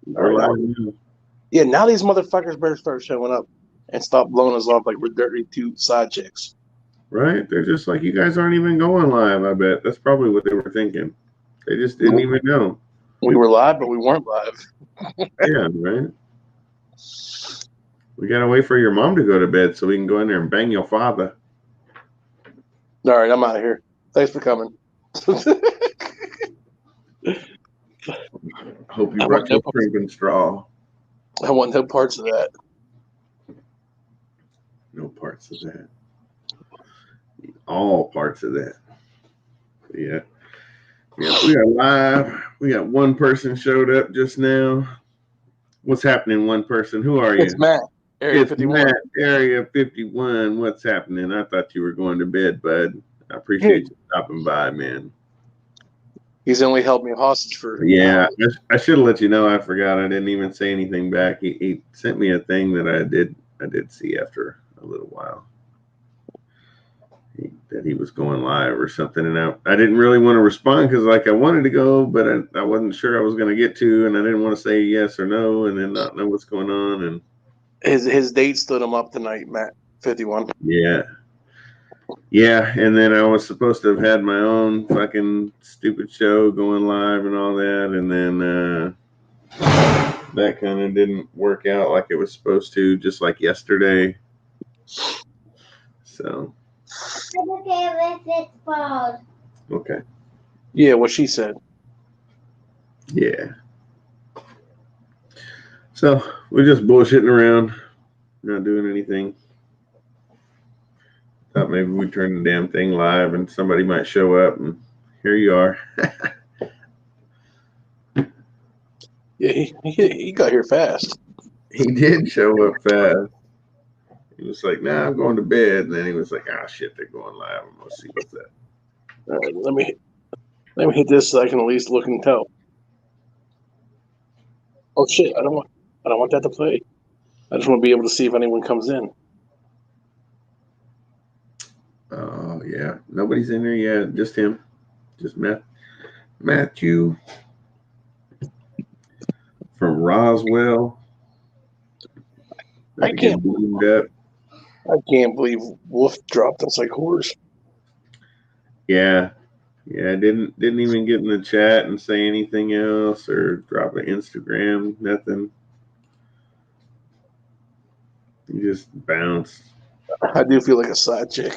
We're live now. Yeah, now these motherfuckers better start showing up and stop blowing us off like we're dirty two side chicks. Right? They're just like, you guys aren't even going live, I bet. That's probably what they were thinking. They just didn't even know. We were live, but we weren't live. Yeah, right? We got to wait for your mom to go to bed so we can go in there and bang your father. All right, I'm out of here. Thanks for coming. Hope you brought your drinking straw. I want no parts of that. No parts of that. All parts of that. Yeah. Yeah, we are live. We got one person showed up just now. What's happening, one person? Who are you? It's Matt, Area It's 51. Matt, Area 51. What's happening? I thought you were going to bed, bud. I appreciate you stopping by, man. He's only held me hostage for. Yeah, I should have let you know. I forgot. I didn't even say anything back. He sent me a thing that I did see after a little while. That he was going live or something, and I didn't really want to respond because I wanted to go, but I wasn't sure I was going to get to, and I didn't want to say yes or no and then not know what's going on. And his date stood him up tonight, Matt 51. Yeah, and then I was supposed to have had my own fucking stupid show going live and all that, and then that kind of didn't work out like it was supposed to, just like yesterday. So. Okay. Yeah, what she said. Yeah. So we're just bullshitting around, not doing anything. Thought maybe we'd turn the damn thing live and somebody might show up, and here you are. Yeah, he got here fast. He did show up fast. He was like, "Nah, I'm going to bed," and then he was like, "Ah, shit, they're going live. I'm gonna see what's that." All right, let me hit this so I can at least look and tell. Oh shit! I don't want that to play. I just want to be able to see if anyone comes in. Oh yeah, nobody's in there yet. Just him, just Matthew from Roswell. I can't believe Wolf dropped us like whores. Yeah, didn't even get in the chat and say anything else or drop an Instagram, nothing. He just bounced. I do feel like a side chick.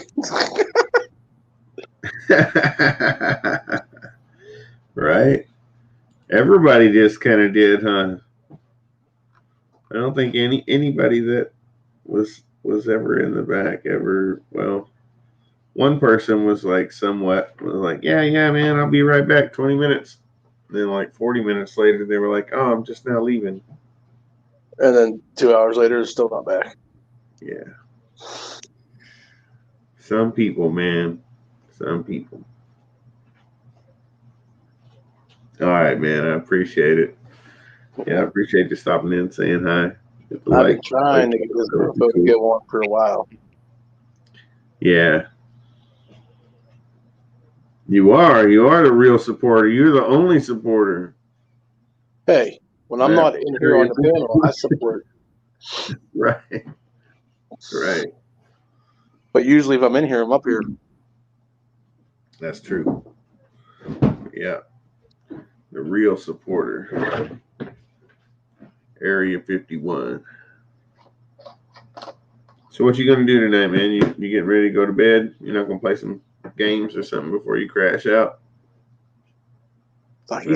Right? Everybody just kind of did, huh? I don't think anybody that was ever in the back ever. Well, one person was like yeah, man, I'll be right back. 20 minutes. And then like 40 minutes later, they were like, oh, I'm just now leaving. And then 2 hours later, it's still not back. Yeah. Some people, man. Some people. All right, man. I appreciate it. Yeah, I appreciate you stopping in, saying hi. I've been trying to get this info to go on for a while. Yeah. You are the real supporter. You're the only supporter. Hey, when I'm not in here on the panel, I support. Right. Right. But usually if I'm in here, I'm up here. That's true. Yeah. The real supporter. Area 51. So what you gonna do tonight, man? You getting ready to go to bed? You're not gonna play some games or something before you crash out? Like he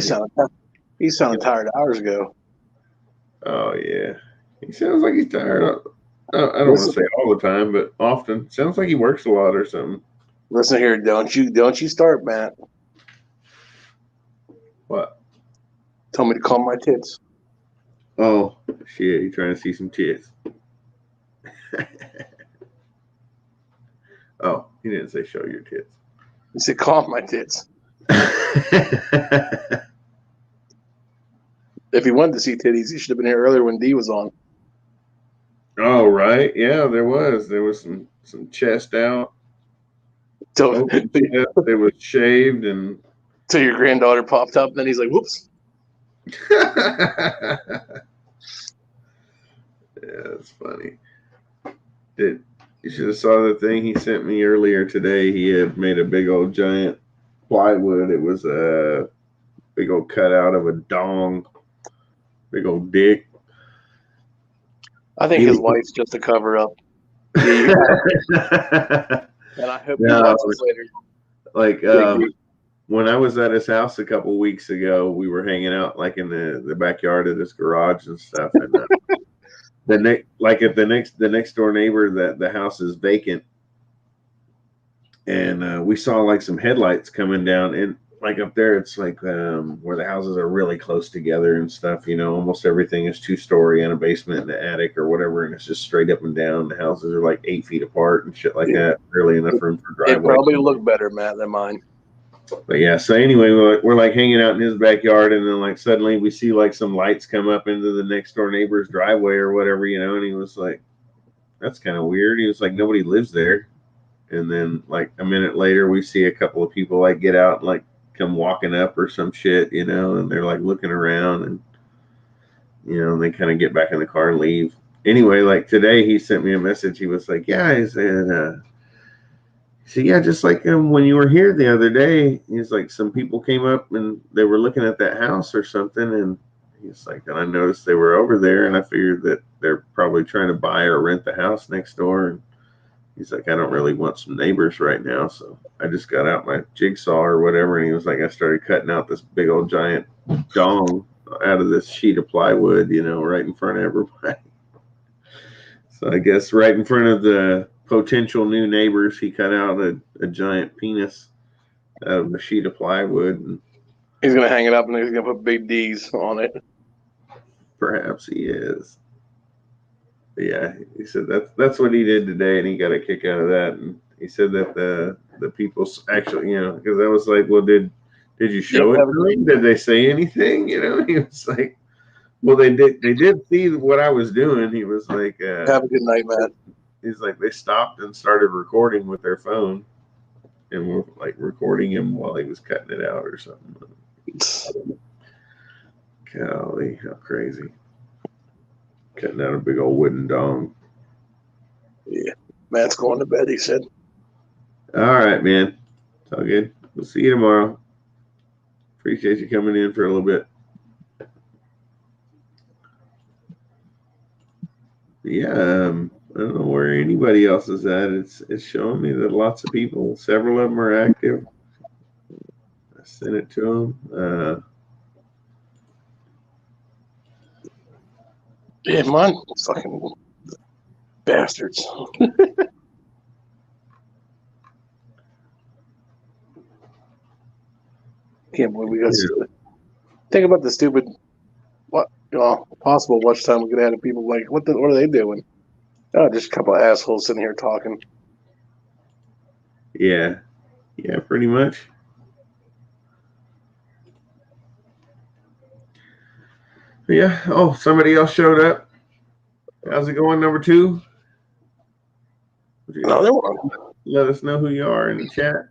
sounded tired hours ago. Oh yeah. He sounds like he's tired. I don't want to say all the time, but often. Sounds like he works a lot or something. Listen here, don't you start, Matt. What? Tell me to calm my tits. Oh shit! You trying to see some tits? Oh, he didn't say show your tits. He said calm my tits. If he wanted to see titties, he should have been here earlier when D was on. Oh right, yeah, there was some chest out. So it was shaved and. So your granddaughter popped up, and then he's like, "Whoops." That's funny. You should have saw the thing he sent me earlier today. He had made a big old giant plywood. It was a big old cutout of a dong, big old dick. I think his wife's just a cover up. Yeah, you got and I hope he watches later. Like when I was at his house a couple weeks ago, we were hanging out like in the backyard of his garage and stuff. And the next door neighbor, that the house is vacant, and we saw like some headlights coming down, and like up there, it's like where the houses are really close together and stuff. You know, almost everything is 2-story and a basement and an attic or whatever, and it's just straight up and down. The houses are like 8 feet apart and shit like that. Really enough room for driveway. It probably looked better, Matt, than mine. But yeah, so anyway, we're like hanging out in his backyard, and then like suddenly we see like some lights come up into the next door neighbor's driveway or whatever, you know, and he was like, that's kind of weird. He was like, nobody lives there. And then like a minute later, we see a couple of people like get out and like come walking up or some shit, you know, and they're like looking around, and you know, and they kind of get back in the car and leave. Anyway, like today he sent me a message. He was like, yeah, he said, yeah, just like when you were here the other day, he's like, some people came up and they were looking at that house or something, and he's like, and I noticed they were over there, and I figured that they're probably trying to buy or rent the house next door. And he's like, I don't really want some neighbors right now, so I just got out my jigsaw or whatever, and he was like, I started cutting out this big old giant dong out of this sheet of plywood, you know, right in front of everybody. So I guess right in front of the potential new neighbors, he cut out a giant penis out of a sheet of plywood. And he's going to hang it up and he's going to put big D's on it. Perhaps he is. But yeah, he said that's what he did today, and he got a kick out of that. And he said that the people actually, you know, because I was like, well, did you show it to them? Did they say anything? You know, he was like, well, they did see what I was doing. He was like, have a good night, Matt. He's like, they stopped and started recording with their phone, and were like recording him while he was cutting it out or something. Golly, how crazy. Cutting out a big old wooden dong. Yeah. Matt's going to bed, he said. All right, man. It's all good. We'll see you tomorrow. Appreciate you coming in for a little bit. Yeah, I don't know where anybody else is at. It's showing me that lots of people, several of them are active. I sent it to them. Yeah, mine fucking bastards. Can't believe we got think about the stupid possible watch time we could have had people like what are they doing? Oh, just a couple of assholes sitting here talking. Yeah, pretty much. Yeah. Oh, somebody else showed up. How's it going, number 2? No, they won't. Let us know who you are in the chat.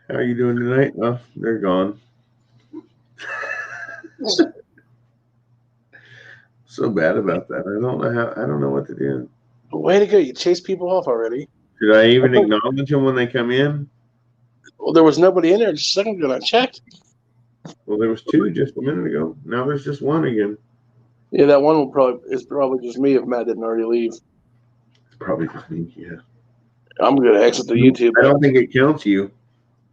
How are you doing tonight? Oh, they're gone. So bad about that. I don't know what to do. Way to go! You chased people off already. Should I even acknowledge them when they come in? Well, there was nobody in there just a second ago. I checked. Well, there was 2 just a minute ago. Now there's just 1 again. Yeah, that one is probably just me if Matt didn't already leave. It's probably just me. Yeah. I'm gonna exit the YouTube. I don't think it counts you.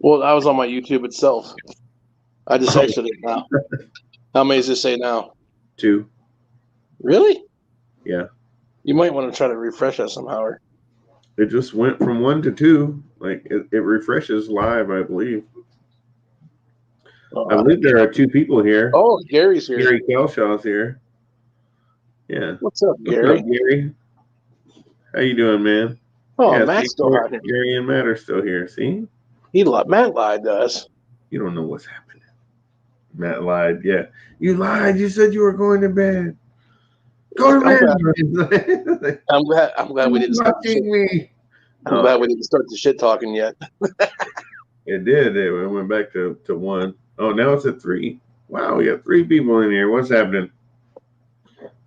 Well, I was on my YouTube itself. I just exited it now. How many does it say now? 2. Really? Yeah. You might want to try to refresh that somehow. It just went from 1 to 2. Like it refreshes live, I believe. I believe there are 2 people here. Oh, Gary's here. Gary Kelshaw's here. Yeah. What's up, Gary? What's up, Gary? How you doing, man? Oh, yeah, Matt's still out here. Gary and Matt are still here. See? Matt lied to us. You don't know what's happening. Matt lied. Yeah. You lied. You said you were going to bed. Go to bed. I'm glad we didn't start. I'm glad we didn't start the shit talking yet. It did. It went back to one. Oh, now it's at three. Wow, we got three people in here. What's happening?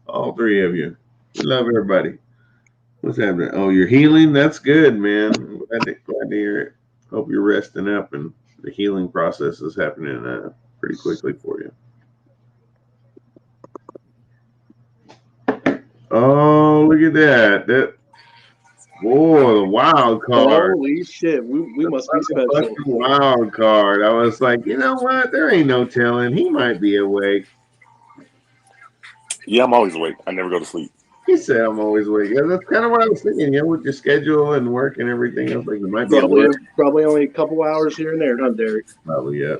All three of you. We love everybody. What's happening? Oh, you're healing? That's good, man. I'm glad to hear it. Hope you're resting up and the healing process is happening pretty quickly for you. Oh, look at that. Whoa, the wild card. Holy shit, we must be special. Wild card. I was like, you know what? There ain't no telling. He might be awake. Yeah, I'm always awake. I never go to sleep. He said I'm always awake. Yeah, that's kind of what I was thinking. Yeah, with your schedule and work and everything, I was like, you might be awake. Probably only a couple hours here and there, huh, Derek? Probably, yeah.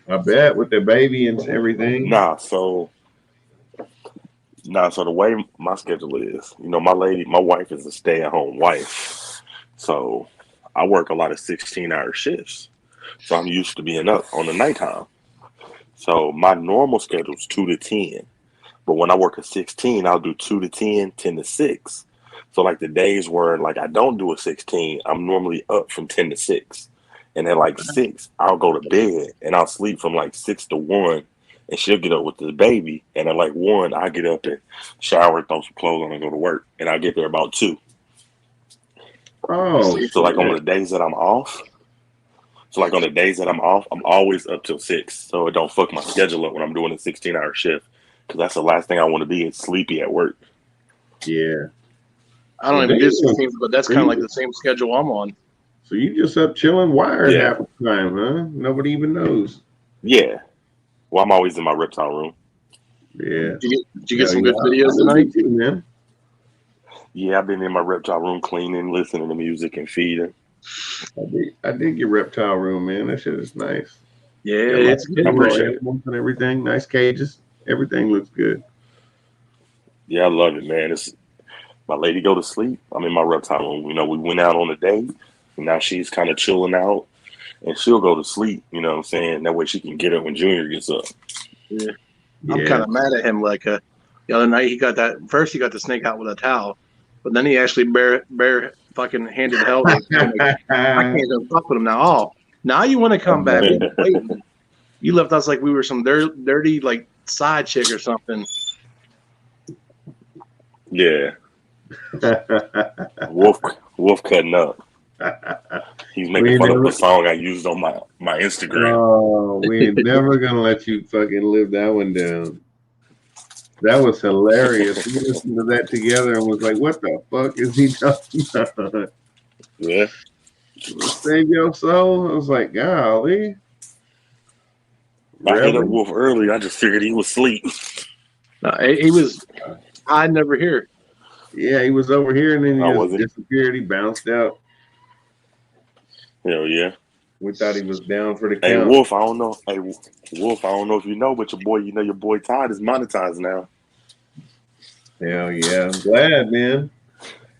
I bet with the baby and everything. So the way my schedule is, my wife is a stay-at-home wife. So I work a lot of 16-hour shifts. So I'm used to being up on the nighttime. So my normal schedule is 2 to 10. But when I work a 16, I'll do 2 to 10, 10 to 6. So like the days where like I don't do a 16, I'm normally up from 10 to 6. And at like 6, I'll go to bed and I'll sleep from like 6 to 1. And she'll get up with the baby. And at like 1, I get up and shower, throw some clothes on and go to work. And I'll get there about 2. Oh. So like on the days that I'm off, I'm always up till 6. So it don't fuck my schedule up when I'm doing a 16-hour shift. Because that's the last thing I want to be is sleepy at work. Yeah. I don't even do 16, but that's kind of like the same schedule I'm on. So you just up chilling wired half the time, huh? Nobody even knows. Yeah. Well, I'm always in my reptile room. Yeah. Did you get some good videos tonight? Too, man. Yeah, I've been in my reptile room cleaning, listening to music, and feeding. I dig your reptile room, man. That shit is nice. Yeah, it's good. I appreciate it. And everything, nice cages. Everything looks good. Yeah, I love it, man. It's my lady go to sleep. I'm in my reptile room. We went out on a date, and now she's kind of chilling out, and she'll go to sleep. You know what I'm saying? That way she can get up when Junior gets up. Yeah. I'm kind of mad at him. Like the other night, he got the snake out with a towel, but then he actually bare fucking handed held it. Like, I can't even fuck with him now. Oh, now you want to come back? Wait, you left us like we were some dirty like side chick or something. Yeah. Wolf cutting up. He's making fun of the song I used on my Instagram. Oh, we ain't never gonna let you fucking live that one down. That was hilarious. We listened to that together and was like, what the fuck is he talking about? Yeah. Save your soul? I was like, golly. I hit up Wolf early. I just figured he was asleep. He was. I never hear. Yeah, he was over here and then he just disappeared. He bounced out. Hell yeah. We thought he was down for the count. Hey Wolf, I don't know. Wolf, I don't know if you know, but your boy Todd is monetized now. Hell yeah, I'm glad, man.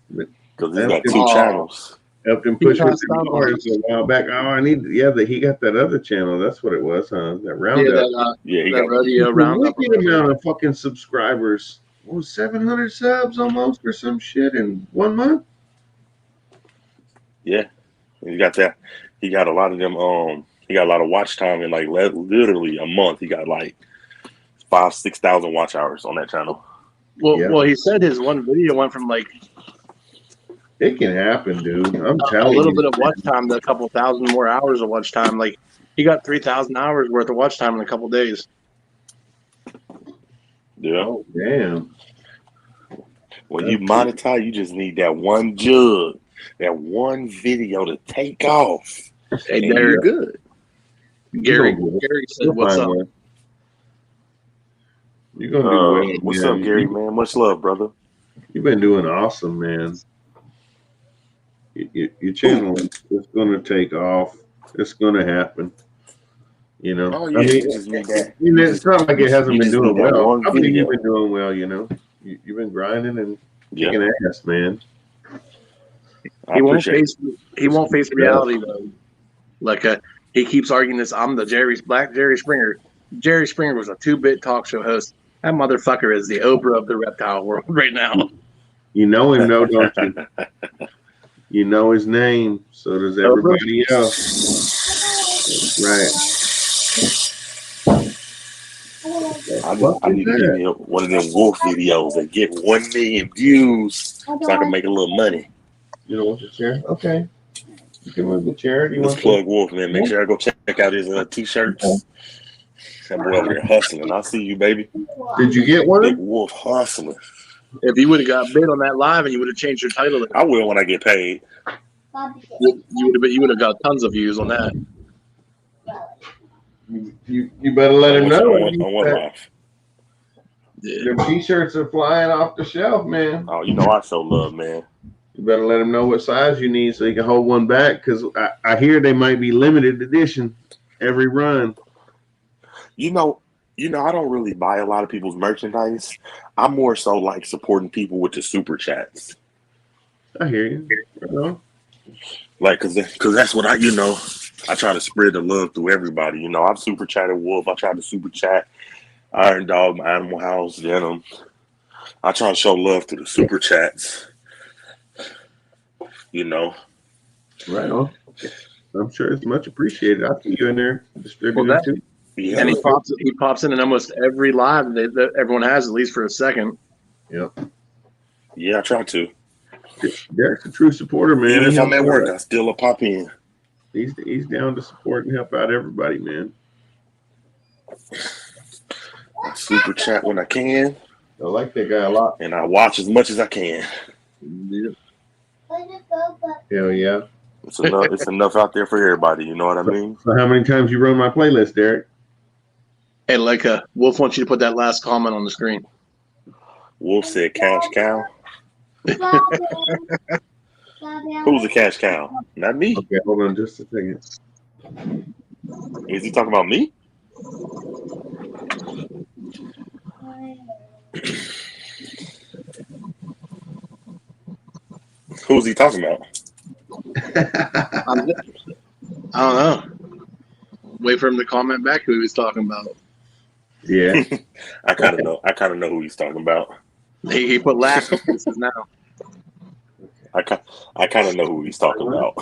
Because he's got 2 channels. Helped him push with the cars a while back. He got that other channel. That's what it was, huh? That roundup. He got rodeo roundup. Look at the amount of fucking subscribers. 700 subs almost or some shit in 1 month. Yeah, he got that. He got a lot of them. He got a lot of watch time in like literally a month. He got like 5,000-6,000 watch hours on that channel. Well, he said his one video went from like. It can happen, dude. I'm telling you. A little bit of watch time to a couple thousand more hours of watch time. Like he got 3,000 hours worth of watch time in a couple days. Yeah. Oh, damn. When you monetize, you just need that one jug, that one video to take off. Hey, they're good. Gary said, "What's up?" You're gonna do well. What's up, Gary? Man, much love, brother. You've been doing awesome, man. Your channel is going to take off. It's going to happen. You know, oh, yeah, it's not like it hasn't been doing well. I mean, you've been doing well. You know, you've been grinding and kicking ass, man. He won't face reality though. Like he keeps arguing this. I'm the Black Jerry Springer. Jerry Springer was a 2-bit talk show host. That motherfucker is the Oprah of the reptile world right now. You know him, though, don't you? You know his name. So does everybody else. Right. I need to give me one of them wolf videos and get 1 million views so I can make a little money. You don't want the chair? Okay. You can move the chair. Do you Let's want plug Wolf, man. Make sure I go check out his t-shirts. That boy over there hustling. I see you, baby. Did you get one? Big Wolf hustling. If you would have got bid on that live and you would have changed your title, I will when I get paid. You would have got tons of views on that. You better let him know. On what live? Them t-shirts are flying off the shelf, man. Oh, you know I so love, man. You better let him know what size you need so you can hold one back, because I hear they might be limited edition every run. You know, I don't really buy a lot of people's merchandise. I'm more so like supporting people with the super chats. I hear you. Like, cause that's what I try to spread the love through everybody. I've super chatted Wolf. I tried to super chat Iron Dog, Animal House, Denim. I try to show love through the super chats. Right on. I'm sure it's much appreciated. I'll see you in there distributing too. Yeah. And he pops in almost every live that everyone has, at least for a second. Yep. Yeah, I try to. Derek's a true supporter, man. Even if I'm at work, I still pop in. He's down to support and help out everybody, man. I super chat when I can. I like that guy a lot. And I watch as much as I can. Yeah. Hell yeah. It's enough out there for everybody, you know what I mean? So how many times you run my playlist, Derek? Hey, Wolf wants you to put that last comment on the screen. Wolf said cash cow. Who's a cash cow? Not me. Okay, hold on just a second. Is he talking about me? Who's he talking about? I don't know. Wait for him to comment back who he was talking about. Yeah. I kind of know who he's talking about. He put laughing faces now. I kind of know who he's talking about.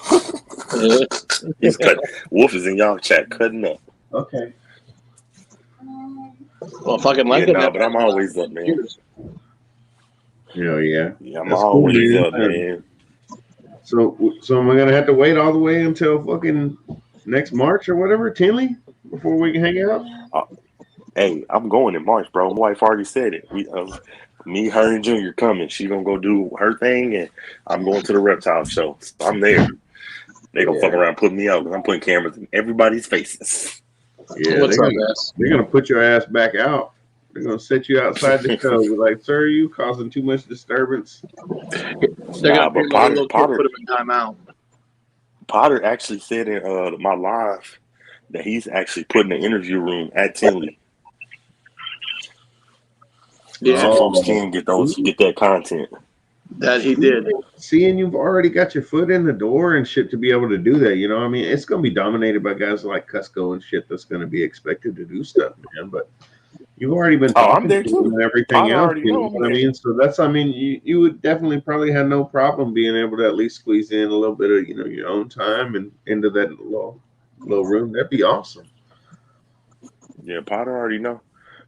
He's cutting. Wolf is in y'all chat cutting up. Okay. Well, fucking like it. But I'm always up, man. Hell yeah. Yeah, I'm always up, man. So am I gonna have to wait all the way until fucking next March or whatever, Tinley, before we can hang out? Hey, I'm going in March, bro. My wife already said it. Me, her, and Junior coming. She gonna go do her thing, and I'm going to the reptile show. So I'm there. They gonna fuck around, put me out, because I'm putting cameras in everybody's faces. Yeah, they're gonna put your ass back out. They're gonna set you outside the show. Like, sir, you causing too much disturbance. They're gonna Potter put him in timeout. Potter actually said in my live that he's actually putting an interview room at Tinley. Yeah, so folks can get that content. That he did. Seeing you've already got your foot in the door and shit to be able to do that, I mean, it's gonna be dominated by guys like Cusco and shit that's gonna be expected to do stuff, man. But you've already been talking I'm there too. And everything else. You know what I mean? So you would definitely probably have no problem being able to at least squeeze in a little bit of your own time and into that little room. That'd be awesome. Yeah, Potter already know.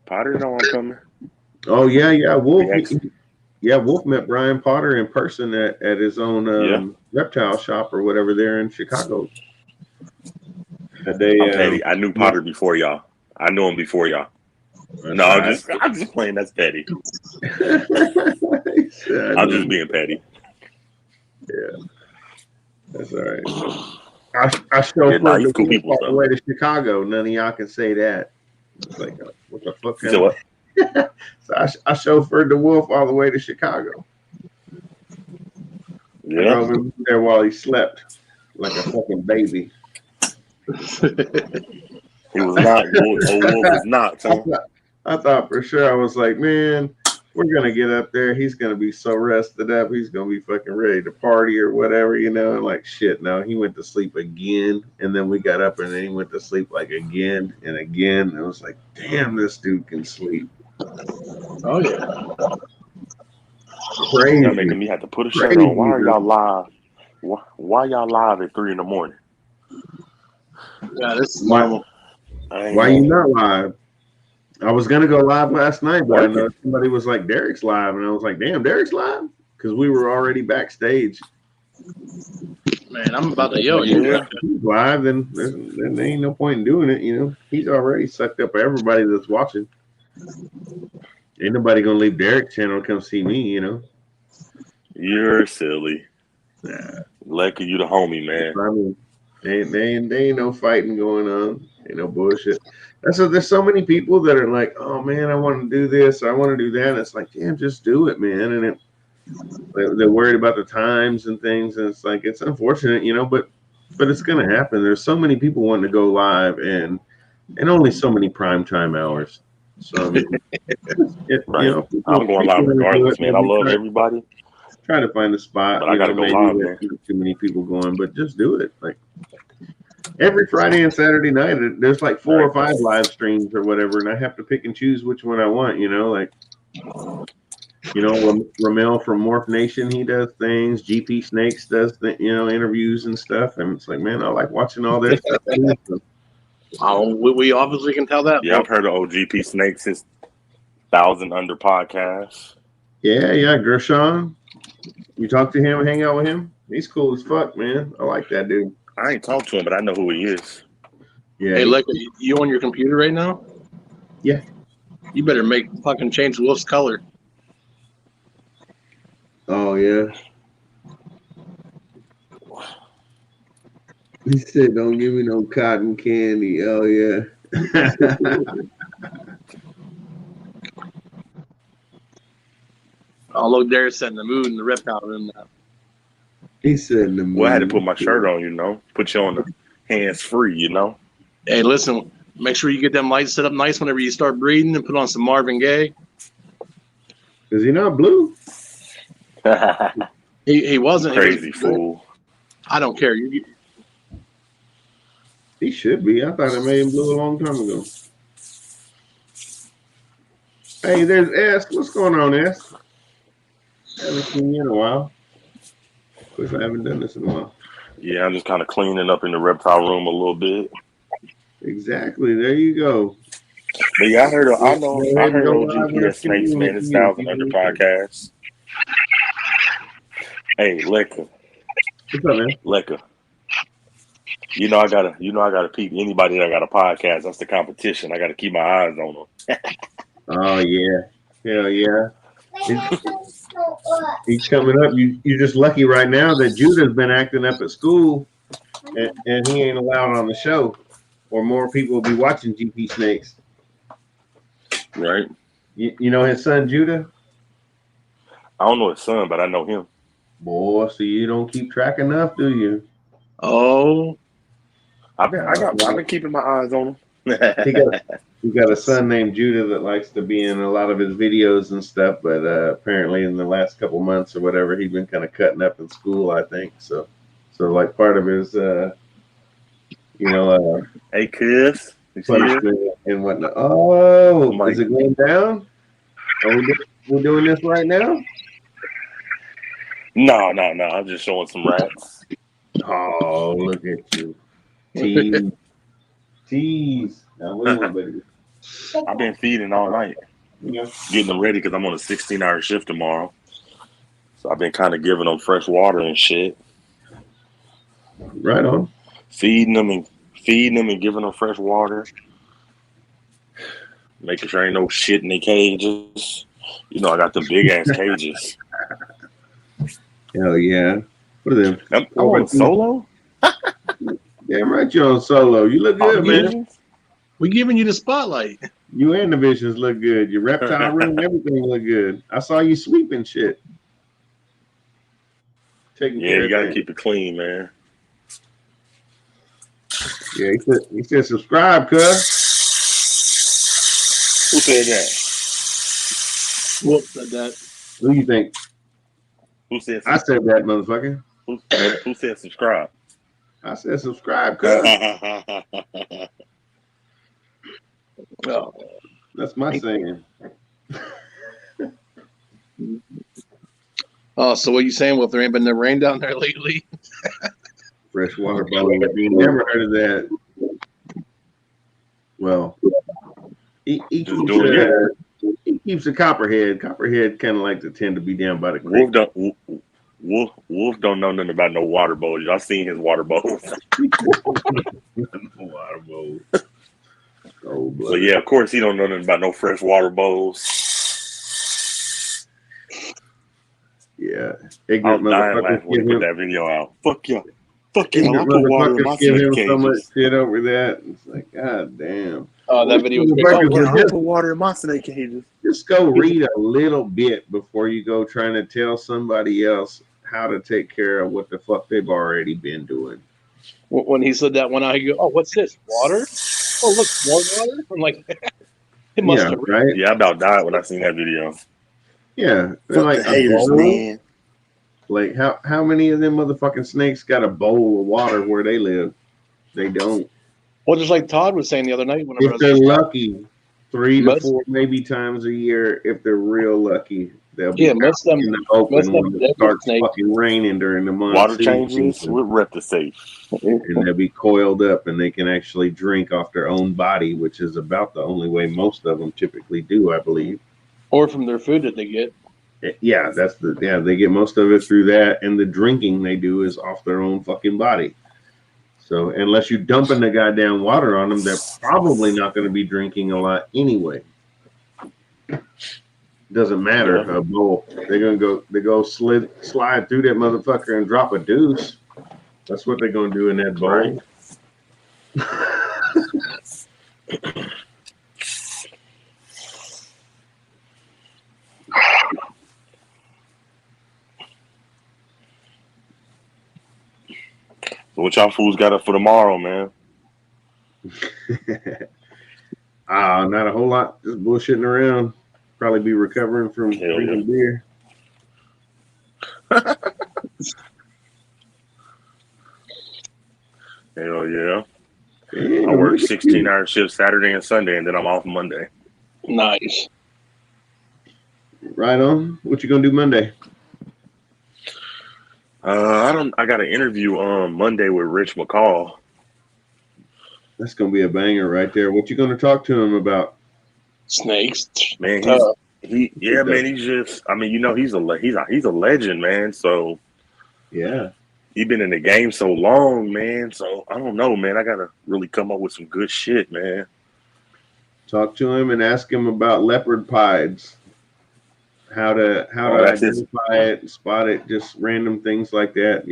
Potter know I'm coming. Oh yeah, Wolf. Wolf met Brian Potter in person at his own reptile shop or whatever there in Chicago. I'm petty. I knew Potter before y'all. I knew him before y'all. No, right. I'm just playing. That's petty. I'm just being petty. Yeah, that's all right. I chauffeured cool people, all the way to Chicago. None of y'all can say that. It's like, what the fuck? So what? So I chauffeured the Wolf all the way to Chicago. Yeah. I drove him there while he slept like a fucking baby. He was not. Wolf was not. So. I thought for sure. I was like, man, we're gonna get up there. He's gonna be so rested up. He's gonna be fucking ready to party or whatever, And like, shit, no, he went to sleep again, and then we got up, and then he went to sleep like again and again. And I was like, damn, this dude can sleep. Oh yeah, crazy. Y'all making me have to put a shirt on. Why are y'all live? Why y'all live at 3 a.m? Yeah, this is normal. Why you not live? I was gonna go live last night, but I know somebody was like, Derek's live, and I was like, damn, Derek's live? Because we were already backstage. Man, I'm about to yell you. If he's live, then there ain't no point in doing it, you know. He's already sucked up everybody that's watching. Ain't nobody gonna leave Derek's channel to come see me, you know. You're silly. Lucky you the homie, man. I mean, there ain't no fighting going on. Ain't no bullshit. And so there's so many people that are like, oh man, I want to do this, I want to do that. And it's like, damn, just do it, man. And they're worried about the times and things, and it's like, it's unfortunate, you know, but it's gonna happen. There's so many people wanting to go live, and only so many prime time hours. So I mean, right. You know, I'm going live regardless, man. I love everybody. Try to find a spot, but I gotta go live, man. Too many people going, but just do it. Like every Friday and Saturday night, there's like 4 or 5 live streams or whatever, and I have to pick and choose which one I want. You know, like, you know, Ramel from Morph Nation, he does things. GP Snakes does interviews and stuff, and it's like, man, I like watching all their stuff. Oh, we obviously can tell that. Yeah, I've heard of GP Snakes, his 1,000 Under podcast. Yeah, Gershon. You talk to him, hang out with him. He's cool as fuck, man. I like that dude. I ain't talked to him, but I know who he is. Yeah. Hey, look, you on your computer right now? Yeah. You better fucking change Wolf's color. Oh yeah. He said, "Don't give me no cotton candy." Oh yeah. Oh, look, Derek's setting the mood in the reptile room now. He said in the mood. Well, I had to put my shirt on, you know. Put you on the hands free, you know. Hey, listen, make sure you get them lights set up nice whenever you start breathing, and put on some Marvin Gaye. Is he not blue? He wasn't. Crazy he was fool. I don't care. He should be. I thought I made him blue a long time ago. Hey, there's S. What's going on, S? Haven't seen you in a while. Of course, I haven't done this in a while. Yeah, I'm just kind of cleaning up in the reptile room a little bit. Exactly. There you go. But yeah, I heard of GPS Snakes, man. It's 1,000 Under podcast. Hey, Lecca. What's up, man? Lecca. You know I gotta peep anybody that got a podcast. That's the competition. I gotta keep my eyes on them. Oh yeah. Hell yeah. He's coming up. You're just lucky right now that Judah's been acting up at school and he ain't allowed on the show, or more people will be watching GP Snakes. Right. You know his son Judah? I don't know his son, but I know him. Boy, so you don't keep track enough, do you? Oh. I've been keeping my eyes on him. He got a son named Judah that likes to be in a lot of his videos and stuff, but apparently in the last couple months or whatever, he's been kind of cutting up in school, I think. So like part of his, hey, Chris, punishment and whatnot. Oh, is it going down? Are we doing this right now? No. I'm just showing some rats. Oh, look at you. Tease. Now, what do you want, baby? I've been feeding all night. Yeah. Getting them ready because I'm on a 16-hour shift tomorrow. So I've been kind of giving them fresh water and shit. Right on. Feeding them and giving them fresh water. Making sure ain't no shit in their cages. You know, I got them big ass cages. Hell yeah. What are them? I'm on solo? Damn right you're on solo. You look good, man. We're giving you the spotlight. You and the visions look good. Your reptile room, everything look good. I saw you sweeping shit. Yeah, you gotta keep it clean, man. Yeah, he said subscribe, cuz. Who said that? Whoop said that. Who you think? Who said? I said that, motherfucker. Who said subscribe? I said subscribe, cuz. Oh. That's my saying. Oh, so what you saying? Well, if there ain't been no rain down there lately? Freshwater bowling. You never heard of that. Well, he Just doing it. he keeps a copperhead. Copperhead kind of like to tend to be down by the creek. Wolf don't know nothing about no water bowls. Y'all seen his water bowls. Water bowls. Oh, So yeah, of course he don't know nothing about no fresh water bowls. Yeah. I was dying laughing when he put that video out. Fuck yeah. Fuck yeah, I'll put water in my give snake him cages. so much shit over that. It's like, God damn. Oh, that video was I'll put water in my snake cages. Just go read a little bit before you go trying to tell somebody else how to take care of what the fuck they've already been doing. When he said that one out, he go, "Oh, what's this? Water? Oh, look, more water." I'm like, it must have right. Yeah, I about died when I seen that video. Yeah, fuck like the haters, man. Like how many of them motherfucking snakes got a bowl of water where they live? They don't. Well, just like Todd was saying the other night, if they're lucky, 3 to 4 maybe times a year. If they're real lucky, they'll be most of them in the open when it starts fucking raining during the month. Water changes with Reptisafe. And they'll be coiled up, and they can actually drink off their own body, which is about the only way most of them typically do, I believe. Or from their food that they get. Yeah, they get most of it through that, and the drinking they do is off their own fucking body. So unless you dumping the goddamn water on them, they're probably not going to be drinking a lot anyway. Doesn't matter. A bowl. They're gonna slide through that motherfucker and drop a deuce. That's what they're gonna do in that bowl. Right. So what y'all fools got up for tomorrow, man? Not a whole lot. Just bullshitting around. Probably be recovering from drinking beer. Hell yeah. I work 16-hour shifts Saturday and Sunday, and then I'm off Monday. Nice. Right on. What you gonna do Monday? I got an interview on Monday with Rich McCall. That's gonna be a banger right there. What you gonna talk to him about? Snakes. Man, he's just. I mean, he's a legend, man. So yeah, he's been in the game so long, man. So I don't know, man. I gotta really come up with some good shit, man. Talk to him and ask him about leopard pieds. How to identify it, spot it, just random things like that.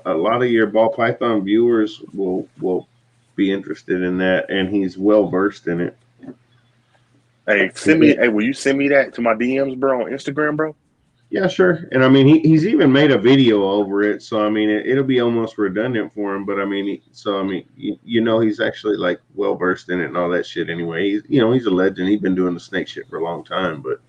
A lot of your ball python viewers will be interested in that, and he's well versed in it. Hey, will you send me that to my DMs, bro, on Instagram, bro? Yeah, sure. And I mean, he's even made a video over it, so I mean, it'll be almost redundant for him. But I mean, he's actually like well versed in it and all that shit. Anyway, he's a legend. He's been doing the snake shit for a long time, but.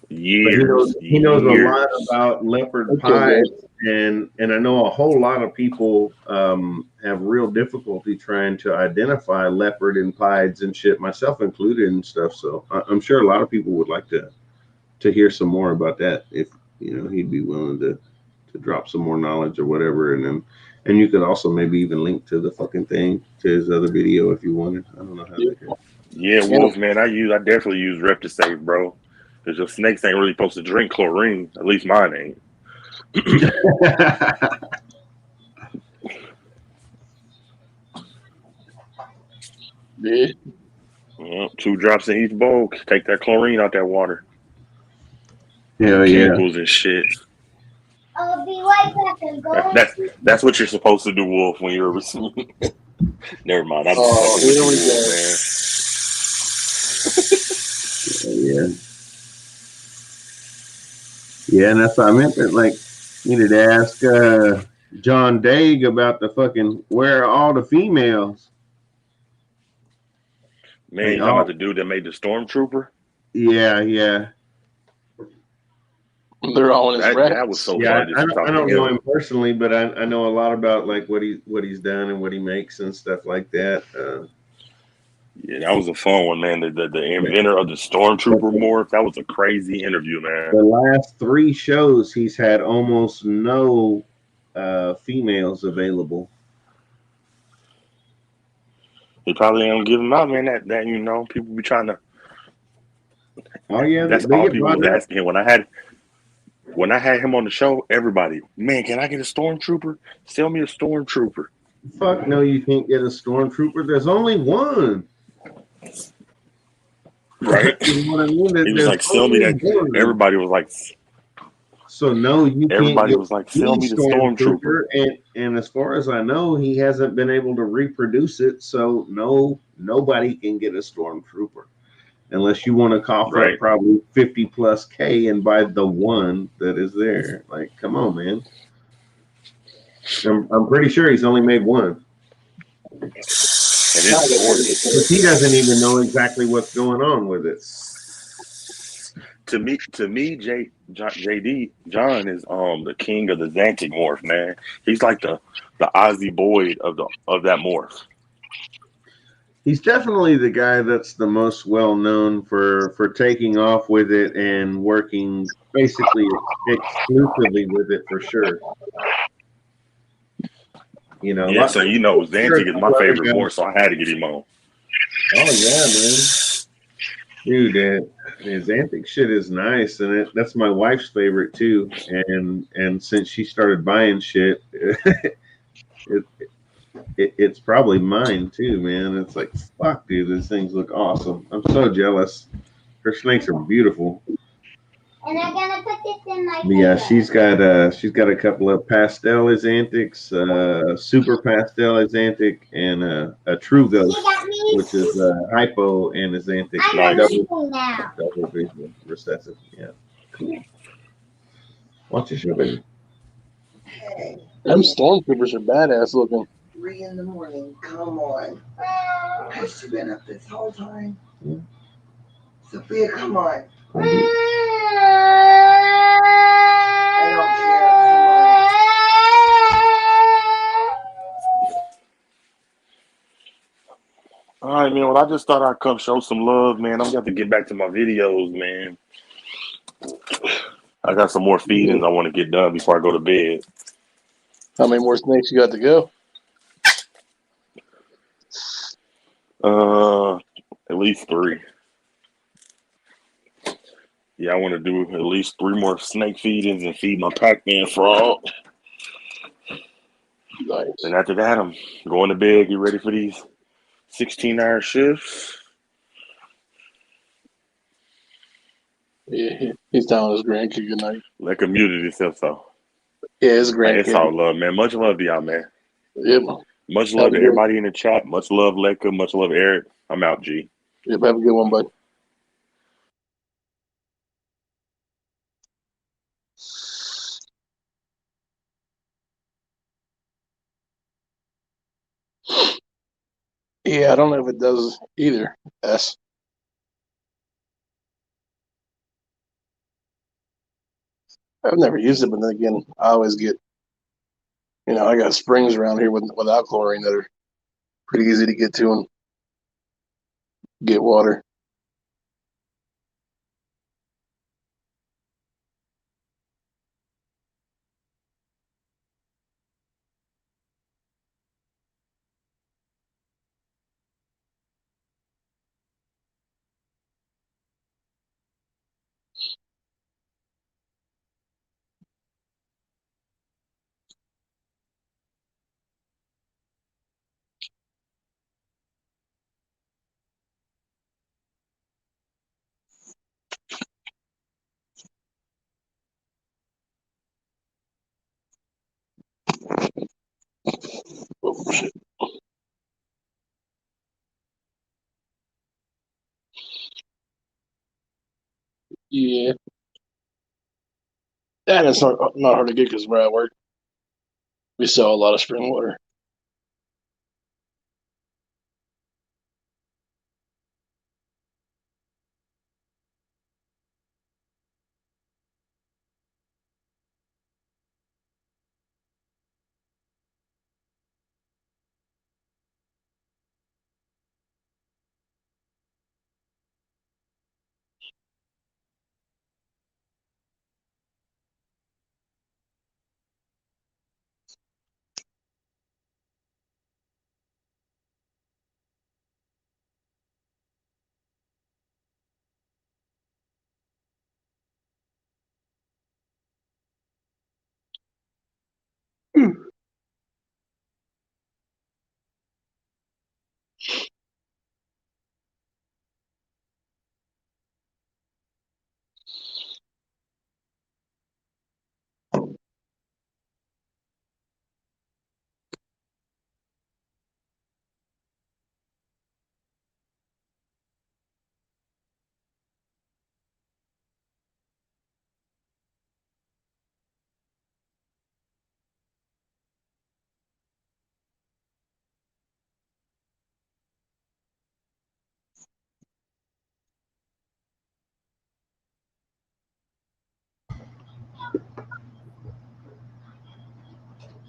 Years. He knows a lot about leopard pieds, and I know a whole lot of people have real difficulty trying to identify leopard and pieds and shit, myself included and stuff. So I'm sure a lot of people would like to hear some more about that if he'd be willing to drop some more knowledge or whatever, and you could also maybe even link to the fucking thing to his other video if you wanted. I don't know how that goes. Yeah, Wolf, man, I definitely use Reptisafe, bro. Because your snakes ain't really supposed to drink chlorine. At least mine ain't. Yeah. 2 drops in each bowl. Take that chlorine out that water. Yeah, chemicals and shit. I'll be right back and go. That's what you're supposed to do, Wolf, when you're receiving. Never mind. I'm yeah. Yeah, and that's what I meant. That, like, needed to ask John Daig about the fucking where are all the females? Man, you talking about the dude that made the Stormtrooper? Yeah. They're all in his racks. That was so funny. I don't know him personally, but I know a lot about like what he's done and what he makes and stuff like that. Yeah, that was a fun one, man. The inventor of the Stormtrooper morph. That was a crazy interview, man. The last 3 shows, he's had almost no females available. He probably ain't gonna give him out, man. That people be trying to. Oh yeah, That's they all get people bought was up. asking him when I had him on the show. Everybody, man, can I get a stormtrooper? Sell me a stormtrooper. Fuck no, you can't get a stormtrooper. There's only one. Right? You know what I mean? He was There's like, sell me only that. one. Everybody was like, So no, you can't everybody get was like, sell the me the stormtrooper. stormtrooper, and as far as I know, he hasn't been able to reproduce it. So no, nobody can get a stormtrooper unless you want to cough up Right? probably 50 plus K and buy the one that is there. Like, come on, man. I'm pretty sure he's only made one. And it's gorgeous. Because he doesn't even know exactly what's going on with it. To me, JD John is the king of the Xantic morph, man. He's like the Ozzy Boyd of that morph. He's definitely the guy that's the most well known for taking off with it and working basically exclusively with it for sure. You know, Yeah, so there are Xantic a is my couple other favorite guys. morph, so I had to get him on. Oh yeah, man, dude, the Xanthic shit is nice, and that's my wife's favorite too. And since she started buying shit, it's probably mine too, man. It's like fuck, dude, these things look awesome. I'm so jealous. Her snakes are beautiful. And I'm gonna put this in my But yeah, finger. she's got a couple of pastel Xanthics, super pastel Xanthic, and a true See ghost, that which means is hypo and Xanthic I'm Nice. releasing now. double vision recessive. Yeah, cool. Watch your show, baby. Hey, Them stormtroopers are badass looking. 3 in the morning. Come on. Has she been up this whole time? Yeah. Sophia, come on. I I don't care. All right, man. Well, I just thought I'd come show some love, man. I'm got to get back to my videos, man. I got some more feedings I want to get done before I go to bed. How many more snakes you got to go? At least 3. Yeah, I want to do at least 3 more snake feedings and feed my Pac-Man frog. Nice. And after that, I'm going to bed, get ready for these 16-hour shifts. Yeah, he's telling his grandkid good night. Let community itself so. Yeah, his Hey, it's grandkid. all love, man. Much love to y'all, man. Yep. Much Have love a to good one. everybody in the chat. Much love, Lekka. Much love, Eric. I'm out, G. Yep, have a good one, bud. Yeah, I don't know if it does either. S. I've never used it, but then again, I always get, I got springs around here without chlorine that are pretty easy to get to and get water. Oh, shit. Yeah. And it's not hard to get because where I work, we sell a lot of spring water.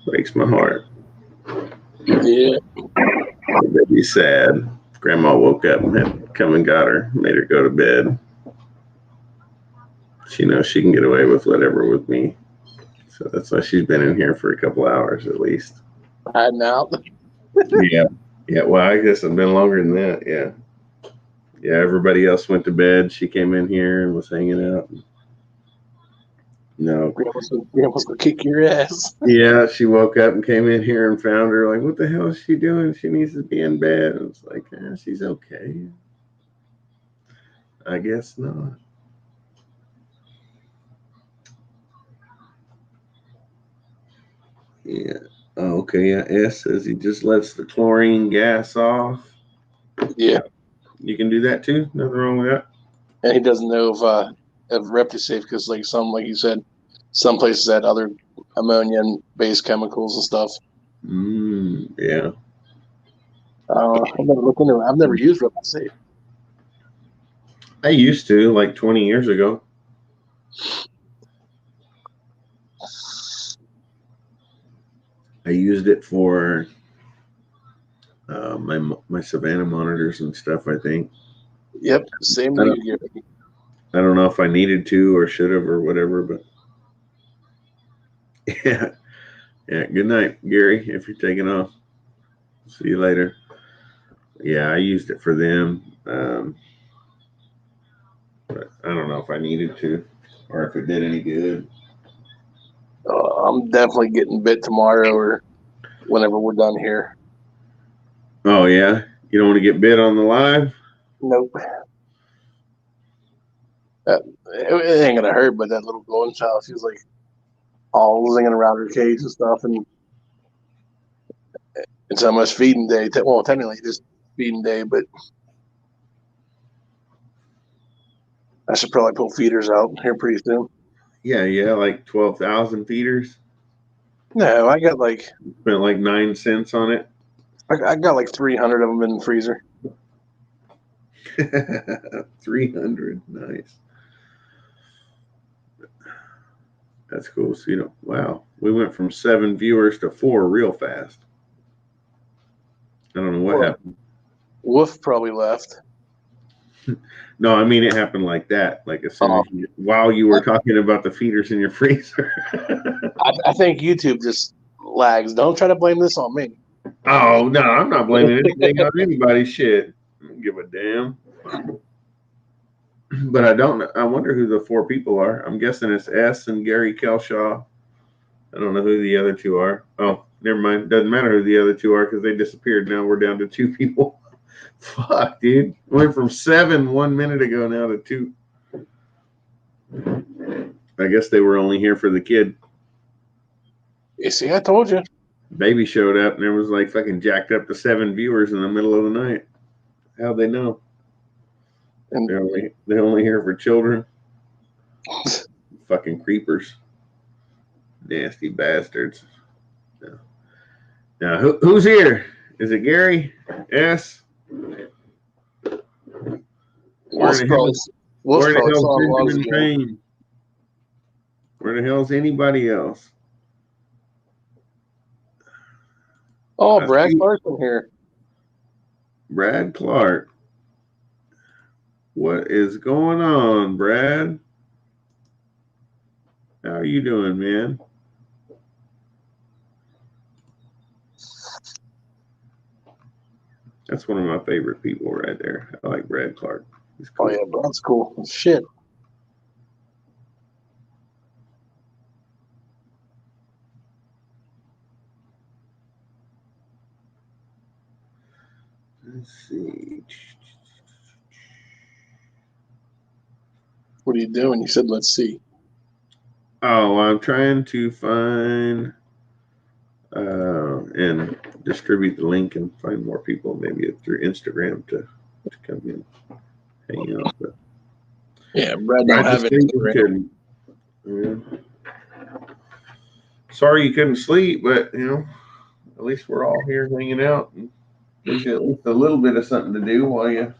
Breaks my heart. Yeah. That'd be sad. Grandma woke up and had come and got her, made her go to bed. She knows she can get away with whatever with me. So that's why she's been in here for a couple hours at least. Hiding out. Yeah. Yeah. Well, I guess it's been longer than that. Yeah. Yeah. Everybody else went to bed. She came in here and was hanging out. No. Grandma's gonna kick your ass. Yeah. She woke up and came in here and found her like, what the hell is she doing? She needs to be in bed. And it's like, she's okay. I guess not. Yeah. Oh, okay. Yeah. S says he just lets the chlorine gas off. Yeah. You can do that too. Nothing wrong with that. And he doesn't know if Reptisafe because like you said, some places had other ammonia-based chemicals and stuff. Yeah. I've never looked into it. I've never used Reptisafe. I used to like 20 years ago. I used it for my Savannah monitors and stuff, I think. Yep, same with you. I don't know if I needed to or should have or whatever, but yeah. Yeah. Good night, Gary, if you're taking off. See you later. Yeah, I used it for them. But I don't know if I needed to or if it did any good. I'm definitely getting bit tomorrow or whenever we're done here. Oh, yeah? You don't want to get bit on the live? Nope. It ain't gonna hurt, but that little golden child, she was like all zinging around her cage and stuff, and it's almost feeding day. Well, technically it is feeding day, but I should probably pull feeders out here pretty soon. Yeah, like 12,000 feeders. No, I got like spent like 9 cents on it. I got like 300 of them in the freezer. 300, nice. That's cool. So wow, we went from 7 viewers to 4 real fast. I don't know what happened. Wolf probably left. No, I mean it happened like that. Like as soon as while you were talking about the feeders in your freezer. I think YouTube just lags. Don't try to blame this on me. Oh no, I'm not blaming anything on anybody's shit. I don't give a damn. But I wonder who the 4 people are. I'm guessing it's S and Gary Kelshaw. I don't know who the other 2 are. Oh, never mind. Doesn't matter who the other 2 are because they disappeared. Now we're down to 2 people. Fuck, dude. Went from 7 1 minute ago now to 2. I guess they were only here for the kid. You see, I told you. Baby showed up and there was like fucking jacked up to 7 viewers in the middle of the night. How'd they know? And they're only here for children. Fucking creepers. Nasty bastards. Now who's here? Is it Gary? S? Where the hell's anybody else? Oh, Brad Clark's in here. Brad Clark. What is going on, Brad? How are you doing, man? That's one of my favorite people right there. I like Brad Clark. He's cool. Oh, yeah, Brad's cool. Shit. Let's see. What are you doing? You said, let's see. Oh, I'm trying to find and distribute the link and find more people, maybe through Instagram to come in, hang out. But yeah, Brad don't have it. Yeah. Sorry you couldn't sleep, but at least we're all here hanging out and gives you at least a little bit of something to do while you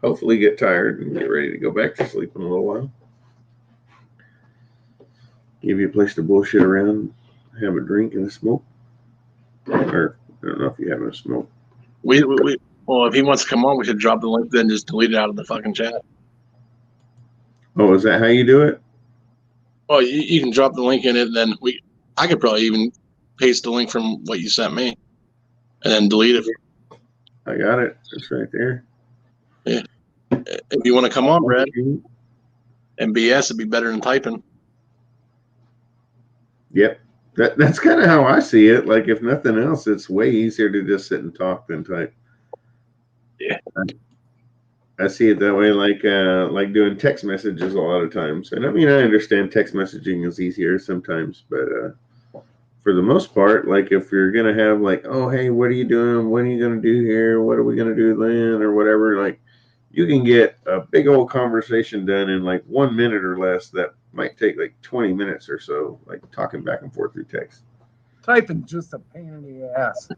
hopefully get tired and get ready to go back to sleep in a little while. Give you a place to bullshit around, have a drink and a smoke. Or I don't know if you have a smoke. Well, if he wants to come on, we should drop the link, then just delete it out of the fucking chat. Oh, is that how you do it? Well, you can drop the link in it, and then I could probably even paste the link from what you sent me, and then delete it. I got it. It's right there. Yeah. If you want to come on, Brad, and BS, it'd be better than typing. Yep. That's kind of how I see it. Like, if nothing else, it's way easier to just sit and talk than type. Yeah. I see it that way, like doing text messages a lot of times. And I mean, I understand text messaging is easier sometimes, but for the most part, like if you're gonna have like, oh hey, what are you doing? What are you gonna do here? What are we gonna do then? Or whatever, like you can get a big old conversation done in like 1 minute or less that might take like 20 minutes or so, like talking back and forth through text. Typing just a pain in the ass.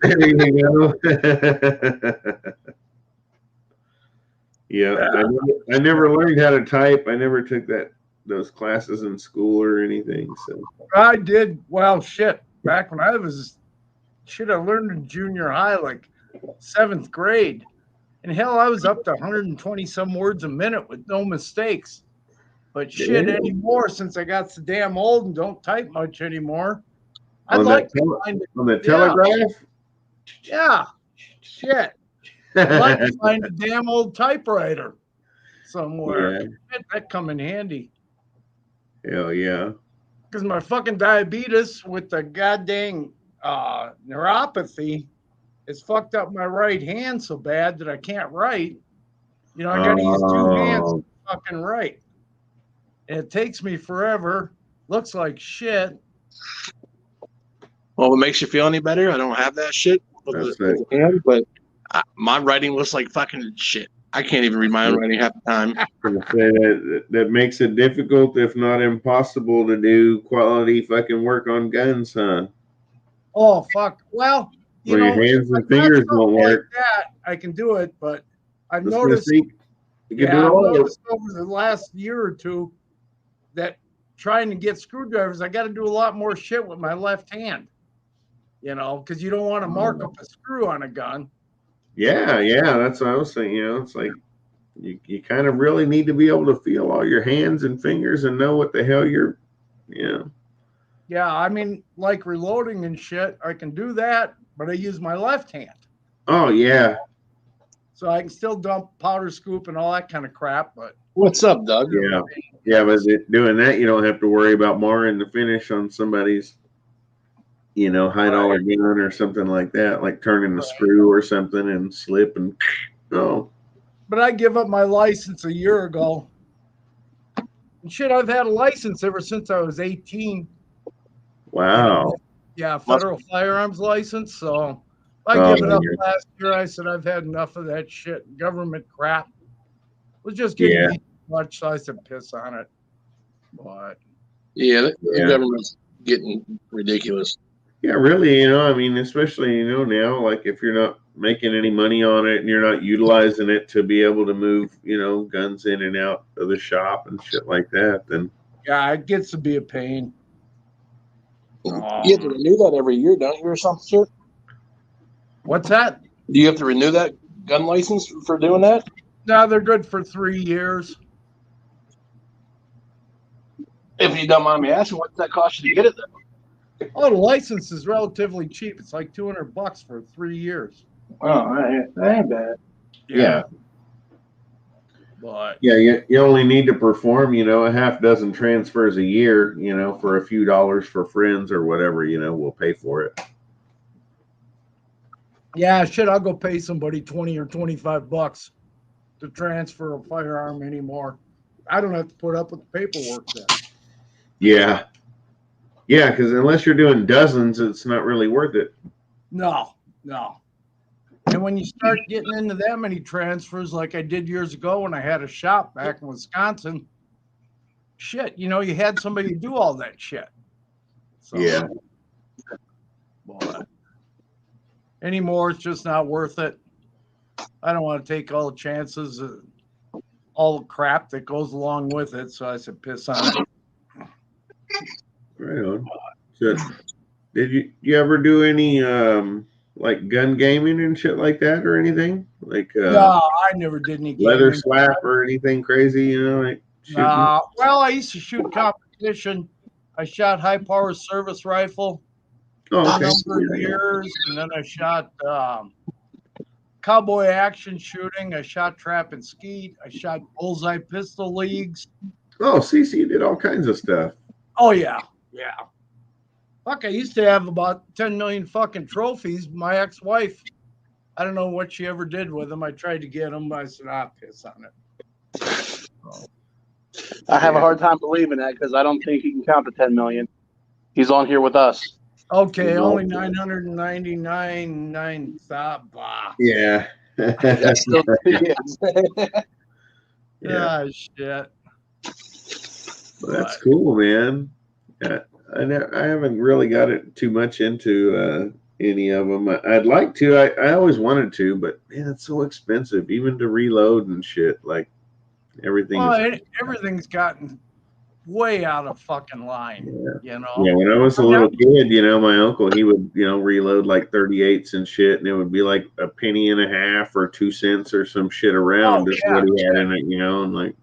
There you go. Yeah, I never learned how to type. I never took those classes in school or anything. So I did, well, shit. Back when I was, I learned in junior high, like 7th grade. And hell, I was up to 120 some words a minute with no mistakes. But shit anymore, since I got so damn old and don't type much anymore. I'd like to find it. On the telegraph? Yeah. Shit. I'd like to find a damn old typewriter somewhere. Yeah. That come in handy. Hell yeah. Because my fucking diabetes with the goddamn neuropathy has fucked up my right hand so bad that I can't write. You know, I got to use 2 hands to fucking write. And it takes me forever. Looks like shit. Well, if it makes you feel any better, I don't have that shit with the hand, but my writing looks like fucking shit. I can't even read my own writing half the time. That makes it difficult, if not impossible, to do quality fucking work on guns, huh? Oh, fuck. Well, you know, your hands and fingers won't work. Like that, I can do it, but I've noticed. You can do it all. I've noticed over the last year or two that trying to get screwdrivers, I got to do a lot more shit with my left hand. You know, because you don't want to mark up a screw on a gun. Yeah, that's what I was saying. You know, it's like you kind of really need to be able to feel all your hands and fingers and know what the hell you're, you know. Yeah, I mean, like reloading and shit, I can do that, but I use my left hand. Oh, yeah. So I can still dump powder scoop and all that kind of crap, but. What's up, Doug? Yeah, but doing that, you don't have to worry about marring the finish on somebody's, you know, high dollar gun or something like that, like turning the screw or something and slip and But I give up my license a year ago. And shit, I've had a license ever since I was 18. Wow. Yeah, federal firearms license. So I give it up last year. I said I've had enough of that shit. Government crap. It was just getting too much, so I said piss on it. But the government's getting ridiculous. Yeah, really, you know, I mean, especially, you know, now, like if you're not making any money on it and you're not utilizing it to be able to move, you know, guns in and out of the shop and shit like that, then. Yeah, it gets to be a pain. You have to renew that every year, don't you, or something, sir? What's that? Do you have to renew that gun license for doing that? No, they're good for 3 years. If you don't mind me asking, what's that cost you to get it then? Oh, the license is relatively cheap. It's like $200 for 3 years. Oh, that ain't bad. Yeah. But you only need to perform, you know, a half dozen transfers a year, you know, for a few dollars for friends or whatever, you know, we'll pay for it. Yeah, shit, I'll go pay somebody $20 or $25 to transfer a firearm anymore. I don't have to put up with the paperwork then. Yeah. Yeah, because unless you're doing dozens, it's not really worth it. No. And when you start getting into that many transfers, like I did years ago when I had a shop back in Wisconsin, shit, you know, you had somebody do all that shit. So, yeah. But anymore, it's just not worth it. I don't want to take all the chances of all the crap that goes along with it. So I said, piss on it. Right on. So, did you ever do any like gun gaming and shit like that or anything? Like No, I never did any leather gaming. slap or anything crazy, you know, like shooting? Well, I used to shoot competition. I shot high power service rifle Oh, for a okay. number of years, and then I shot cowboy action shooting. I shot trap and skeet. I shot bullseye pistol leagues. Oh, CC did all kinds of stuff. Oh yeah, yeah. Fuck, I used to have about 10 million fucking trophies. My ex-wife, I don't know what she ever did with them. I tried to get them, but I said, piss on it. I have a hard time believing that because I don't think he can count to 10 million. He's on here with us. Okay, only 999 blah. Yeah. That's still Yeah. Shit. Well, that's cool, man. Yeah, I haven't really got it too much into any of them. I'd like to. I always wanted to, but man, it's so expensive, even to reload and shit. Like everything is. Everything's gotten way out of fucking line. Yeah. You know. Yeah, when I was a little kid, you know, my uncle, he would, you know, reload like 38s and shit, and it would be like a penny and a half or 2 cents or some shit around is what he had in it, you know, and like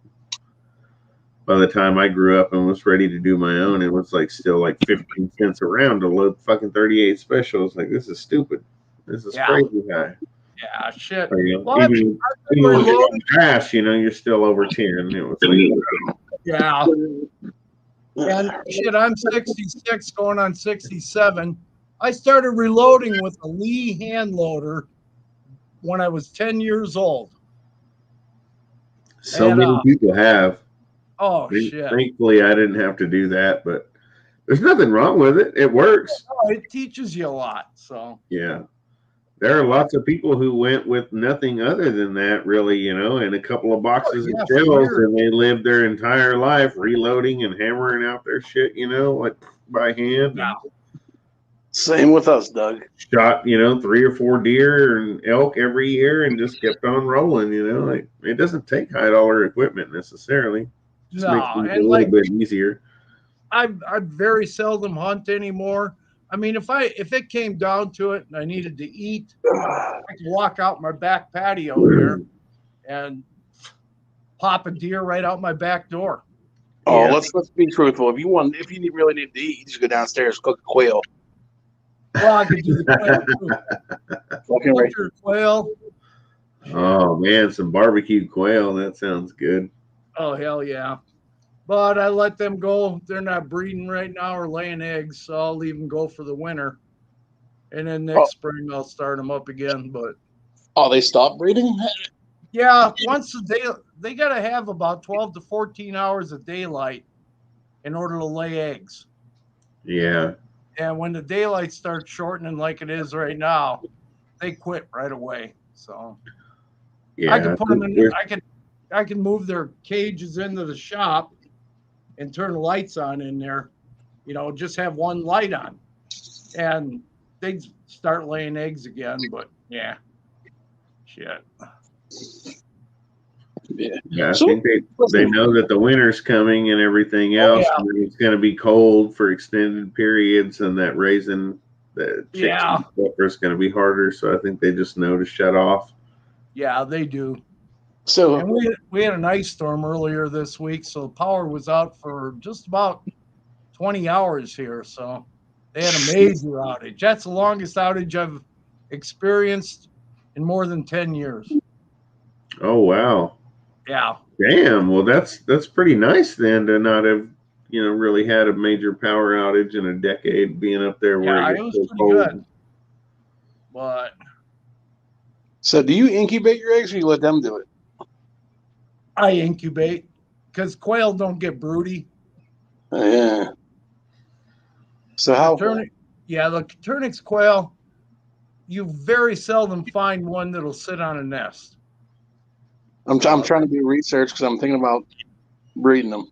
by the time I grew up and was ready to do my own, it was like still like 15 cents around to load fucking 38 specials. Like, this is stupid. This is crazy high. Yeah, shit. So, you know, Well, even when you're on crash, you know, you're still over 10. It was like, yeah. And shit, I'm 66 going on 67. I started reloading with a Lee hand loader when I was 10 years old. So many people have. Oh, shit. Thankfully, I didn't have to do that, but there's nothing wrong with it. It works. Oh, it teaches you a lot. So, yeah. There are lots of people who went with nothing other than that, really, you know, and a couple of boxes of shells, and they lived their entire life reloading and hammering out their shit, you know, like by hand. Yeah. Same with us, Doug. Shot, you know, 3 or 4 deer and elk every year and just kept on rolling, you know. Like, it doesn't take high dollar equipment necessarily. Just makes it a little bit easier. I very seldom hunt anymore. I mean, if it came down to it and I needed to eat, I could walk out my back patio here and pop a deer right out my back door. Oh, let's be truthful. If you really need to eat, you just go downstairs, cook a quail. Well, I could do the quail. Quail. Oh man, some barbecue quail. That sounds good. Oh hell yeah. But I let them go. They're not breeding right now or laying eggs, so I'll leave them go for the winter. And then next spring I'll start them up again. But they stopped breeding? Yeah, once a day they gotta have about 12 to 14 hours of daylight in order to lay eggs. Yeah. And when the daylight starts shortening like it is right now, they quit right away. So yeah, I can put them in. I can move their cages into the shop and turn the lights on in there. You know, just have one light on, and they start laying eggs again. But yeah, shit. Yeah, I think they know that the winter's coming and everything else, and it's going to be cold for extended periods, and that raising the chicks and stuff is going to be harder. So I think they just know to shut off. Yeah, they do. So and we had an ice storm earlier this week, so power was out for just about 20 hours here. So they had a major outage. That's the longest outage I've experienced in more than 10 years. Oh wow. Yeah. Damn. Well, that's pretty nice then to not have, you know, really had a major power outage in a decade, being up there where it was so pretty cold. good. But so do you incubate your eggs or you let them do it? I incubate because quail don't get broody. Yeah. So how? The Turnix quail, you very seldom find one that'll sit on a nest. I'm trying to do research because I'm thinking about breeding them.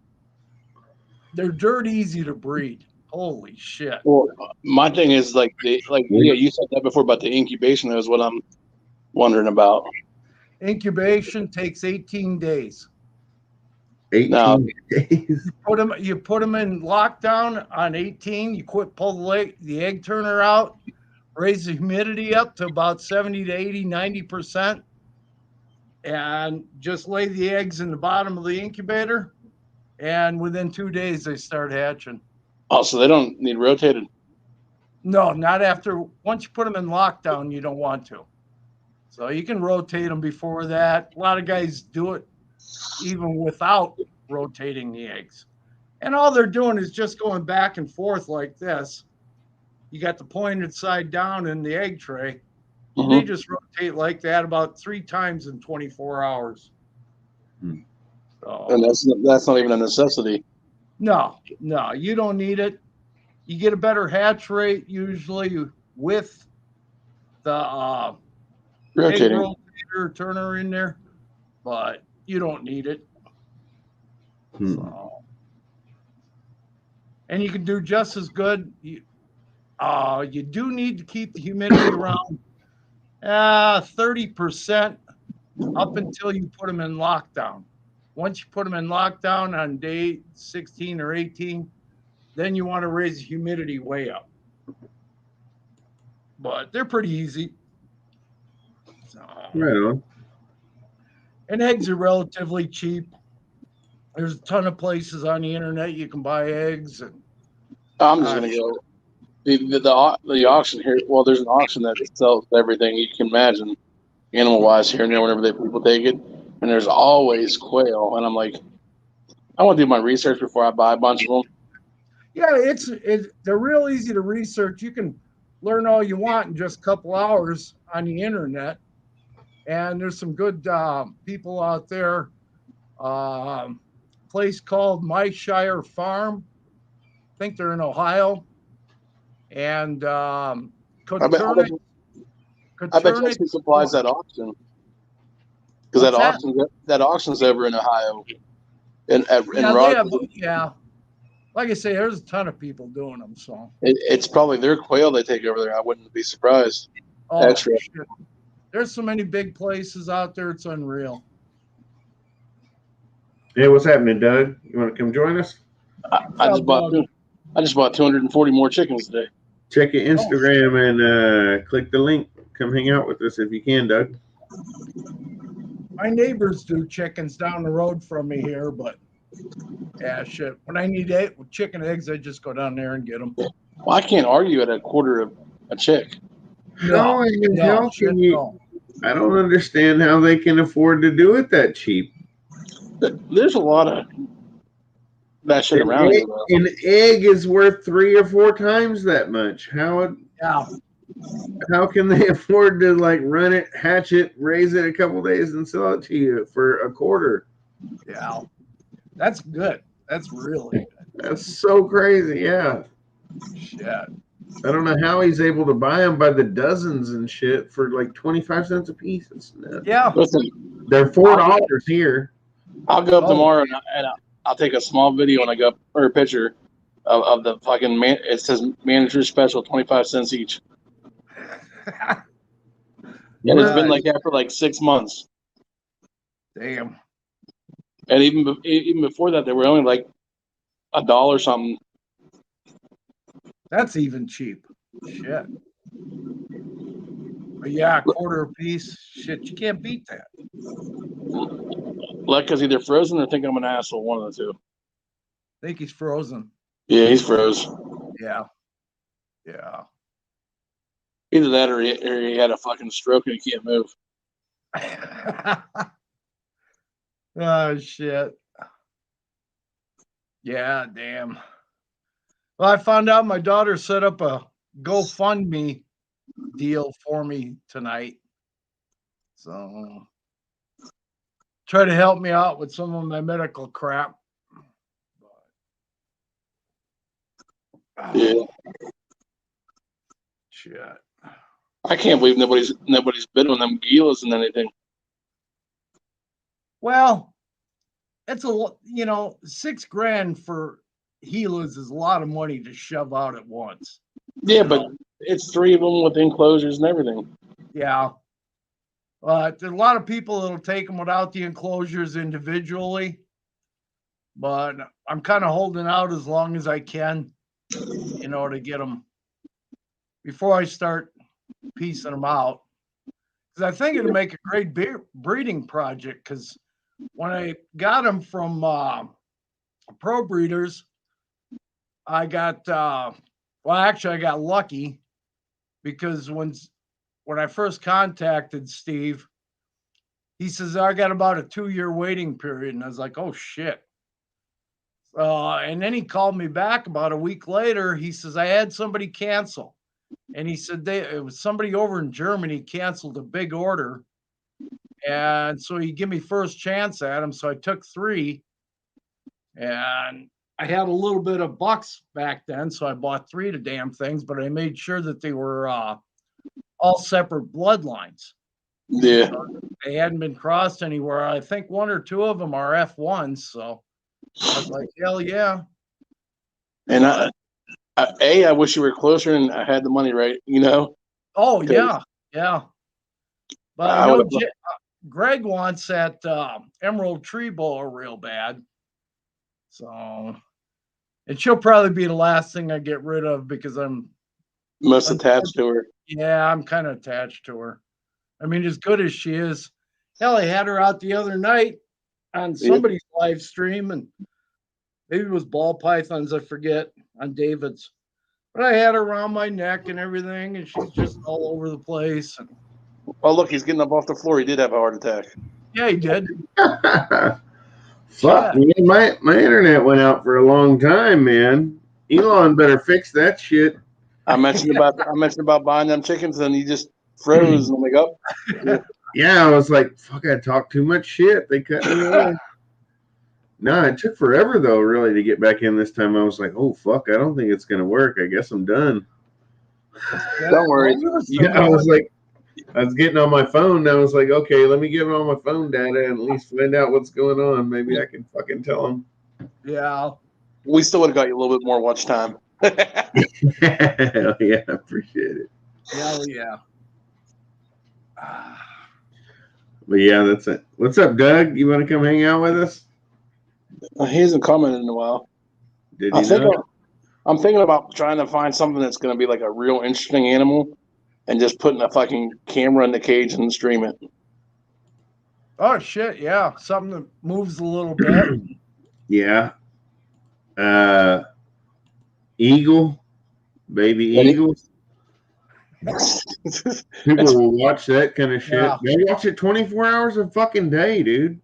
They're dirt easy to breed. Holy shit! Well, my thing is you said that before about the incubation. Is what I'm wondering about. Incubation takes 18 days. 18 days. You put them in lockdown on 18. You pull the egg turner out, raise the humidity up to about 70 to 80, 90%, and just lay the eggs in the bottom of the incubator. And within 2 days, they start hatching. Oh, so they don't need rotated? No, not after. Once you put them in lockdown, you don't want to. So you can rotate them before that. A lot of guys do it even without rotating the eggs. And all they're doing is just going back and forth like this. You got the pointed side down in the egg tray. Mm-hmm. They just rotate like that about 3 times in 24 hours. So, and that's not even a necessity. No, you don't need it. You get a better hatch rate usually with the egg rotator turner in there, but you don't need it. So, and you can do just as good. You do need to keep the humidity around 30% up until you put them in lockdown. Once you put them in lockdown on day 16 or 18, then you want to raise the humidity way up. But they're pretty easy. So, right on. And eggs are relatively cheap. There's a ton of places on the internet you can buy eggs. And I'm just gonna go the auction here. Well, there's an auction that sells everything you can imagine, animal wise, here and there. Whenever people take it, and there's always quail, and I'm like, I want to do my research before I buy a bunch of them. Yeah, they're real easy to research. You can learn all you want in just a couple hours on the internet. And there's some good people out there. Place called My Shire Farm. I think they're in Ohio. And I bet he supplies that auction. Because that auction's over in Ohio. Yeah. Like I say, there's a ton of people doing them. So it's probably their quail they take over there. I wouldn't be surprised. Oh, that's right. There's so many big places out there. It's unreal. Hey, what's happening, Doug? You want to come join us? I just bought 240 more chickens today. Check your Instagram and click the link. Come hang out with us if you can, Doug. My neighbors do chickens down the road from me here, but yeah, shit. When I need chicken eggs, I just go down there and get them. Well, I can't argue at a quarter of a chick. No, I don't understand how they can afford to do it that cheap. There's a lot of that shit around. An egg is worth 3 or 4 times that much. How can they afford to run it, hatch it, raise it a couple days, and sell it to you for a quarter? Yeah, that's good. That's really good. That's so crazy. Yeah. Shit. I don't know how he's able to buy them by the dozens and shit for 25 cents a piece. Yeah. Listen, they're $4 here. I'll go up tomorrow and I'll take a small video when I go up, or a picture of the fucking man. It says manager special, 25 cents each. And it's been like that for 6 months. Damn. And even before that, they were only $1 something. That's even cheap. Shit. But yeah, a quarter a piece. Shit, you can't beat that. Because either frozen or think I'm an asshole. One of the two. I think he's frozen. Yeah, he's froze. Yeah. Yeah. Either that or he had a fucking stroke and he can't move. Oh, shit. Yeah, damn. Well, I found out my daughter set up a GoFundMe deal for me tonight. So try to help me out with some of my medical crap. Yeah. Shit. I can't believe nobody's bid on them Gilas and anything. Well, it's $6,000 for Gilas is a lot of money to shove out at once. Yeah, but it's 3 of them with enclosures and everything. Yeah. There's a lot of people that'll take them without the enclosures individually. but I'm kind of holding out as long as I can, to get them before I start piecing them out. Because I think it'll make a great breeding project. Because when I got them from pro breeders, I got I got lucky because when I first contacted Steve, he says I got about a 2-year waiting period, and I was like, oh shit. And then he called me back about a week later. He says I had somebody cancel, and he said it was somebody over in Germany canceled a big order, and so he gave me first chance at him. So I took 3, and I had a little bit of bucks back then, so I bought 3 of the damn things. But I made sure that they were all separate bloodlines. Yeah, they hadn't been crossed anywhere. I think 1 or 2 of them are F1s. So I was like, hell yeah. And I wish you were closer and I had the money right, Oh, yeah. Yeah. But I know Greg wants that Emerald Tree Boa real bad. So, and she'll probably be the last thing I get rid of because I'm most attached to her. Yeah, I'm kind of attached to her. I mean, as good as she is. Hell, I had her out the other night on somebody's live stream, and maybe it was ball pythons, I forget, on David's. But I had her around my neck and everything, and she's just all over the place. And oh, look, he's getting up off the floor. He did have a heart attack. yeah, he did. Fuck, man, my internet went out for a long time, man. Elon better fix that shit. I mentioned about buying them chickens, and he just froze. And I'm like, oh. Yeah, I was like, fuck, I talked too much shit. They cut me off. No, it took forever, though, really, to get back in this time. I was like, oh, fuck, I don't think it's going to work. I guess I'm done. Don't worry. I was like, I was getting on my phone, and I was like, okay, let me get on my phone data and at least find out what's going on. Maybe I can fucking tell them. Yeah. We still would have got you a little bit more watch time. Hell yeah, I appreciate it. Hell yeah. But yeah, that's it. What's up, Doug? You want to come hang out with us? He hasn't commented in a while. Did he not? I'm thinking about trying to find something that's going to be like a real interesting animal and just putting a fucking camera in the cage and stream it. Oh, shit, yeah. Something that moves a little bit. Yeah. Eagle. Baby eagles. People will watch that kind of shit. Yeah. They watch it 24 hours a fucking day, dude.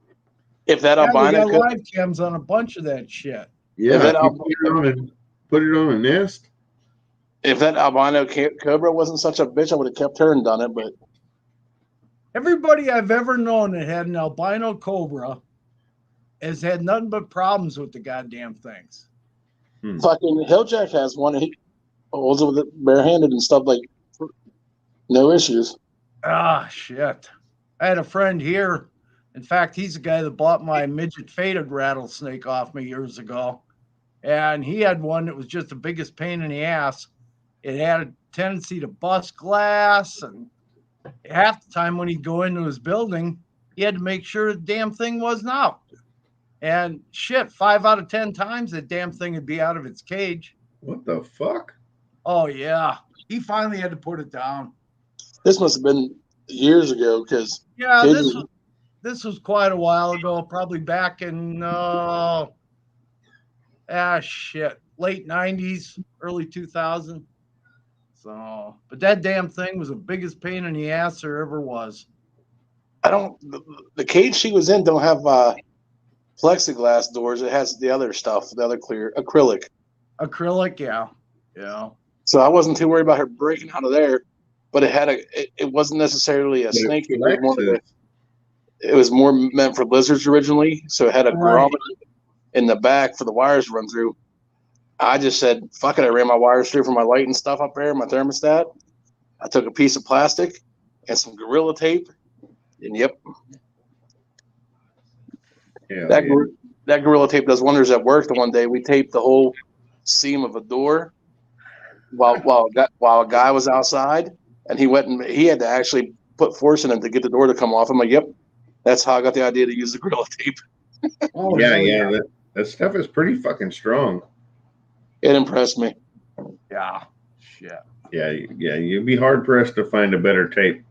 If that albino got live cams on a bunch of that shit. Yeah, put it on a nest. If that albino cobra wasn't such a bitch, I would have kept her and done it. But everybody I've ever known that had an albino cobra has had nothing but problems with the goddamn things. Fucking Hilljack has one. He holds it with it barehanded and stuff, like no issues. Ah, shit. I had a friend here. In fact, he's the guy that bought my midget faded rattlesnake off me years ago. And he had one that was just the biggest pain in the ass. It had a tendency to bust glass. And half the time when he'd go into his building, he had to make sure the damn thing wasn't out. And shit, 5 out of 10 times that damn thing would be out of its cage. What the fuck? Oh, yeah. He finally had to put it down. This must have been years ago because... Yeah, this was quite a while ago, probably back in, late 90s, early 2000. So, but that damn thing was the biggest pain in the ass there ever was. The cage she was in don't have plexiglass doors. It has the other stuff, the other clear acrylic. Acrylic, yeah. Yeah. So I wasn't too worried about her breaking out of there, but it wasn't necessarily a snake. It was more meant for lizards originally, so it had a grommet in the back for the wires to run through. I just said, fuck it, I ran my wires through for my light and stuff up there, my thermostat. I took a piece of plastic and some Gorilla tape, and yep. Yeah, that Gorilla tape does wonders at work. The one day we taped the whole seam of a door while a guy was outside, and he had to actually put force in it to get the door to come off. I'm like, yep. That's how I got the idea to use the Gorilla tape. Yeah. That stuff is pretty fucking strong. It impressed me. Yeah. Shit. Yeah, you'd be hard pressed to find a better tape,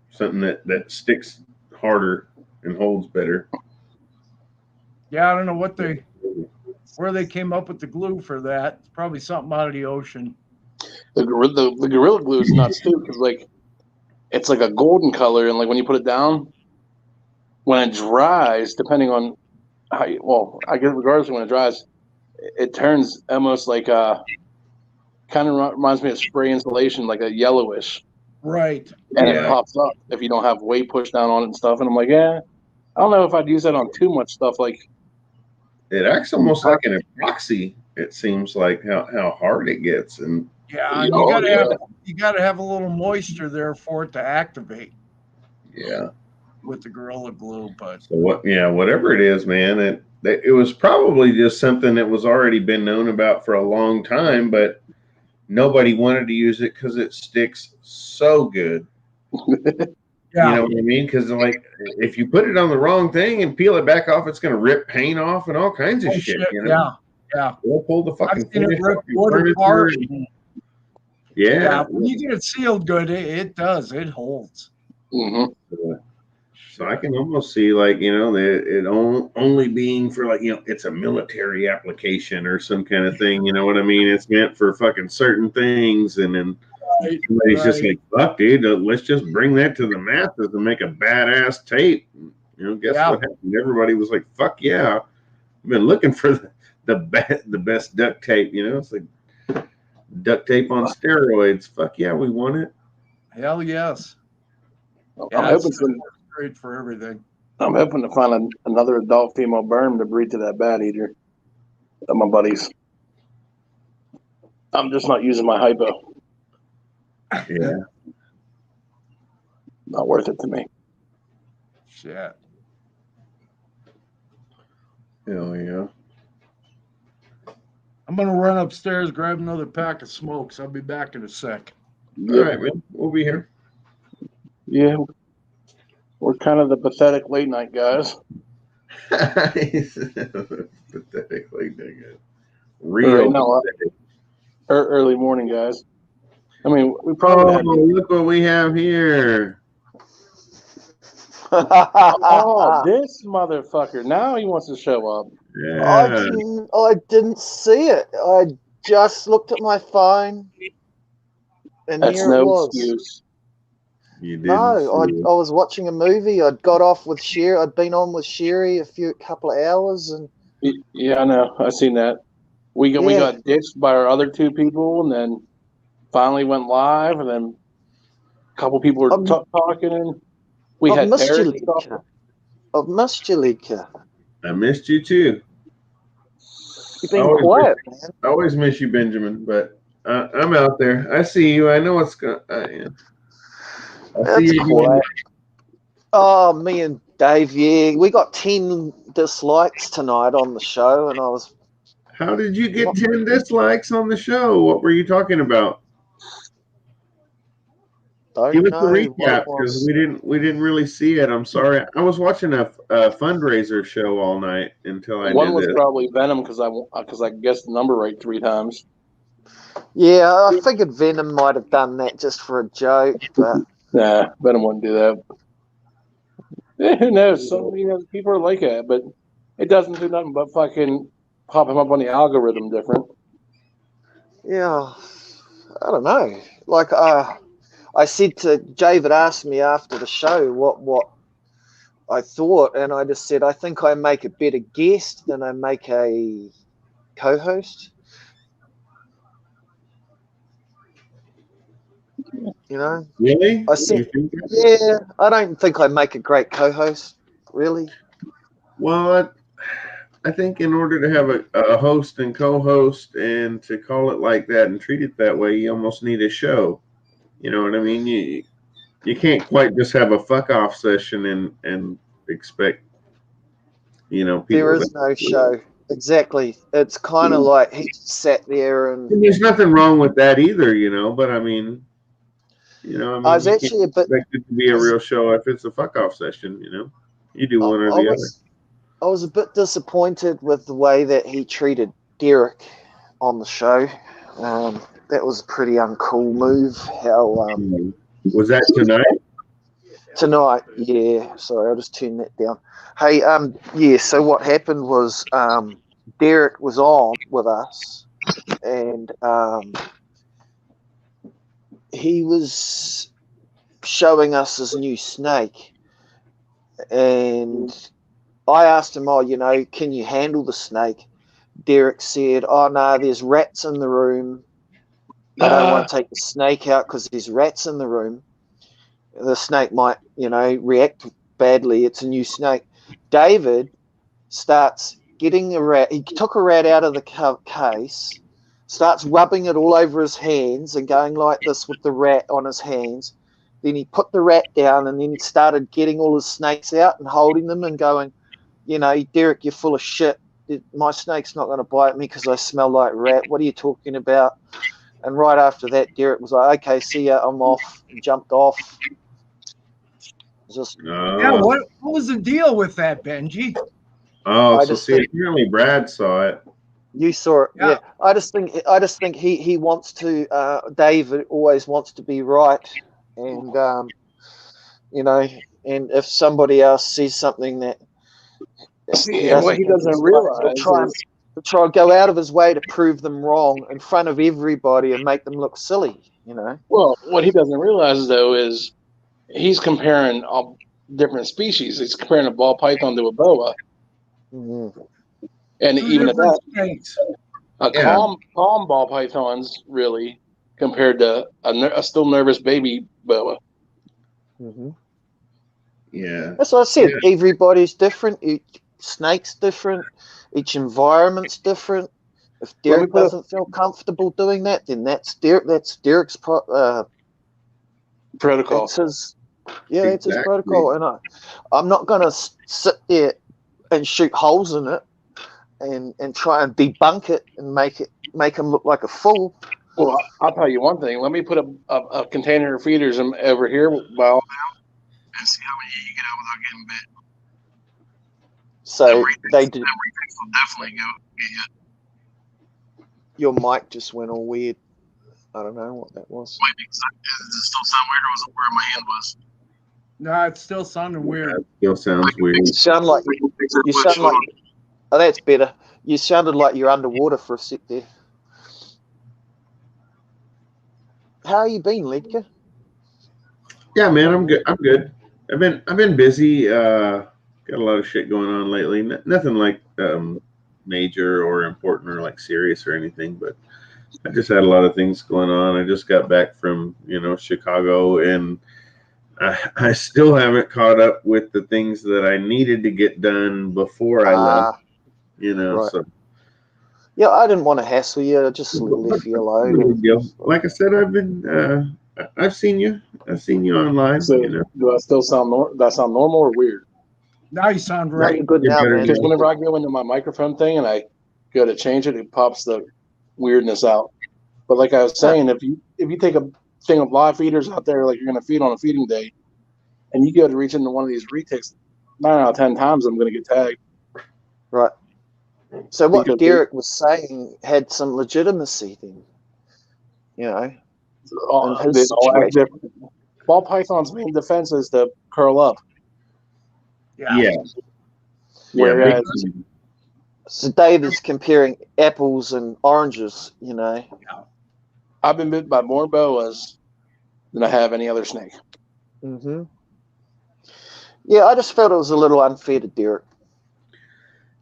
something that sticks harder and holds better. Yeah, I don't know where they came up with the glue for that. It's probably something out of the ocean. The Gorilla Glue is nuts too, because like it's like a golden color, and like when you put it down, when it dries, depending on how you, well, I guess regardless of when it dries, it turns almost like kind of reminds me of spray insulation, like a yellowish, Right. and Yeah. it pops up if you don't have weight pushed down on it and stuff. And I'm like, yeah, I don't know if I'd use that on too much stuff. Like It acts almost like an epoxy. It seems like how hard it gets, and Yeah, and you gotta have a little moisture there for it to activate yeah. with the Gorilla Glue. But So whatever it is, man, it was probably just something that was already been known about for a long time, but nobody wanted to use it because it sticks so good. yeah, You know what I mean? Because like, if you put it on the wrong thing and peel it back off, it's going to rip paint off and all kinds of shit. You know? Yeah. It'll pull the I've fucking seen it finish rip off your wood apart. furniture. Yeah. When you get it sealed good, it does. It holds. mm-hmm. So I can almost see like, it only being for like, it's a military application or some kind of thing. You know what I mean? It's meant for fucking certain things, and then somebody's just like, fuck, dude, let's just bring that to the masses and make a badass tape. Guess what happened? Everybody was like, fuck yeah. I've been looking for the best duct tape. It's like duct tape on steroids. Fuck yeah, we want it. Hell yes. I'm hoping great for everything. I'm hoping to find another adult female berm to breed to that bat eater of my buddies. I'm just not using my hypo. Yeah. Not worth it to me. Shit. Hell yeah. I'm gonna run upstairs, grab another pack of smokes. I'll be back in a sec. All right, man. We'll be here. Yeah. We're kind of the pathetic late night guys. Pathetic late night guys. Real pathetic. Early morning guys. I mean, we probably look what we have here. Oh, this motherfucker. Now he wants to show up. Yeah. I didn't see it. I just looked at my phone, and That's here it no was. excuse. You didn't No, see I was watching a movie. I'd got off with Sherry. I'd been on with Sherry a couple of hours, and yeah, I know. I seen that. We got ditched by our other two people, and then finally went live, and then a couple people were talking, and we had missed you, Lika. I've missed you, Lika. I missed you too. You've been quiet, man. I always miss you, Benjamin, but I'm out there. I see you. I know what's going on. That's quiet. Oh, me and Dave, we got 10 dislikes tonight on the show, and I was. How did you get 10 dislikes on the show? What were you talking about? Give us a recap because we didn't really see it. I'm sorry. I was watching a fundraiser show all night until I One did was this. probably Venom because I guessed the number right 3 times. Yeah, I figured Venom might have done that just for a joke, but nah, Venom wouldn't do that. Who knows? Some people are like that, but it doesn't do nothing but fucking pop him up on the algorithm different. Yeah, I don't know. Like I said to David, asked me after the show what I thought, and I just said I think I make a better guest than I make a co-host. Really? I said, yeah, I don't think I make a great co-host, really. Well, I think in order to have a host and co-host and to call it like that and treat it that way, you almost need a show. You know what I mean? You can't quite just have a fuck off session and expect, people. There is no show. Exactly. It's kind of like he sat there and there's nothing wrong with that either, but I mean, I was actually a bit expect it to be a real show if it's a fuck off session, you do one or the other. I was a bit disappointed with the way that he treated Derek on the show. That was a pretty uncool move. How Was that tonight? tonight? Yeah. Sorry, I'll just turn that down. Hey, yeah. So what happened was Derek was on with us, and he was showing us his new snake, and I asked him, "Oh, can you handle the snake?" Derek said, "Oh no, there's rats in the room. I don't want to take the snake out because there's rats in the room. The snake might, react badly. It's a new snake." David starts getting a rat. He took a rat out of the case, starts rubbing it all over his hands and going like this with the rat on his hands. Then he put the rat down, and then he started getting all his snakes out and holding them and going, "Derek, you're full of shit. My snake's not going to bite me because I smell like rat. What are you talking about?" And right after that, Derek was like, "Okay, see ya, I'm off," and jumped off. Just Yeah, what was the deal with that, Benji? Oh, so see, apparently Brad saw it. You saw it, yeah. I just think he wants to. David always wants to be right, and and if somebody else sees something that what he doesn't realize he'll try and go out of his way to prove them wrong in front of everybody and make them look silly. Well, what he doesn't realize though is he's comparing all different species. He's comparing a ball python to a boa. Mm-hmm. And even at that, calm ball pythons really compared to a still nervous baby boa. Mm-hmm. Yeah, that's what I said. Yeah. Everybody's different. Each snake's different. Each environment's different. If Derek doesn't feel comfortable doing that, then that's Derek's protocol. That's his protocol. And I'm not going to sit there and shoot holes in it and try and debunk it and make him look like a fool. Well, I'll tell you one thing. Let me put a container of feeders over here and see how many you get out without getting bit. So they do. Will definitely go get you. Your mic just went all weird. I don't know what that was. Might be, does it still sound weird, or was it where my hand was? No, it's still sounding weird. It still sounds weird. You sound like. Oh, that's better. You sounded like you're underwater for a sec there. How you been, Ledka? Yeah, man, I'm good. I'm good. I've been busy. Got a lot of shit going on lately. Nothing like major or important or like serious or anything, but I just had a lot of things going on. I just got back from Chicago, and I still haven't caught up with the things that I needed to get done before I left. Right. So yeah, I didn't want to hassle you. I just leave you alone. Like I said, I've seen you. I've seen you online. So do I still sound normal or weird? Now you sound right. You're good now, man. Because whenever I go into my microphone thing and I go to change it, it pops the weirdness out. But like I was saying, if you take a thing of live feeders out there, like you're going to feed on a feeding day, and you go to reach into one of these retics, 9 out of 10 times I'm going to get tagged. Right. So what Derek was saying had some legitimacy then. In his situation. Ball python's main defense is to curl up. Yeah. Whereas, so David's comparing apples and oranges, I've been bit by more boas than I have any other snake. Mm-hmm. Yeah, I just felt it was a little unfair to Derek.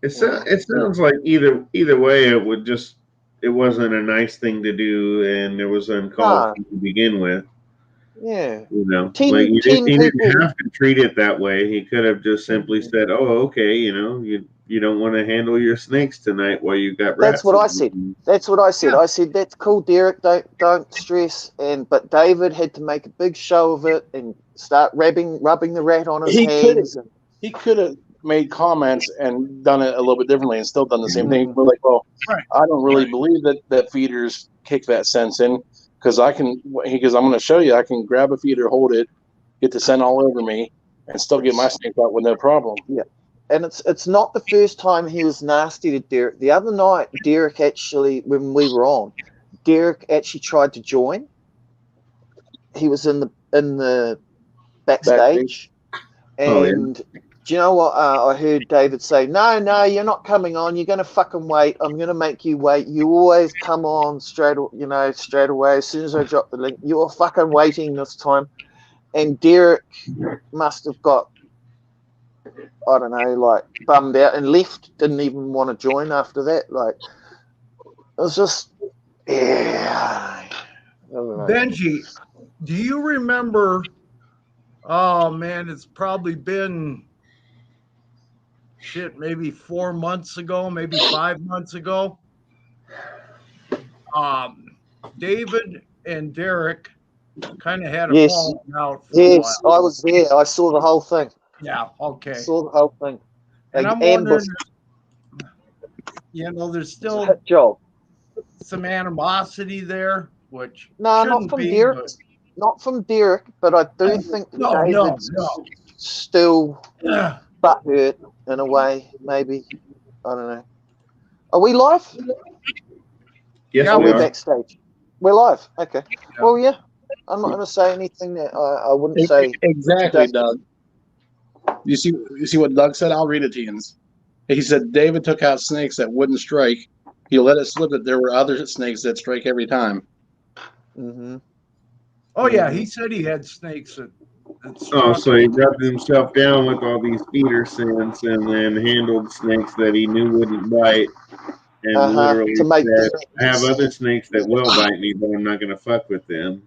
It sounds like either way it wasn't a nice thing to do, and it was uncalled for to begin with. Yeah. He didn't have to treat it that way. He could have just simply said, "Oh, okay, you don't want to handle your snakes tonight while you got rats." That's what I said. Yeah. I said, "That's cool, Derek. Don't stress." But David had to make a big show of it and start rubbing the rat on his hands. He could have made comments and done it a little bit differently and still done the same thing. We're like, well, I don't really believe that feeders kick that sense in. Because I'm going to show you, I can grab a feeder, hold it, get the scent all over me, and still get my snake out with no problem. Yeah. and it's not the first time he was nasty to Derek. The other night, Derek actually, when we were on, Derek actually tried to join. He was in the backstage. And do you know what I heard David say? No, you're not coming on. You're going to fucking wait. I'm going to make you wait. You always come on straight away. As soon as I drop the link, you were fucking waiting this time. And Derek must have got, I don't know, like bummed out and left. Didn't even want to join after that. Like, it was just, yeah. I don't know. Benji, do you remember? Oh man, it's probably been maybe 4 months ago, maybe 5 months ago. David and Derek kind of had a falling out for a while. I was there. I saw the whole thing. Yeah, okay. I saw the whole thing. And I'm wondering, there's still some animosity there, which not from Derek. But... Not from Derek, but I do think David's still butthurt in a way, maybe. I don't know. Are we live? Yes, we are. Backstage. We're live. Okay. Yeah. Well, yeah. I'm not going to say anything that I wouldn't say. Exactly, Doug. You see what Doug said? I'll read it to you. He said David took out snakes that wouldn't strike. He let it slip that there were other snakes that strike every time. Mm-hmm. Oh, yeah. He said he had snakes that so he rubbed himself down with all these feeder scents and then handled snakes that he knew wouldn't bite. And literally said, I have other snakes that will bite me, but I'm not going to fuck with them.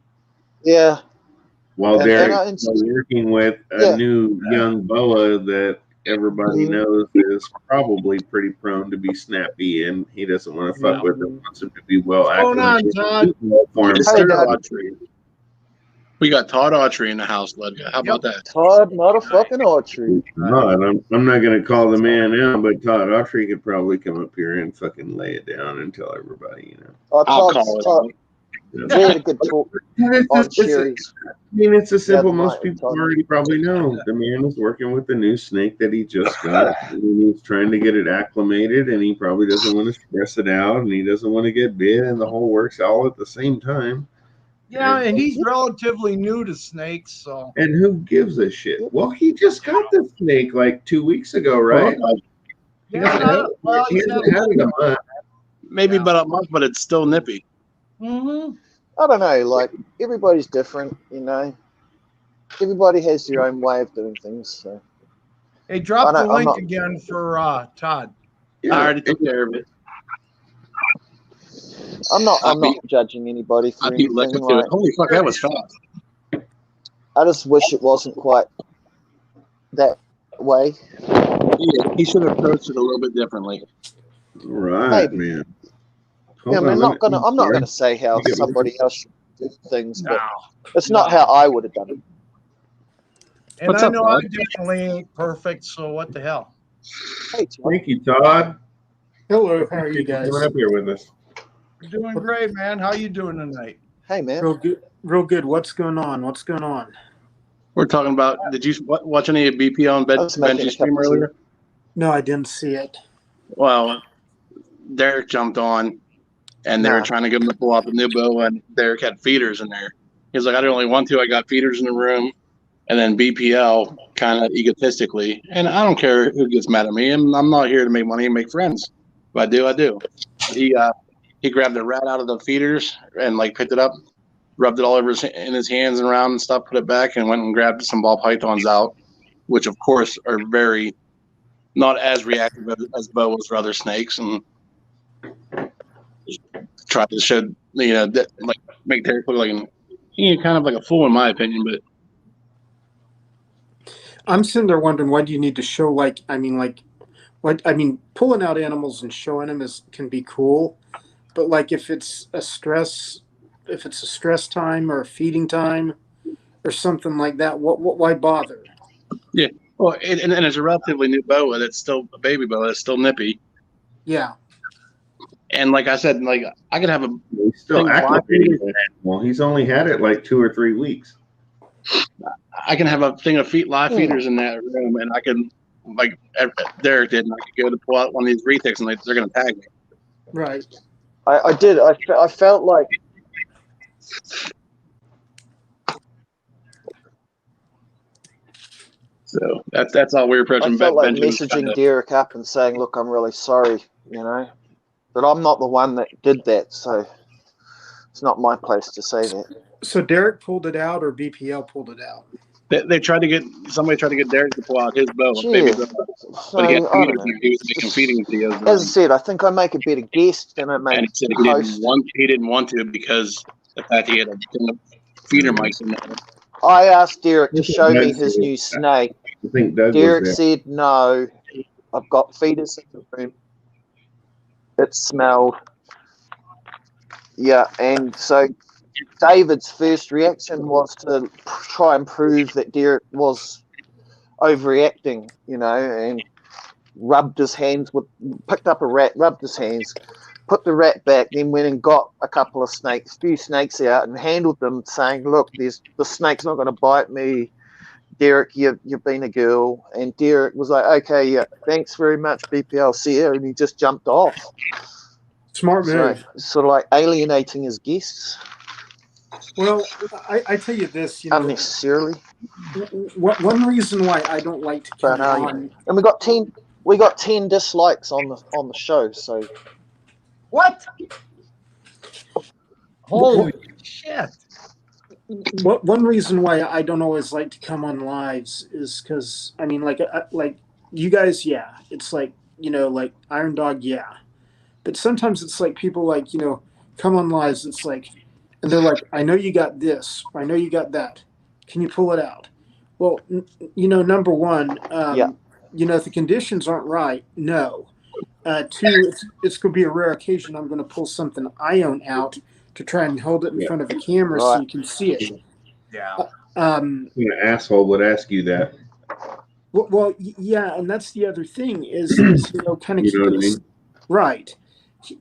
Yeah. While Derek's working with a new young boa that everybody knows is probably pretty prone to be snappy, and he doesn't want to fuck with him. Wants him to be well acclimated. We got Todd Autry in the house, Ludga. How about that? Todd, motherfucking Autry. I'm not going to call the man out, but Todd Autry could probably come up here and fucking lay it down and tell everybody, I'll call it. Very good talk on Cherries. It's a simple. Most people already probably know. The man is working with the new snake that he just got, and he's trying to get it acclimated, and he probably doesn't want to stress it out, and he doesn't want to get bit, and the whole works all at the same time. Yeah, and he's relatively new to snakes, so. And who gives a shit? Well, he just got the snake like 2 weeks ago, right? Maybe about a month, but it's still nippy. Mm-hmm. I don't know. Like, everybody's different, Everybody has their own way of doing things. So. Hey, drop the link again for Todd. Yeah, I already took care of it. I'm not judging anybody for anything. Holy fuck, that was fast. I just wish it wasn't quite that way. Yeah, he should have approached it a little bit differently. Right, man. I'm not gonna say how somebody else should do things, but it's not how I would have done it. And I know I definitely ain't perfect, so what the hell? Hey, thank you, Todd. Hello, how are you guys? Coming up here with us. You're doing great, man. How you doing tonight? Hey, man. Real good. What's going on? We're talking about. Did you watch any of BPO on Benji's stream earlier? No, I didn't see it. Well, Derek jumped on, and they were trying to get him to pull out the new bow, and Derek had feeders in there. He was like, I didn't only want to. I got feeders in the room. And then BPL kind of egotistically, and I don't care who gets mad at me. I'm not here to make money and make friends. If I do. He grabbed a rat out of the feeders and picked it up, rubbed it all over in his hands and around and stuff, put it back, and went and grabbed some ball pythons out, which of course are very not as reactive as boas or other snakes, and tried to show make Derek look like kind of like a fool in my opinion, but. I'm sitting there wondering, why do you need to show pulling out animals and showing them can be cool, but if it's a stress time or a feeding time or something like that, why bother? Yeah, well, and it's a relatively new boa that's still a baby boa that's still nippy. Yeah, and like I said, I could have a. He's still activating that animal. He's only had it 2 or 3 weeks. I can have a thing of live feeders in that room, and I can like Derek did, and I could go to pull out one of these retics, and they're going to tag me. Right. I did. I felt like. So that's all we're approaching. I felt like Benjamin's messaging Derek up and saying, "Look, I'm really sorry," but I'm not the one that did that, so it's not my place to say that. So Derek pulled it out, or BPL pulled it out? They tried to get Derek to pull out his bow, baby bow, but he was making feeding videos. As I said, I think I make a better guest than I make and he said a host. he didn't want to because the fact he had a feeder mics in there. I asked Derek to show me his new snake. I think Doug Derek was there. said no. I've got feeders in the room. It smelled. Yeah, and so David's first reaction was to try and prove that Derek was overreacting, and rubbed his hands picked up a rat, rubbed his hands, put the rat back, then went and got a few snakes out and handled them, saying, "Look, the snake's not going to bite me. Derek, you've been a girl." And Derek was like, "Okay, yeah, thanks very much, BPL, see you," and he just jumped off. Smart move. Sort of like alienating his guests. Well, I tell you this, unnecessarily. One reason why I don't like to come on, and we got 10 dislikes on the show. So what? Holy shit! One reason why I don't always like to come on lives is because like you guys, yeah, it's like like Iron Dog, yeah, but sometimes it's like people like come on lives. It's like. And they're like, "I know you got this. I know you got that. Can you pull it out?" Well, number one, if the conditions aren't right, no. Two, it's going to be a rare occasion. I'm going to pull something I own out to try and hold it in front of a camera so you can see it. Yeah. An asshole would ask you that. Well, yeah, and that's the other thing is kind of right.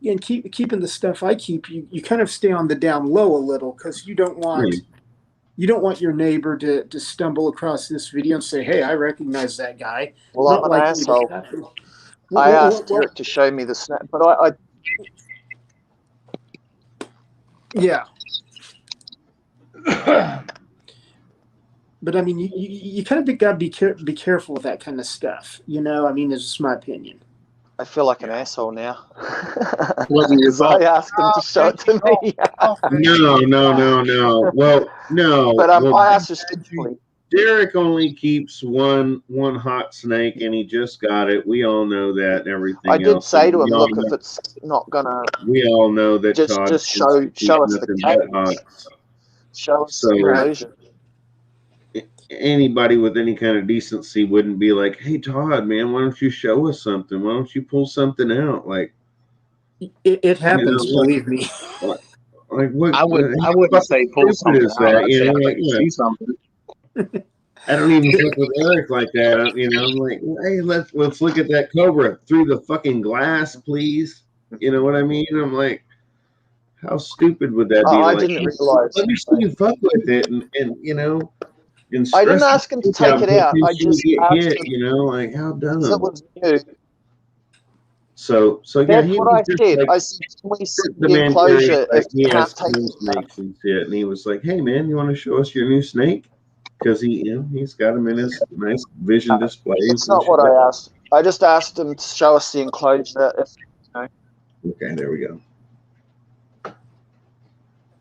And keeping the stuff I keep, you kind of stay on the down low a little because you don't want your neighbor to stumble across this video and say, "Hey, I recognize that guy." Well, I'm an asshole. I asked Derek to show me the snap, but I yeah. But I mean, you kind of got to be careful with that kind of stuff. It's just my opinion. I feel like an asshole now. Wasn't your fault. I asked him to show it to me. No. Well, no. But I asked respectfully. Derek only keeps one hot snake, and he just got it. We all know that and everything. I did say to him, "Look, if it's not gonna," we all know that just show us the cage. Show us the enclosure. Anybody with any kind of decency wouldn't be like, "Hey, Todd, man, why don't you show us something? Why don't you pull something out?" Like it happens, believe me. Like what? I wouldn't say pull something out. See something. I don't even fuck with Eric like that. I'm like, "Hey, let's look at that cobra through the fucking glass, please." You know what I mean? I'm like, how stupid would that be? I didn't realize. Let me see you fuck with it, and I didn't ask him to take it out. I just asked him. Like how dumb. It was new. So yeah, that's what I said. I said, "We see the enclosure if you can't take snakes and shit." And he was like, "Hey man, you want to show us your new snake?" Because he's got them in his nice vision displays. It's not what I asked. I just asked him to show us the enclosure. Okay, there we go.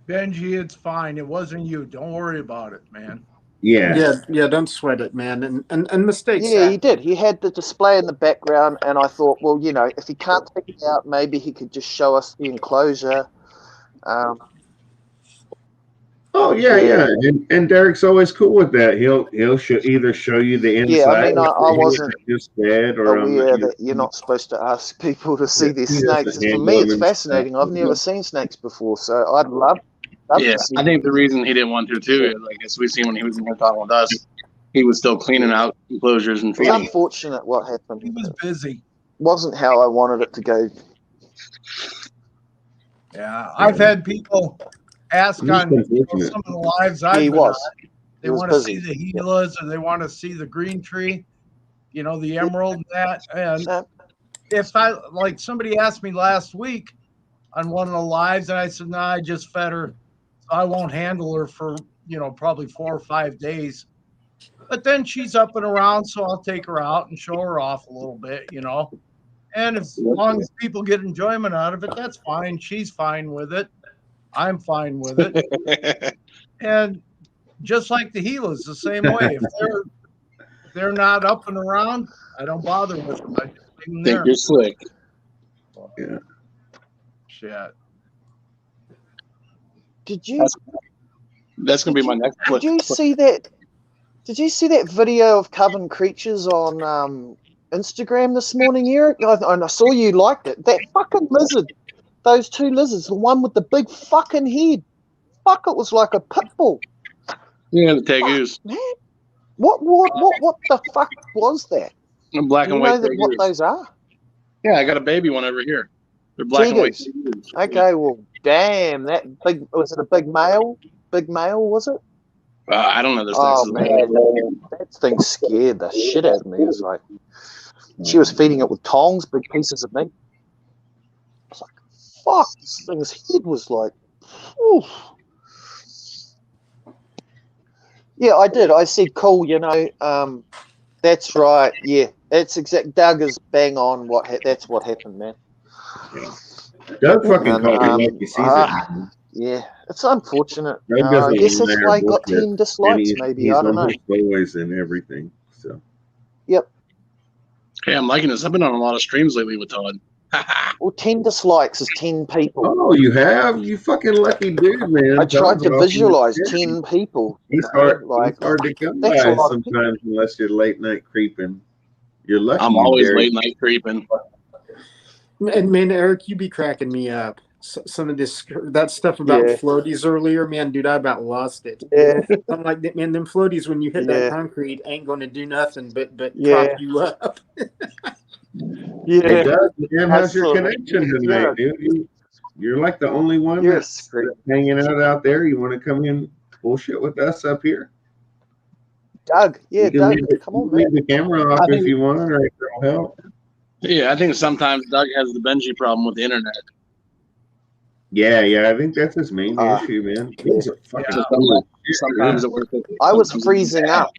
Benji, it's fine. It wasn't you. Don't worry about it, man. Yeah. Don't sweat it, man. And mistakes. Yeah, he did. He had the display in the background, and I thought, well, if he can't take it out, maybe he could just show us the enclosure. Oh yeah. And Derek's always cool with that. He'll either show you the inside. Yeah, I mean, I wasn't just dead or aware that you're not supposed to ask people to see their snakes. For me, it's fascinating. I've never seen snakes before, so I'd love Yeah, I think the reason he didn't want to too is, I guess we seen when he was in here talking with us, he was still cleaning out enclosures and feeding. It's unfortunate what happened. He was busy. Wasn't how I wanted it to go. Yeah, I've had people ask on some of the lives I've been on. They want to see the Gilas or they want to see the green tree. you know, the emerald and that. And Uh, if I, like somebody asked me last week on one of the lives, and I said, nah, I just fed her. So I won't handle her for, you know, probably 4 or 5 days. But then she's up and around, so I'll take her out and show her off a little bit, you know. And as long as people get enjoyment out of it, that's fine. She's fine with it. I'm fine with it. And just like the Gilas, the same way. If they're not up and around, I don't bother with them. I just leave them Think there. you're slick. Yeah. Shit. Did you That's gonna be my next. did you see that? Did you see that video of Coven Creatures on Instagram this morning, Eric? And I saw you liked it. That fucking lizard, those 2 lizards, the one with the big fucking head. Fuck, it was like a pit bull. Yeah, the tegus. Man, what the fuck was that? The black You and know white that what tegus. those are? Yeah, I got a baby one over here. They're black and white. Tegus. Okay, well, damn, that big, was it a big male? Big male, was it? I don't know the Oh sexes. man, that thing scared the shit out of me. It was like she was feeding it with tongs, big pieces of meat. I was like, fuck, this thing's head was like, whew. Yeah, I did. I said, cool, you know, that's right. Yeah, that's exact. Doug is bang on. That's what happened, man. Yeah. Doug fucking And, called me like he sees it. Yeah, it's unfortunate. Doug I doesn't guess even that's matter why he got bullshit. 10 dislikes, And maybe. he's I don't know. almost always in everything. So. Yep. Hey, I'm liking this. I've been on a lot of streams lately with Todd. Well, 10 dislikes is 10 people. Oh, you have? You fucking lucky dude, man. I tried to Todd's visualize awesome. 10 people. He's hard to come by that's a lot of sometimes unless you're late night creeping. You're lucky. I'm always Gary. late night creeping. And man, Eric, you be cracking me up. Some of that stuff about floaties earlier, man, dude, I about lost it. Yeah. I'm like, man, them floaties when you hit Yeah. that concrete ain't going to do nothing but Yeah. prop you up. Hey, Yeah. Doug, man, how's your Absolutely. connection tonight, dude? You're like the only one You're that's hanging out there. You want to come in bullshit with us up here? Doug. Yeah, You can Doug. leave Come on, leave man. the camera off if you want, or it'll help. Yeah, I think sometimes Doug has the Benji problem with the internet. Yeah, I think that's his main issue, man. He's a fucking Sometimes it works. I was freezing up.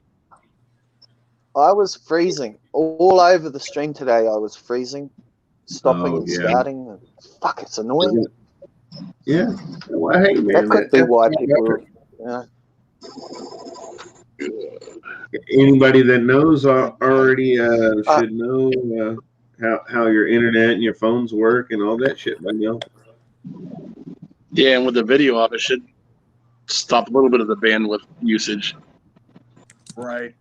I was freezing all over the stream today. I was freezing, stopping and starting. And fuck, it's annoying. Yeah. Well, hey, man. That could be why people. Anybody that knows already should know how your internet and your phones work and all that shit, man. You know? Yeah, and with the video off, it should stop a little bit of the bandwidth usage. Right.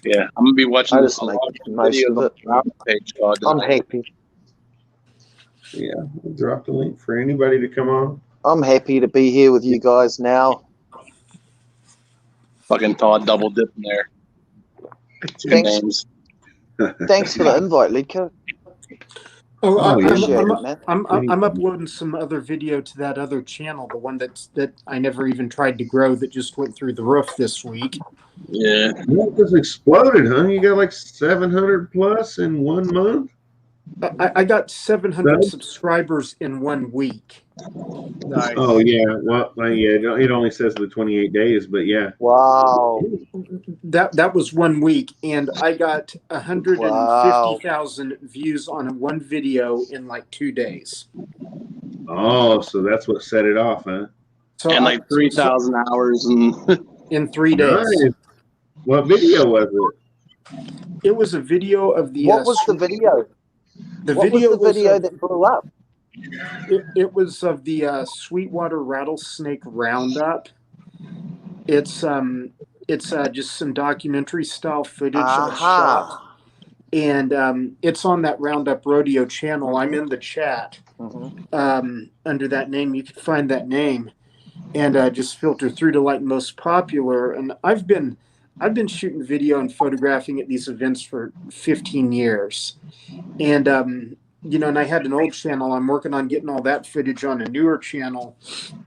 Yeah, I'm gonna be watching I this just make most of it. page. God, I'm happy. Yeah, we'll drop the link for anybody to come on. I'm happy to be here with you guys now. Fucking Todd double dipping there. Thanks. Thanks for the invite, Lidko. I'm uploading some other video to that other channel, the one that I never even tried to grow, that just went through the roof this week. Yeah. It just exploded, huh? You got like 700 plus in 1 month? I got 700 subscribers in 1 week. Nice. Oh, yeah. Well, yeah, it only says the 28 days, but yeah. Wow. That was 1 week, and I got 150,000 views on one video in like 2 days. Oh, so that's what set it off, huh? So and like 3,000 hours in 3 days. Nice. What video was it? It was a video of the. What was the video? What was the video that blew up? It was of the Sweetwater Rattlesnake Roundup. It's just some documentary style footage I shot, and it's on that Roundup Rodeo channel. I'm in the chat under that name. You can find that name, and just filter through to like most popular. And I've been shooting video and photographing at these events for 15 years, and and I had an old channel. I'm working on getting all that footage on a newer channel.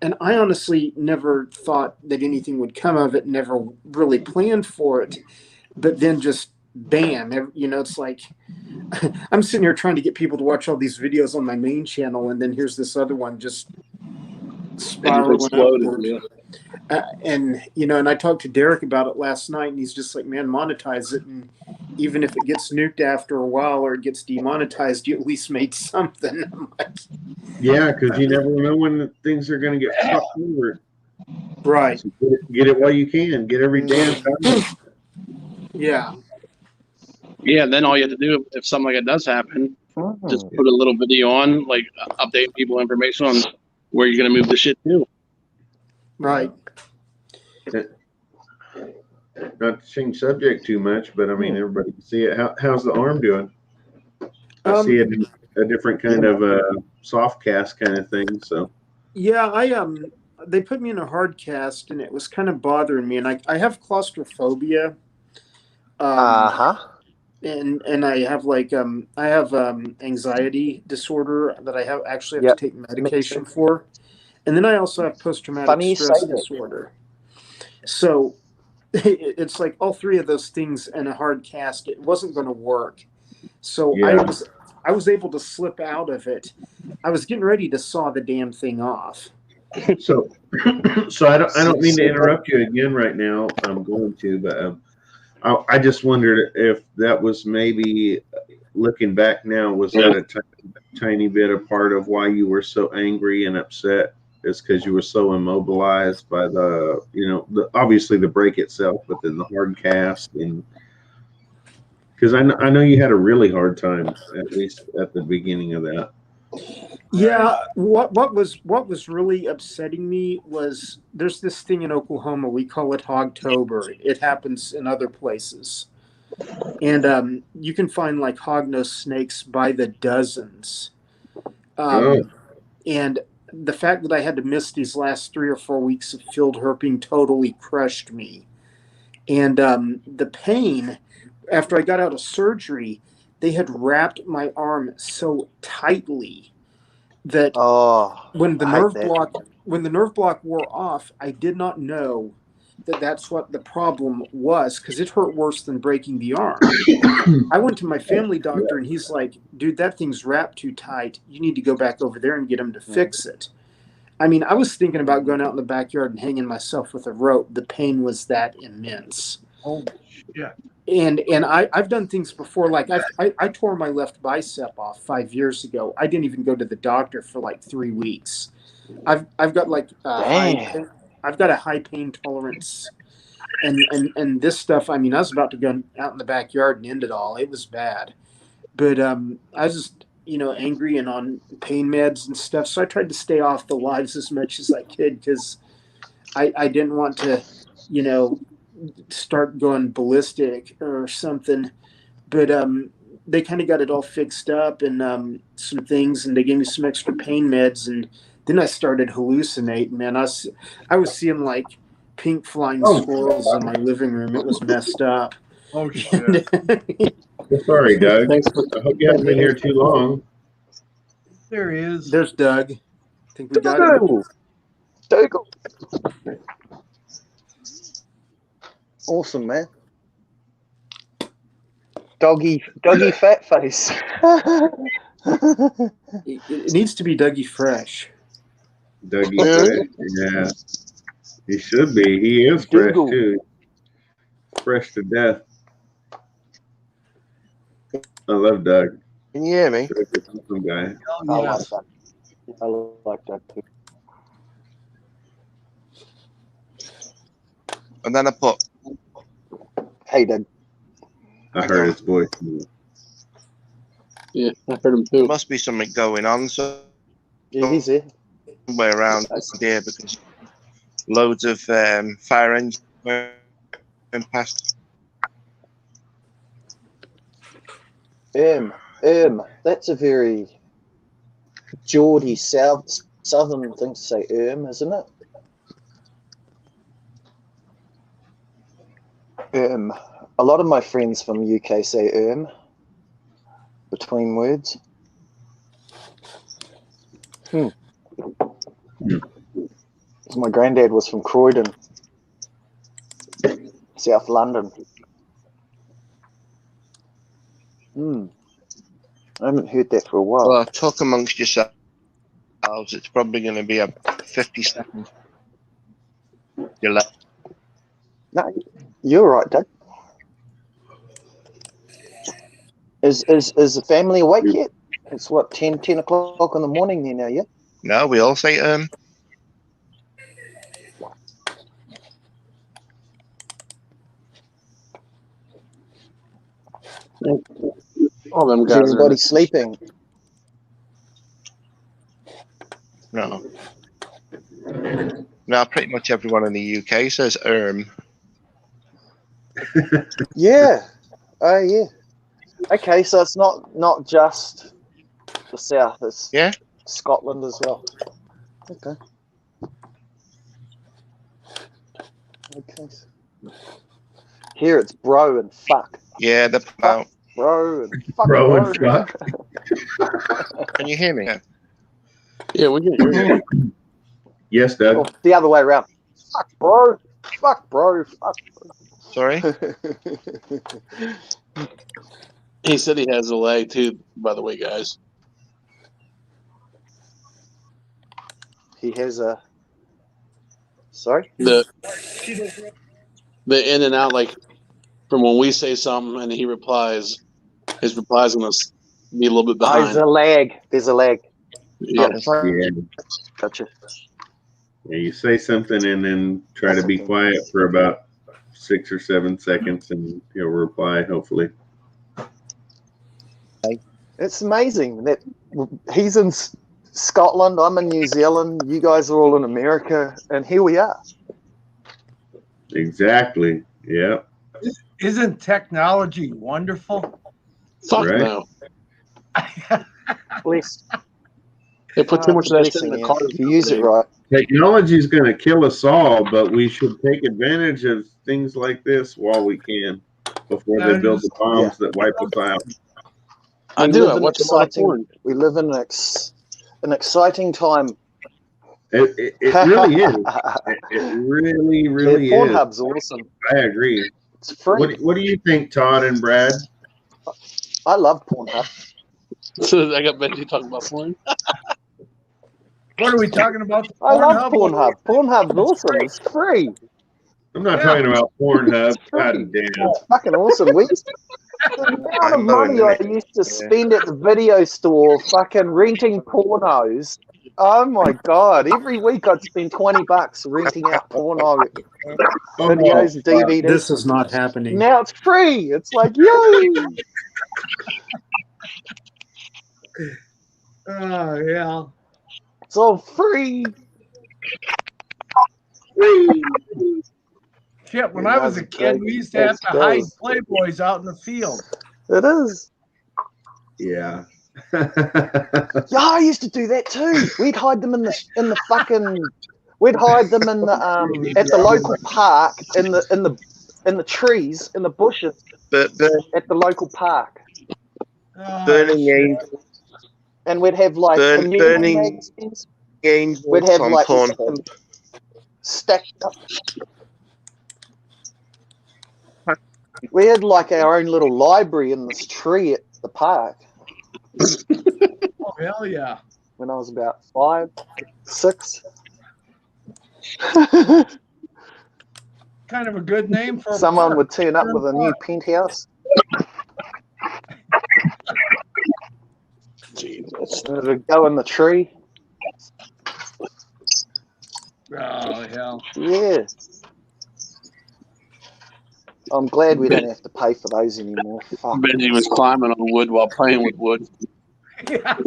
And I honestly never thought that anything would come of it, never really planned for it. But then just bam, it's like I'm sitting here trying to get people to watch all these videos on my main channel, and then here's this other one just spiraling upward. And I talked to Derek about it last night, and he's just like, man, monetize it, and even if it gets nuked after a while or it gets demonetized, you at least made something. I'm like, yeah, because you never know when things are going to get fucked over. Right. So get it while you can. Get every damn time. Yeah. Yeah, then all you have to do if something like it does happen, just put a little video on, like update people information on where you're going to move the shit to. Right. Not to change subject too much, but I mean, everybody can see it. How's the arm doing? I see a different kind of soft cast kind of thing. So yeah, they put me in a hard cast, and it was kind of bothering me, and I have claustrophobia. And I have anxiety disorder that I have to take medication for, and then I also have post-traumatic stress disorder. So it's like all three of those things in a hard cast. It wasn't going to work. So I was able to slip out of it. I was getting ready to saw the damn thing off. So I don't mean to interrupt you again right now. I'm going to, but I just wondered if that was maybe, looking back now, was that a tiny bit a part of why you were so angry and upset? Is because you were so immobilized by obviously the break itself, but then the hard cast, and because I know you had a really hard time, at least at the beginning of that. Yeah, what was really upsetting me was there's this thing in Oklahoma, we call it Hogtober. It happens in other places, and you can find like hognose snakes by the dozens. And the fact that I had to miss these last 3 or 4 weeks of field herping totally crushed me. And the pain after I got out of surgery, they had wrapped my arm so tightly that when the nerve block wore off, I did not know that that's what the problem was, because it hurt worse than breaking the arm. I went to my family doctor, and he's like, dude, that thing's wrapped too tight. You need to go back over there and get him to fix it. I mean, I was thinking about going out in the backyard and hanging myself with a rope. The pain was that immense. Oh, shit. And I've done things before, like I tore my left bicep off 5 years ago. I didn't even go to the doctor for like 3 weeks. I've got like I've got a high pain tolerance, and this stuff. I mean, I was about to go out in the backyard and end it all. It was bad, but I was just angry and on pain meds and stuff. So I tried to stay off the lives as much as I could, because I didn't want to start going ballistic or something. But they kind of got it all fixed up, and some things, and they gave me some extra pain meds, and then I started hallucinating, man. I was seeing like pink flying squirrels in my living room. It was messed up. Oh shit. Sorry, Doug. I hope you haven't been here too long. There he is. There's Doug. I think we got him. Doug. Awesome, man. Doggy fat face. It needs to be Dougie Fresh. Dougie, yeah. He should be. He is fresh too. Fresh to death. I love Doug. Can you hear me? Awesome guy. Oh, yes. I like that too. And then I put, hey, Doug. I heard his voice. Yeah, I heard him too. There must be something going on Yeah, he's here. somewhere around here, because loads of fire engines went past. That's a very Geordie southern thing to say, isn't it? A lot of my friends from the UK say between words. My granddad was from Croydon, South London. I haven't heard that for a while. Well, talk amongst yourselves. It's probably going to be a 50-second delay. No, you're right, Doug. Is the family awake yet? It's what, 10 o'clock in the morning there now, yeah? No, we all say All them Is guys. everybody sleeping? No. No, pretty much everyone in the UK says Yeah. Oh, yeah. Okay, so it's not just the south, it's Scotland as well. Okay. Here it's bro and fuck. Yeah, the fuck, bro and fuck bro and fuck. Can you hear me? Yeah, we can hear you. Yes, Doug. Oh, the other way around. Fuck, bro. Fuck, bro. Fuck, bro. Sorry? He said he has a lag too, by the way, guys. He has a... Sorry? The in and out, like, from when we say something and he replies, his reply's going to be a little bit behind. There's a lag. There's a lag. Yeah. Yeah. Gotcha. Yeah, you say something and then try to be quiet for about 6 or 7 seconds and he'll reply, hopefully. It's amazing that he's in Scotland, I'm in New Zealand, you guys are all in America, and here we are. Exactly. Yeah. Isn't technology wonderful? Fuck Right. no. Bless. They put too much of that shit in the car. If you use it right. Technology is going to kill us all, but we should take advantage of things like this while we can before they build the bombs that wipe us out. I do. I watch a lot of porn. We live in an exciting time. It really is. It really, really is. Pornhub's awesome. I agree. It's free. What do you think, Todd and Brad? I love Pornhub. So I got Benji talking about porn. What are we talking about? I love Pornhub. Pornhub's awesome. It's free. I'm not talking about Pornhub. God damn. It's fucking awesome. The amount of money I used to spend at the video store fucking renting pornos. Oh my god. Every week I'd spend $20 renting out porno videos and DVDs. This is not happening. Now it's free. It's like, yay! Oh, yeah. It's all free. Shit, when I was a kid, we used to have to hide Playboys out in the field. It is. Yeah. Yeah, I used to do that too. We'd hide them in the fucking. We'd hide them in the at the local park in the trees in the bushes at the local park. Burning Angels. And we'd have like Burning Angels. We'd have on like porn. stacked up. We had like our own little library in this tree at the park. Oh, hell yeah. When I was about 5, 6. Kind of a good name for Someone would turn up with a new penthouse. Jesus. And it would go in the tree. Oh, hell. Yeah. I'm glad we don't have to pay for those anymore. Fuck. Benji was climbing on wood while playing with wood. Yeah.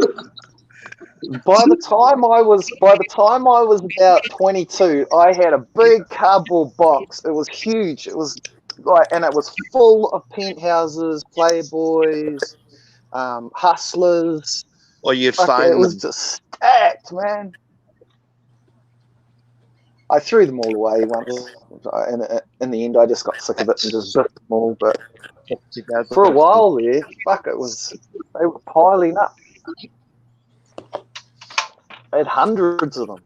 By the time I was about 22, I had a big cardboard box. It was huge. It was like, and it was full of penthouses, Playboys, Hustlers. Or you'd Fuck, find it was just stacked, man. I threw them all away once. In the end, I just got sick of it and just ripped them all. But for a while there, fuck, they were piling up. I had hundreds of them.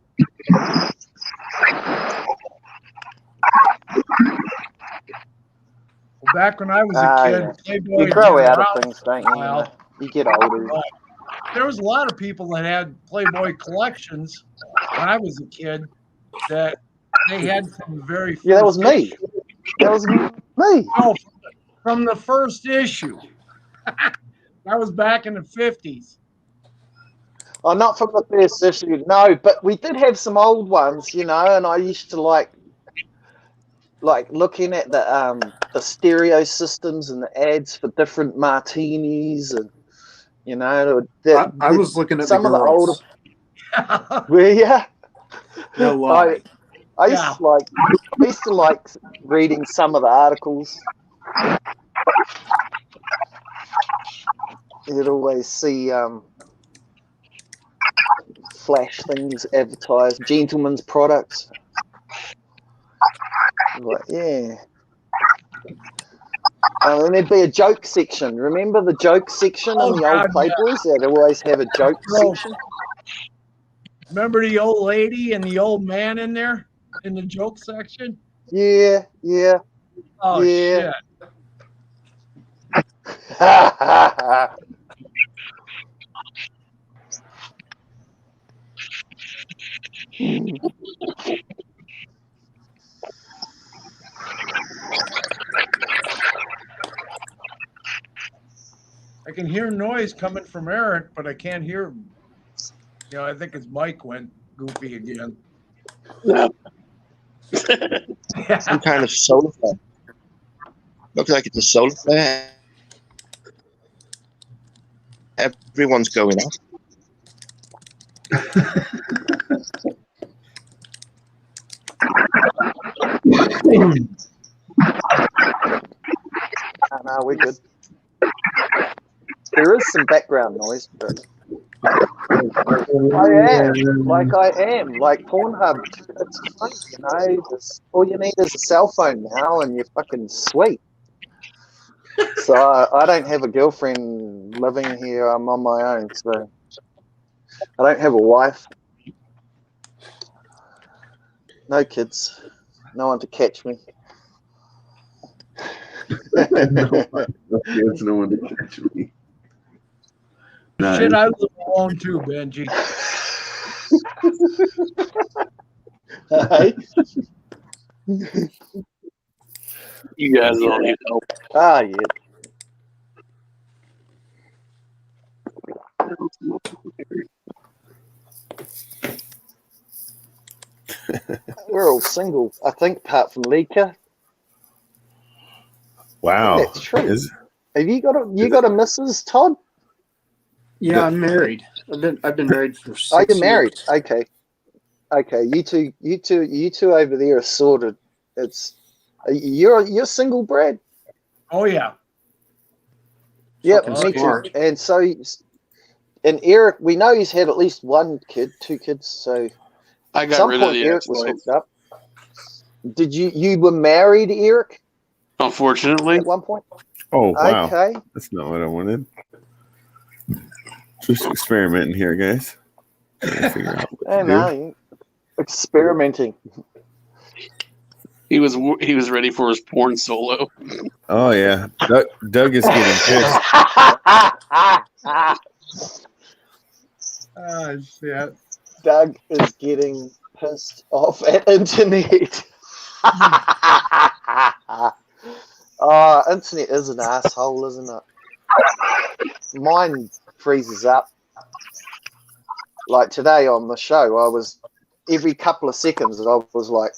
Back when I was a kid, Yeah. Playboy You had grow been out around of things, for a don't you? while. You get older. But there was a lot of people that had Playboy collections when I was a kid that they had from the very first Yeah, that was me. issue. That was me. No, from the first issue. That was back in the 50s. Oh, not from the first issue, no, but we did have some old ones, and I used to like looking at the stereo systems and the ads for different martinis, and I was looking at some the of the older. girls. Were you? No lie. I used to like reading some of the articles. You'd always see flash things advertised, gentlemen's products. Like, yeah. And there'd be a joke section. Remember the joke section in the old Playboys? Yeah. They'd always have a joke section. Remember the old lady and the old man in there in the joke section? Yeah. Oh, yeah. Shit. I can hear noise coming from Eric, but I can't hear him. I think his mic went goofy again. No. Some kind of solar flare. Looks like it's a solar flare. Everyone's going off. No, we're good. There is some background noise, but I am. Like Pornhub. It's fun, all you need is a cell phone now, and you're fucking sweet. So I don't have a girlfriend living here. I'm on my own, so I don't have a wife. No kids. No one to catch me. No kids, no one to catch me. Nice. Shit, I live alone too, Benji. You guys don't need help. Ah, yeah. We're all single, I think, apart from Lika. Wow, that's true. Have you got a missus, Todd? Yeah, I'm married. I've been married for 6 years. Oh, you're married. Okay. You two over there are sorted. You're single, Brad. Oh yeah. Yep, me too. And so, and Eric, we know he's had at least one kid, 2 kids. So, I got rid of the Eric was hooked up. Did you were married, Eric? Unfortunately, at one point. Oh wow. Okay. That's not what I wanted. Just experimenting here, guys. Figure out what to No, experimenting. he was ready for his porn solo. Oh yeah, Doug is getting pissed. Oh shit. Doug is getting pissed off at internet. Internet is an asshole, isn't it? Mine freezes up. Like today on the show, I was every couple of seconds I was like,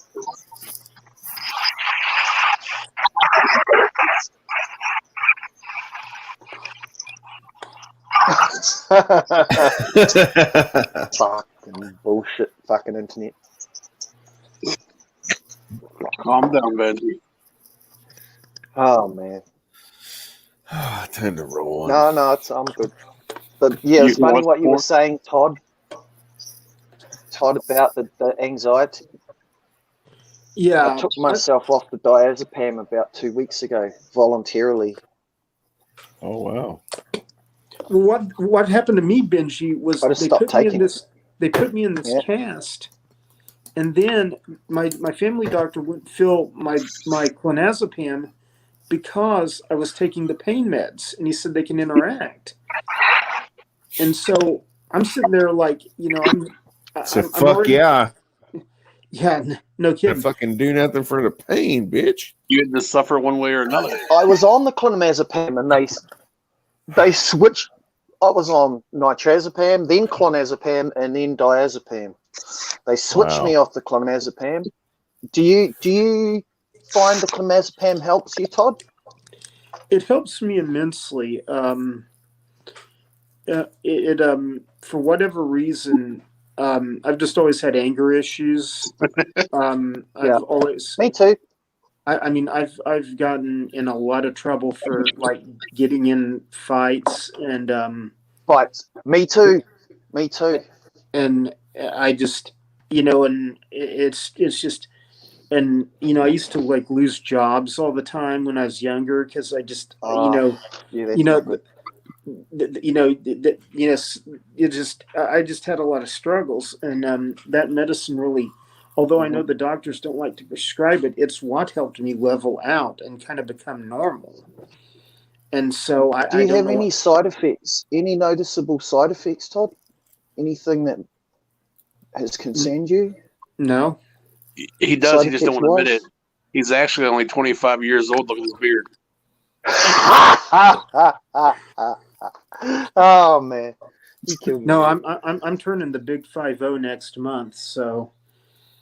fucking bullshit, fucking internet. Calm down, Benji. Oh man. Time to roll on. No, I'm good. But yeah, it's funny what you were saying, Todd. Todd, about the anxiety. Yeah. I took myself off the diazepam about 2 weeks ago, voluntarily. Oh wow. What happened to me, Benji, was I just they stopped put me in taking this. they put me in this cast, and then my family doctor wouldn't fill my clonazepam because I was taking the pain meds, and he said they can interact. And so I'm sitting there like, I'm already, yeah. Yeah, no kidding. Fucking do nothing for the pain, bitch. You had to suffer one way or another. I was on the clonazepam, and they switched. I was on nitrazepam, then clonazepam, and then diazepam. They switched me off the clonazepam. Do you find the clonazepam helps you, Todd? It helps me immensely. For whatever reason, I've just always had anger issues. I've always. Me too. I mean, I've gotten in a lot of trouble for like getting in fights and fights. Me too. And I just, and it's just, and I used to like lose jobs all the time when I was younger because I just, I just had a lot of struggles, and that medicine really, although I know the doctors don't like to prescribe it, it's what helped me level out and kind of become normal. And so do you have any side effects? Any noticeable side effects, Todd? Anything that has concerned you? No. He does. He just don't want to admit it. He's actually only 25 years old. Look at his beard. Oh man, no, I'm turning the big 50 next month, so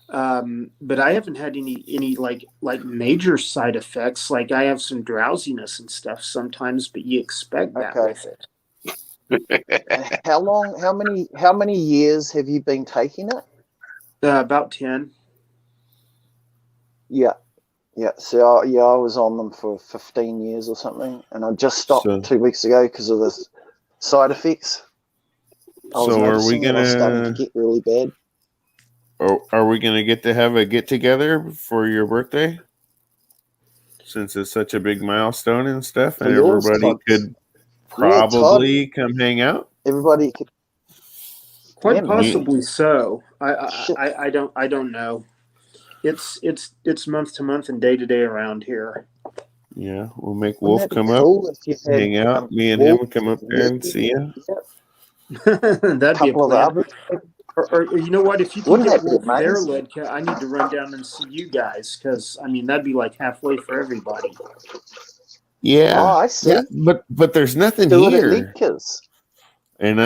but I haven't had any like major side effects. Like I have some drowsiness and stuff sometimes, but you expect that with it. How many years have you been taking it? About 10. Yeah. So I was on them for 15 years or something, and I just stopped 2 weeks ago because of the side effects. Are we gonna? I was starting to get really bad. Are we gonna get to have a get together for your birthday? Since it's such a big milestone and stuff, and everybody could probably come hang out. Everybody could. Quite possibly so. I don't know. It's month to month and day to day around here. Yeah, we'll make Wolf come up, hang out. Me and him will come up there and see you. That'd be a plan. Or you know what? If you can get Wolf there, Ledka, I need to run down and see you guys because I mean that'd be like halfway for everybody. Yeah, I see. Yeah, but there's nothing here. And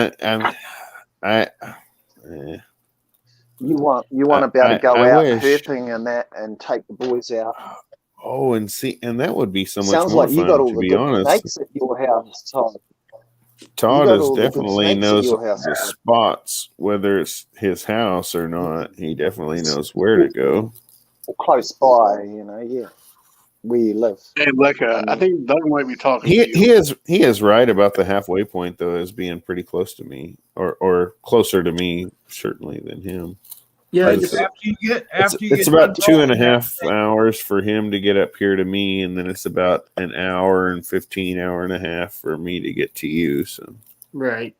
You want to be able to go out herping and that, and take the boys out. Oh, and that would be so much Sounds more like you fun, got all to the be good honest. snakes at your house, Todd. Todd definitely knows the spots, whether it's his house or not. He definitely knows where to go. Close by, where you live. Hey, Lecca, I think Doug might be talking to you. He is right about the halfway point, though, as being pretty close to me, or closer to me, certainly, than him. Yeah, it's about 2.5 hours for him to get up here to me, and then it's about an hour and 15 hour and a half for me to get to you. So right.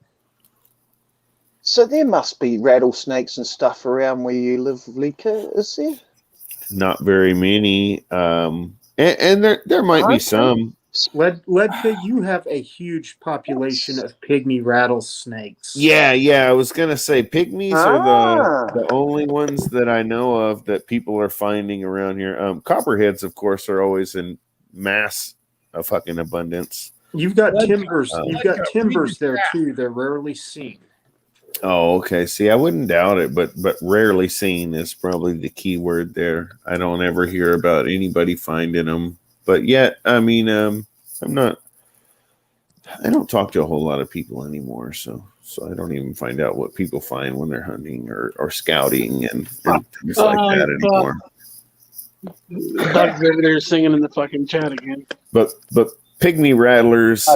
So there must be rattlesnakes and stuff around where you live, Lika, is there? Not very many, and there might be some. Ledka, you have a huge population of pygmy rattlesnakes. Yeah. I was gonna say pygmies are the only ones that I know of that people are finding around here. Copperheads, of course, are always in mass of fucking abundance. You've got timbers. You've got timbers there too. They're rarely seen. Oh, okay. See, I wouldn't doubt it, but rarely seen is probably the key word there. I don't ever hear about anybody finding them. But yet, I mean, I don't talk to a whole lot of people anymore, so I don't even find out what people find when they're hunting or scouting and things like that anymore. Doug's over there singing in the fucking chat again. But pygmy rattlers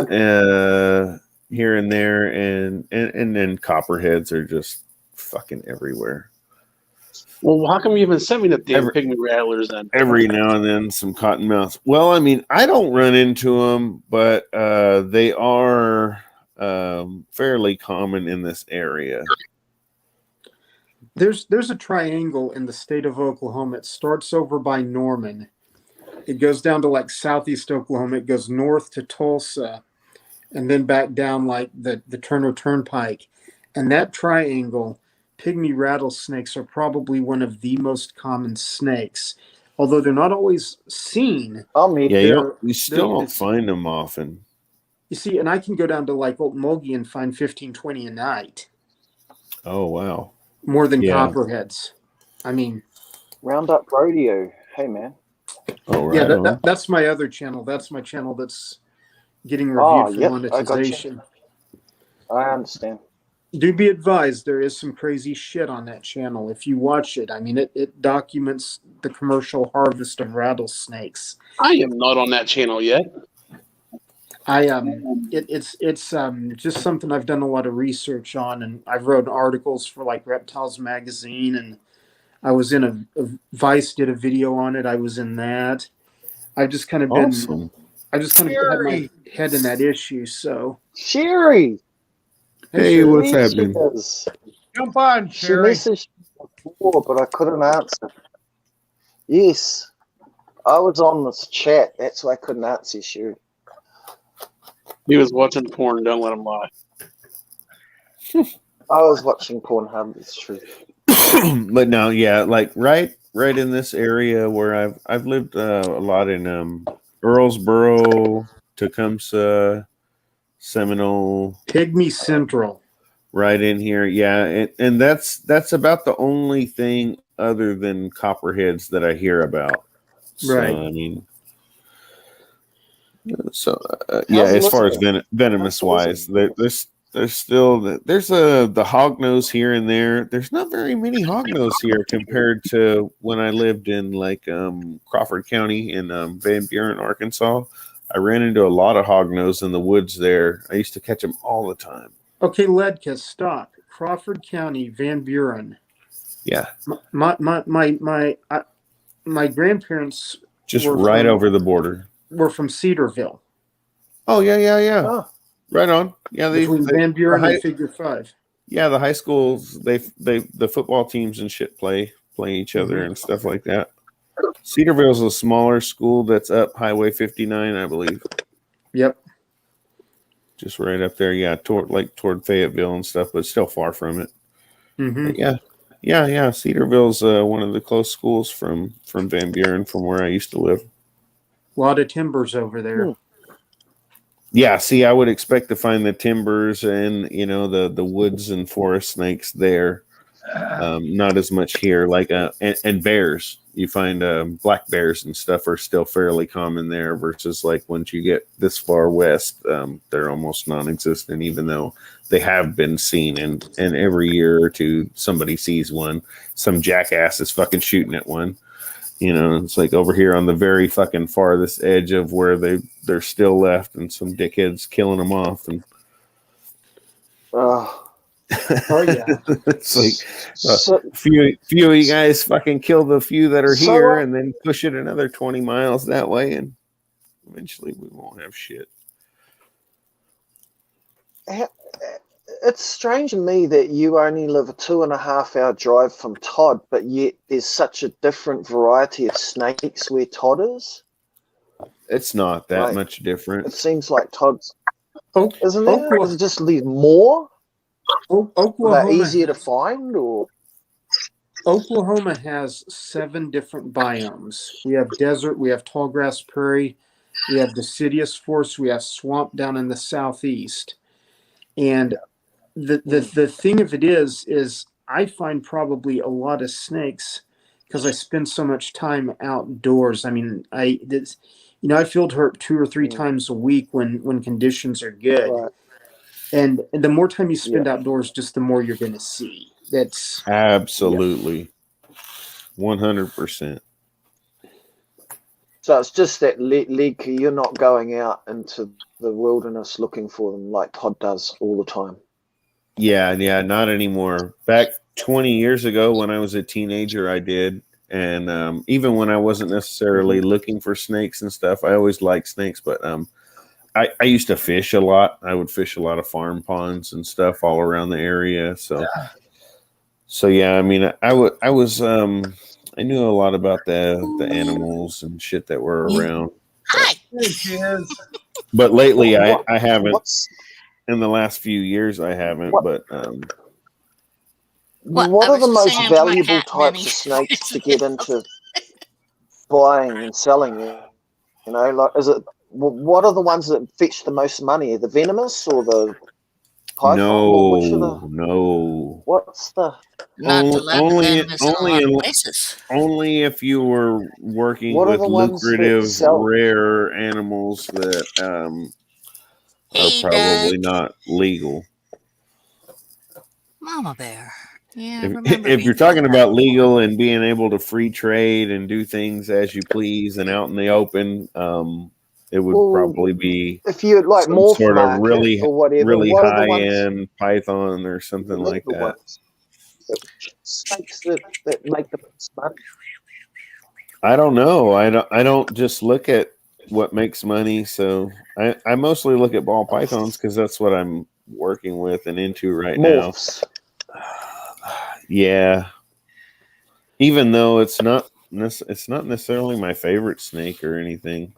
here and there, and then copperheads are just fucking everywhere. Well, how come you even sent me the damn pygmy rattlers then? Every now and then, some cottonmouths. Well, I mean, I don't run into them, but they are fairly common in this area. There's a triangle in the state of Oklahoma. It starts over by Norman. It goes down to like southeast Oklahoma. It goes north to Tulsa, and then back down like the Turner Turnpike. And that triangle, pygmy rattlesnakes are probably one of the most common snakes. Although they're not always seen. You still don't find them often. You see, and I can go down to like Old Mulgee and find 15, 20 a night. Oh, wow. More than copperheads. I mean, Roundup Rodeo. Hey, man. Oh, right. Yeah, that's my other channel. That's my channel that's getting reviewed for monetization. I understand. Do be advised, there is some crazy shit on that channel. If you watch it, I mean, it documents the commercial harvest of rattlesnakes. I am not on that channel yet. It's just something I've done a lot of research on, and I've wrote articles for like Reptiles Magazine, and I was in a Vice did a video on it. I was in that. I've just kind of been, awesome. I just kind of had my head in that issue. So Sherry, hey, what's happening? Jump on, Sherry. She messaged me before, but I couldn't answer. Yes, I was on this chat. That's why I couldn't answer, Sherry. He was watching porn. Don't let him lie. I was watching Pornhub. It's true. But no, yeah, like right in this area where I've lived a lot in Earlsboro, Tecumseh, Seminole, Pygmy Central, right in here, yeah, and that's about the only thing other than copperheads that I hear about. Right. So, I mean, yeah, as far as venomous wise, there's still there's the hognose here and there. There's not very many hognose here compared to when I lived in like Crawford County in Van Buren, Arkansas. I ran into a lot of hognose in the woods there. I used to catch them all the time. Okay, Ledka, stop. Crawford County, Van Buren. Yeah. My grandparents just right over the border. We're from Cedarville. Oh yeah. Oh. Right on. Yeah, between Van Buren and Figure 5. Yeah, the high schools the football teams and shit play each other and stuff like that. Cedarville's a smaller school that's up Highway 59, I believe. Yep. Just right up there, yeah, toward Fayetteville and stuff, but still far from it. Mm-hmm. Yeah. Cedarville's one of the close schools from Van Buren, from where I used to live. A lot of timbers over there. Yeah, see, I would expect to find the timbers and the woods and forest snakes there. Not as much here, like and bears. You find black bears and stuff are still fairly common there, versus like once you get this far west, they're almost non-existent. Even though they have been seen, and every year or two somebody sees one. Some jackass is fucking shooting at one. It's like over here on the very fucking farthest edge of where they're still left, and some dickheads killing them off. And oh yeah, it's like a few of you guys fucking kill the few that are here, and then push it another 20 miles that way, and eventually we won't have shit. It's strange to me that you only live a 2.5-hour drive from Todd, but yet there's such a different variety of snakes where Todd is. It's not that much different. It seems like Todd's, isn't it? Or is it just more? Oklahoma easier to find, or Oklahoma has 7 different biomes. We have desert, we have tall grass prairie, we have deciduous forest, we have swamp down in the southeast. And the thing of it is I find probably a lot of snakes because I spend so much time outdoors. I mean, I field herp 2 or 3 times a week when conditions are good. Right. And the more time you spend outdoors, just the more you're going to see. That's absolutely 100%. So it's just that you're not going out into the wilderness looking for them like Todd does all the time. Yeah, not anymore. Back 20 years ago when I was a teenager, I did. And even when I wasn't necessarily looking for snakes and stuff, I always liked snakes. But I used to fish a lot. I would fish a lot of farm ponds and stuff all around the area. So So yeah, I mean, I knew a lot about the animals and shit that were around. Hi. There she is. But lately, What- I haven't. What's In the last few years, I haven't. What- But what I are the was most saying to my valuable cat, Minnie. types of snakes to get into buying and selling? You know, like is it? What are the ones that fetch the most money? The venomous or the python? Which are the? no. What's the? Not to let the venomous in a lot of in- places. only if you were working What are with the ones that lucrative, sell? rare animals that are Hey, probably Doug. not legal. Mama Bear. Yeah, I If, remember if you're being talking told about legal and being able to free trade and do things as you please and out in the open, it would Well, probably be if you like some morph sort of market or whatever, really what are the high ones? end python or something The like legal that. ones. The snakes that make the most money. I don't know. I don't just look at what makes money. So I mostly look at ball pythons because that's what I'm working with and into right now. Morphs. Yeah. Even though it's not necessarily my favorite snake or anything.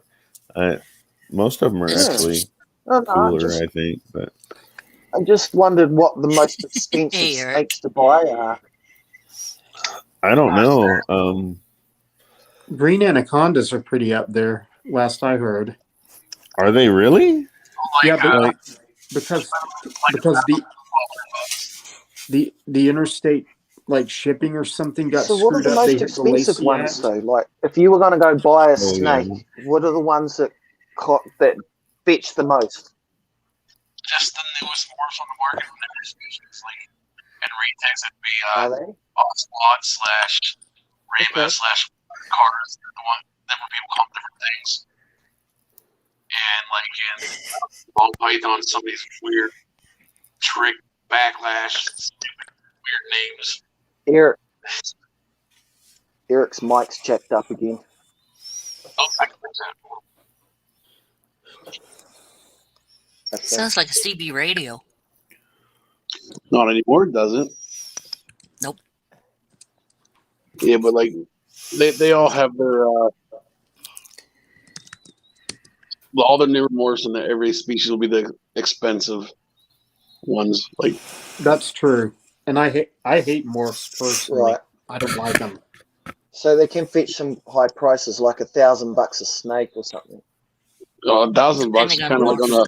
Most of them are This actually is cooler, I think. But I just wondered what the most expensive Hey, Eric. snakes to buy are. I don't know. Green anacondas are pretty up there. Last I heard. Are they really? Yeah, but Like, because the interstate like shipping or something got So what are screwed the up. They most hit the expensive Lacey ones Act. though? Like if you were going to go buy a Oh, snake, yeah. what are the ones that fetch the most? Just the newest morphs on the market from every species. Like, and retags would be Are they? Ocelot / Rainbow Okay. / Cars. They're the one that where people call them different things. And like in ball python, some of these weird trick backlash, stupid weird names. Eric's mic's checked up again. Oh, I can fix that. Okay. Sounds like a CB radio. Not anymore, does it? Nope. Yeah, but like they all have their all the newer morphs in every species will be the expensive ones. Like That's true. And I hate morphs personally. Right. I don't like them. So they can fetch some high prices, like $1,000 a snake or something. $1,000 Depending is on kind of like morph. on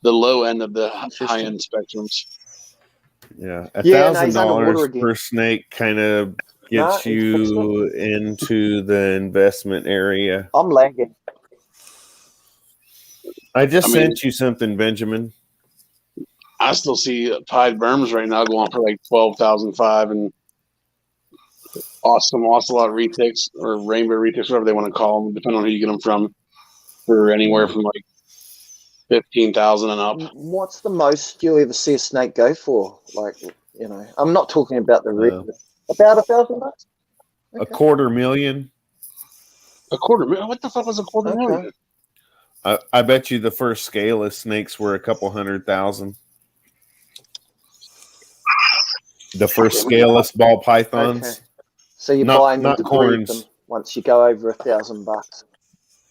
the low end of the Interesting. high end spectrums. Yeah, Yeah, no, he's underwater $1,000 again. per snake kind of No, gets he fixed you into the investment area. I'm lagging. I just I mean- sent you something, Benjamin. I still see pied berms right now going for like 12,500 and awesome ocelot retics or rainbow retics, whatever they want to call them, depending on who you get them from, for anywhere from like 15,000 and up. What's the most you'll ever see a snake go for? Like, you know, I'm not talking about the red. About $1,000. A $250,000. A $250,000? What the fuck was a $250,000? I bet you the first scaleless snakes were a couple $100,000. The first scaleless ball pythons. Okay. So you're Not- buying them not to breed corns. them once you go over $1,000.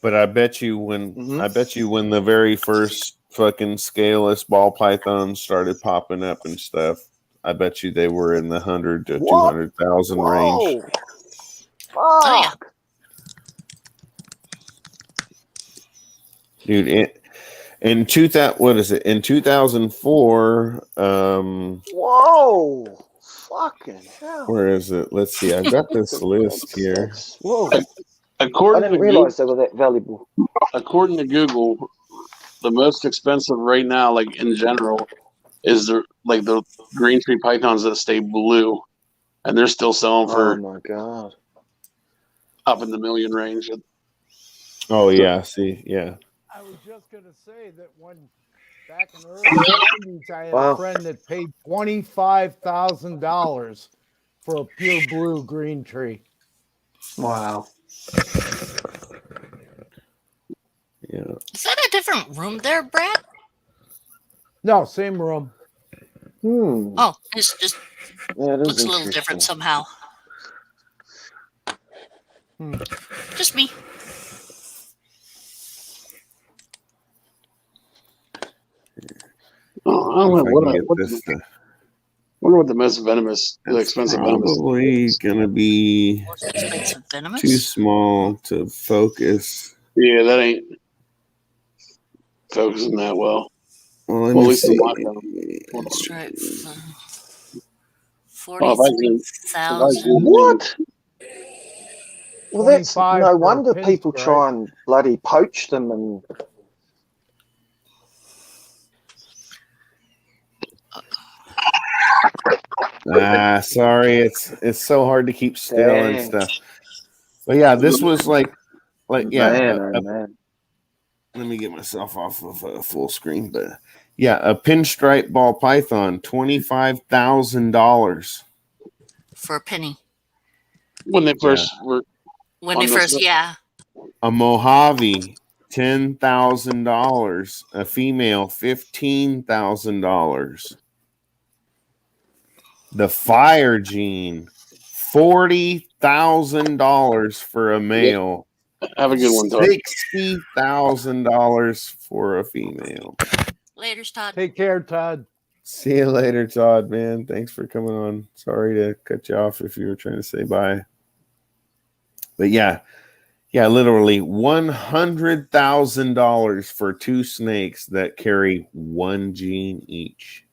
But I bet you when Mhm. the very first fucking scaleless ball pythons started popping up and stuff, I bet you they were in the 100 to What? 200,000 range. Fuck. Oh, yeah. Dude, in 2004, Whoa. Fucking hell. where is it? Let's see. I've got this list here. Whoa. I According didn't to realize they were that valuable. According to Google, the most expensive right now, like in general, is the green tree pythons that stay blue, and they're still selling Oh for my god. up in the million range. Oh yeah, see, yeah. I was just gonna say that when back in the early 70s, I had Wow. a friend that paid $25,000 for a pure blue green tree. Wow. Yeah. Is that a different room there, Brad? No, same room. Hmm. Oh, it's just Yeah, it is Looks a little different somehow. Just me. Oh, I don't know wonder what the most venomous, the expensive venomous. Probably gonna be Most expensive venomous. too small to focus. Yeah, that ain't focusing that well. Well, let Well, me at least see. the lockdown. Stripe. Oh, if I zoom- 43,000. What? Well, that's 25 no for a wonder people pinstripe. try and bloody poach them and. Sorry, it's so hard to keep still and stuff. But yeah, this was like yeah. Man. Let me get myself off of a full screen, but yeah, a pinstripe ball python, $25,000 For a penny. When they first were. When they first, yeah. A Mojave, $10,000. A female, $15,000. The Fire Gene, $40,000 for a male. Have a good one, Todd. $60,000 for a female. Later, Todd. Take care, Todd. See you later, Todd, man. Thanks for coming on. Sorry to cut you off if you were trying to say bye. But yeah, literally $100,000 for two snakes that carry one gene each.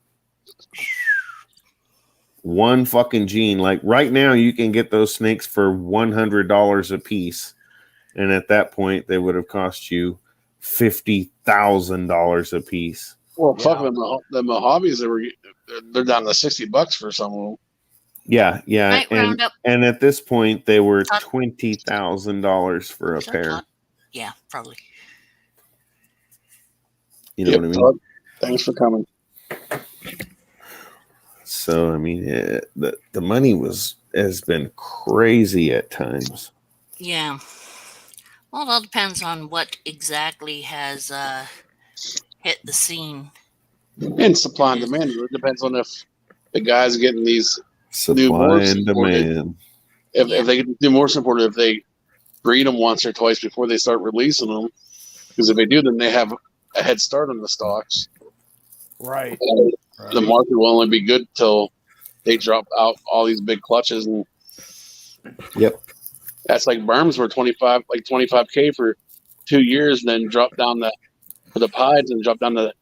One fucking gene. Like right now, you can get those snakes for $100 a piece. And at that point, they would have cost you $50,000 a piece. Well, fuck them. The Mojaves, they're down to $60 for some of them. Yeah. Right, And at this point, they were $20,000 for a pair. Yeah, probably. You know what I mean? Todd, thanks for coming. So I mean, the money has been crazy at times. Yeah. Well, it all depends on what exactly has hit the scene. And supply and demand. It depends on if the guy's getting these supply and demand. If they do more support, if they breed them once or twice before they start releasing them, because if they do, then they have a head start on the stocks. Right. The market will only be good till they drop out all these big clutches, and that's like berms were 25K for 2 years, and then drop down for the pieds and drop down to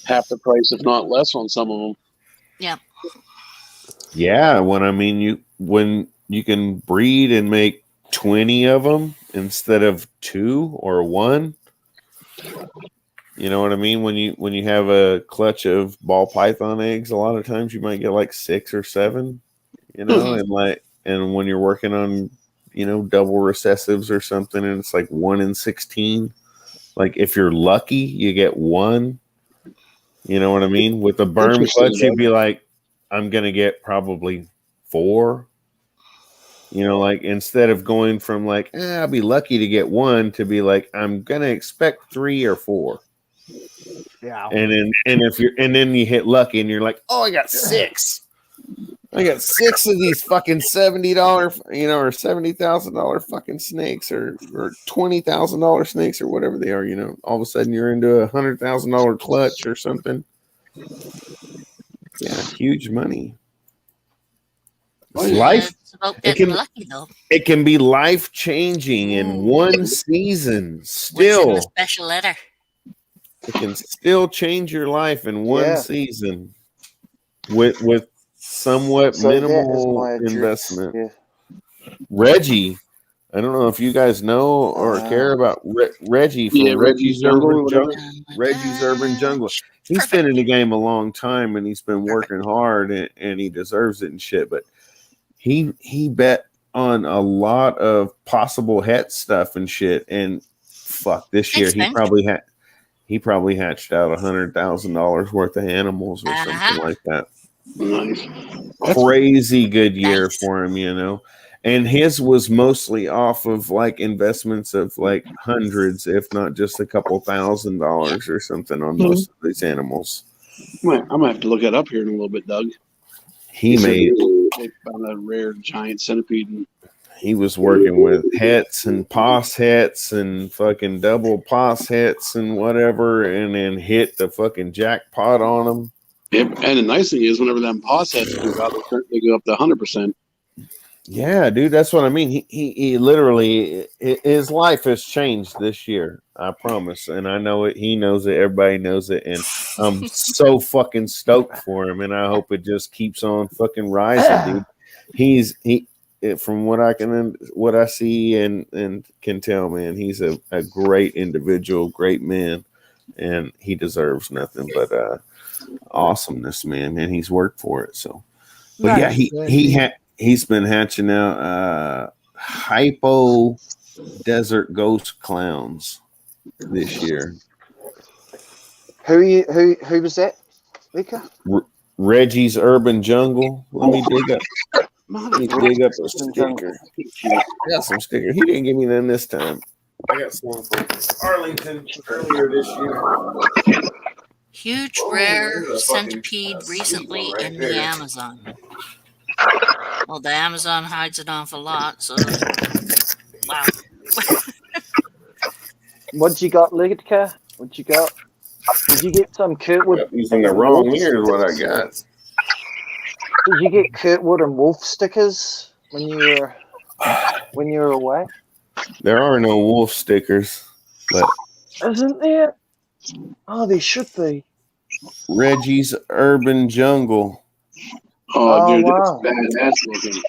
half the price, if not less, on some of them. Yeah. Yeah, when you can breed and make 20 of them instead of 2 or 1. You know what I mean? When you have a clutch of ball python eggs, a lot of times you might get like 6 or 7, you know, and when you're working on, you know, double recessives or something, and it's like 1 in 16. Like if you're lucky, you get 1. You know what I mean? With a berm clutch, you'd be like, I'm gonna get probably 4. You know, like instead of going from like, I'll be lucky to get 1 to be like, I'm gonna expect 3 or 4. Yeah. And then you hit lucky and you're like, oh, I got 6. I got 6 of these fucking $70, you know, or $70,000 fucking snakes or $20,000 snakes or whatever they are, you know. All of a sudden you're into a $100,000 clutch or something. Yeah, huge money. Well, Life. It's about getting lucky, though. It can be life changing in one season. Still, What's in the special letter? it can still change your life in one season with somewhat minimal investment. Yeah. Reggie, I don't know if you guys know or care about Reggie from Reggie's Urban Jungle. Reggie's Urban Jungle. He's been in the game a long time and he's been working hard and he deserves it and shit. But he bet on a lot of possible het stuff and shit. And fuck, this year he probably hatched out $100,000 worth of animals or something like that. Nice. Crazy good year for him, you know. And his was mostly off of like investments of like hundreds, if not just a couple $1,000s or something on most of these animals. I'm gonna have to look that up here in a little bit, Doug. He made. They found a rare giant centipede. And he was working with hets and pos hets and fucking double pos hets and whatever, and then hit the fucking jackpot on them. Yep. And the nice thing is, whenever them pos heads come out, they go up to 100%. Yeah, dude, that's what I mean. He literally, his life has changed this year. I promise, and I know it. He knows it. Everybody knows it, and I'm so fucking stoked for him. And I hope it just keeps on fucking rising, dude. From what I see and can tell, man, he's a great individual, great man, and he deserves nothing but awesomeness, man. And he's worked for it. So, but Nice. yeah, he's been hatching out hypo desert ghost clowns this year. Who was that, Vika? Reggie's Urban Jungle. Let me dig up a sticker. I got some stickers. He didn't give me none this time. I got some from Arlington earlier this year. Huge rare centipede recently in the Amazon. Well, the Amazon hides an awful lot, so wow. What you got, Litka? What you got? Did you get some Kurtwood? Using the wrong ear is what I got. Did you get Kurtwood and Wolf stickers when you were away? There are no wolf stickers, but isn't there? Oh, there should be. Reggie's Urban Jungle. Oh, dude, wow. that's badass looking.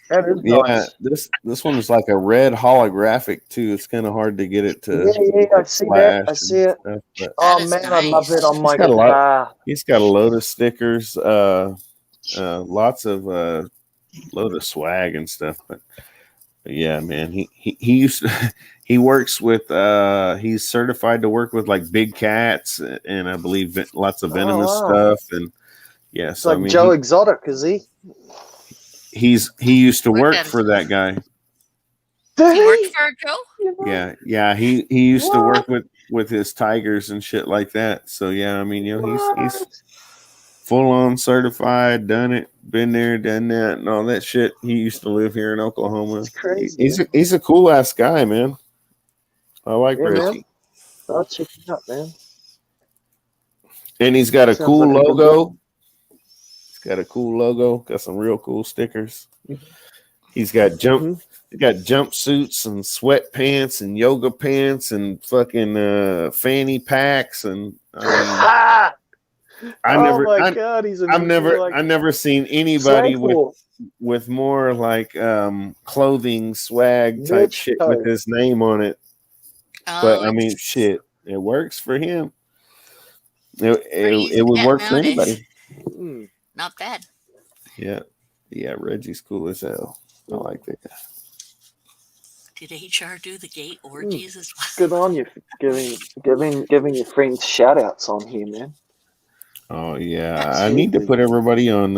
That is nice. This one is like a red holographic too. It's kind of hard to get it to. Yeah, I see that. I see it. Stuff, oh man, nice. I love it on my guitar. He's got a load of stickers, lots of load of swag and stuff. But yeah, man, he used to, he works with he's certified to work with like big cats and I believe lots of venomous stuff and yeah. It's so like I mean, Joe Exotic, is he? He used to work for that guy. He worked for Joe? Yeah. He used to work with his tigers and shit like that. So yeah, I mean, he's full on certified, done it, been there, done that, and all that shit. He used to live here in Oklahoma. That's crazy. He's a cool ass guy, man. I like Reggie. I'll check it out, man. And he's got a cool logo. Got a cool logo, got some real cool stickers. He's got jumpsuits and sweatpants and yoga pants and fucking fanny packs and I've never seen anybody with more like clothing swag type shit with his name on it. But I mean, shit, it works for him. It would work for anybody. Not bad. Yeah, Reggie's cool as hell. I like that. Did HR do the gate orgies as well? Good on you for giving your friends shout outs on here, man. Oh yeah, absolutely. I need to put everybody on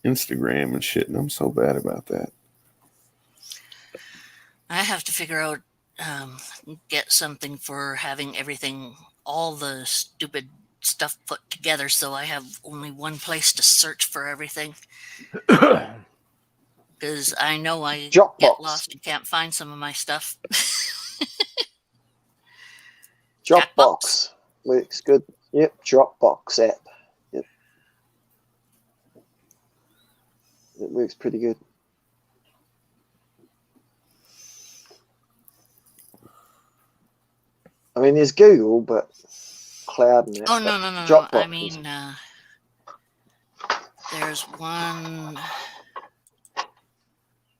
Instagram and shit, and I'm so bad about that. I have to figure out get something for having everything, all the stupid stuff put together so I have only one place to search for everything. Because I know I get lost and can't find some of my stuff. Dropbox works good. Yep, Dropbox app. Yep. It works pretty good. I mean, there's Google, but Cloud and that. Oh, no. Dropbox I mean, there's one.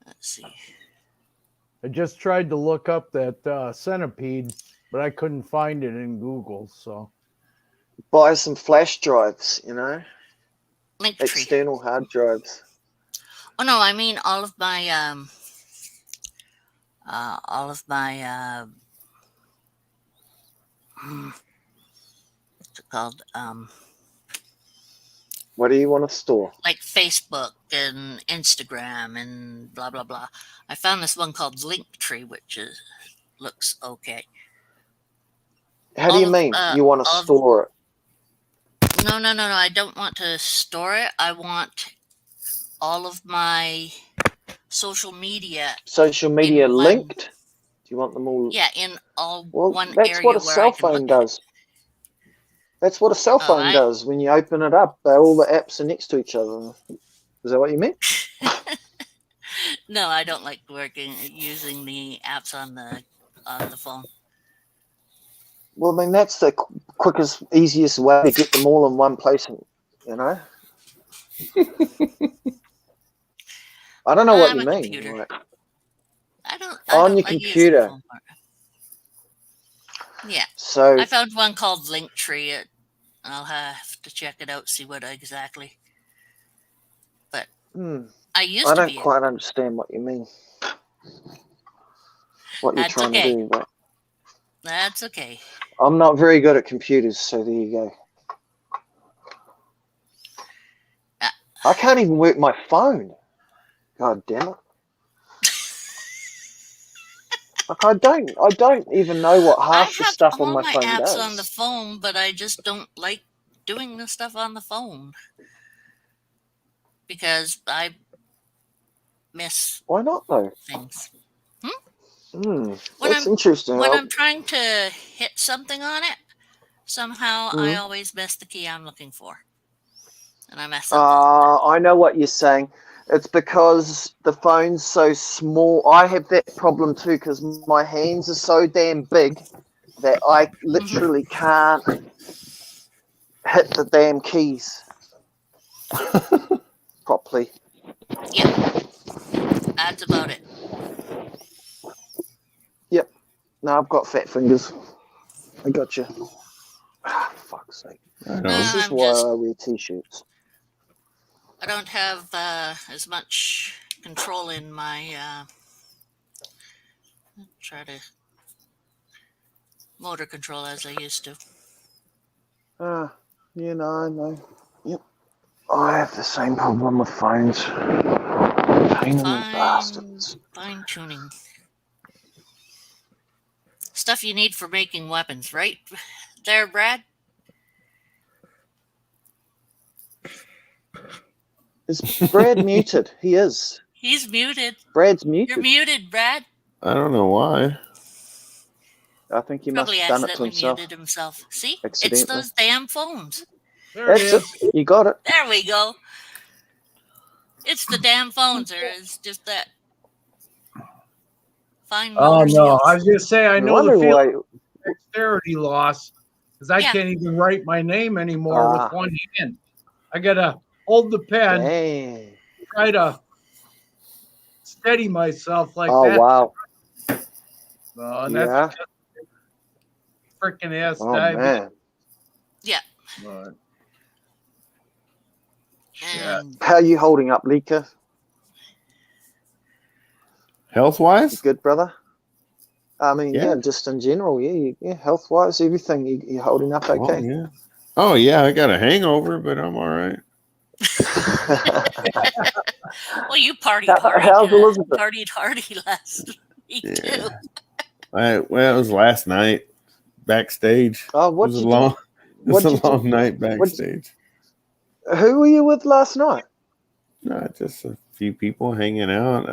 Let's see. I just tried to look up that centipede, but I couldn't find it in Google. So buy some flash drives, Linktree. External hard drives. Oh no, I mean all of my what's it called? What do you want to store? Like Facebook and Instagram and blah blah blah. I found this one called Linktree, which looks okay. How do you mean? You want to store it? No. I don't want to store it. I want all of my social media. Social media in one- linked? Do you want them all? Yeah, in all Well, one that's area what a where cell I can phone look at does. That's what a cell Oh, phone I- does. When you open it up, all the apps are next to each other. Is that what you meant? No, I don't like using the apps on the phone. Well, I mean, that's the quickest, easiest way to get them all in one place, you know? I don't know what I'm you a mean. computer. Like, I don't on your like using the computer. phone part. Yeah. So, I found one called Linktree. I'll have to check it out, see what exactly. But I used I to don't be. quite understand what you mean. What you're That's trying okay. to do. But That's okay. I'm not very good at computers, so there you go. I can't even work my phone. God damn it. Like I don't even know what half the stuff on all my my phone apps does. on the phone, but I just don't like doing the stuff on the phone because I miss Why not though? things. That's interesting. When I'm trying to hit something on it, somehow I always miss the key I'm looking for, and I mess up. I know what you're saying. It's because the phone's so small. I have that problem too because my hands are so damn big that I literally can't hit the damn keys properly. Yep, that's about it. Yep. No, I've got fat fingers. I got you. Ah, fuck's sake. This is why I wear t-shirts. I don't have as much control in my motor control as I used to. I know. Yep. I have the same problem with phones. Pain in the bastards. Fine tuning. Stuff you need for making weapons, right? There, Brad? Is Brad muted? He is. He's muted. Brad's muted. You're muted, Brad. I don't know why. I think he Probably must have done it to accidentally himself. muted himself. See? It's Accidentally. those damn phones. There it is. You got it. There we go. It's the damn phones, or it's just that fine motor Oh no! skills. I was just say I know the feeling of dexterity loss because I can't even write my name anymore with one hand. I gotta hold the pen, try to steady myself like that. Oh wow! And that's freaking ass diabetes. Man. Yeah. But, how are you holding up, Lika? Health-wise? Good, brother. I mean, yeah, just in general, health-wise, everything, you're holding up okay? Oh, yeah, I got a hangover, but I'm all right. Well, you partied hardy last week, too. Well, it was last night backstage. Oh, it was a long night backstage. Who were you with last night? No, just a few people hanging out.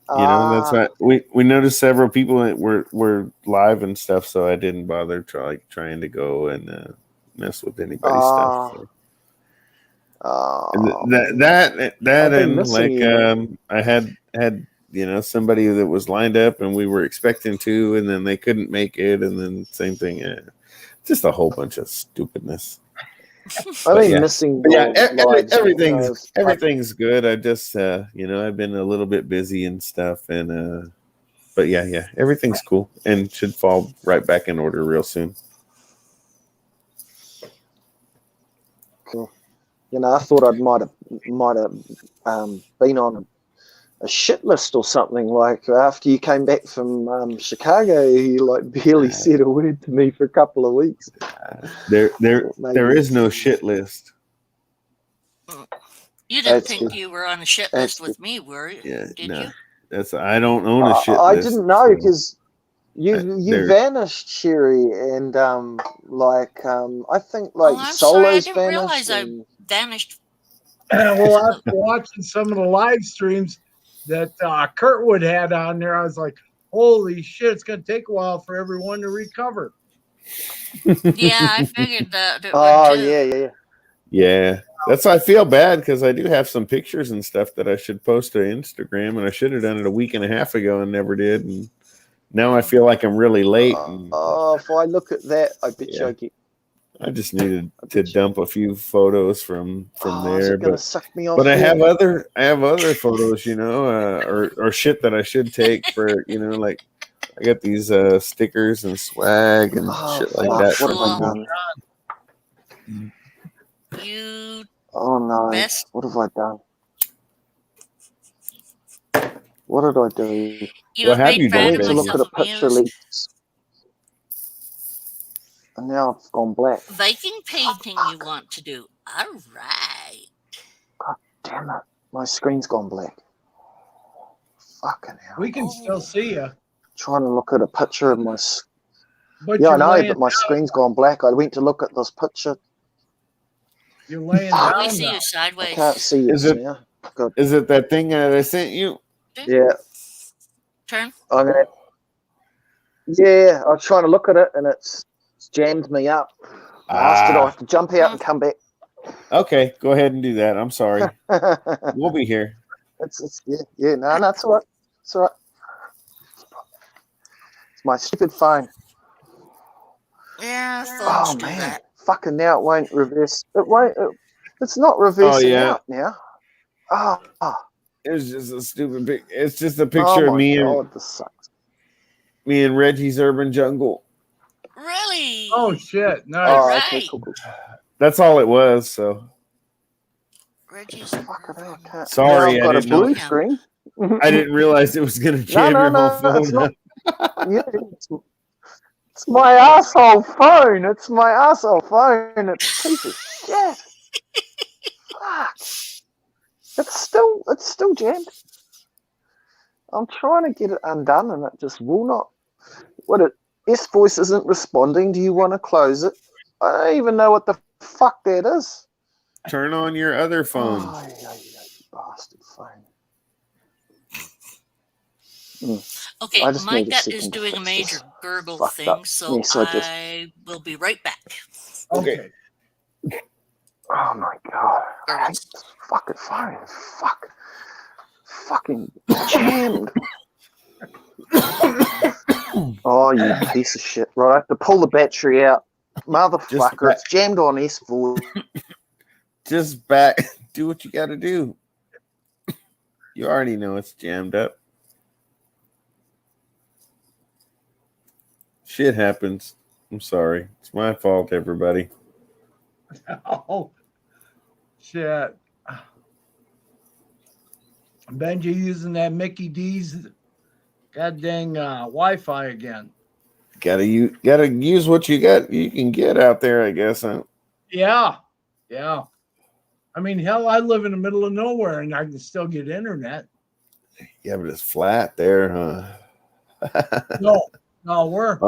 That's why we noticed several people that were live and stuff, so I didn't bother trying to go and mess with anybody's stuff. So. And that and like I had somebody that was lined up and we were expecting to, and then they couldn't make it, and then same thing. Just a whole bunch of stupidness. Missing. Everything's good. I just I've been a little bit busy and stuff, and but everything's cool and should fall right back in order real soon. Cool. I thought I might have been on a shit list or something. Like after you came back from Chicago, you barely said a word to me for a couple of weeks. There is no shit list. You didn't think you were on a shit list with me, were you? Yeah, Did you? I don't own a shit list. I didn't know because you vanished, Sherry, and I think Solo's I'm sorry, I didn't vanished. realize I vanished Well, after watching some of the live streams that Kurtwood had on there, I was like, holy shit, it's going to take a while for everyone to recover. Yeah, I figured that it would Oh too. yeah. Yeah, that's why I feel bad because I do have some pictures and stuff that I should post to Instagram, and I should have done it a week and a half ago and never did. And now I feel like I'm really late. And If I look at that, I bet you Yeah. I get. I just needed to dump a few photos from Is there, it gonna but suck me off? but I here? have other photos, or shit that I should take for like I got these stickers and swag and shit like fuck, that. what for have I people. done? You Oh no! best What have I done? What did I do? you What have have made you I done, Brad went and to Benji? look at myself a picture amused. leaks, and now it's gone black. Viking painting you want to do. All right. God damn it! My screen's gone black. Fucking hell! We can still see you. Trying to look at a picture of my. But Yeah, I you're know, laying but my screen's gone black. I went to look at this picture. You're laying We down see now. you I sideways. can't see Is it it now. Good. is it that thing that I sent you? Yeah. Turn. I'm gonna. Yeah, I was trying to look at it, and it's jammed me up. Bastard! I have to jump out and come back. Okay, go ahead and do that. I'm sorry. We'll be here. It's yeah. No, that's all right. It's all right. It's my stupid phone. Yeah, phones Oh do man, that. fucking now it won't reverse. It won't. It's not Oh reversing yeah, out now. Ah. it's just a stupid pic. It's just a Oh picture of my me god, this sucks. and Reggie's Urban Jungle. Really? Oh shit! Nice. All Oh, right. okay, cool. That's all it was. So Reggie's Fucking hell, I can't. sorry, Now I've I got a didn't know. blue screen. I didn't realize it was gonna No, jam your whole phone it's not. up. Yeah, it's my asshole phone. It's my asshole phone. It's a piece of shit. Fuck. It's still jammed. I'm trying to get it undone, and it just will not. S voice isn't responding. Do you want to close it? I don't even know what the fuck that is. Turn on your other phone. Oh, yeah, bastard phone. Okay, I just my need a gut second is to doing a fix major this gurgle fucked thing, up so mess I will be right back. Okay. Oh my god. I hate Gurgles. this fucking phone. Fucking jammed. Oh, you piece of shit. Right, I have to pull the battery out. Motherfucker, it's jammed on S voice. Just back. Do what you got to do. You already know it's jammed up. Shit happens. I'm sorry. It's my fault, everybody. Oh shit! Benji using that Mickey D's god dang Wi-Fi again. Gotta use what you got. You can get out there, I guess. Huh? Yeah. I mean, hell, I live in the middle of nowhere and I can still get internet. Yeah, but it's flat there, huh? No, we're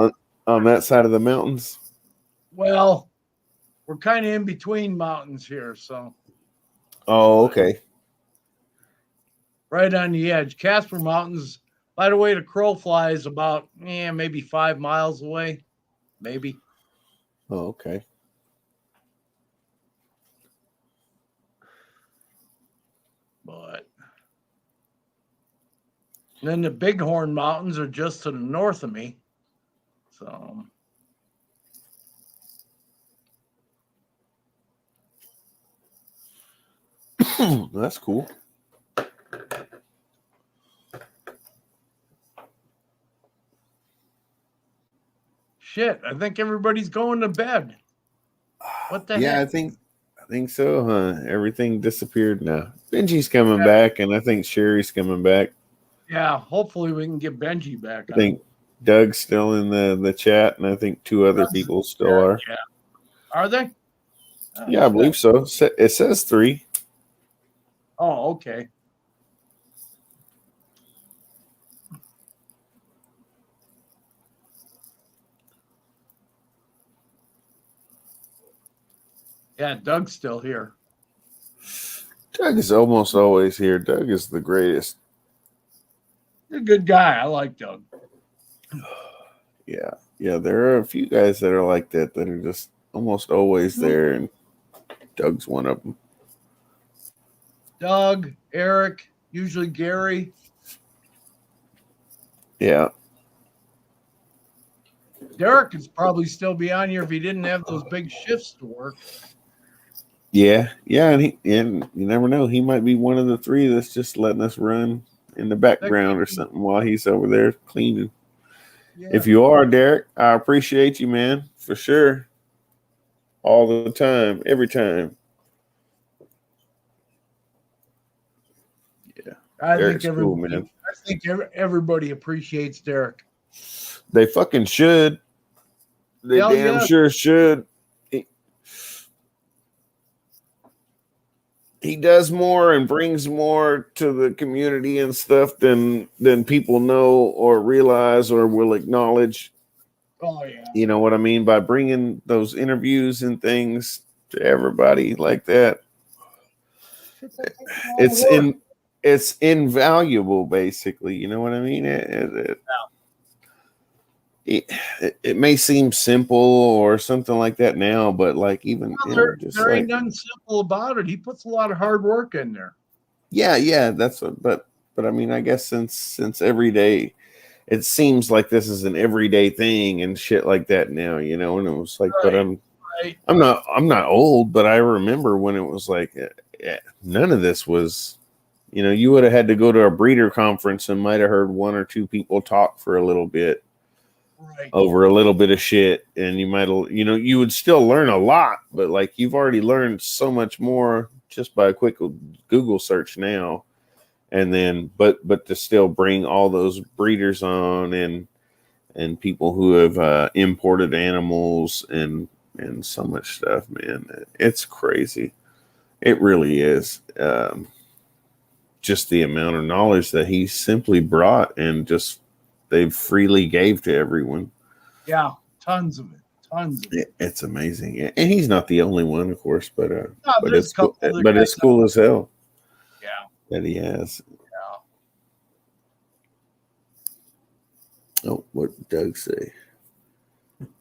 on that side of the mountains. well, we're kind of in between mountains here, so. Oh, okay. Right on the edge. Casper Mountains, by the way, the crow flies about maybe 5 miles away. Maybe. Oh, okay. But then the Bighorn Mountains are just to the north of me. So that's cool. shit, I think everybody's going to bed. What the Yeah, heck? I think so, huh? Everything disappeared now. Benji's coming back, and I think Sherry's coming back. Yeah, hopefully we can get Benji back. I think Doug's still in the chat, and I think 2 other people still are. Yeah. Are they? Yeah, I believe so. It says 3. Oh, okay. Yeah, Doug's still here. Doug is almost always here. Doug is the greatest. You're a good guy. I like Doug. Yeah. Yeah, there are a few guys that are like that are just almost always there, and Doug's one of them. Doug, Eric, usually Gary. Yeah. Derek would probably still be on here if he didn't have those big shifts to work. Yeah, and you never know. He might be one of the three that's just letting us run in the background or something while he's over there cleaning. Yeah. If you are, Derek, I appreciate you, man, for sure. All the time, every time. Yeah, I think everybody appreciates Derek. They fucking should. They sure should. He does more and brings more to the community and stuff than people know or realize or will acknowledge. Oh yeah. You know what I mean? By bringing those interviews and things to everybody like that. It's invaluable, basically. You know what I mean? It may seem simple or something like that now, but like even there ain't nothing simple about it. He puts a lot of hard work in there. Yeah, that's what. But I mean, I guess since every day, it seems like this is an everyday thing and shit like that now, you know. And it was like, but I'm not old, but I remember when it was like none of this was. You know, you would have had to go to a breeder conference and might have heard one or two people talk for a little bit. Right. Over a little bit of shit, and you might, you know, you would still learn a lot, but like you've already learned so much more just by a quick Google search now, and then but to still bring all those breeders on and people who have imported animals and so much stuff, man, it's crazy. It really is. Just the amount of knowledge that he simply brought and just. They freely gave to everyone. Yeah, tons of it. It's amazing, and he's not the only one, of course. But it's cool. But it's cool as hell. Yeah, that he has. Yeah. Oh, what did Doug say?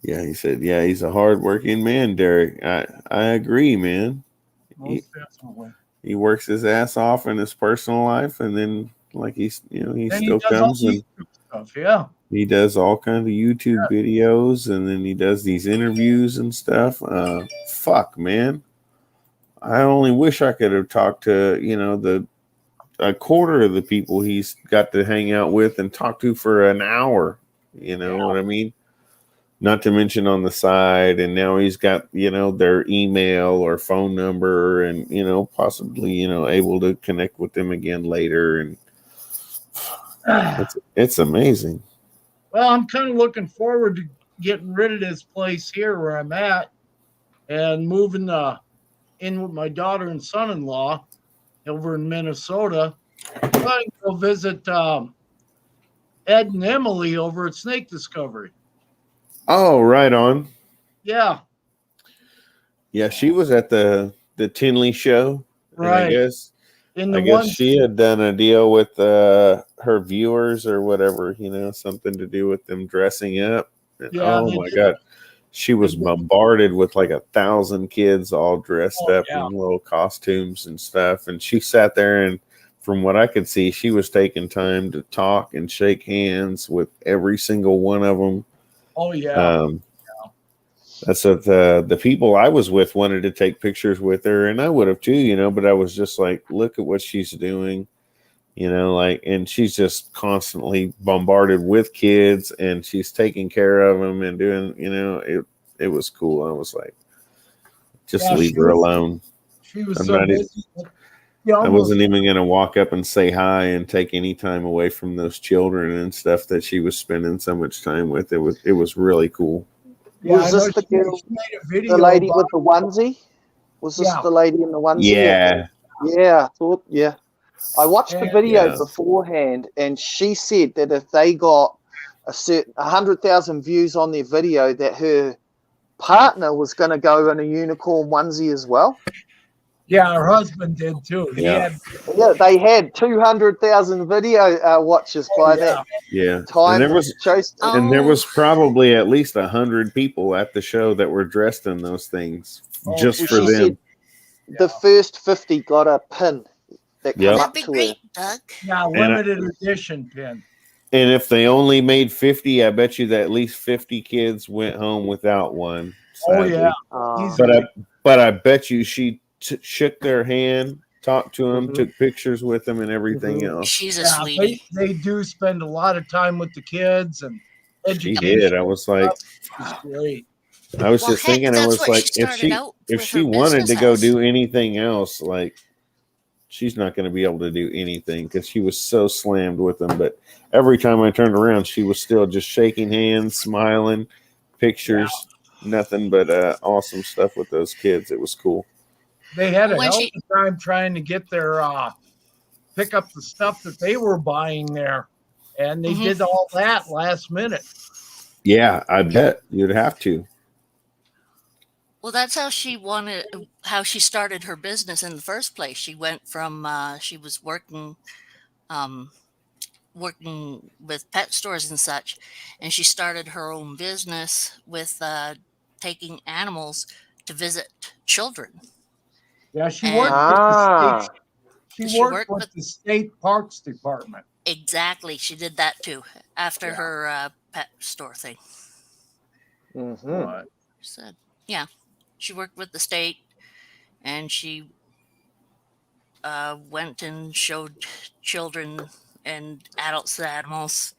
Yeah, he said, "Yeah, he's a hardworking man, Derek." I agree, man. Most definitely. He works his ass off in his personal life, and then like he still comes and. Yeah, he does all kinds of YouTube videos, and then he does these interviews and stuff. Fuck, man, I only wish I could have talked to a quarter of the people he's got to hang out with and talk to for an hour. You know what I mean? Not to mention on the side, and now he's got their email or phone number, and possibly able to connect with them again later and. It's amazing. Well, I'm kind of looking forward to getting rid of this place here where I'm at and moving in with my daughter and son-in-law over in Minnesota. I'm going to go visit Ed and Emily over at Snake Discovery. Oh, right on. Yeah. Yeah, she was at the Tinley show. Right. I guess. I guess she had done a deal with her viewers or whatever, something to do with them dressing up. Yeah, oh my God. She was bombarded with like 1,000 kids all dressed up in little costumes and stuff. And she sat there, and from what I could see, she was taking time to talk and shake hands with every single one of them. Oh, yeah. That's what the people I was with wanted to take pictures with her, and I would have too, but I was just like, look at what she's doing, and she's just constantly bombarded with kids, and she's taking care of them and doing, it was cool. I was like, just leave her alone. She was so busy. I wasn't even going to walk up and say hi and take any time away from those children and stuff that she was spending so much time with. It was really cool. Yeah, was this the girl, the lady with the onesie? Was this the lady in the onesie? Yeah. Yeah, I thought, I watched the video beforehand, and she said that if they got 100,000 views on their video, that her partner was going to go in a unicorn onesie as well. Yeah, her husband did too. He Yeah. had, Yeah, they had 200,000 video watches by that Yeah. time. And there Oh, was probably at least 100 people at the show that were dressed in those things Oh, just Well, for she yeah. said them. the first 50 got a pin that come Yep. that'd up be to her. great, Doug. Yeah, And limited edition pin. and if they only made 50, I bet you that at least 50 kids went home without one. Oh Sadly. yeah, Uh, But easily. I bet you she shook their hand, talked to them, mhm, took pictures with them, and everything mhm. else. She's a Yeah, sweetie. they do spend a lot of time with the kids and She education. did. I was like, Is great. I was Well, just heck, thinking, I that's was what she like, started out if with she her wanted business to go as. do anything else, like she's not going to be able to do anything because she was so slammed with them. But every time I turned around, she was still just shaking hands, smiling, pictures, nothing but awesome stuff with those kids. It was cool. They had Well, a when hell she, of a time trying to get their pick up the stuff that they were buying there, and they Mhm. did all that last minute. Yeah, I bet you'd have to. well, that's how she started her business in the first place. She went from, she was um, working with pet stores and such, and she started her own business with taking animals to visit children. Yeah, she worked And with the state. Ah, She she worked worked with with the state parks department. exactly. She did that too after Yeah. her pet store thing. mhm. What? Said, yeah, she worked with the state, and she went and showed children and adults the animals,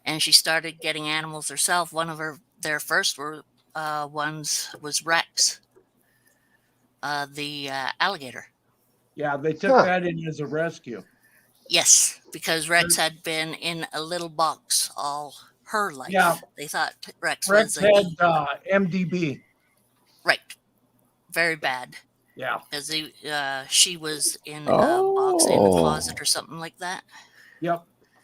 and she started getting animals herself. One of their first ones was Rex, the alligator. Yeah, they took Huh. that in as a rescue. Yes, because Rex had been in a little box all her Yeah, life. They thought Rex Rex was had a MDB. right, very bad, Yeah. because she was in a box in a Oh, closet or something like that. Yep.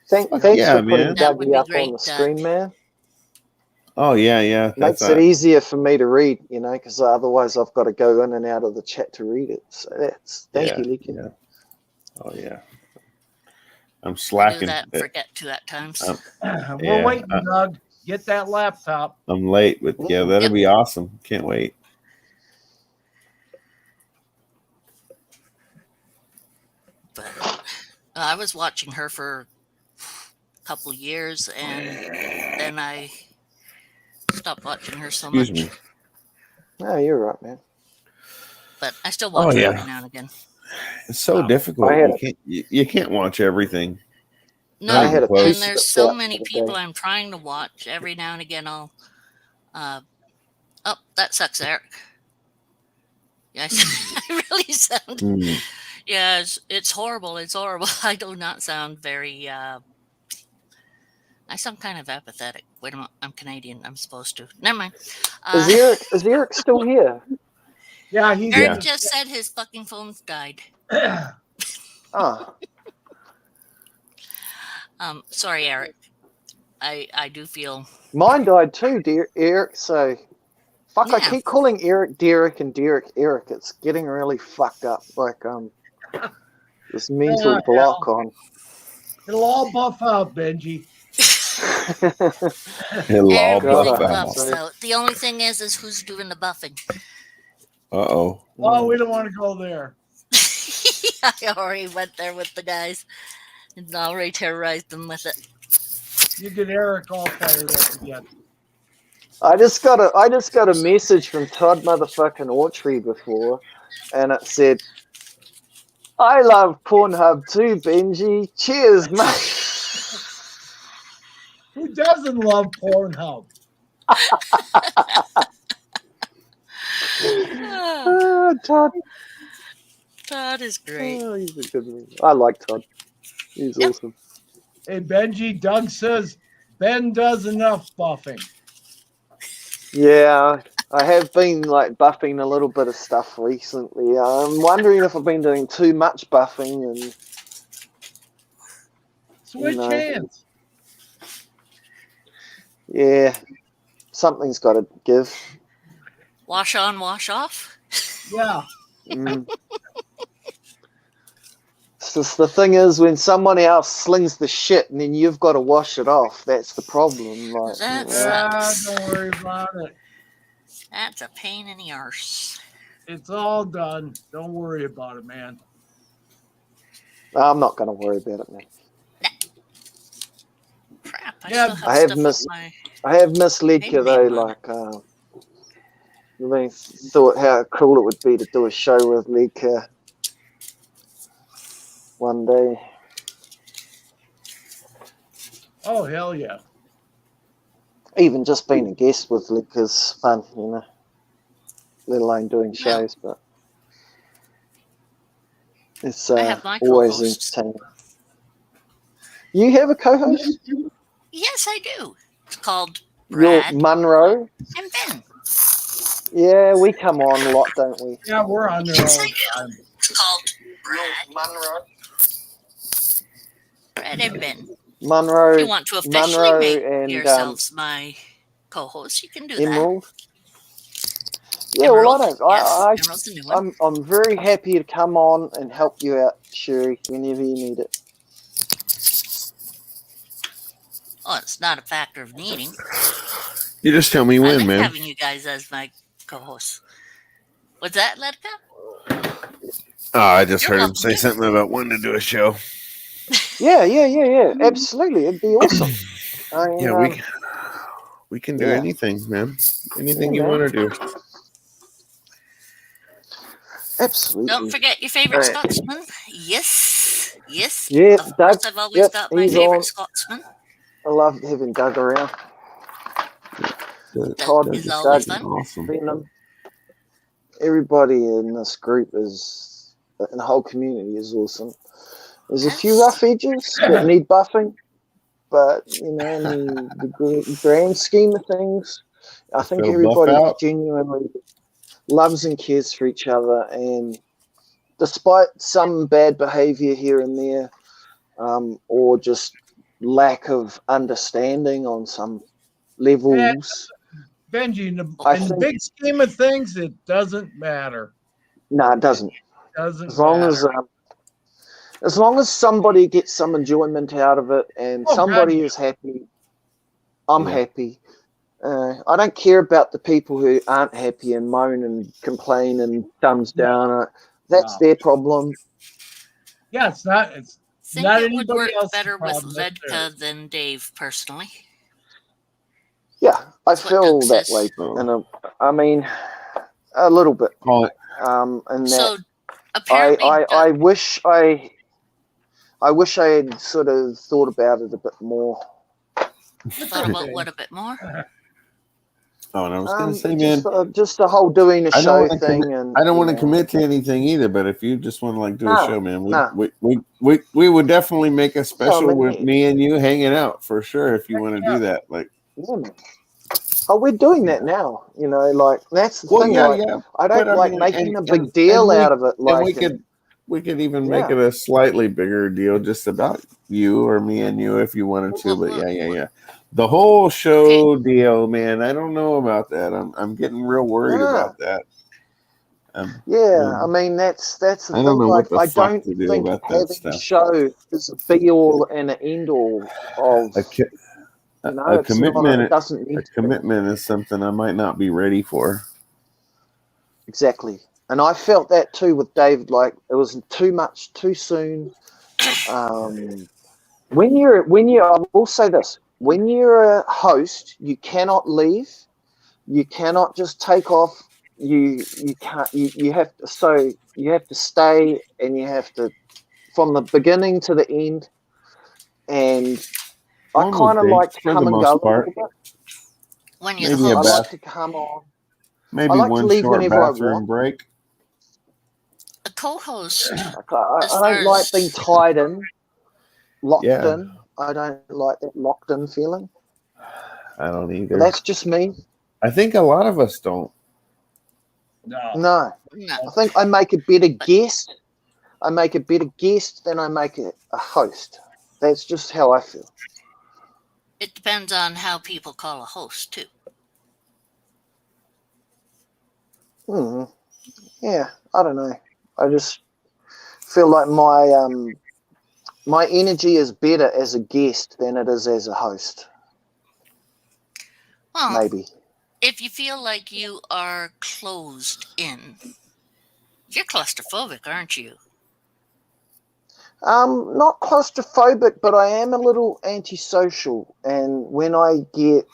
fuck Thanks yeah, for putting man. That would Dougie be up on great, the Doug. screen, man. Oh yeah. That's Makes it easier for me to read, because otherwise I've got to go in and out of the chat to read it. So thank you, Leaky. yeah. Oh yeah. I'm I do slacking. that and forget to at times. I'm, We're yeah, waiting, Doug. Get that laptop. I'm late, but yeah, that'll Yep. be awesome. Can't wait. But I was watching her for a couple of years, and then I stopped watching her so Excuse much. me. No, you're right, man. But I still Oh watch her yeah. every now and again. It's so Wow. difficult. I had You can't watch everything. Not No, even a close. and piece there's of so that many the people other day. I'm trying to watch. Every now and again, I'll. Oh, that sucks, Eric. Yes, I really sound. Mm. Yeah, it's horrible. It's horrible. I do not sound very. I sound kind of apathetic. Wait a minute. I'm Canadian. I'm supposed to. Never mind. Is Eric still here? Yeah, he's Eric Yeah. just said his fucking phone's died. Ah, Sorry, Eric. I do feel. mine died too, dear Eric. So, fuck, I Yeah. keep calling Eric Derek and Derek Eric. It's getting really fucked up. Like this mental block on. It'll all buff out, Benji. It'll all Everything buff out. buffs out. The only thing is who's doing the buffing. Uh-oh. Oh, we don't want to go there. I already went there with the guys and already terrorized them with it. You get Eric all fired up again. I just got a message from Todd motherfucking Autry before, and it said, "I love Pornhub too, Benji. Cheers, mate." Who doesn't love Pornhub? Todd. Todd is great. Oh, he's a good one. I like Todd. He's awesome. Hey, Benji, Doug says Ben does enough buffing. Yeah, I have been like buffing a little bit of stuff recently. I'm wondering if I've been doing too much buffing and Switch hands. Yeah, something's got to give. Wash on, wash off. Yeah. Mm. It's just the thing is, when someone else slings the shit and then you've got to wash it off, that's the problem. Like, That Don't sucks. worry about it. That's a pain in the arse. It's all done. Don't worry about it, man. I'm not going to worry about it, man. Crap, I Yeah, still have I have stuff miss, on my I have misled you payment though. run. Like, I thought how cool it would be to do a show with Lika one day. Oh, hell yeah. Even just being a guest with Lika's fun, you know, let alone doing Well, shows. But it's I have my always co-hosts. entertaining. You have a co-host? Yes, I do. It's called You're Brad Munro? and Ben. Yeah, we come on a lot, don't we? Yeah, we're on there Yes, all I the do. time. It's called Brad and Ben. If you Munro, want to officially Munro, make and yourselves my co-hosts, you can do that. Emerald. Yeah, well, I Emerald, don't. yes, Emerald's the new one. I'm very happy to come on and help you out, Sherry, whenever you need it. Oh, it's not a factor of needing. You just tell me I when, like man. having you guys as my co-hosts. What's that, Letka? Oh, I just You're heard him welcome say to. something about when to do a show. Yeah. Absolutely, it'd be awesome. Yeah, we can do yeah. anything, man. Anything Yeah, you man. want to do. Absolutely. Don't forget your favorite Scotsman. Yes. Yeah, Of Doug. course, I've always got my He's favorite on. Scotsman. I love having Doug around. That Todd, is Doug, always fun. Awesome. Venom. Everybody in this group is, and the whole community is awesome. There's a few Yes. rough edges that need buffing, but you know, in the grand scheme of things, I think They'll buff everybody out. genuinely loves and cares for each other, and despite some bad behavior here and there, or just lack of understanding on some levels, Benji, in I the think big scheme of things, it doesn't matter. no, it doesn't. It doesn't As long matter. as long as somebody gets some enjoyment out of it and Oh, God, somebody yeah. is happy, I'm Yeah. happy. I don't care about the people who aren't happy and moan and complain and thumbs down. That's their problem. Yeah, it's not. It's Think not it would anybody work else's better with problem. That's theirs. Ledka than Dave, personally. Yeah, I That's what Doug feel that way. says. And I mean, a little bit. Call it. And So apparently, I wish I had sort of thought about it a bit more. thought about what a bit more. Oh, and I was gonna say, man, just the whole doing a I don't show want to thing, commit. and I don't want to commit to anything either. But if you just want to like do a No, show, man, no. we would definitely make a special man, with me and you hanging out for sure. If you want to do that, like, yeah, man. Oh, we're doing that now. You know, like that's the well, thing. yeah, like, yeah. I But don't I like mean, making a big deal out of it. Like, we could even make Yeah. it a slightly bigger deal just about you or me and you if you wanted to. But Well, yeah. The whole show deal, man. I don't know about that. I'm getting real worried about that. I mean that's the I thing. don't know Like, what the I fuck don't to do think about that having a stuff. show is a be all and an end all of. You know, A it's not. It commitment. doesn't need A to be. commitment is something I might not be ready for. Exactly. And I felt that too with David. Like, it was too much too soon. When I will say this: when you're a host, you cannot leave. You cannot just take off. You can't. You have to. So you have to stay, and you have to from the beginning to the end. And I One would kind of think, like to for come the and go most a little part, bit. when you're the maybe a I host, like bath, to come on. I maybe like to one leave short whenever I bathroom want. break. a co-host, I as far don't like being as tied in, locked Yeah, in. I don't like that locked in feeling. I don't But either. that's just me. I think a lot of us don't. No. no, I think I make a better guest. I make a better guest than I make a host. That's just how I feel. it depends on how people call a host too. Yeah. I don't know. I just feel like my energy is better as a guest than it is as a host. Well, Maybe. if you feel like you are closed in, you're claustrophobic, aren't you? Not claustrophobic, but I am a little antisocial, and when I get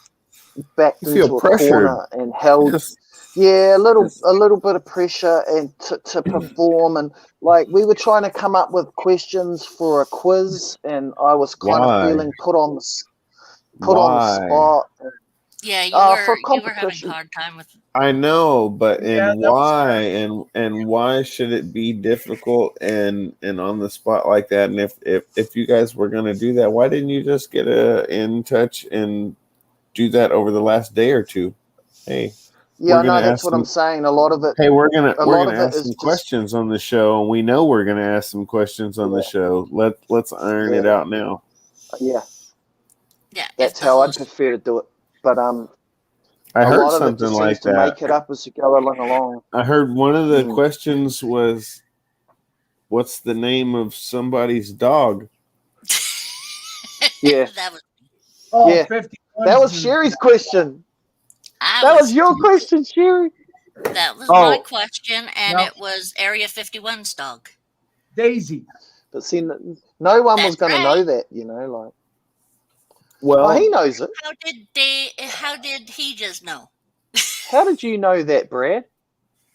backed You feel into a pressured. corner and held, Yes. yeah, a little bit of pressure and to perform, and like we were trying to come up with questions for a quiz, and I was kind of Why? feeling put on the Why? spot. Yeah, For you were having a competition. hard time with. I know, but Yeah, and that was why hard. and why should it be difficult and on the spot like that? And if you guys were gonna do that, why didn't you just get in touch and do that over the last day or two? Hey, Yeah, we're I know gonna that's ask what I'm some. saying. A lot of it, Hey, we're gonna a we're lot gonna of it ask is some just questions on the show, and we know we're gonna ask some questions on the show. Let's iron it yeah, out now. yeah. Yeah, if That's the how I'd host. prefer to do it. But I a heard lot of it something just seems like to that. make it up as you go along. I heard one of the Mm. questions was, "What's the name of somebody's dog?" Yeah, That was. Oh, yeah. 51. That was Sherry's question. I That was was. your question, Sherry. That was my Oh, question, and No, it was Area 51's dog. Daisy. But see, no one was That's going to right. know that, like. well, Oh, he knows it. How did he just know? How did you know that, Brad?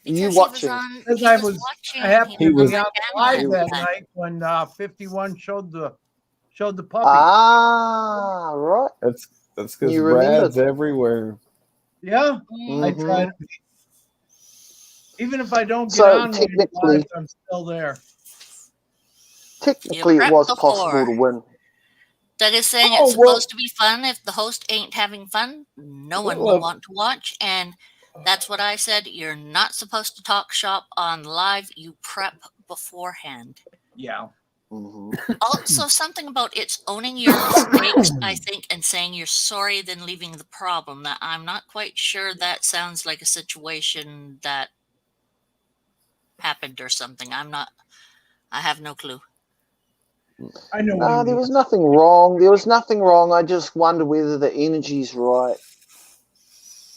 You Because he was watching? on. Because He was watching. I He happened he to was on be was. my on channel live at You, the that time. night when 51 showed the puppy. right. That's because You remembered. Brad's everywhere. Yeah, I Mm-hmm. try to be. Even if I don't get So on one of your lives, I'm still there. You technically, it prep was possible before. to win. Doug is saying Oh it's well, supposed to be fun. If the host ain't having fun, no one will Well, want to watch. And that's what I said. You're not supposed to talk shop on live. You prep beforehand. yeah. Mm-hmm. Also, something about it's owning your mistakes, I think, and saying you're sorry, then leaving the problem. That I'm not quite sure that sounds like a situation that happened or something. I have no clue. I know what he No, there means. was nothing wrong. There was nothing wrong. I just wonder whether the energy's right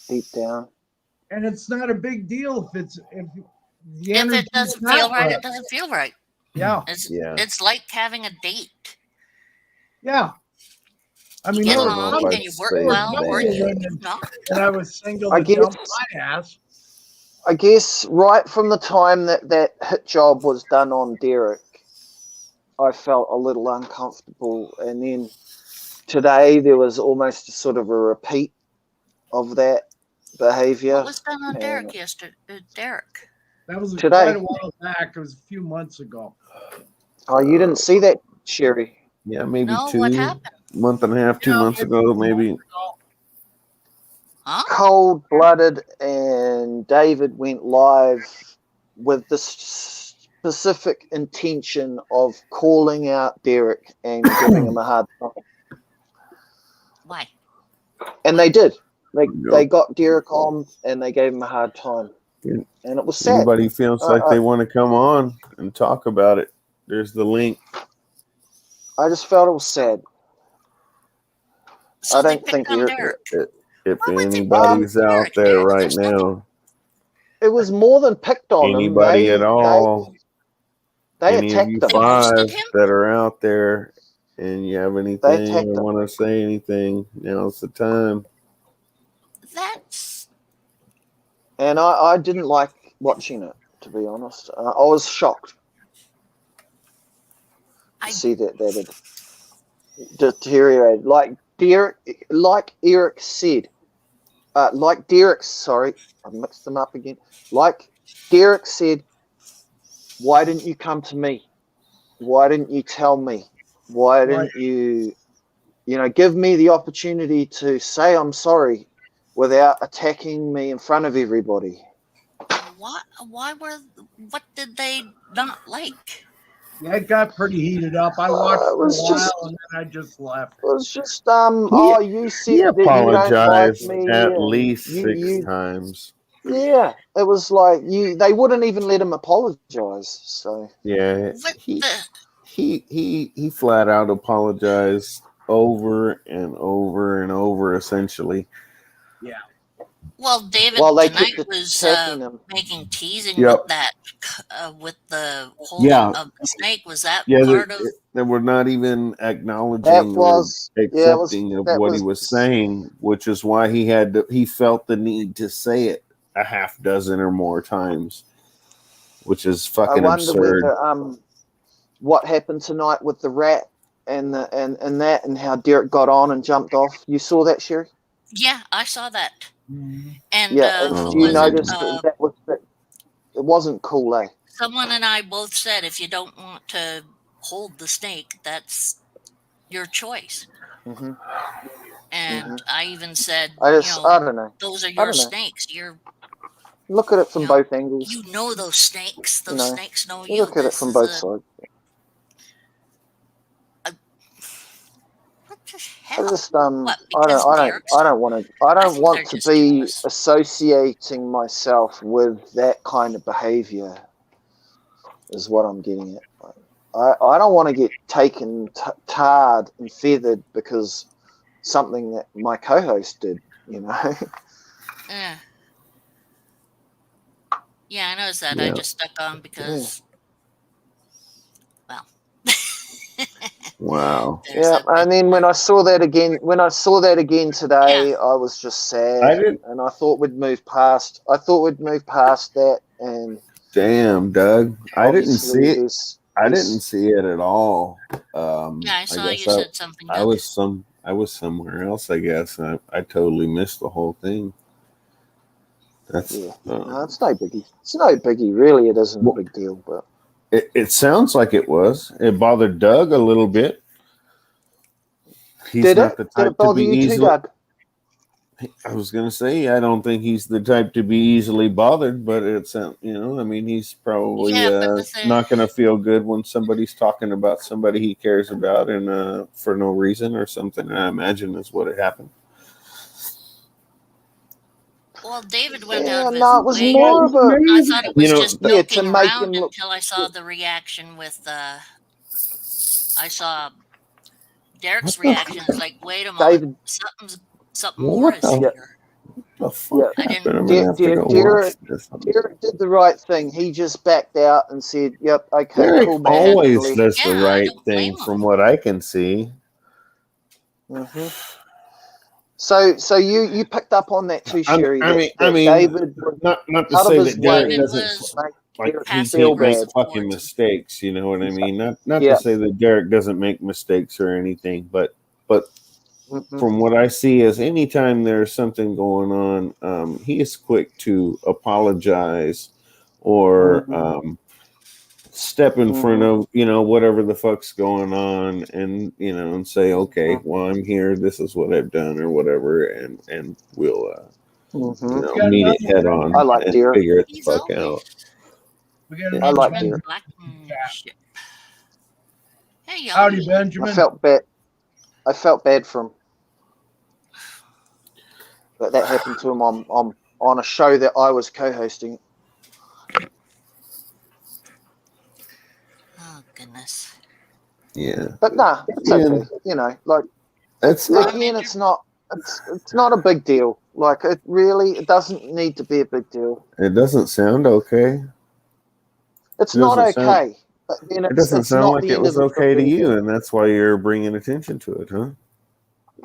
deep down. And it's not a big deal if the If energy it is doesn't feel not right, right. it doesn't feel right. Yeah, yeah. It's like having a date. yeah. I You mean, I get there don't were know along if and I'd you plenty, work there say were it's well, or plenty of you bad. do women not. when I was single I that jumped guess. my ass. I guess right from the time that hit job was done on Derek, I felt a little uncomfortable, and then today there was almost sort of a repeat of that What behavior. was done on And Derek yesterday? Derek. That was quite today, a while back. It was a few months ago. oh, you didn't see that, Sherry? Yeah, maybe No, what 2 happened? month and a half, 2 months Maybe ago, 2 months maybe. ago. Huh? Cold-blooded, and David went live with the specific intention of calling out Derek and giving him a hard time. Why? And they did. They Go. got Derek on and they gave him a hard time. And it was sad. Anybody feels like they want to come on and talk about it, there's the link. I just felt it was sad. So I they don't picked think on Eric. Derek. If What was it anybody's with out Derek? there Derek, right there's nothing. now, It was more than picked on him. anybody at all, They any of you attacked him. They five roasted him. that are out there, and you have They anything attacked or him. want to say anything, now's the time. That's And I didn't like watching it, to be honest. I was shocked to I. see that it deteriorated. Like Eric said, sorry, I mixed them up again. Like Derek said, why didn't you come to me? Why didn't you tell me? Why didn't you give me the opportunity to say I'm sorry without attacking me in front of everybody? What did they not like? Yeah, it got pretty heated up. I watched It for a was just, while and then I just left. you He said that you don't like apologized me, at and least six you times. Yeah, it was like they wouldn't even let him apologize. So Yeah, What he the? he flat out apologized over and over and over, essentially. Yeah. Well, David while they tonight kept was attacking him. making teasing with Yep. that, with the holding Yeah. of the snake. Was that Yeah, part of? they were not even That acknowledging or was accepting of that what he was was. saying, which is why he felt the need to say it a half dozen or more times, which is I fucking wonder absurd. whether what happened tonight with the rat and and how Derek got on and jumped off. You saw that, Sherry? Yeah, I saw that. Mhm. And Yeah. And who do you was it? notice that it wasn't cool, eh? Someone and I both said if you don't want to hold the snake, that's your choice. Mm-hmm. And I even said, I don't know. those are I your don't know. snakes. You're, Look at it from both angles. you know those snakes. You Those know, snakes know you you. look at it This from is both a sides. what the I hell? just What? Because Derek's I don't I think want they're to just be jealous. associating myself with that kind of behavior. Is what I'm getting at. I don't want to get taken tarred and feathered because something that my co-host did. You know. Yeah, I noticed that. I Yeah. just stuck on because, well, Wow. there's Yeah, a bit and then more. when I saw that again Yeah, today, I was just I sad, didn't. and I thought we'd move past. I thought we'd move past that, and Damn, Doug. I didn't see obviously it. I didn't there's see it at all. yeah, I I saw guess you said something, I Doug. was somewhere else. I guess I totally missed the whole thing. That's yeah. No, it's no biggie. It's no biggie, really. It isn't a well, big deal, but it sounds like it was. It bothered Doug a little bit. He's did not it? the Did it type to bother be you too, easily. Doug? I was gonna say I don't think he's the type to be easily bothered, but it's I mean he's probably Yeah, but the thing, not gonna feel good when somebody's talking about somebody he cares about and for no reason or something. I imagine is what had happened. well, David went out Yeah, of his no, it was way. more of a I thought it was just to joking make around him look. until I saw the reaction with I saw Derek's What the reaction. It's like, wait a moment, David. something well, more is Yeah, here. the yeah. fuck I didn't. happened? I'm gonna have to go watch this. Derek did the right thing. He just backed out and said, "Yep, okay, Derek cool, man," And and always left. does the yeah, I right don't blame thing him. from what I can see. Hmm. So you picked up on that too, Sherry. I That mean, David was not to out of say his that Derek David way doesn't was to make like Derek he passive feel can't make bad. aggressive fucking towards him. mistakes. You know what I mean? Not to Yeah. say that Derek doesn't make mistakes or anything, but Hmm. from what I see is anytime there's something going on, he is quick to apologize or Hmm. step in front Hmm. of whatever the fuck's going on and and say, okay, well, I'm here, this is what I've done or whatever, and we'll Hmm. We got meet another it head one. on I like and Derek. figure it the He's fuck out. always We got Yeah. I like Benjamin Derek. Blankenship. Hey, y'all. Howdy, I Benjamin. felt bad. I felt bad for him that happened to him on a show that I was co-hosting. Oh goodness. Yeah. But nah, it's And okay. Like it's not. again, it's not a big deal. Like it doesn't need to be a big deal. It doesn't sound okay. It's It not doesn't sound. okay, but then It doesn't it's sound not like the it end of was the okay to you, world. and that's why you're bringing attention to it, huh?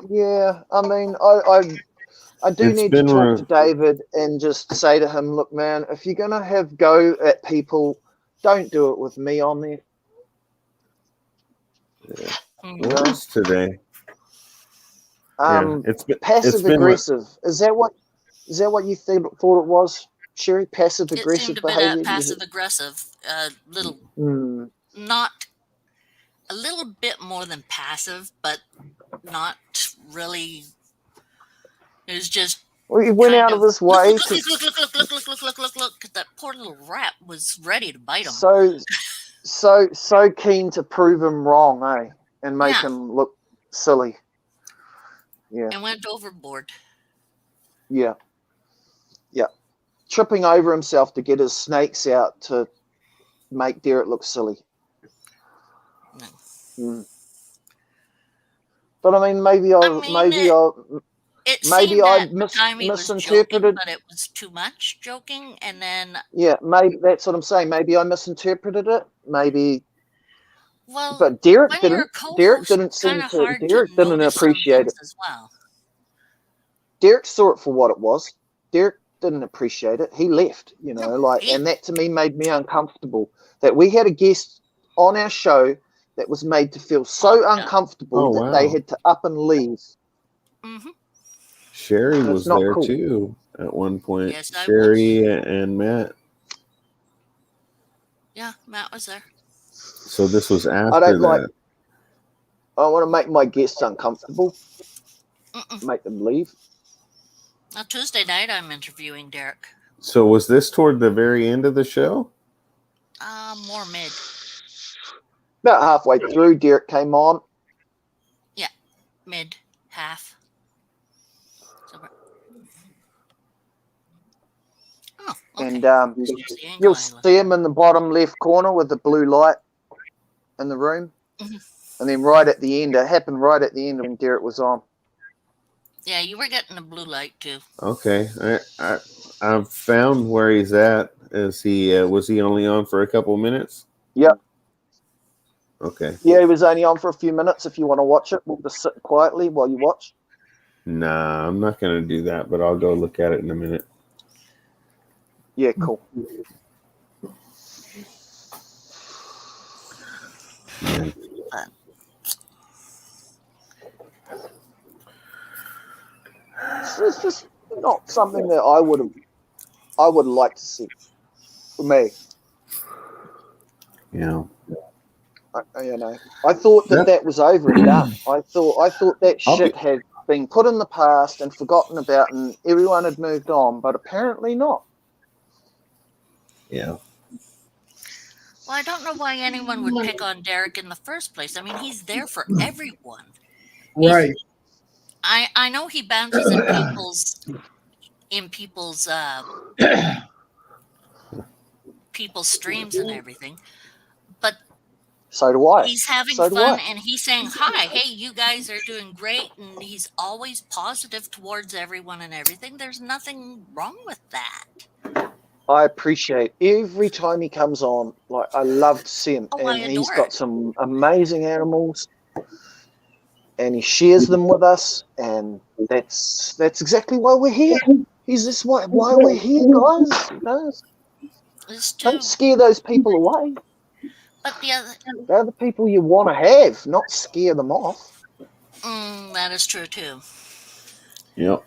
Yeah, I mean, I do It's need to been. talk to David and just say to him, look, man, if you're gonna have go at people, don't do it with me on there. Yeah. You What know, was today? Yeah, it's passive been. aggressive. Is that what you thought it was, Sherry? Passive It seemed aggressive a bit behavior. passive aggressive. Little, Hmm. not a little bit more than passive, but not really. It was just Well, he went kind out of of his look, way look, to look, look, look, look, look, look, look, look, look, look, 'cause that poor little rat was ready to bite him. so keen to prove him wrong, eh? And make Yeah, him look silly. Yeah. and went overboard. Yeah. Yeah. tripping over himself to get his snakes out to make Derek look silly. No. But I mean, maybe I misinterpreted. But it was too much joking, and then yeah, maybe that's what I'm saying. Maybe I misinterpreted it. Maybe. Well, but Derek when didn't. You're a co-host, Derek didn't it's seem kind of to. hard Derek to didn't notice some appreciate things it. as well. Derek saw it for what it was. Derek didn't appreciate it. He left, you know, and that to me made me uncomfortable. That we had a guest on our show that was made to feel so uncomfortable that they had to up and leave. Mm-hmm. Sherry That's was not there cool. too at one point. Yes, Sherry and Matt. Yeah, Matt was there. So this was after I don't that. like. I want to make my guests uncomfortable. Make them leave. Now, Tuesday night, I'm interviewing Derek. So was this toward the very end of the show? More mid. About halfway through, Derek came on. Yeah, mid, half. So okay. And you'll see him in the bottom left corner with the blue light in the room. Mm-hmm. And then right at the end, it happened right at the end when Derek was on. Yeah, you were getting the blue light too. Okay, I've found where he's at. Was he only on for a couple minutes? Yep. Okay. Yeah, he was only on for a few minutes. If you want to watch it, we'll just sit quietly while you watch. Nah, I'm not going to do that, but I'll go look at it in a minute. Yeah, cool. Yeah. It's just not something that I would have liked to see for me. Yeah. I thought that was over and done. I thought that shit had been put in the past and forgotten about, and everyone had moved on, but apparently not. Yeah. Well, I don't know why anyone would pick on Derek in the first place. I mean, he's there for everyone. Right. I know he bounces in people's streams and everything, but so do I. He's having fun and he's saying, "Hi, hey, you guys are doing great," and he's always positive towards everyone and everything. There's nothing wrong with that. I appreciate every time he comes on. Like, I love to see him, and he's got some amazing animals, and he shares them with us, and that's exactly why we're here. He's just why we're here, guys. You know? Don't scare those people away. But they're the people you want to have, not scare them off. That is true too. Yep.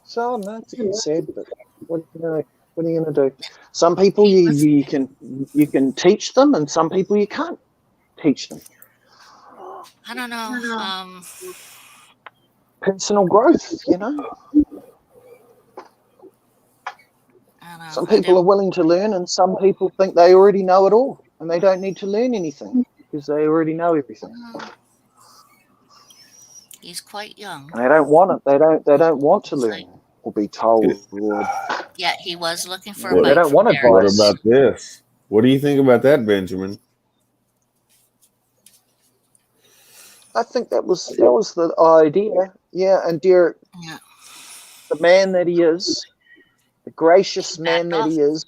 So no, it's a bit sad, but what are you gonna do? Some people you can teach them, and some people you can't teach them. I don't know. Personal growth, you know. Some people are willing to learn, and some people think they already know it all, and they don't need to learn anything because they already know everything. He's quite young. And they don't want it. They don't want to learn or be told. Yeah, he was looking for. They don't want advice. What about this? What do you think about that, Benjamin? I think that was the idea. Yeah, and Derek, the man that he is. The gracious man that he is.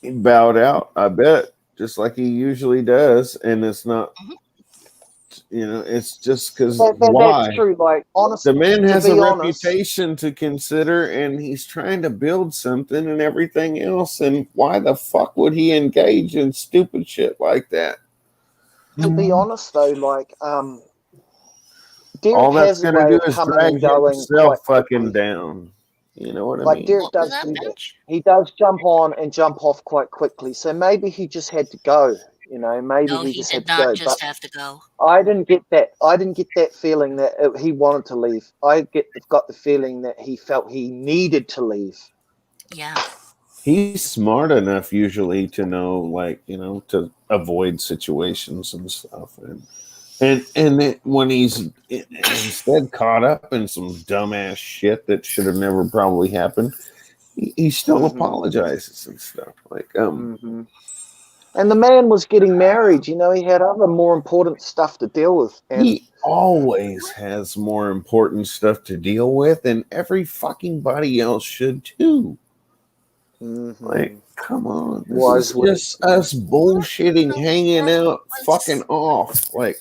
He bowed out, I bet, just like he usually does. And it's not, it's just because why? That's true. Like, honestly, the man has a reputation to consider, and he's trying to build something and everything else. And why the fuck would he engage in stupid shit like that? To be honest, though, like, Derek all that's going to do is drag himself fucking down. You know what I mean? Like Derek does do that. He does jump on and jump off quite quickly. So maybe he just had to go. You know, maybe he just had to go. Just have to go. I didn't get that. I didn't get that feeling that he wanted to leave. I got the feeling that he felt he needed to leave. Yeah. He's smart enough usually to know, like, to avoid situations and stuff. And And when he's instead caught up in some dumbass shit that should have never probably happened, he still apologizes and stuff. Like, And the man was getting married. You know, he had other more important stuff to deal with. And he always has more important stuff to deal with, and every fucking body else should too. Like, come on, this is just us bullshitting, hanging out, fucking off. Like,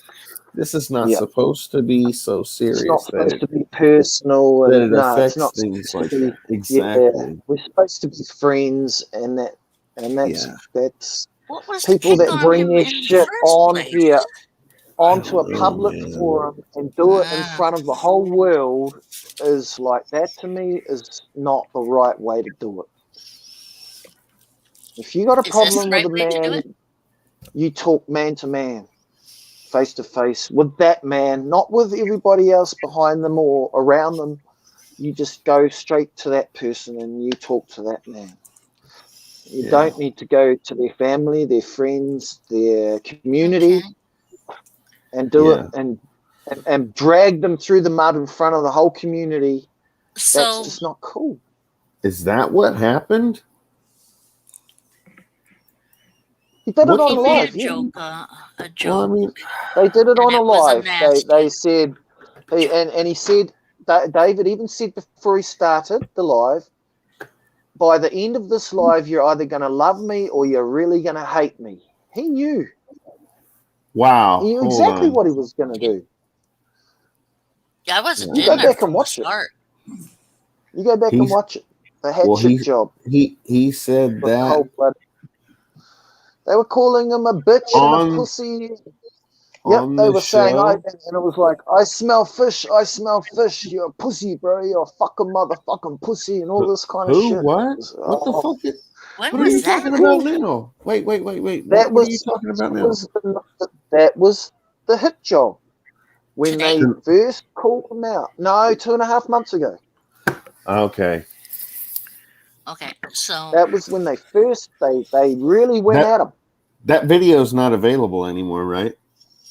this is not supposed to be so serious. It's not supposed to be personal, that and it no, it's affects not things supposed like to that. be. Exactly. Yeah, we're supposed to be friends, and that's What was the people kick that on bring him their in the shit first on place? here onto a know, public man. forum and do it in front of the whole world is like that. To me, is not the right way to do it. If you got a Is this the problem right with a way to do man, it? you talk man to man, face to face with that man, not with everybody else behind them or around them. You just go straight to that person and you talk to that man. You don't need to go to their family, their friends, their community, and do it and drag them through the mud in front of the whole community. That's just not cool. Is that what happened? He did it on He live. made a joke. A joke. Well, I mean, they did it on a was a live. nasty They said, and he said, David even said before he started the live, by the end of this live, you're either going to love me or you're really going to hate me. He knew. Wow. He knew exactly what he was going to do. Yeah, I wasn't You in go there back from and the watch it. start. You go back and watch it. The hatchet job. He said that cold-blooded. They were calling him a bitch and a pussy. Yep, they were saying, and it was like, I smell fish, you're a pussy, bro, you're a fucking motherfucking pussy, and all this kind of shit. What? What the fuck? When what are you talking about now? Wait. What are you talking about now? That was the hit job. When they first called him out. No, 2.5 months ago. Okay. Okay, so that was when they first they really went at him. That video's not available anymore, right?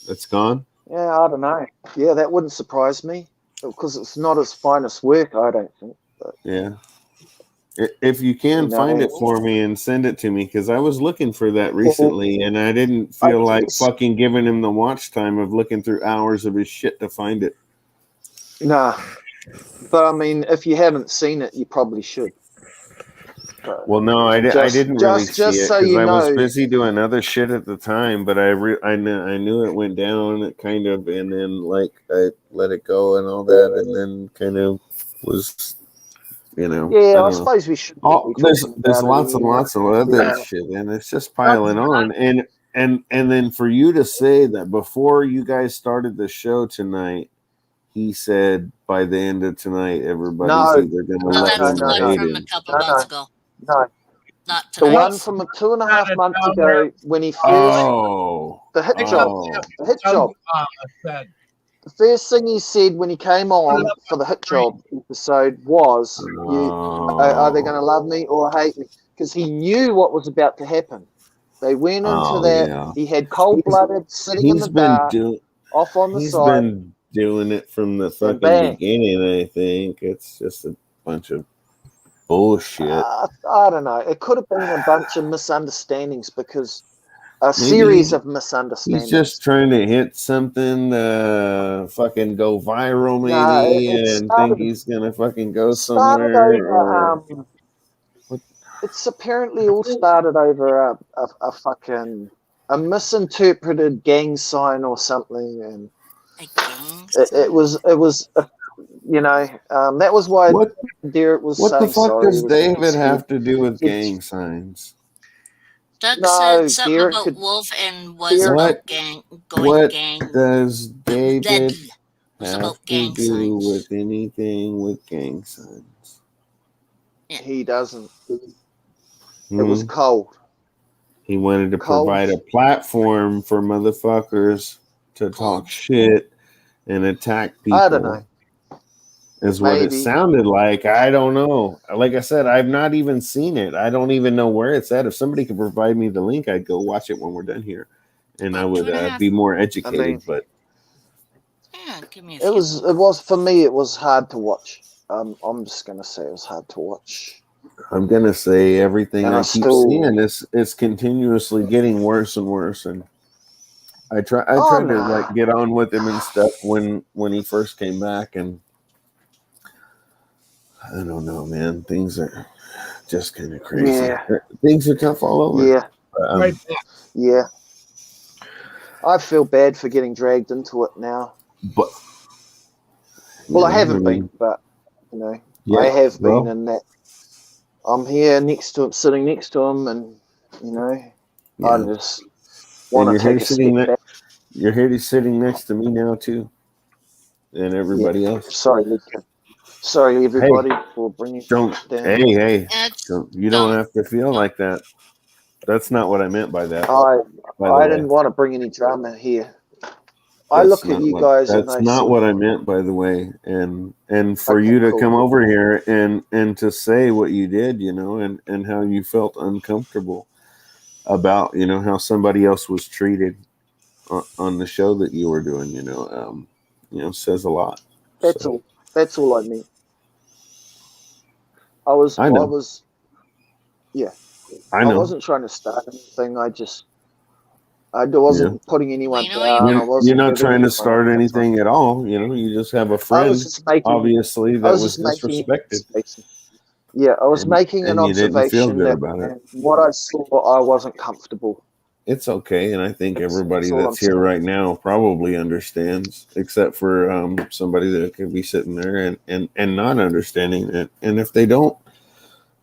It's gone. Yeah, I don't know. Yeah, that wouldn't surprise me because it's not his finest work, I don't think. But, yeah. If you can find it for me and send it to me, because I was looking for that recently and I didn't feel like fucking giving him the watch time of looking through hours of his shit to find it. Nah. But I mean, if you haven't seen it, you probably should. Well, no, I didn't really see it so because you I was know. busy doing other shit at the time. But I knew it went down, kind of, and then like I let it go and all that, and then kind of was, Yeah, I suppose we should. There's lots and lots of other shit, and it's just piling on. And then for you to say that before you guys started the show tonight, he said by the end of tonight, everybody's either going to love him or hate him. From a couple months ago. No. Not the one from 2.5 months ago when he first the hit job. The hit job. The first thing he said when he came on for the hit job episode was, are they going to love me or hate me? Because he knew what was about to happen. They went into that. Yeah. He had cold-blooded sitting in the dark, off on the side. He's been doing it from the fucking beginning, I think. It's just a bunch of bullshit. I don't know. It could have been a bunch of misunderstandings because series of misunderstandings. He's just trying to hit something, fucking go viral, maybe, and think he's gonna fucking go somewhere. It's apparently all started over a misinterpreted gang sign or something, and it was that was why Derek was saying sorry. What the fuck does David have to do with gang signs? Doug said something about Wolf and was about gang. What does David have to do with anything with gang signs? Yeah. He doesn't. It was cold. He wanted to provide a platform for motherfuckers to talk shit and attack people. I don't know. Is what it sounded like. I don't know. Like I said, I've not even seen it. I don't even know where it's at. If somebody could provide me the link, I'd go watch it when we're done here, and I would be more educated. But give me a It few. was for me. It was hard to watch. I'm just gonna say it was hard to watch. I'm gonna say everything And I I keep still. seeing is continuously getting worse and worse, and I tried Oh to like no. get on with him and stuff when he first came back, and I don't know, man. Things are just kind of crazy. Yeah. Things are tough all over. Yeah. Right. Yeah. I feel bad for getting dragged into it now. But Well, I I haven't been, mean, but you know, yeah, I have been well, in that. I'm here next to him, sitting next to him, and you know, I yeah. just And want you're to here take a step back. You're here sitting next to me now too, and everybody else. Sorry, Luca. Sorry, everybody, for bringing Don't. down. Hey, It's, you don't have to feel like that. That's not what I meant by that. By the I way, didn't want to bring any drama here. I that's look at not you what guys and that's I not see. what I meant. By the way, and for Okay, you to cool. come over here and to say what you did, you know, and how you felt uncomfortable about, you know, how somebody else was treated on the show that you were doing, you know, says a lot. That's all. That's all I meant. I know. was. Yeah. I I know. wasn't trying to start anything. I wasn't putting anyone down. I You're wasn't not giving trying to anyone a start hard time. anything at all. You know, you just have a I friend, was just making. obviously, I that was was just making an disrespected, observation. Yeah, I was making an and you didn't feel observation good that about it. what I saw, I wasn't comfortable. It's okay, and I think everybody That's all I'm that's here saying. right now probably understands, except for somebody that could be sitting there and not understanding it. And if they don't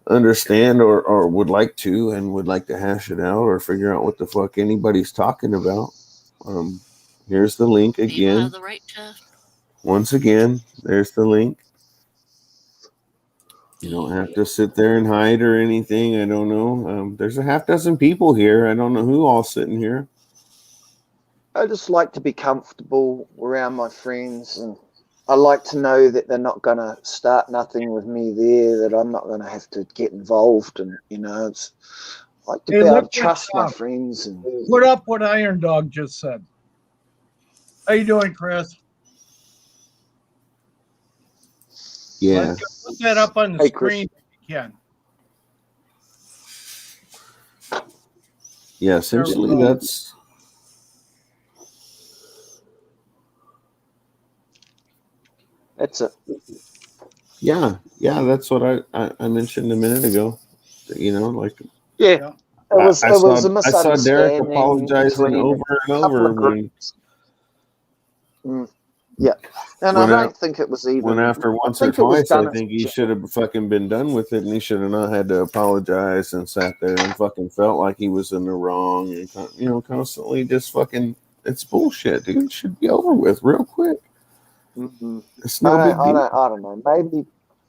understand or would like to and would like to hash it out or figure out what the fuck anybody's talking about, here's the link people again. have the right to. Once again, there's the link. You don't have to sit there and hide or anything. I don't know. There's a half dozen people here. I don't know who all sitting here. I just like to be comfortable around my friends, and I like to know that they're not going to start nothing with me there, that I'm not going to have to get involved. And, you know, it's I like to be able to trust my friends. And put up what Iron Dog just said. How you doing, Chris? Yeah. Put that up on the screen if you can. Yeah, essentially that's it. Yeah, that's what I mentioned a minute ago. You know, like yeah. It was a I saw Derek misunderstanding apologizing between over and a couple over of groups. Yeah, and I don't think it was even. When after once or twice, I think he should have fucking been done with it, and he should have not had to apologize and sat there and fucking felt like he was in the wrong, and you know, constantly just fucking. It's bullshit, dude. It should be over with real quick. It's no big deal. I don't know. Maybe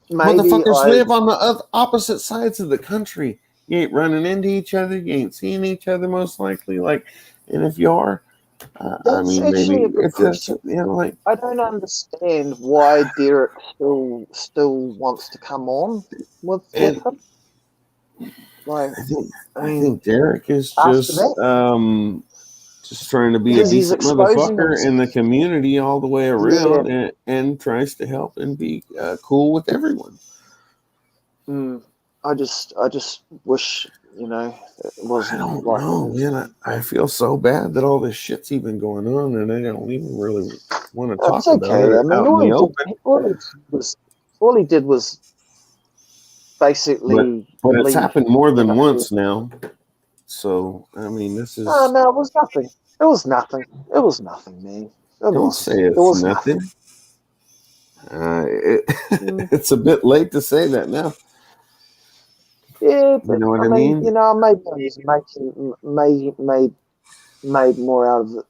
Motherfuckers live on the opposite sides of the country. You ain't running into each other. You ain't seeing each other most likely. Like, and if you are, I mean, maybe if that's, you know, like, I don't understand why Derek still wants to come on with him. Like, I think Derek is just trying to be a because he's decent exposing motherfucker in the community all the way around, and tries to help and be cool with everyone. I just wish, you know, it wasn't. I don't know, man. I feel so bad that all this shit's even going on, and I don't even really want to talk about it. I mean, all he did was basically. But it's happened more than once now. So I mean, this is. Oh no, it was nothing. It was nothing. It was nothing, man. Don't say it's nothing. It's a bit late to say that now. Yeah, but you know what I mean? You know, maybe I was made more out of it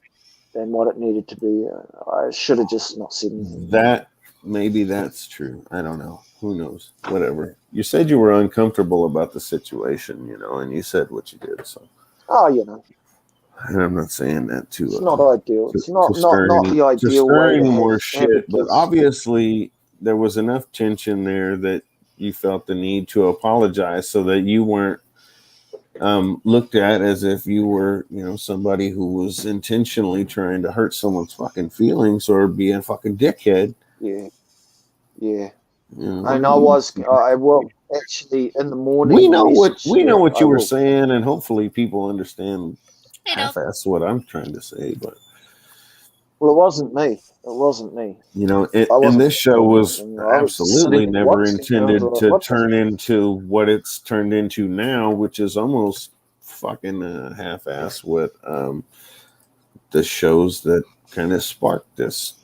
than what it needed to be. I should have just not said anything. Maybe that's true. I don't know. Who knows? Whatever. You said you were uncomfortable about the situation, you know, and you said what you did. So. Oh, you know. And I'm not saying that to. It's not ideal. It's not the ideal to stir way any to more shit. But obviously, there was enough tension there that you felt the need to apologize so that you weren't looked at as if you were, somebody who was intentionally trying to hurt someone's fucking feelings or be a fucking dickhead. Yeah. Yeah. I will actually in the morning. We know what you were will. saying, and hopefully people understand half-ass what I'm trying to say. But well, it wasn't me. It wasn't me. And this show was absolutely never watching, intended like, to turn into what it's turned into now, which is almost fucking half-ass what the shows that kind of sparked this.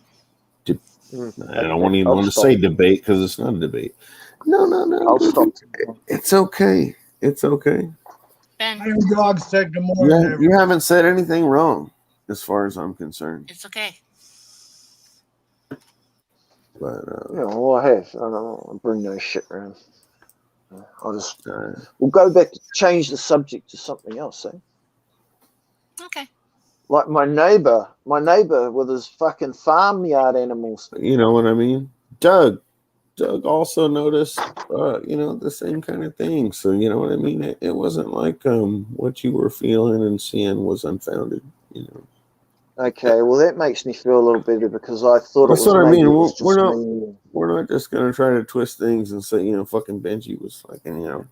I don't even want to say debate because it's not a debate. No. I'll stop. It's okay. It's okay. Iron Dog said good morning. You haven't said anything wrong, as far as I'm concerned. It's okay. But I have. I don't bring no shit around. I'll just we'll go back to change the subject to something else. Okay. Like my neighbor with his fucking farmyard animals. You know what I mean? Doug also noticed, the same kind of thing. So you know what I mean? It wasn't like what you were feeling and seeing was unfounded. Okay, well that makes me feel a little better because I thought That's it was what I mean. me. We're not just gonna try to twist things and say, fucking Benji was fucking,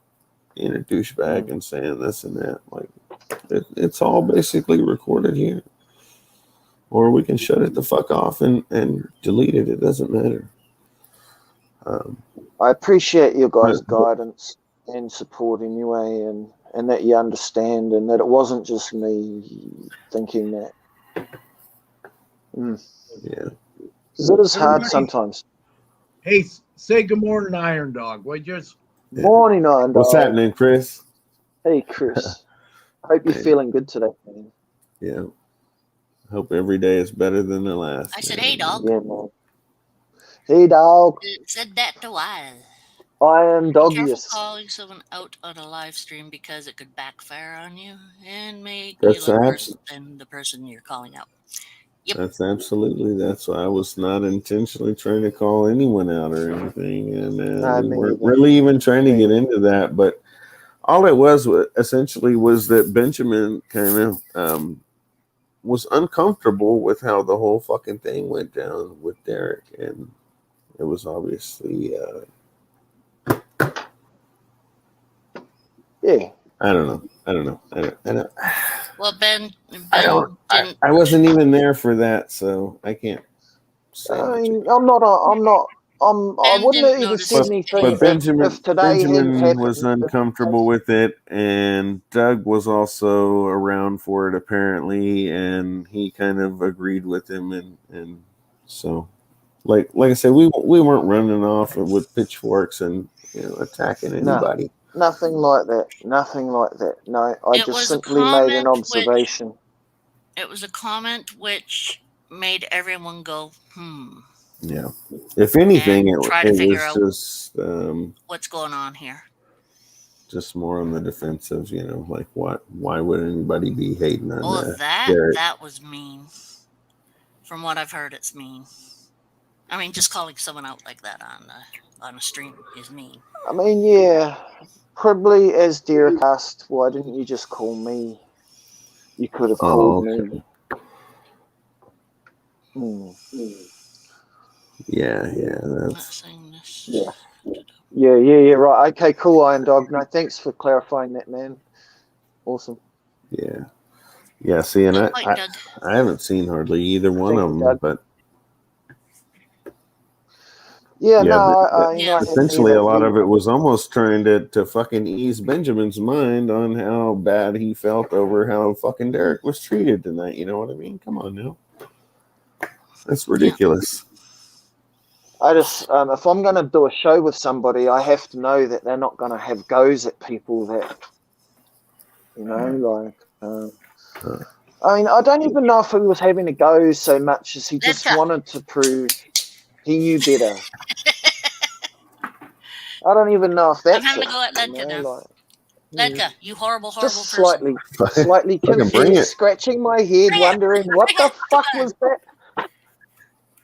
being a douchebag and saying this and that. Like, it's all basically recorded here. Or we can shut it the fuck off and delete it. It doesn't matter. I appreciate your guys' guidance and support anyway, and that you understand, and that it wasn't just me thinking that. Yeah. Because it is hard sometimes. Hey, say good morning, Iron Dog. Morning, Iron Dog. What's happening, Chris? Hey, Chris. Hope you're feeling good today, man. Yeah. Hope every day is better than the last. I said, hey, dog. Yeah, man. Hey, dog. Said that to Wild. Iron Dog. Be careful calling someone out on a live stream because it could backfire on you and make you look worse than the person you're calling out. Yep. That's why I was not intentionally trying to call anyone out or anything, and we weren't really even trying to get into that. But all it was essentially was that Benjamin kind of was uncomfortable with how the whole fucking thing went down with Derek, and it was obviously yeah. I don't know. Well, Ben I wasn't even there for that, so I can't say I wouldn't even say anything. But Benjamin today was uncomfortable with it, and Doug was also around for it apparently, and he kind of agreed with him, and so like I said, we weren't running off with pitchforks and attacking anybody. Nothing like that. No, I just simply made an observation. It was a comment which made everyone go, Yeah. If anything, it try to figure out just what's going on here. Just more on the defensive, like why would anybody be hating on that was mean. From what I've heard, it's mean. I mean, just calling someone out like that on a stream is mean. I mean, yeah. Probably as Derek asked, why didn't you just call me? You could have called me. Yeah, that's Yeah, right. Okay, cool, Iron Dog. No, thanks for clarifying that, man. Awesome. Yeah. See, and I haven't seen hardly either one of them, Doug. but essentially a lot of it was almost trying to fucking ease Benjamin's mind on how bad he felt over how fucking Derek was treated tonight. You know what I mean? Come on now. That's ridiculous. I just, if I'm going to do a show with somebody, I have to know that they're not going to have goes at people that, I mean, I don't even know if he was having a go so much as he just wanted to prove he knew better. I don't even know if that's I'm having to go at Ledka now. Ledka, you horrible just person. Slightly confused, scratching my head, wondering what the fuck was that?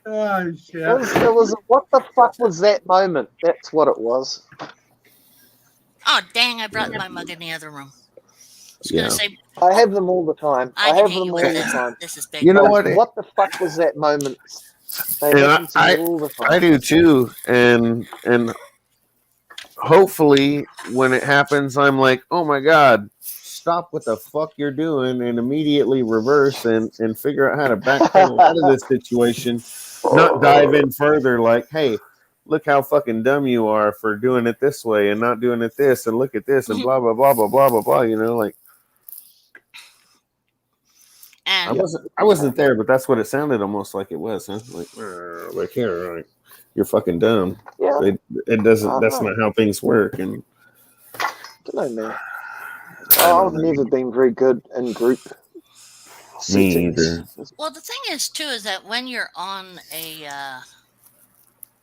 Oh, shit. It was what the fuck was that moment? That's what it was. Oh, dang, I brought my mug in the other room. gonna say I have them all the time. I I can have hit them you all with the this. time. This is big. You know Like, what? what the fuck was that moment? They And happen to me all the I time. do too, and hopefully when it happens, I'm like, oh my god, stop what the fuck you're doing, and immediately reverse and figure out how to backpedal out of this situation, not dive in further. Like, hey, look how fucking dumb you are for doing it this way and not doing it this, and look at this, and blah blah blah blah blah blah blah. You know, like. And I wasn't there, but that's what it sounded almost like it was, huh? Like here, like, you're fucking dumb. Yeah. It doesn't. That's Uh-huh. not how things work. And Don't know, man. I I've don't know. never been very good in group Me settings. either. well, the thing is too is that when you're on a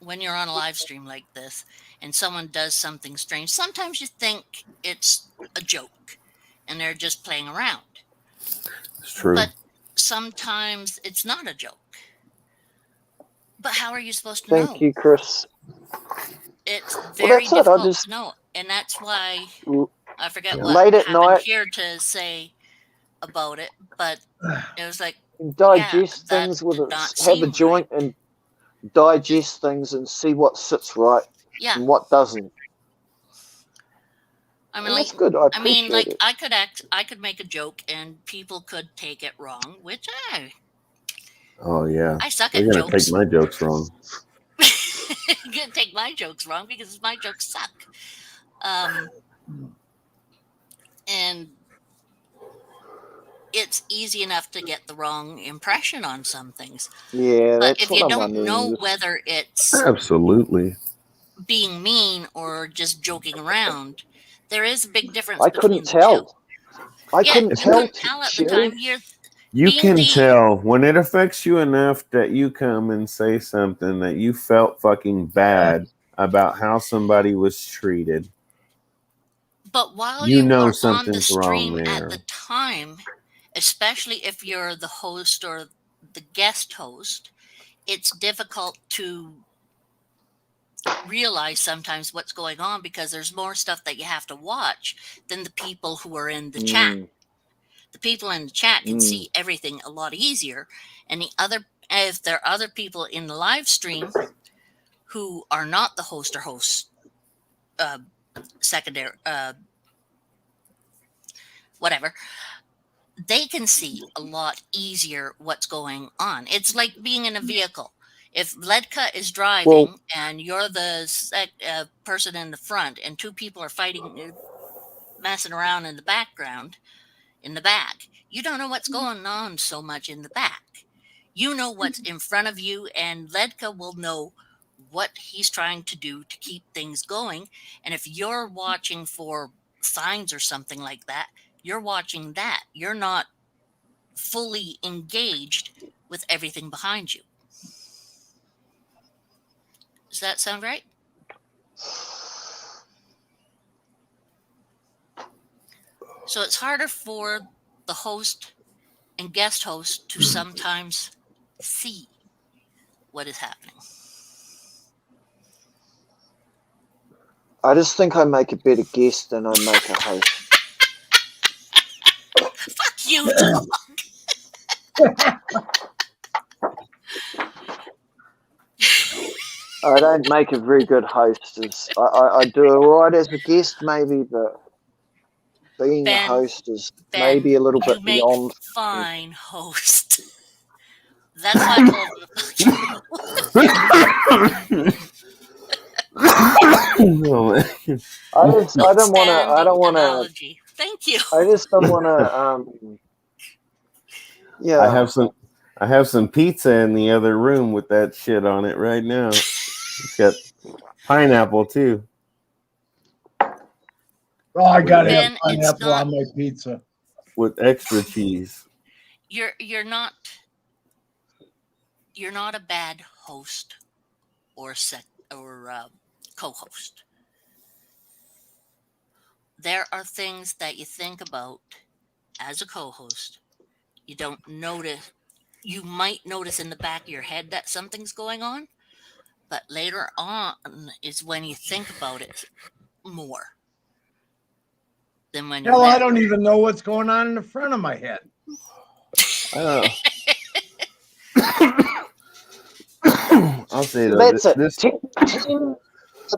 live stream like this and someone does something strange, sometimes you think it's a joke and they're just playing around. It's true. But sometimes it's not a joke. But how are you supposed to know? Thank you, Chris. It's Well, very that's it. I difficult just to know. And that's why I forget Yeah. what late at happened night here to say about it, but it was like, digest that things with did it. not Have a seem joint right. and digest things and see what sits right Yeah. and what doesn't. I mean, And like, that's good. I appreciate it. I could make a joke and people could take it wrong, which Oh yeah. I suck They're at gonna jokes. take my jokes wrong. You're gonna take my jokes wrong because my jokes suck. And it's easy enough to get the wrong impression on some things. Yeah, But that's if what you I'm don't wondering. know Just- whether it's Absolutely. being mean or just joking around, there is a big difference I between couldn't the two. tell. I Yeah, couldn't you tell, couldn't tell at the Sherry. time. You're You being can the tell when it affects you enough that you come and say something that you felt fucking bad about how somebody was treated. but while You you know are on the something's wrong stream at the there. time, especially if you're the host or the guest host, it's difficult to realize sometimes what's going on because there's more stuff that you have to watch than the people who are in the chat. The people in the chat can see everything a lot easier, and if there are other people in the live stream who are not the host or host secondary whatever, they can see a lot easier what's going on. It's like being in a vehicle. If Ledka is driving and you're the person in the front and two people are fighting, messing around in the background, in the back, you don't know what's going on so much in the back. You know what's in front of you, and Ledka will know what he's trying to do to keep things going. And if you're watching for signs or something like that, you're watching that. You're not fully engaged with everything behind you. Does that sound right? So it's harder for the host and guest host to sometimes see what is happening. I just think I make a better guest than I make a host. Fuck you, dog. I don't make a very good host. I do all right as a guest, maybe, but being a host is maybe a little bit beyond. Fine host. That's why I told him to fuck you. I don't want to. Thank you. I just don't want to. Yeah. I have some pizza in the other room with that shit on it right now. It's got pineapple too. Oh, I gotta have pineapple on my pizza with extra cheese. You're not a bad host or co-host. There are things that you think about as a co-host. You don't notice. You might notice in the back of your head that something's going on, but later on is when you think about it more. than when you're Hell, I married. don't even know what's going on in the front of my head. I'll say though, That's it. this The thing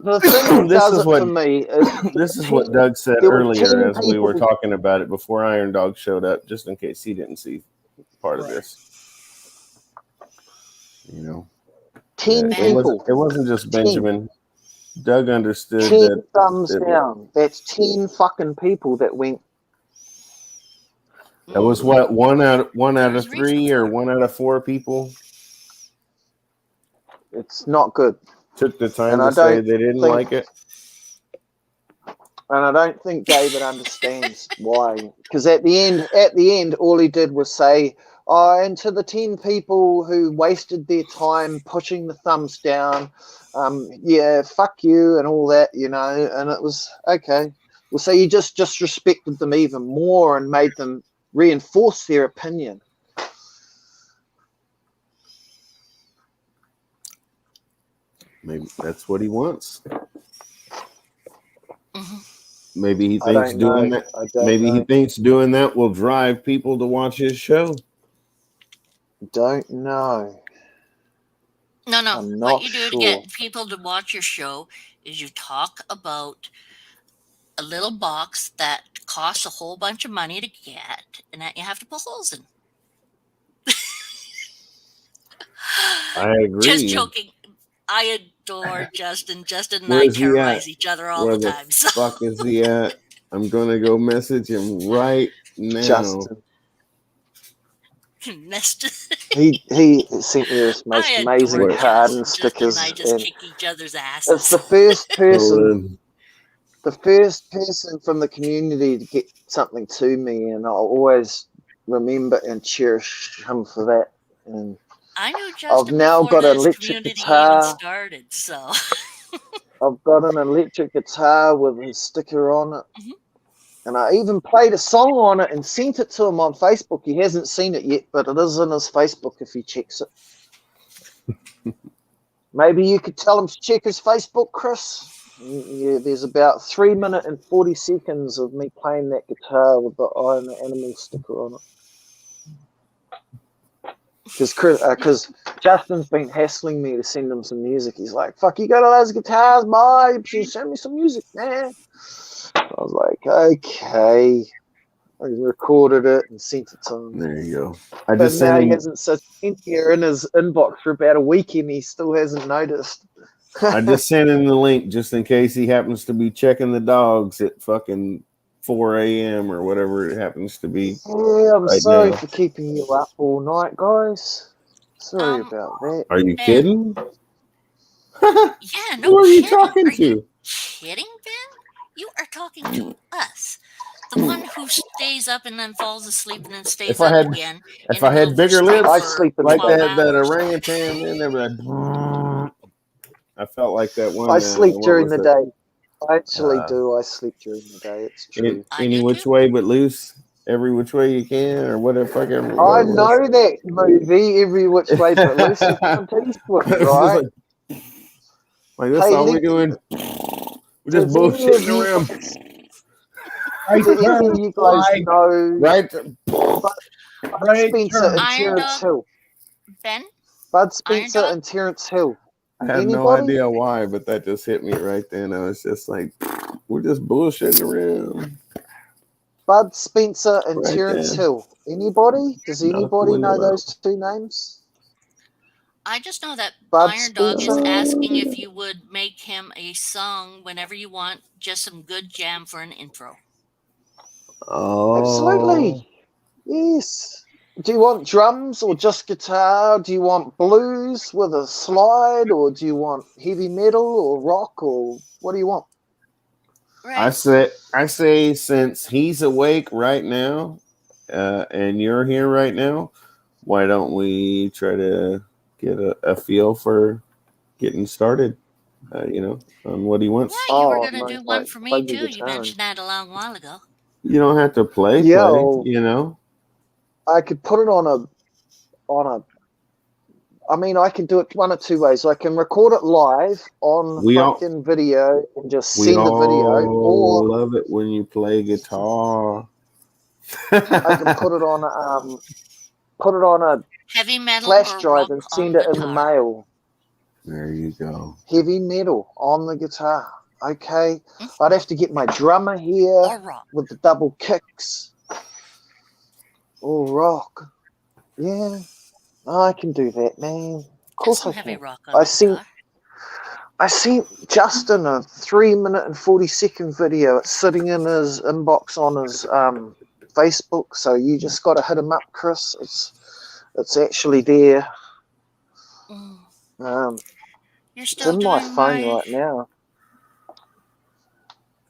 that this does is it what for me is this is what Doug said there were earlier 10 as we were people. talking about it before Iron Dog showed up, just in case he didn't see part of this. You know, 10 it people. wasn't just Benjamin. Doug understood 10 that. thumbs down. That's 10 fucking people that went. That was what, one out of 3 or 1 out of 4 people It's not good. took the time And to say they didn't like it. And I don't think David understands why. Because at the end, all he did was say, "Oh, and to the 10 people who wasted their time pushing the thumbs down, yeah, fuck you," and all that, you know. And it was okay. Well, so you just disrespected them even more and made them reinforce their opinion. Maybe that's what he wants. Mm-hmm. Maybe he thinks doing that. Maybe he thinks doing that will drive people to watch his show. Don't know. No. I'm What not you do to sure. get people to watch your show is you talk about a little box that costs a whole bunch of money to get, and that you have to put holes in. I agree. Just joking. I adore Justin. Justin and Where's I he terrorize at? each other all Where the time. So. fuck is he at? I'm gonna go message him right now. Justin. He sent me this most I amazing adore card Justin. and stickers. Justin and I just kick each other's asses. It's the first person, from the community to get something to me, and I'll always remember and cherish him for that. And I knew Justin I've now before got an this electric community guitar. even started. So I've got an electric guitar with his sticker on it. Mm-hmm. And I even played a song on it and sent it to him on Facebook. He hasn't seen it yet, but it is in his Facebook if he checks it. Maybe you could tell him to check his Facebook, Chris. Yeah, there's about 3 minutes and 40 seconds of me playing that guitar with the eye and the animal sticker on it. Because Justin's been hassling me to send him some music. He's like, "Fuck, you got all those guitars, boy? You should send me some music, man." I was like, "Okay." I recorded it and sent it to him. There you go. But now he hasn't sent here in his inbox for about a week, and he still hasn't noticed. I just sent him the link just in case he happens to be checking the dogs at fucking 4 a.m. or whatever it happens to be. Yeah, I'm sorry for keeping you up all night, guys. Sorry about that. Are you kidding? Yeah, no. Who are you kidding. talking Are to? you kidding, Ben? You are talking to us. The one who stays up and then falls asleep and then stays up again. If I had bigger lips, I sleep like that orangutan, man, they were like, I felt like that one. I sleep during the day. I actually do. I sleep during the day. It's true. Any which way but loose. Every which way you can, or whatever. I know that movie, Every Which Way But Loose. It's Clint Eastwood, right? Like that's all we're doing. We're just bullshitting around. You guys know, right? Bud Spencer and Terrence Hill. Ben? Bud Spencer and Terrence Hill. I have no idea why, but that just hit me right then. I was just like, we're just bullshitting around. Bud Spencer and Terrence Hill. Anybody? Does anybody know those two names? I just know that Bud Iron Dog Spencer. is asking if you would make him a song whenever you want, just some good jam for an intro. Oh, absolutely. Yes. Do you want drums or just guitar? Do you want blues with a slide, or do you want heavy metal or rock, or what do you want? Right. I say since he's awake right now, and you're here right now, why don't we try to get a feel for getting started? On what he wants. Yeah, you were going to do one for me too. You mentioned that a long while ago. You don't have to play. Yeah, you know. I could put it on a I mean, I can do it one of two ways. I can record it live on fucking video and just send the video, or love it when you play guitar. I can put it on a heavy metal flash or drive rock and on send it in the guitar. mail. There you go. Heavy metal on the guitar. Okay. I'd have to get my drummer here Or rock. with the double kicks. Or rock. Yeah. I can do that, man. Of course some I heavy can. rock on the guitar. I sent Justin a 3-minute and 40-second video. It's sitting in his inbox on his Facebook. So you just got to hit him up, Chris. It's actually there. You're It's still in my doing phone right now.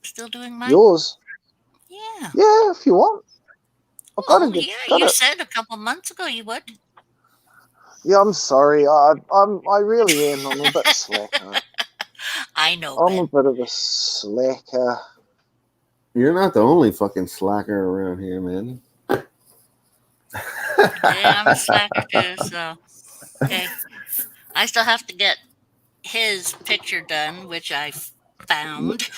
Still doing mine? Yours? Yeah. Yeah, if you want. You said a couple months ago you would. Yeah, I'm sorry. I really am. I'm a bit slacker. I know. I'm a bit of a slacker. You're not the only fucking slacker around here, man. Yeah, I'm a slacker too. So, okay, I still have to get his picture done, which I found.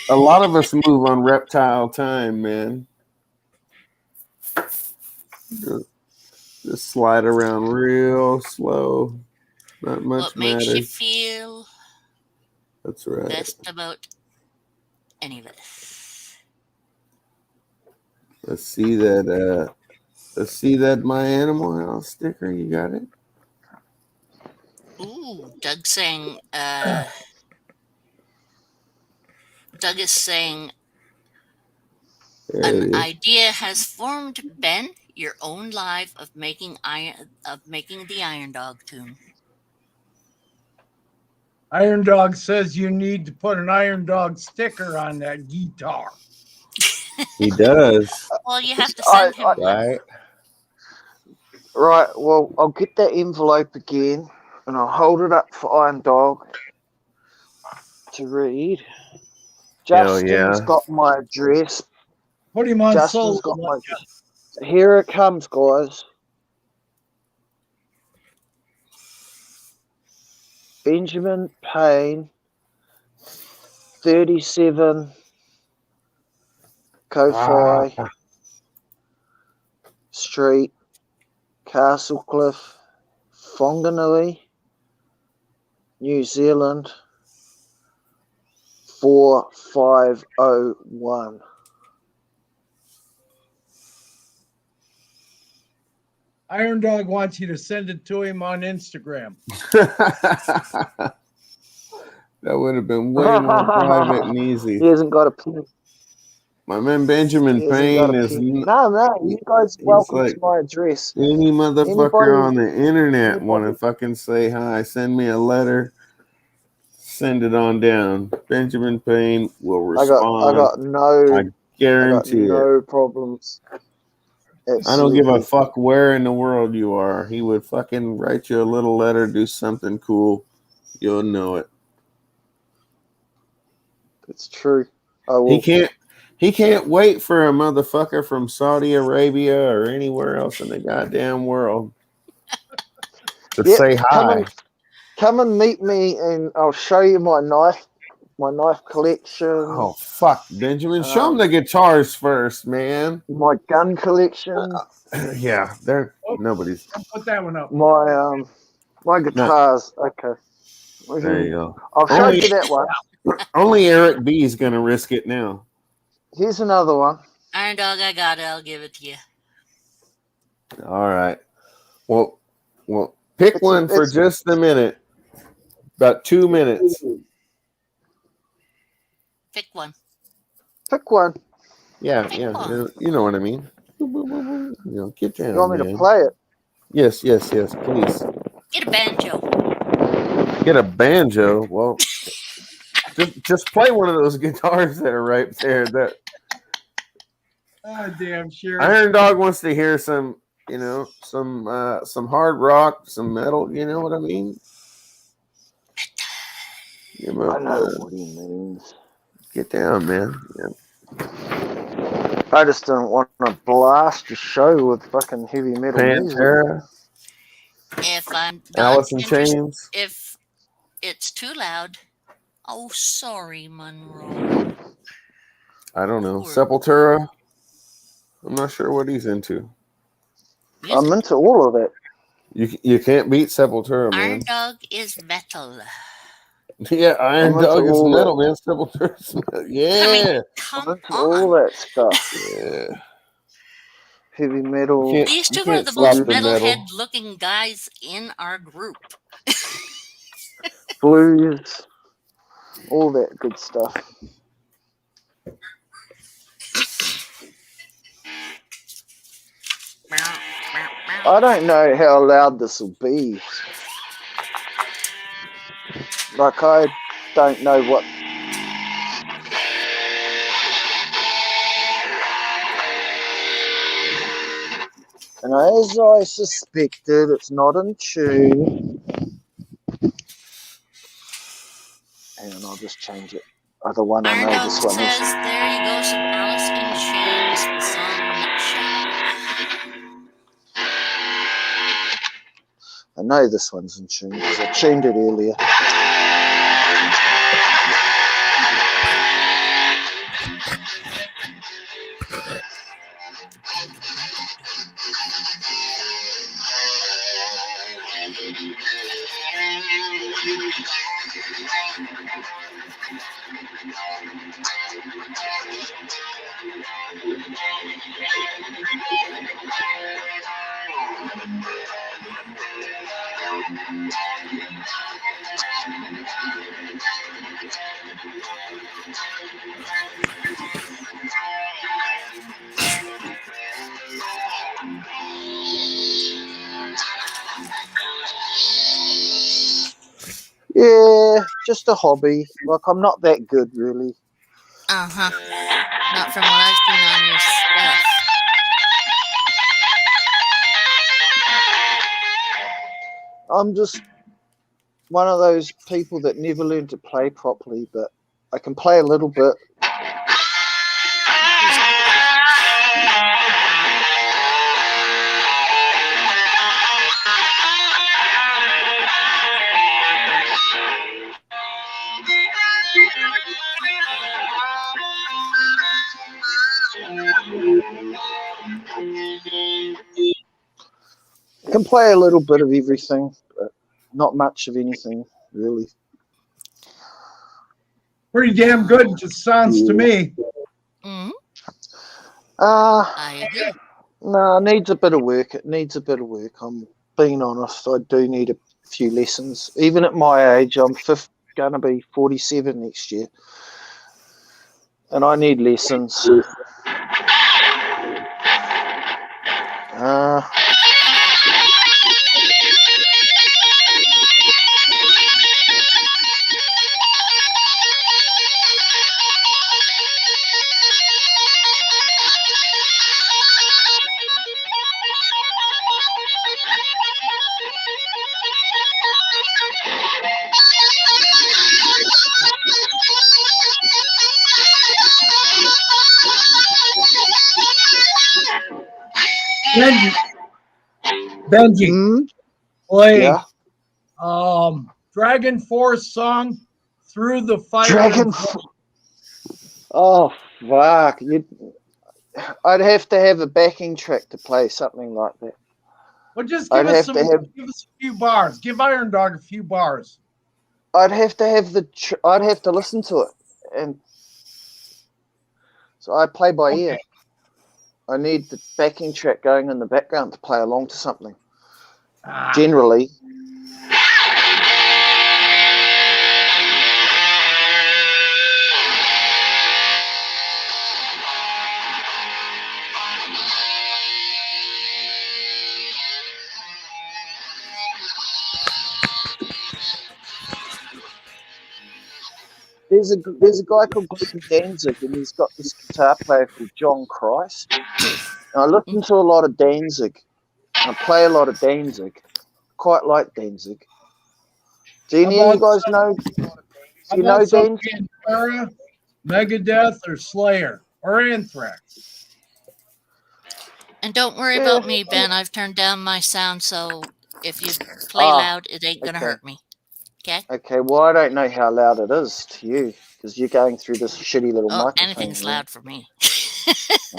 A lot of us move on reptile time, man. Just slide around real slow. Not much What makes matters. you feel That's right. best about any of us? Let's see that My Animal House sticker. You got it? Ooh, Doug saying Doug is saying an idea has formed, Ben, your own live of making the Iron Dog tune. Iron Dog says you need to put an Iron Dog sticker on that guitar. He does. Well, you have to send him one. Right. Right, well, I'll get that envelope again and I'll hold it up for Iron Dog to read. Justin's got my address. Put him on Justin's got my address. Here it comes, guys. Benjamin Payne, 37 Kofi Street, Castlecliff, Whanganui, New Zealand, 4501. Iron Dog wants you to send it to him on Instagram. That would have been way more private and easy. He hasn't got a pen. My man Benjamin Payne is no. You guys welcome like, to my address. Any motherfucker on the internet want to fucking say hi, send me a letter, send it on down. Benjamin Payne will respond. I guarantee no problems. I don't give a fuck where in the world you are. He would fucking write you a little letter, do something cool. You'll know it. It's true. He can't wait for a motherfucker from Saudi Arabia or anywhere else in the goddamn world to say hi. Come and meet me, and I'll show you my knife collection. Oh fuck, Benjamin! Show him the guitars first, man. My gun collection. Yeah, nobody's. I'll put that one up. My guitars. Okay. There you go. I'll show you that one. Only Eric B is gonna risk it now. Here's another one. Iron Dog, I got it. I'll give it to you. All right. Well, pick one for just a minute. About 2 minutes. Pick one. Pick one. Yeah. You know what I mean. Get down. You want me to play it? Yes, please. Get a banjo. Get a banjo? Well, just play one of those guitars that are right there. That. Oh, damn sure. Iron Dog wants to hear some hard rock, some metal. You know what I mean? I know what he means. Get down, man. Yeah. I just don't want to blast your show with fucking heavy metal music. If I'm not Alice in interested, Chains. if it's too loud, oh, sorry, Monroe. I don't know. Poor Sepultura. I'm not sure what he's into. music. I'm into all of that. You can't beat Sepultura, man. Iron Dog is metal. Yeah, Iron I'm into Dog is all metal, man. Sepultura's metal. Yeah. Come I'm into on. all that stuff. Yeah. Heavy metal, These You two are can't the stop most the metal. metalhead looking guys in our group. blues, all that good stuff. I don't know how loud this will be. Like, I don't know what. And as I suspected, it's not in tune. And I'll just change it. Other one, I Iron know Dog this one says, is. there you go, some Alice in Chains, the song Nutshell. I know this one's in tune because I tuned it earlier. Yeah, just a hobby. Like, I'm not that good, really. Uh-huh. Not from what I've seen on your stuff. I'm just one of those people that never learned to play properly, but I can play a little bit. I can play a little bit of everything, but not much of anything, really. Pretty damn good, it just sounds to me. Mm-hmm. I agree. No, it needs a bit of work. It needs a bit of work. I'm being honest. I do need a few lessons. Even at my age, I'm going to be 47 next year. And I need lessons. Benji, play Yeah. Dragon Force song Through the Fire. Dragon. Oh fuck! I'd have to have a backing track to play something like that. Well, just give us a few bars. Give Iron Dog a few bars. I'd have to have I'd have to listen to it, and so I play by ear. I need the backing track going in the background to play along to something. Generally. There's a guy called Glenn Danzig, and he's got this guitar player called John Christ. And I listen to a lot of Danzig. I play a lot of Danzig. Quite like Danzig. Do any of you guys know? Do you know Danzig? Pantera, Megadeth, or Slayer, or Anthrax? And don't worry about me, Ben. I've turned down my sound, so If you play loud, it ain't gonna okay. hurt me. Okay. Okay. Well, I don't know how loud it is to you because you're going through this shitty little Oh, microphone. anything's here. loud for me.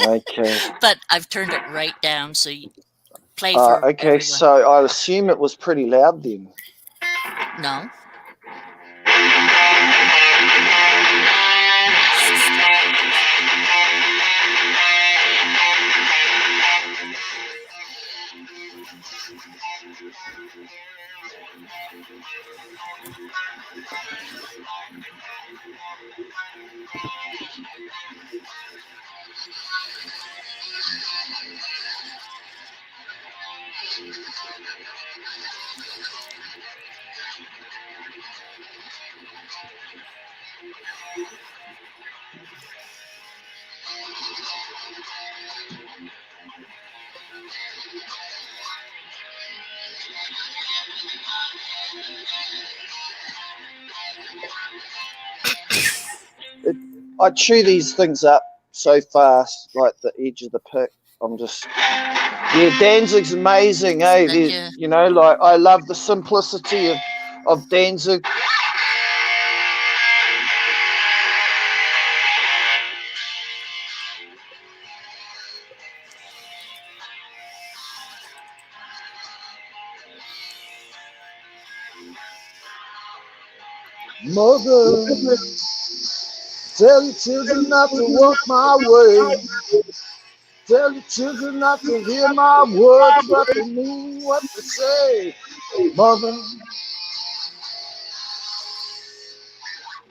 Okay. But I've turned it right down so you play for Okay. everyone. So I assume it was pretty loud then. No. I chew these things up so fast, like the edge of the pick. I'm just, yeah, Danzig's amazing, hey. You know, like I love the simplicity of Danzig. Mother, tell your children not to walk my way. Tell your children not to hear my words, but to mean what they say. Mother,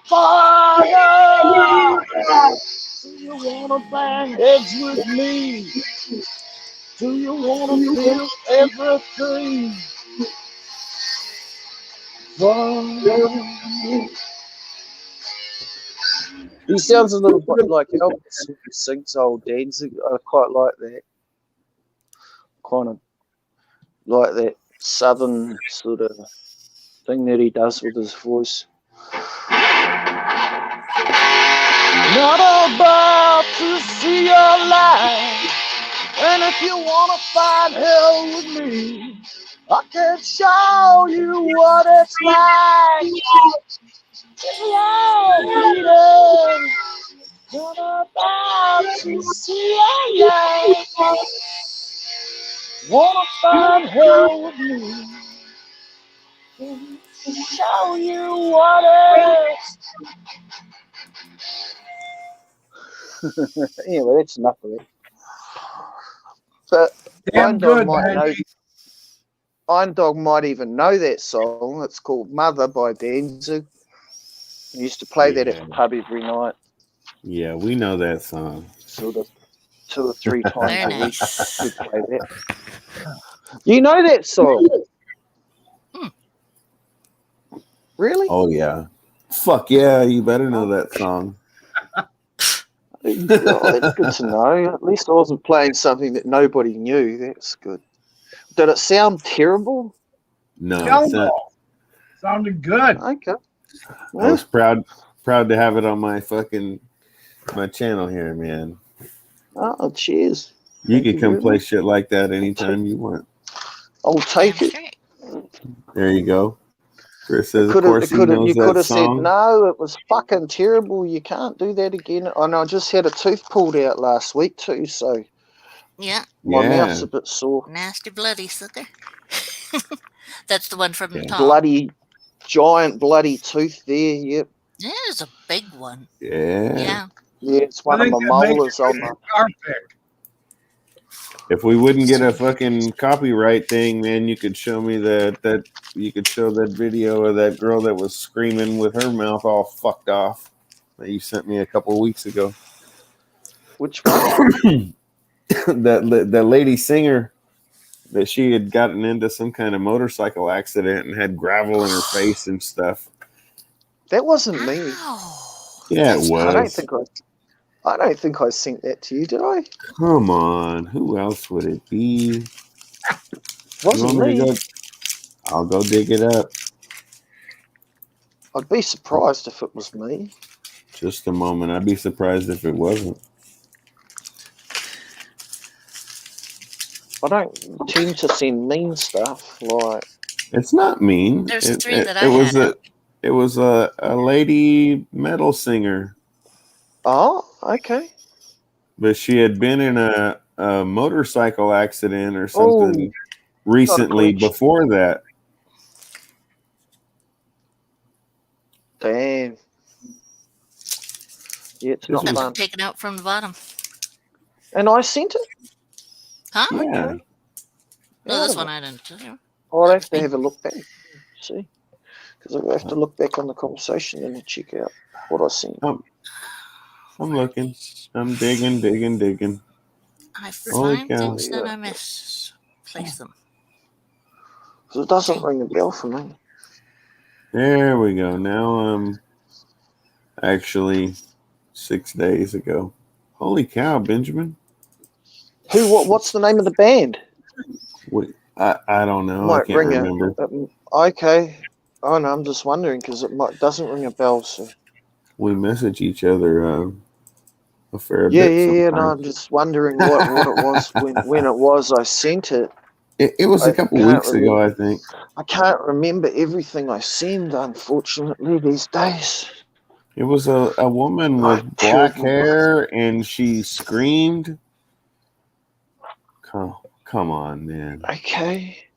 Father, do you wanna bang heads with me? Do you wanna feel everything? He sounds a little bit like Elvis when he sings old Danzig. I quite like that. Kind of like that southern sort of thing that he does with his voice. Not about to see your light, and if you wanna find hell with me, I can show you what it's like. Yeah, Peter. Not about to see your light. Wanna find hell with me? Show you what it's. Anyway, that's enough of it. But Damn good, Iron Dog might even know that song. It's called Mother by Danzig. I used to play that at the pub every night. Yeah, we know that song. Sort of 2 or 3 times Very a week. nice. We'd play that. You know that song? Really? Oh yeah. Fuck yeah, you better know that song. Oh, that's good to know. At least I wasn't playing something that nobody knew. That's good. Did it sound terrible? No, Hell no. Sounded good. Okay. I was proud to have it on my channel here, man. Oh, cheers. You can come play shit like that anytime you want. I'll take it. There you go. Chris says, You of course, he knows you that could have said, song. no, it was fucking terrible. You can't do that again. And I just had a tooth pulled out last week too, so Yeah. my mouth's a bit sore. Nasty bloody sucker. That's the one from Tom. Bloody, giant bloody tooth there, yep. Yeah, it's a big one. Yeah. Yeah, it's one of my molars on my carpet. If we wouldn't get a fucking copyright thing, man, you could show me that you could show that video of that girl that was screaming with her mouth all fucked off that you sent me a couple of weeks ago. Which one? that lady singer that she had gotten into some kind of motorcycle accident and had gravel in her face and stuff. That wasn't me. Yeah, it was. I don't think I sent that to you, did I? Come on, who else would it be? Wasn't me. I'll go dig it up. I'd be surprised if it was me. Just a moment. I'd be surprised if it wasn't. I don't tend to send mean stuff. Like, it's not mean. There's three that I had. It was a lady metal singer. oh, okay. But she had been in a motorcycle accident or something recently before that. Damn. Yeah, it's not fun. Taken out from the bottom. And I sent it? Huh? Yeah. Okay. No, this one I didn't. I'll have to have a look back. See? Because I'll have to look back on the conversation and check out what I sent. I'm looking. I'm digging. I find things that I misplace them. Because it doesn't ring a bell for me. There we go. Now actually 6 days ago. Holy cow, Benjamin. What's the name of the band? I don't know. I can't remember. Okay. Oh, no, I'm just wondering because it doesn't ring a bell. So. We message each other a fair bit. Yeah. No, I'm just wondering what it was when it was I sent it. It was a couple weeks ago, I think. I can't remember everything I send, unfortunately, these days. It was a woman with black hair, and she screamed. Come on, man. Okay.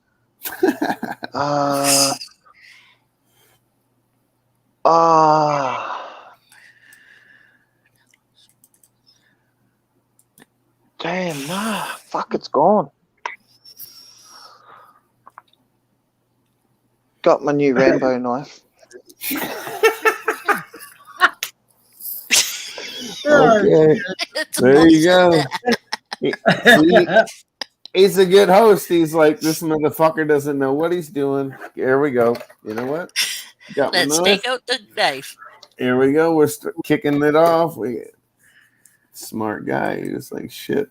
Damn, nah. Fuck, it's gone. Got my new Rambo knife. Okay. There you go. He's a good host. He's like, this motherfucker doesn't know what he's doing. Here we go. You know what? Let's take out the knife. Here we go. We're kicking it off. Smart guy. He was like, shit,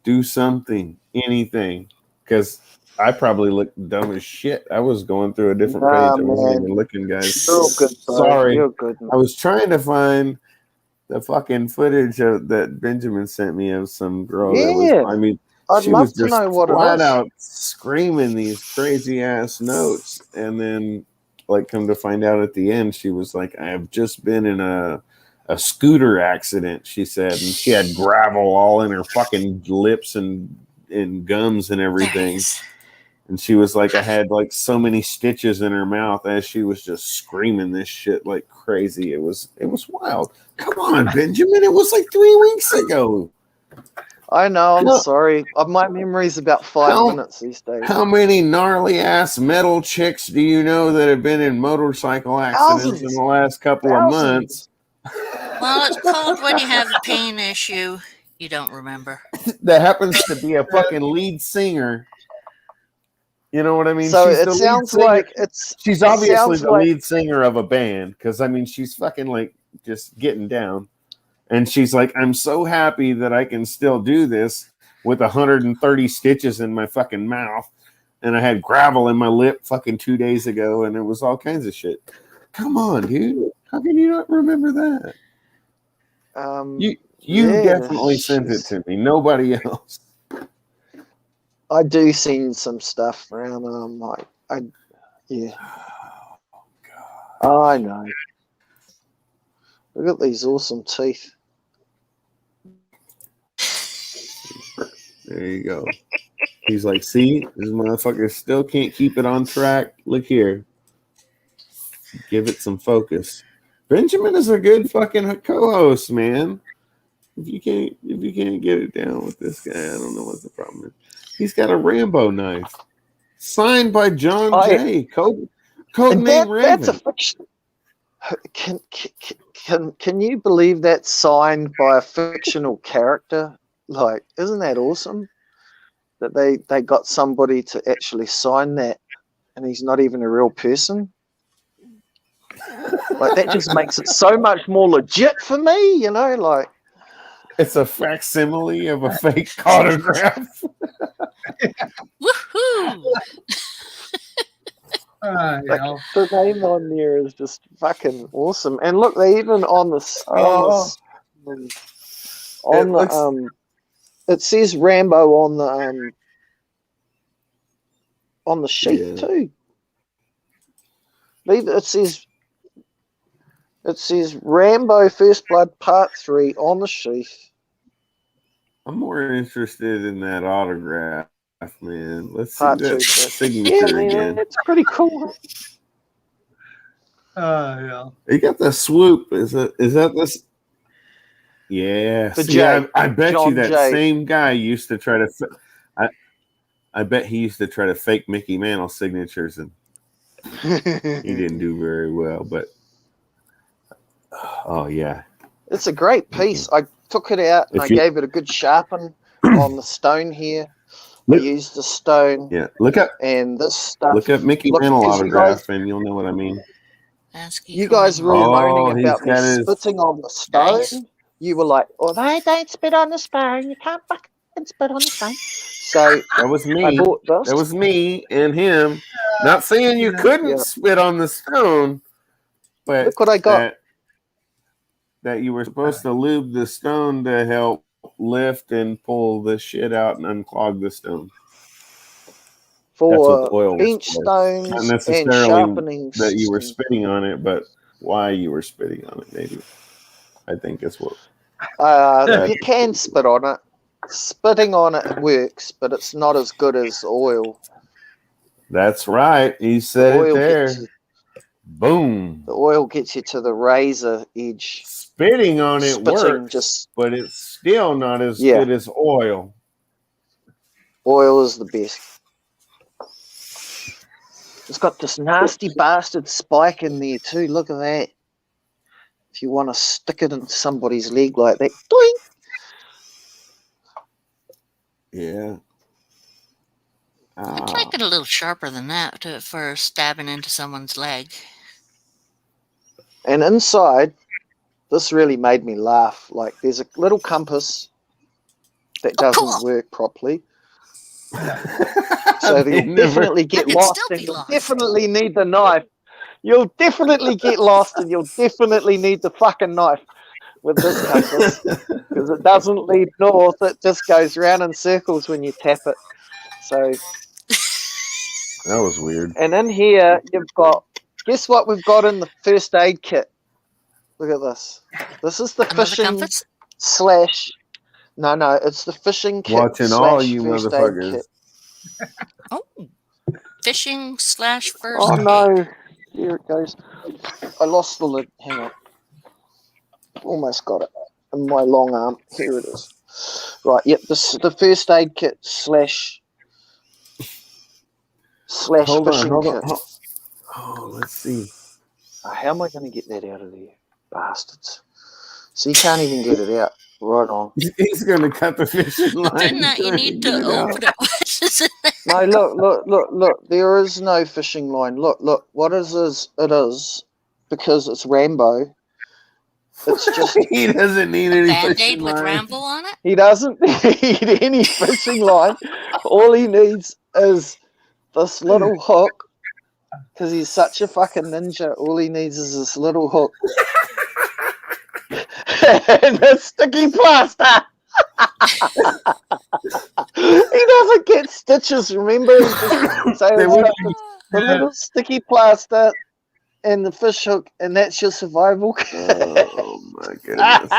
do something, anything. Because I probably looked dumb as shit. I was going through a different page. I wasn't even looking, guys. You're good, sorry. You're good, man. I was trying to find the fucking footage that Benjamin sent me of some girl that was, I'd love to know what it flat is. out screaming these crazy ass notes, and then like come to find out at the end, she was like, "I have just been in a scooter accident," she said, and she had gravel all in her fucking lips and gums and everything. And she was like, I had like so many stitches in her mouth as she was just screaming this shit like crazy. It was wild. Come on, Benjamin. It was like 3 weeks ago. I know. I'm sorry. My memory's about 5 minutes these days. How many gnarly ass metal chicks do you know that have been in motorcycle accidents in the last couple of months? Well, it's called when you have a pain issue, you don't remember. That happens to be a fucking lead singer. You know what I mean? So she's it sounds like she's obviously the lead singer of a band, because I mean she's fucking like just getting down. And she's like, I'm so happy that I can still do this with 130 stitches in my fucking mouth. And I had gravel in my lip fucking 2 days ago, and it was all kinds of shit. Come on, dude. How can you not remember that? You definitely sent it to me. Nobody else. I do see some stuff around, and I'm like, yeah. Oh, I know. Look at these awesome teeth. There you go. He's like, see, this motherfucker still can't keep it on track. Look here. Give it some focus. Benjamin is a good fucking co-host, man. If you can't get it down with this guy, I don't know what the problem is. He's got a Rambo knife, signed by John Jay. Code name Raven. That's a fiction. Can you believe that's signed by a fictional character? Like, isn't that awesome? That they got somebody to actually sign that, and he's not even a real person. Like, that just makes it so much more legit for me, you know, like. It's a facsimile of a fake autograph. Woohoo! The name on there is just fucking awesome. And look, they even it says Rambo on on the sheet too. It says Rambo First Blood Part 3 on the sheath. I'm more interested in that autograph, man. Let's see Part that 2. signature again. It's pretty cool. Yeah. You got the swoop. Is that this? Yeah. For See, Jay, I bet John you that Jay. same guy used to try to. I bet he used to try to fake Mickey Mantle signatures, and he didn't do very well. But oh yeah, It's a great piece. I took it out and I gave it a good sharpen on the stone here. I used the stone. Yeah, look up and this stuff. Look up Mickey Mantle autograph, and you'll know what I mean. You guys were all moaning he's about me got his- spitting on the stone. Nice. You were like, "Oh, they don't spit on the stone. You can't fucking spit on the stone." So That was me. I bought this. That was me and him. Not saying you couldn't spit on the stone, but look what I got. That you were supposed to lube the stone to help lift and pull the shit out and unclog the stone. For oil inch stones not and necessarily sharpening. that you were spitting on it, but why you were spitting on it, maybe. I think is what. You can spit on it. Spitting on it works, but it's not as good as oil. That's right. You said it there. Boom. The oil gets you to the razor edge. Spitting on it works, but it's still not as good as oil. Oil is the best. It's got this nasty bastard spike in there too. Look at that. If you want to stick it into somebody's leg like that, doink. Yeah. I'd like it a little sharper than that for stabbing into someone's leg. And inside, this really made me laugh. Like, there's a little compass that doesn't work properly. So you'll definitely get lost, and you'll definitely need the knife. You'll definitely get lost, and you'll definitely need the fucking knife with this compass, because it doesn't lead north. It just goes round in circles when you tap it. So that was weird. And in here, you've got, guess what we've got in the first aid kit? Look at this. This is the fishing slash. No, it's the fishing kit. Watching all you motherfuckers. Oh, fishing / first Oh no! Here it goes. I lost the lid. Hang on. Almost got it in my long arm. Here it is. Right. Yep. This is the first aid kit slash hold fishing on. kit. Oh, let's see. How am I going to get that out of there, bastards? So you can't even get it out. Right on. He's going to cut the fishing line. Didn't you need to open it? No, look. There is no fishing line. Look. What it is because it's Rambo. It's just he doesn't need any Band-Aid fishing with line. Rambo on it. He doesn't need any fishing line. All he needs is this little hook. Because he's such a fucking ninja. All he needs is this little hook. And a sticky plaster. He doesn't get stitches, remember? He just, so the little sticky plaster and the fish hook, and that's your survival kit. Oh my goodness.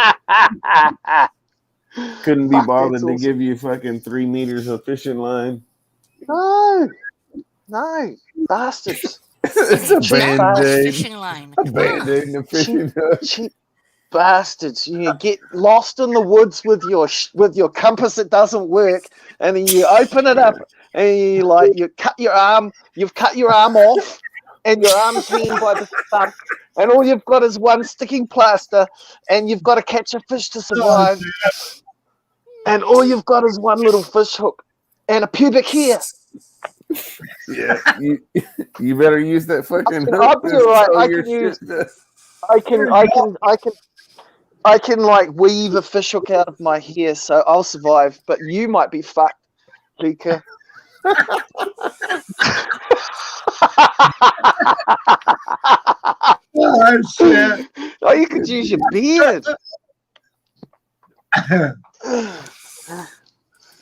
Couldn't be bothered to give you fucking 3 meters of fishing line. No, bastards. It's a Band-Aid. Fishing line. Band-Aid and a fishing hook. Cheap bastards. You get lost in the woods with your compass that doesn't work, and then you open it up and you cut your arm. You've cut your arm off, and your arm's hanging by the thumb, and all you've got is one sticking plaster, and you've got to catch a fish to survive, and all you've got is one little fish hook and a pubic hair. Yeah, you better use that fucking hook. I'll be right. I can like weave a fish hook out of my hair, so I'll survive. But you might be fucked, Luca. Oh shit! Oh, you could use your beard. I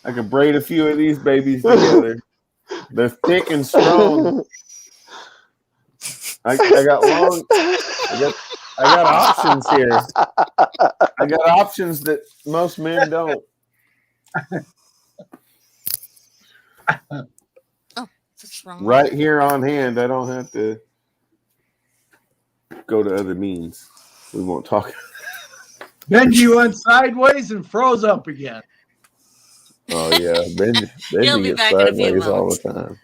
could braid a few of these babies together. They're thick and strong. I got long. I got options here. I got options that most men don't. Oh, that's wrong. Right here on hand. I don't have to go to other means. We won't talk. Benji went sideways and froze up again. Oh yeah, Benji He'll be gets back in a few sideways all moments. the time.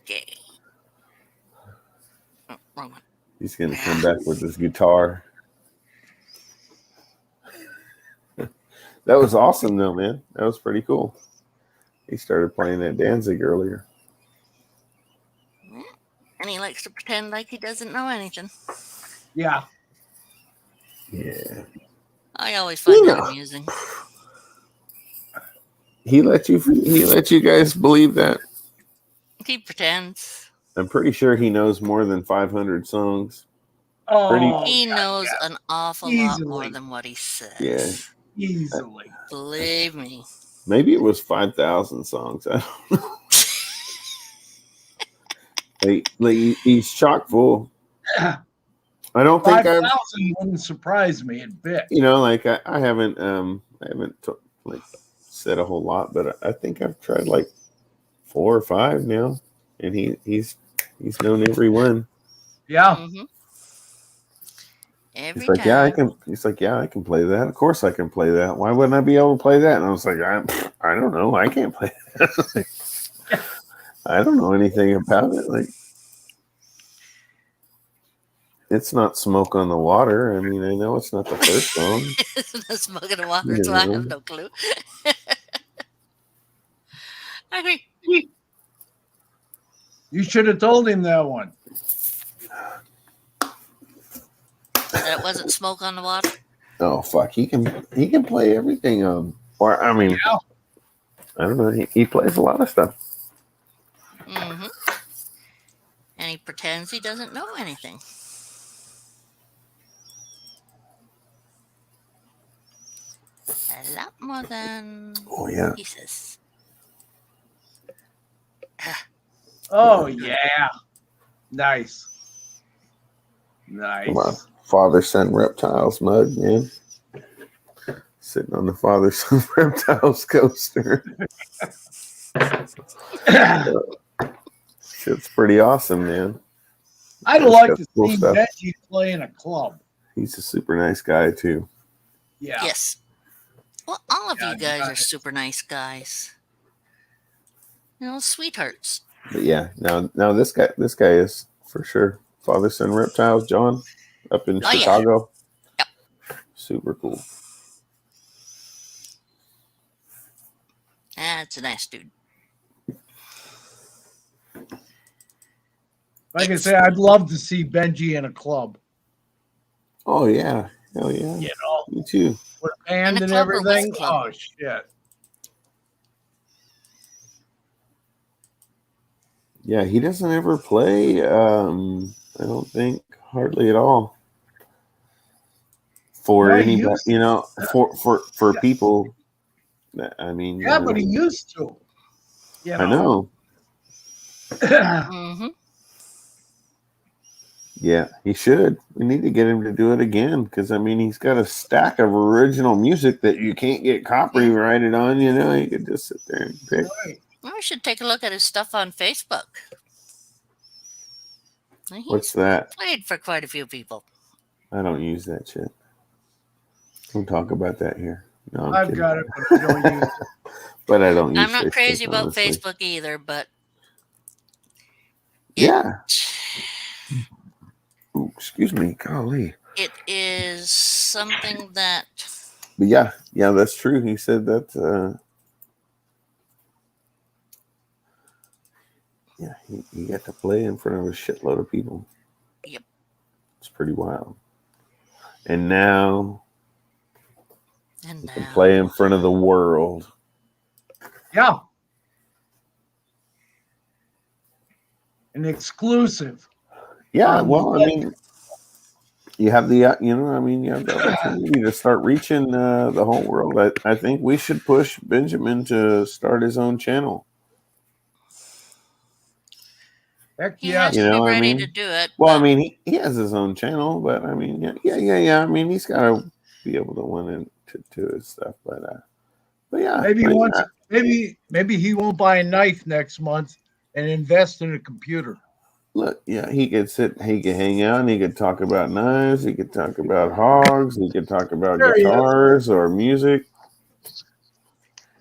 Okay. Oh, wrong one. He's gonna come back with his guitar. That was awesome, though, man. That was pretty cool. He started playing that Danzig earlier. And he likes to pretend like he doesn't know anything. Yeah. Yeah. I always find that amusing. He let you guys believe that. He pretends. I'm pretty sure he knows more than 500 songs. Oh, he knows an awful lot more than what he says. Yeah. Easily. Believe me. Maybe it was 5,000 songs. I don't know. He's chock full. I don't think 5,000 wouldn't surprise me a bit. You know, like I haven't said a whole lot, but I think I've tried like 4 or 5 now, and he's known every one. Yeah. Mm-hmm. He's like, yeah, I can. He's like, yeah, I can play that. Of course, I can play that. Why wouldn't I be able to play that? And I was like, I don't know. I can't play that. I don't know anything about it. Like, it's not Smoke on the Water. I mean, I know it's not the first song. It's not Smoke on the Water, so I have no clue. I agree. You should have told him that one. That wasn't Smoke on the Water. Oh fuck! He can play everything. Or I mean, yeah. I don't know. He plays a lot of stuff. Mm-hmm. And he pretends he doesn't know anything. A lot more than he says. Oh yeah, nice. Come on, father-son reptiles mug, man. Sitting on the father-son reptiles coaster. Shit's pretty awesome, man. I'd like to see Benji play in a club. He's a super nice guy too. Yeah. Yes. Well, all of you guys are super nice guys. You know, sweethearts. But yeah, now this guy is for sure father-son reptiles. John up in Chicago. Yeah. Yep. Super cool. That's a nice dude. Like I say, I'd love to see Benji in a club. Oh yeah, hell yeah. You know, me too. With a band and everything. Oh shit. Yeah, he doesn't ever play. I don't think hardly at all. For anybody, you know, for people. I mean, yeah, but he used to. You know? I know. Mm-hmm. Yeah, he should. We need to get him to do it again because I mean, he's got a stack of original music that you can't get copyrighted on. You know, you could just sit there and pick. Right. Well, we should take a look at his stuff on Facebook. What's that? Played for quite a few people. I don't use that shit. Don't talk about that here. No, I've got it, but I don't use it. But I don't use I'm not Facebook, crazy about honestly. Facebook either, but yeah. Ooh, excuse me, golly. It is something that. But yeah, that's true. He said that. Yeah, he got to play in front of a shitload of people. Yep. It's pretty wild. And now he can play in front of the world. Yeah. An exclusive. Yeah, well, I mean, you have the you have the opportunity to start reaching the whole world. I think we should push Benjamin to start his own channel. Heck He yeah. has to be ready to do it. Well, I mean, he has his own channel, but I mean, yeah. I mean, he's got to be able to win into his stuff, but yeah. Maybe he won't buy a knife next month and invest in a computer. Look, yeah, he could hang out, and he could talk about knives, he could talk about hogs, he could talk about guitars or music.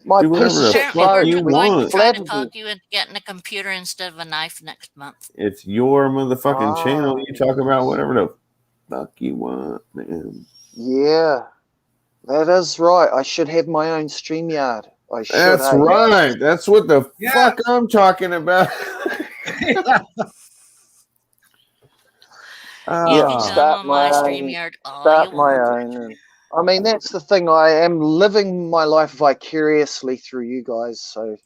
My Do whatever the fuck you want. Try to talk you into getting a computer instead of a knife next month. It's your motherfucking channel. You talk about whatever the fuck you want, man. Yeah, that is right. I should have my own StreamYard. That's right. That's what the fuck I'm talking about. You can start my StreamYard own. I mean, that's the thing. I am living my life vicariously through you guys, so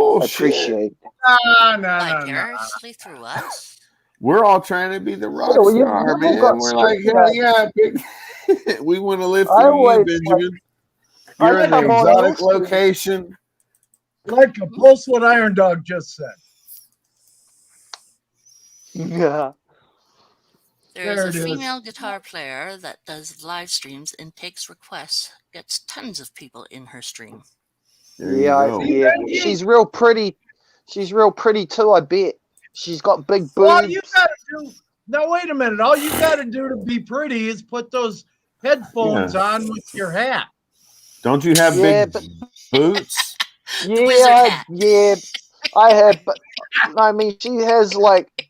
I appreciate it. Vicariously through us? We're all trying to be the rock well, star, man. We're like, hell yeah, we want to live through you, Benjamin. You're in the exotic location. Like a post what Iron Dog just said. Yeah. There's a female guitar player that does live streams and takes requests, gets tons of people in her stream. Yeah. She's real pretty. She's real pretty too, I bet. She's got big boobs. All you gotta do now, wait a minute. All you gotta do to be pretty is put those headphones on with your hat. Don't you have big boots? Yeah, I have, but I mean, she has like.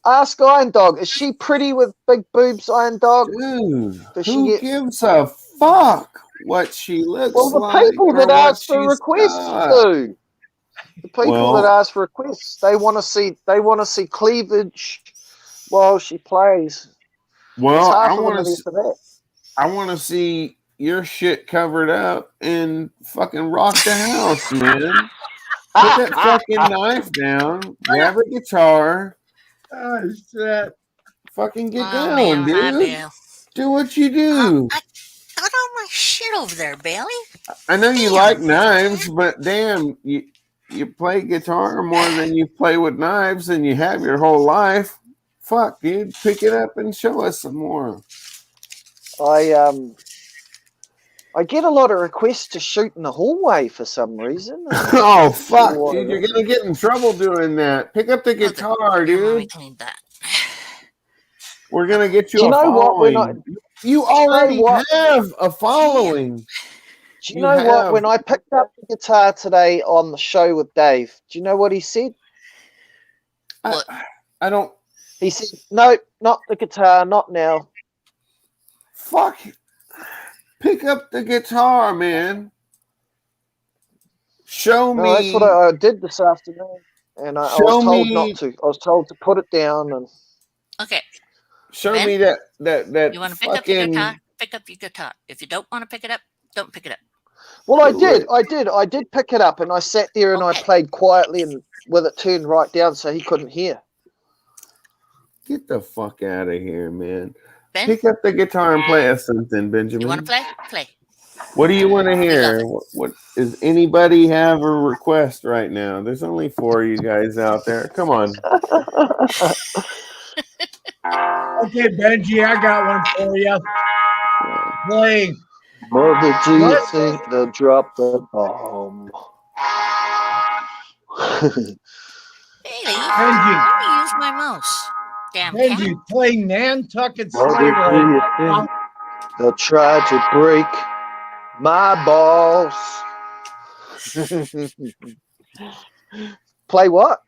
Ask Iron Dog. Is she pretty with big boobs, Iron Dog? Dude, who gives a fuck what she looks like? Well, the people that ask for requests do. The people that ask for requests, they want to see cleavage while she plays. Well, I want to see your shit covered up and fucking rock the house, man. Put that fucking knife down. Grab a guitar. Oh shit! Fucking get down, dude. Do what you do. I got all my shit over there, Bailey. I know you like knives, but damn, you play guitar more than you play with knives, and you have your whole life. Fuck, dude, pick it up and show us some more. I get a lot of requests to shoot in the hallway for some reason. Oh fuck, dude, you're gonna get in trouble doing that. Pick up the guitar, dude. We're gonna get you a following. You already have a following. Do you know what? When I picked up the guitar today on the show with Dave, do you know what he said? I don't. He said, "No, not the guitar, not now." Fuck. Pick up the guitar, man. Show me. That's what I did this afternoon, and I was told not to. I was told to put it down. And okay. Show me that. You want to pick up your guitar? Pick up your guitar. If you don't want to pick it up, don't pick it up. Well, I did pick it up, and I sat there and I played quietly and with it turned right down so he couldn't hear. Get the fuck out of here, man. Ben? Pick up the guitar and play us something, Benjamin. You want to play? Play. What do you want to hear? What does anybody have a request right now? There's only 4 of you guys out there. Come on. Okay, Benji, I got one for you. Play. Mother, do you think they'll drop the bomb? Bailey, let me use my mouse. Damn Benji, play Nantucket Sleigh Ride. They'll try to break my balls. Play what?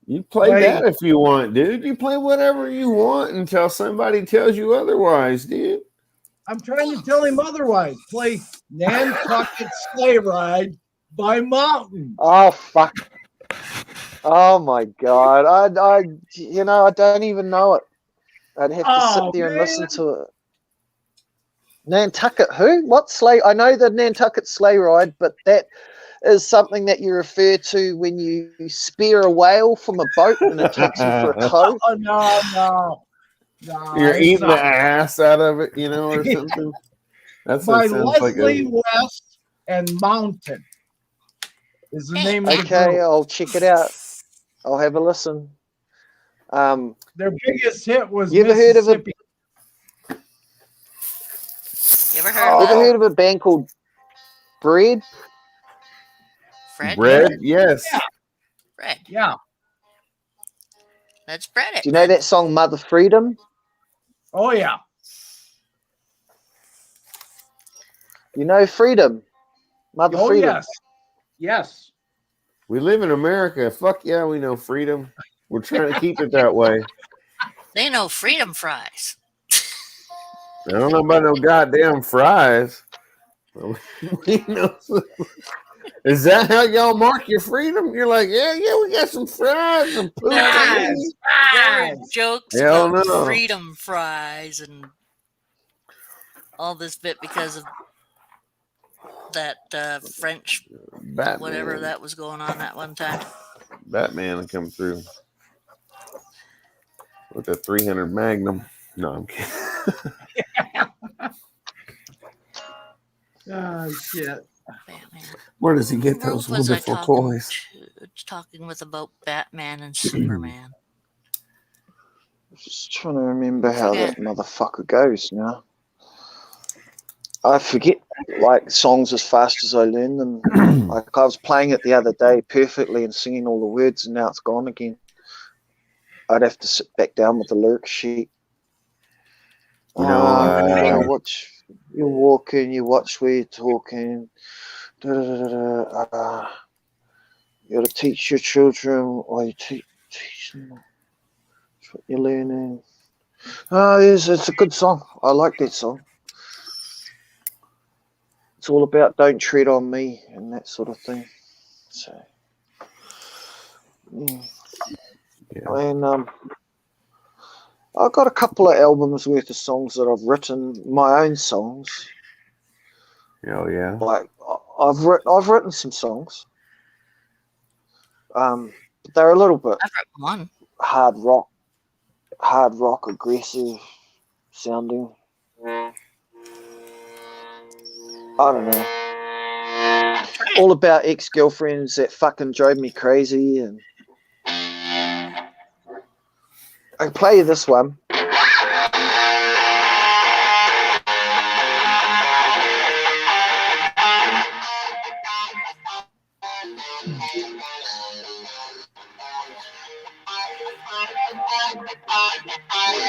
You play that if you want, dude. You play whatever you want until somebody tells you otherwise, dude. I'm trying to tell him otherwise. Play Nantucket Sleigh Ride by Mountain. Oh, fuck. Oh, my God. I don't even know it. I'd have to sit there and listen to it. Nantucket who? What sleigh? I know the Nantucket Sleigh Ride, but that is something that you refer to when you spear a whale from a boat and it takes you for a tow. Oh, no. No, You're it's eating the not. ass out of it, you know, or something. That's what By it sounds like. Leslie West and Mountain is the name of the Okay, group. I'll check it out. I'll have a listen. Their biggest hit was You ever heard of a Mississippi. You ever heard of You ever that? heard of a band called Bread? Fred? Bread, yes. Yeah. Fred. Yeah. Let's spread it. Do you know that song Mother Freedom? Oh yeah. You know Freedom. Mother Oh Freedom. yes. Yes. We live in America. Fuck yeah, we know freedom. We're trying to keep it that way. They know freedom fries. I don't know about no goddamn fries. We know. Is that how y'all mark your freedom? You're like, yeah, we got some fries and No, there Fries. were jokes Hell about no. freedom fries and all this bit because of that French Batman. whatever that was going on that one time. Batman will come through with a 300 Magnum. No, I'm kidding. Oh shit. Batman. Where does he get Where those was I wonderful toys? talking with about Batman and Superman? Just trying to remember how Forget. that motherfucker goes now. I forget like songs as fast as I learn them. Like I was playing it the other day perfectly and singing all the words, and now it's gone again. I'd have to sit back down with the lyric sheet. You know, watch you're walking, you watch where you're talking. You got to teach your children, or you teach them what you're learning. It's a good song. I like that song. It's all about don't tread on me and that sort of thing. So, yeah. And I've got a couple of albums worth of songs that I've written, my own songs. Oh yeah. Like I've written some songs. But they're a little bit I've written one. hard rock, aggressive sounding. I don't know. All about ex-girlfriends that fucking drove me crazy, and I can play you this one.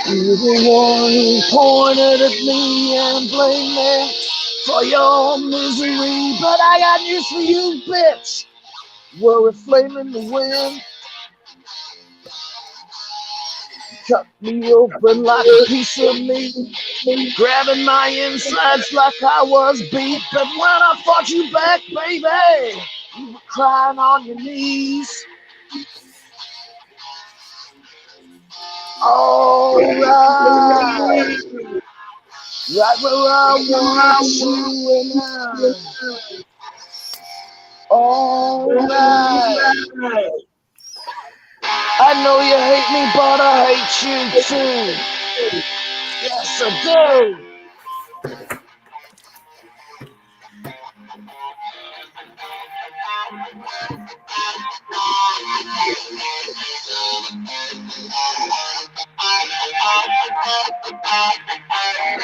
You're the one who pointed at me and blamed me for your misery, but I got news for you, bitch. We're a flame in the wind. Cut me open like a piece of meat, grabbing my insides like I was beat. But when I fought you back, baby, you were crying on your knees. All right, right where I want you and I. All right. I know you hate me, but I hate you too. Yes, I do.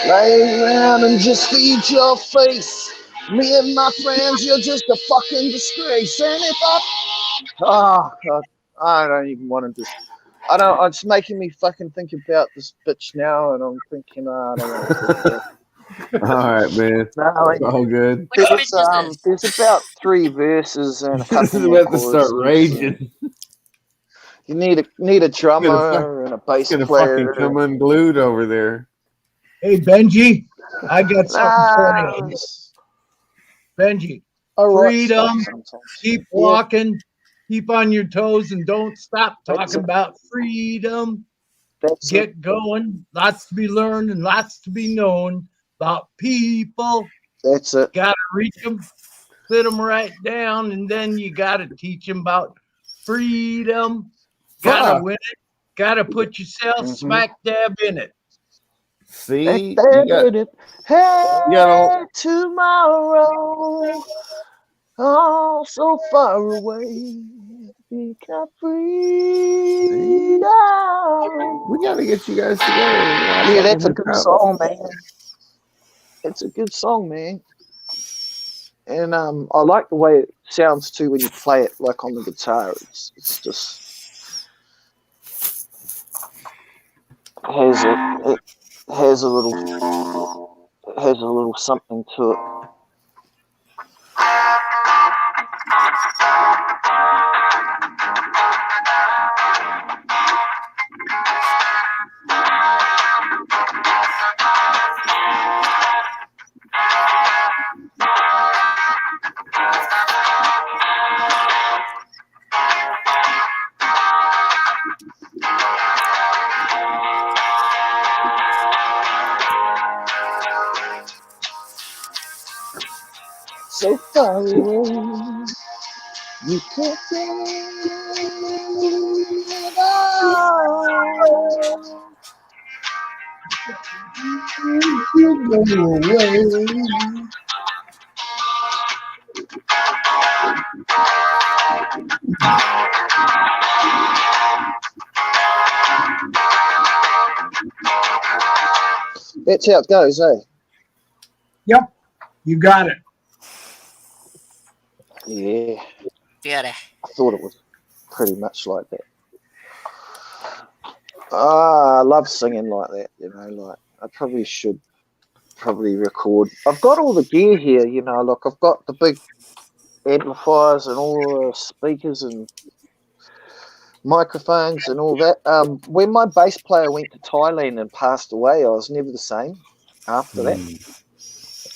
Lay around and just feed your face. Me and my friends, you're just a fucking disgrace. And if God, I don't even want to just. I don't. It's making me fucking think about this bitch now, and I'm thinking, I don't want to talk about it. All right, man. No, it's all good. There's about 3 verses and a couple This is more about to start choruses. raging. You need a drummer and a bass Gonna player. fucking come unglued over there. Hey Benji, I got something for you. Benji, freedom. Keep walking. Keep on your toes and don't stop talking about freedom. Get going. Lots to be learned and lots to be known about people. That's it. Got to reach them, sit them right down, and then you got to teach them about freedom. Got to win it. Gotta put yourself smack dab in it. See, Hey, tomorrow, oh, so far away. We got freedom. We gotta get you guys together. Yeah, that's a good song, man. It's a good song, man. And I like the way it sounds too when you play it, like on the guitar. It's just it has a little something to it. So far away, you can't feel it all. You go away. That's how it goes, eh? Yep, you got it. Yeah. Got it. I thought it was pretty much like that. I love singing like that, you know, like I probably should record. I've got all the gear here, you know, look, I've got the big amplifiers and all the speakers and microphones and all that. When my bass player went to Thailand and passed away, I was never the same after that.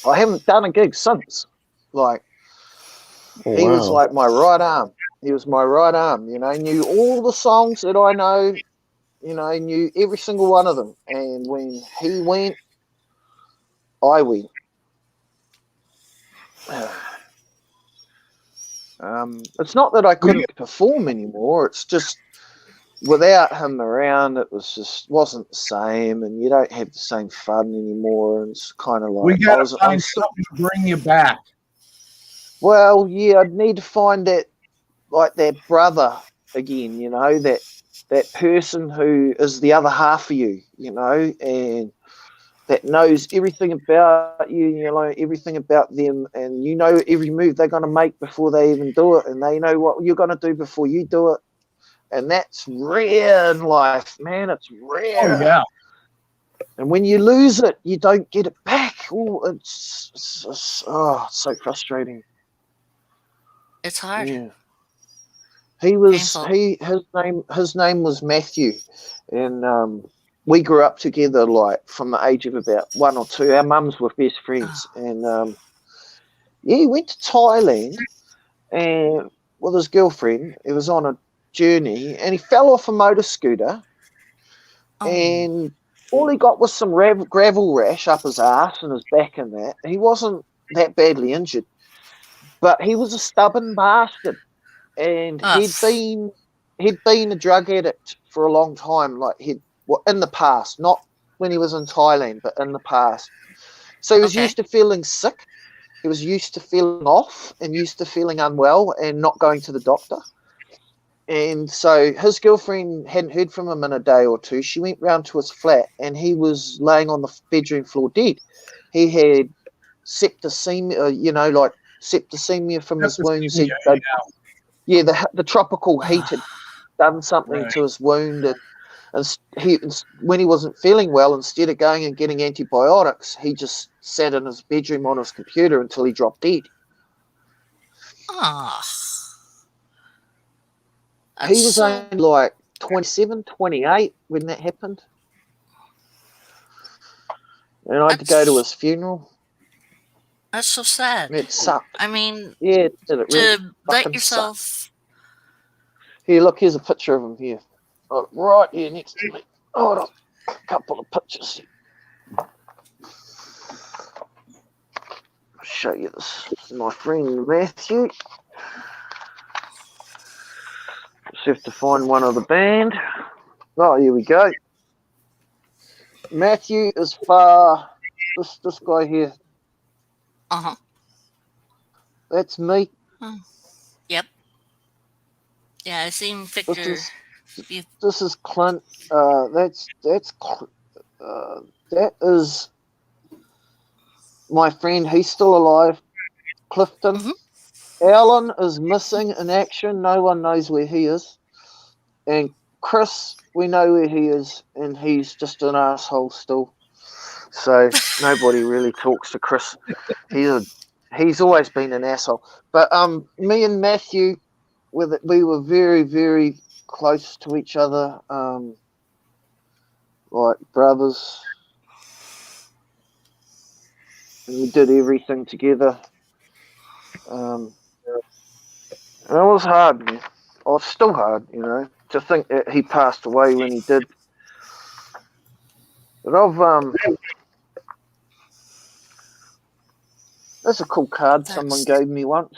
I haven't done a gig since. Like, he was like my right arm. He was my right arm, you know, knew all the songs that I know, you know, knew every single one of them. And when he went, I went. It's not that I couldn't perform anymore. It's just without him around, it wasn't the same, and you don't have the same fun anymore. And it's kind of like We gotta find something to bring you back. Well, yeah, I'd need to find that, like that brother again. You know, that person who is the other half of you. You know, and that knows everything about you, you know, everything about them, and you know every move they're going to make before they even do it, and they know what you're going to do before you do it. And that's rare in life, man. It's rare. Oh, yeah. And when you lose it, you don't get it back. Oh, it's so frustrating. It's hard. Yeah. His name was Matthew, and we grew up together, like from the age of about 1 or 2. Our mums were best friends, and he went to Thailand and with his girlfriend. He was on a journey, and he fell off a motor scooter, and all he got was some gravel rash up his ass and his back and that. He wasn't that badly injured, but he was a stubborn bastard. And he'd been a drug addict for a long time, like in the past, not when he was in Thailand, but in the past. So he was used to feeling sick. He was used to feeling off and used to feeling unwell and not going to the doctor. And so his girlfriend hadn't heard from him in a day or two. She went round to his flat, and he was laying on the bedroom floor dead. He had septicemia, you know, like septicemia from his wounds. Yeah, the tropical heat had done something to his wound, and when he wasn't feeling well, instead of going and getting antibiotics, he just sat in his bedroom on his computer until he dropped dead. He was only like 27, 28 when that happened. And I had to go to his funeral. That's so sad. It sucked. I mean, yeah, it really to let yourself. sucked. Here, look, here's a picture of him here. Oh, right here next to me. Hold on. A couple of pictures. I'll show you this. My friend Matthew. Just have to find one of the band. Oh, here we go. Matthew is far. This guy here. Uh-huh. That's me. Huh. Yep. Yeah, I seen picture. This is Clint. That is my friend. He's still alive. Clifton. Mm-hmm. Alan is missing in action. No one knows where he is. And Chris, we know where he is, and he's just an asshole still. So nobody really talks to Chris. He's always been an asshole. But me and Matthew, we were very, very close to each other, like brothers, and we did everything together. And it was hard, man. Oh, it's still hard, to think that he passed away when he did. But that's a cool card someone gave me once.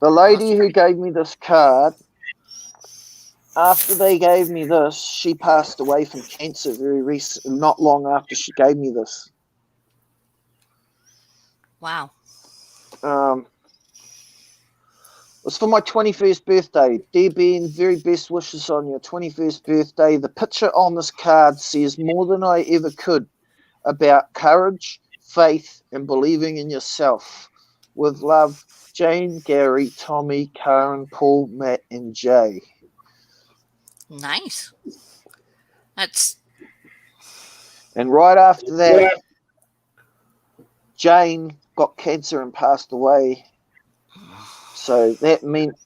The lady who gave me this card, after they gave me this, she passed away from cancer very recent, not long after she gave me this. Wow. It was for my 21st birthday. Dear Ben, very best wishes on your 21st birthday. The picture on this card says more than I ever could about courage, faith, and believing in yourself. With love, Jane, Gary, Tommy, Karen, Paul, Matt, and Jay. Nice. That's. And right after that, Jane got cancer and passed away. So that meant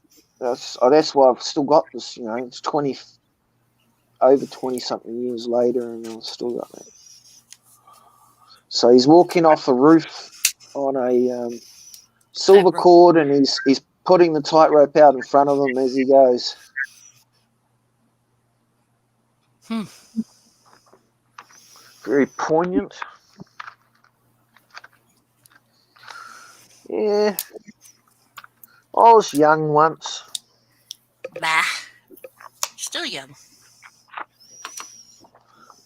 that's why I've still got this. It's over 20 something years later, and I've still got that. So he's walking off a roof on a silver cord, and he's putting the tightrope out in front of him as he goes. Very poignant. Yeah. I was young once. Bah. Still young.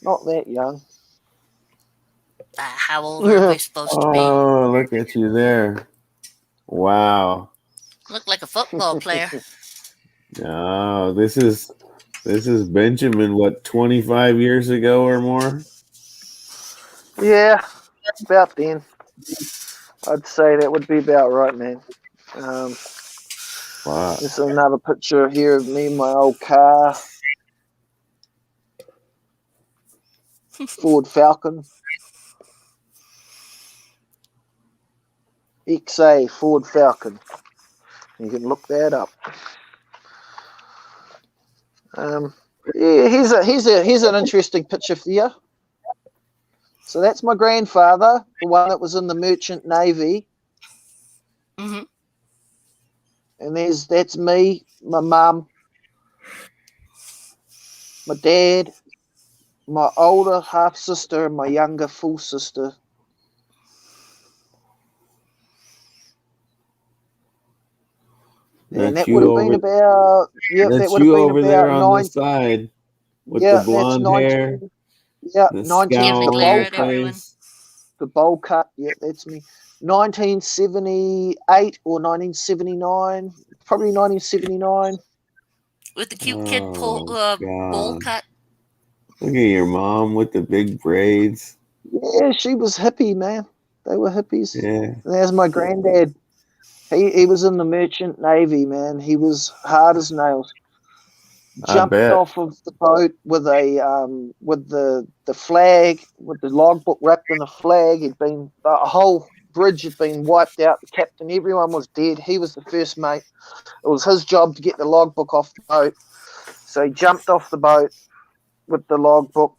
Not that young. How old are we supposed to be? Oh, look at you there. Wow. Look like a football player. No, this is Benjamin, what, 25 years ago or more? Yeah, about then. I'd say that would be about right, man. Wow. There's another picture here of me in my old car. Ford Falcon. XA Ford Falcon. You can look that up. Yeah, here's an interesting picture for you. So that's my grandfather, the one that was in the Merchant Navy. Mm-hmm. And that's me, my mum, my dad, my older half sister, and my younger full sister. And that would have been about that would have been about on the side with the blonde hair. Yeah, the scowl on your face. The bowl cut. Yeah, that's me. 1978 or 1979, probably 1979. With the cute kid bowl cut. Look at your mom with the big braids. Yeah, she was hippie, man. They were hippies. Yeah. And there's my granddad. He was in the Merchant Navy, man. He was hard as nails. Jumped off of the boat with the flag, with the logbook wrapped in a flag. The whole bridge had been wiped out. The captain, everyone was dead. He was the first mate. It was his job to get the logbook off the boat. So he jumped off the boat with the logbook.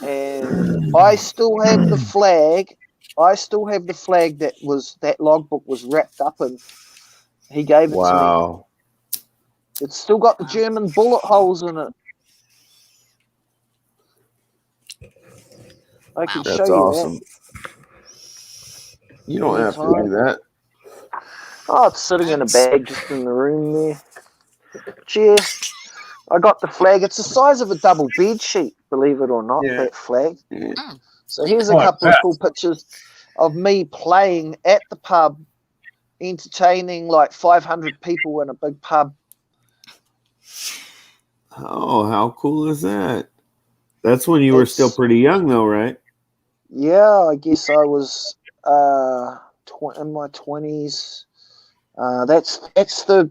And I still have the flag. That logbook was wrapped up in. He gave it to me. It's still got the German bullet holes in it. I can show you awesome. You don't have to do that. Oh, it's sitting in a bag just in the room there. chair. I got the flag. It's the size of a double bed sheet, believe it or not, that flag. Oh, So here's a couple of cool pictures of me playing at the pub, entertaining like 500 people in a big pub. Oh, how cool is that? That's when you were still pretty young, though, right? Yeah, I guess I was in my 20s. That's the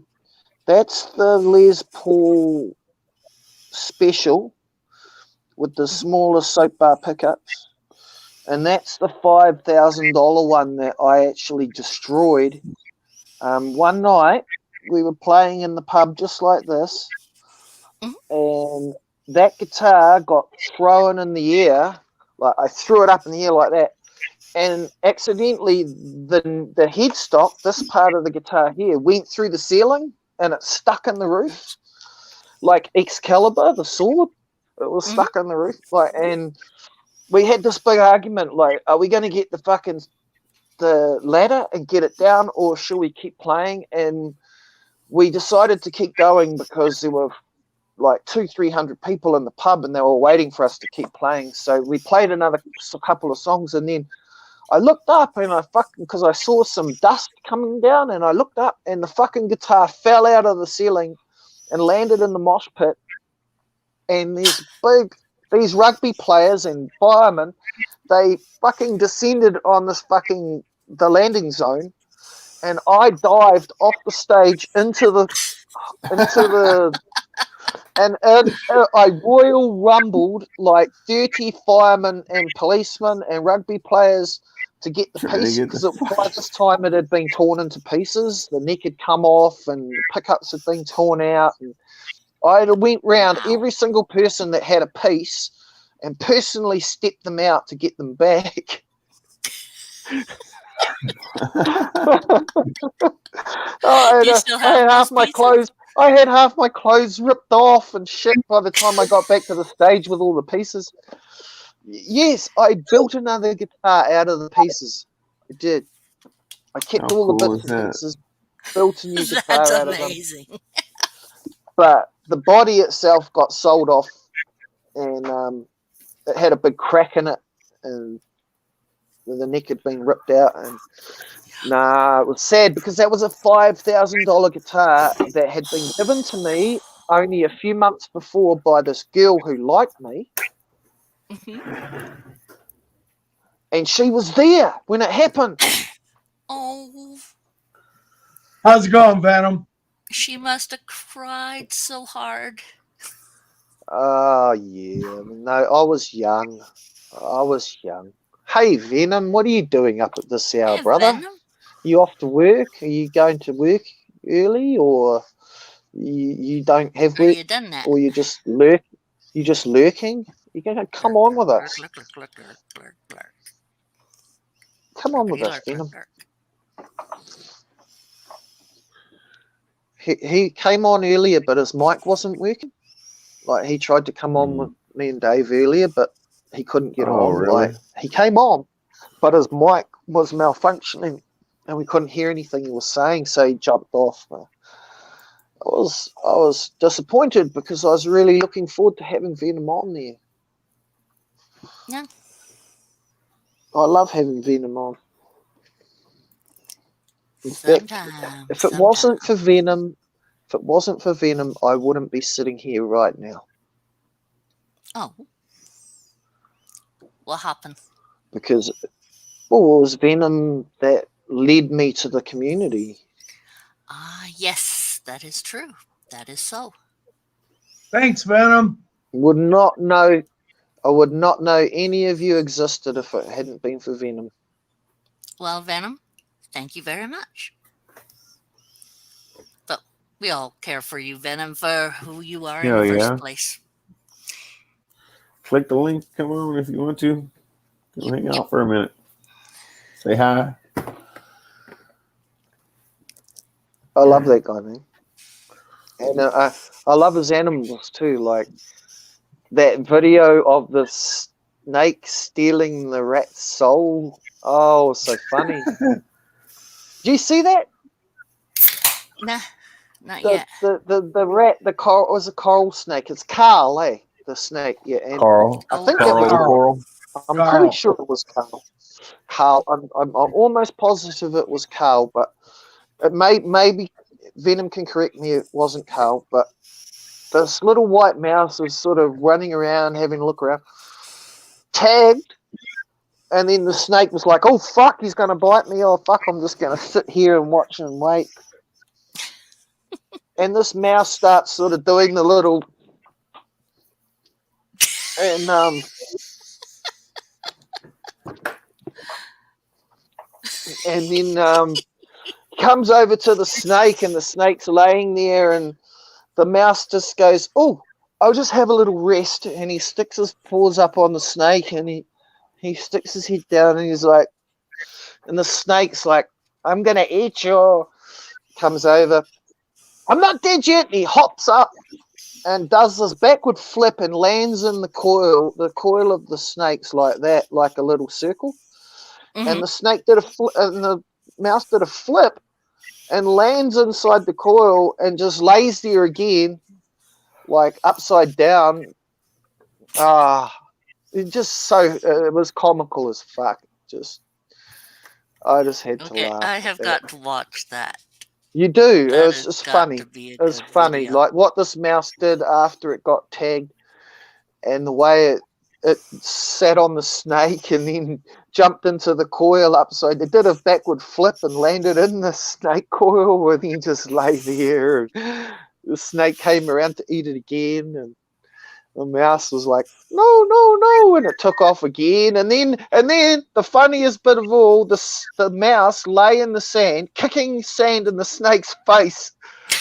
Les Paul special with the smaller soap bar pickups, and that's the $5,000 one that I actually destroyed. One night we were playing in the pub just like this, and that guitar got thrown in the air. Like I threw it up in the air like that, and accidentally the headstock, this part of the guitar here, went through the ceiling and it stuck in the roof, like Excalibur, the sword. It was stuck in the roof, like, and we had this big argument, like, are we going to get the ladder and get it down, or should we keep playing? And we decided to keep going because there were like 200-300 people in the pub and they were waiting for us to keep playing. So we played another couple of songs, and then I looked up and because I saw some dust coming down, and I looked up and the fucking guitar fell out of the ceiling and landed in the mosh pit. And these rugby players and firemen, they fucking descended on the landing zone, and I dived off the stage into the and I royal rumbled like 30 firemen and policemen and rugby players to get the piece, because by this time it had been torn into pieces. The neck had come off and the pickups had been torn out, and I went round every single person that had a piece and personally stepped them out to get them back. I had half my clothes. I had half my clothes ripped off and shit by the time I got back to the stage with all the pieces. Yes, I built another guitar out of the pieces. I did. I kept all the bits and pieces, built a new guitar out of them. That's amazing. But the body itself got sold off, and it had a big crack in it, and the neck had been ripped out. And it was sad because that was a $5,000 guitar that had been given to me only a few months before by this girl who liked me. And she was there when it happened. Oh. How's it going, Venom? She must have cried so hard. Oh, yeah. No, I was young. Hey, Venom, what are you doing up at this hour, brother? Venom? You off to work? Are you going to work early, or you don't have work? You done that? Or you just lurking? You're going to come on with us. Come on with us, Venom. He came on earlier, but his mic wasn't working. Like, he tried to come on with me and Dave earlier, but he couldn't get on. Really? Like, he came on, but his mic was malfunctioning, and we couldn't hear anything he was saying, so he jumped off. I was disappointed because I was really looking forward to having Venom on there. Yeah. I love having Venom on. In fact, if it wasn't for Venom, I wouldn't be sitting here right now. Oh. What happened? Because, well, it was Venom that led me to the community. Yes, that is true. That is so. Thanks, Venom. I would not know any of you existed if it hadn't been for Venom. Well, Venom, thank you very much. But we all care for you, Venom, for who you are in the first place. Click the link. Come on if you want to. Hang out for a minute. Say hi. I love that guy, man. And I love his animals too. Like that video of the snake stealing the rat's soul. Oh, so funny. Did you see that? Nah. Not the yet. the rat, the coral was a coral snake. It's Carl, eh? The snake, yeah. And Carl. I Oh, think it Carl was. the Carl. coral. I'm Carl. pretty sure it was Carl. Carl. I'm almost positive it was Carl, but it maybe Venom can correct me. It wasn't Carl, but this little white mouse was sort of running around, having a look around, tagged, and then the snake was like, "Oh fuck, he's gonna bite me! Oh fuck, I'm just gonna sit here and watch and wait." And this mouse starts sort of doing the little, and then comes over to the snake, and the snake's laying there, and the mouse just goes, "Oh, I'll just have a little rest," and he sticks his paws up on the snake, and he sticks his head down, and he's like, and the snake's like, "I'm gonna eat you." Comes over, "I'm not dead yet." And he hops up and does this backward flip and lands in the coil of the snakes like that, like a little circle. Mhm. And the snake did and the mouse did a flip and lands inside the coil and just lays there again, like upside down. It just it was comical as fuck. I just had to Okay, laugh I at have that. got to watch that. You do. That It's has got funny. to be a It's good funny. video. Like what this mouse did after it got tagged, and the way it sat on the snake and then jumped into the coil upside. It did a backward flip and landed in the snake coil, and then just lay there. And the snake came around to eat it again, and the mouse was like, "No, no, no," and it took off again. And then the funniest bit of all, the mouse lay in the sand, kicking sand in the snake's face,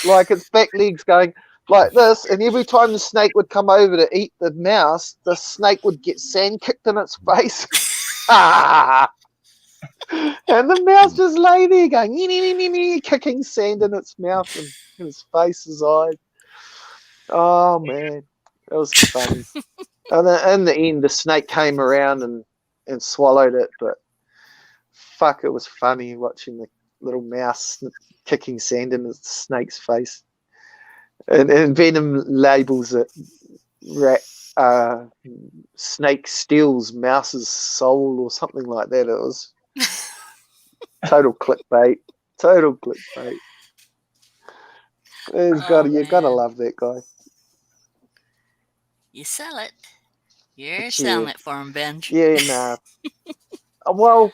like its back legs going like this. And every time the snake would come over to eat the mouse, the snake would get sand kicked in its face. And the mouse just lay there going, kicking sand in its mouth and in its face, his eyes. Oh man, that was funny. And then in the end, the snake came around and swallowed it. But fuck, it was funny watching the little mouse kicking sand in the snake's face. And Venom labels it snake steals mouse's soul or something like that. It was total clickbait. Total clickbait. You gotta love that guy. You sell it. You're selling it for him, Benj. Yeah, nah. Well,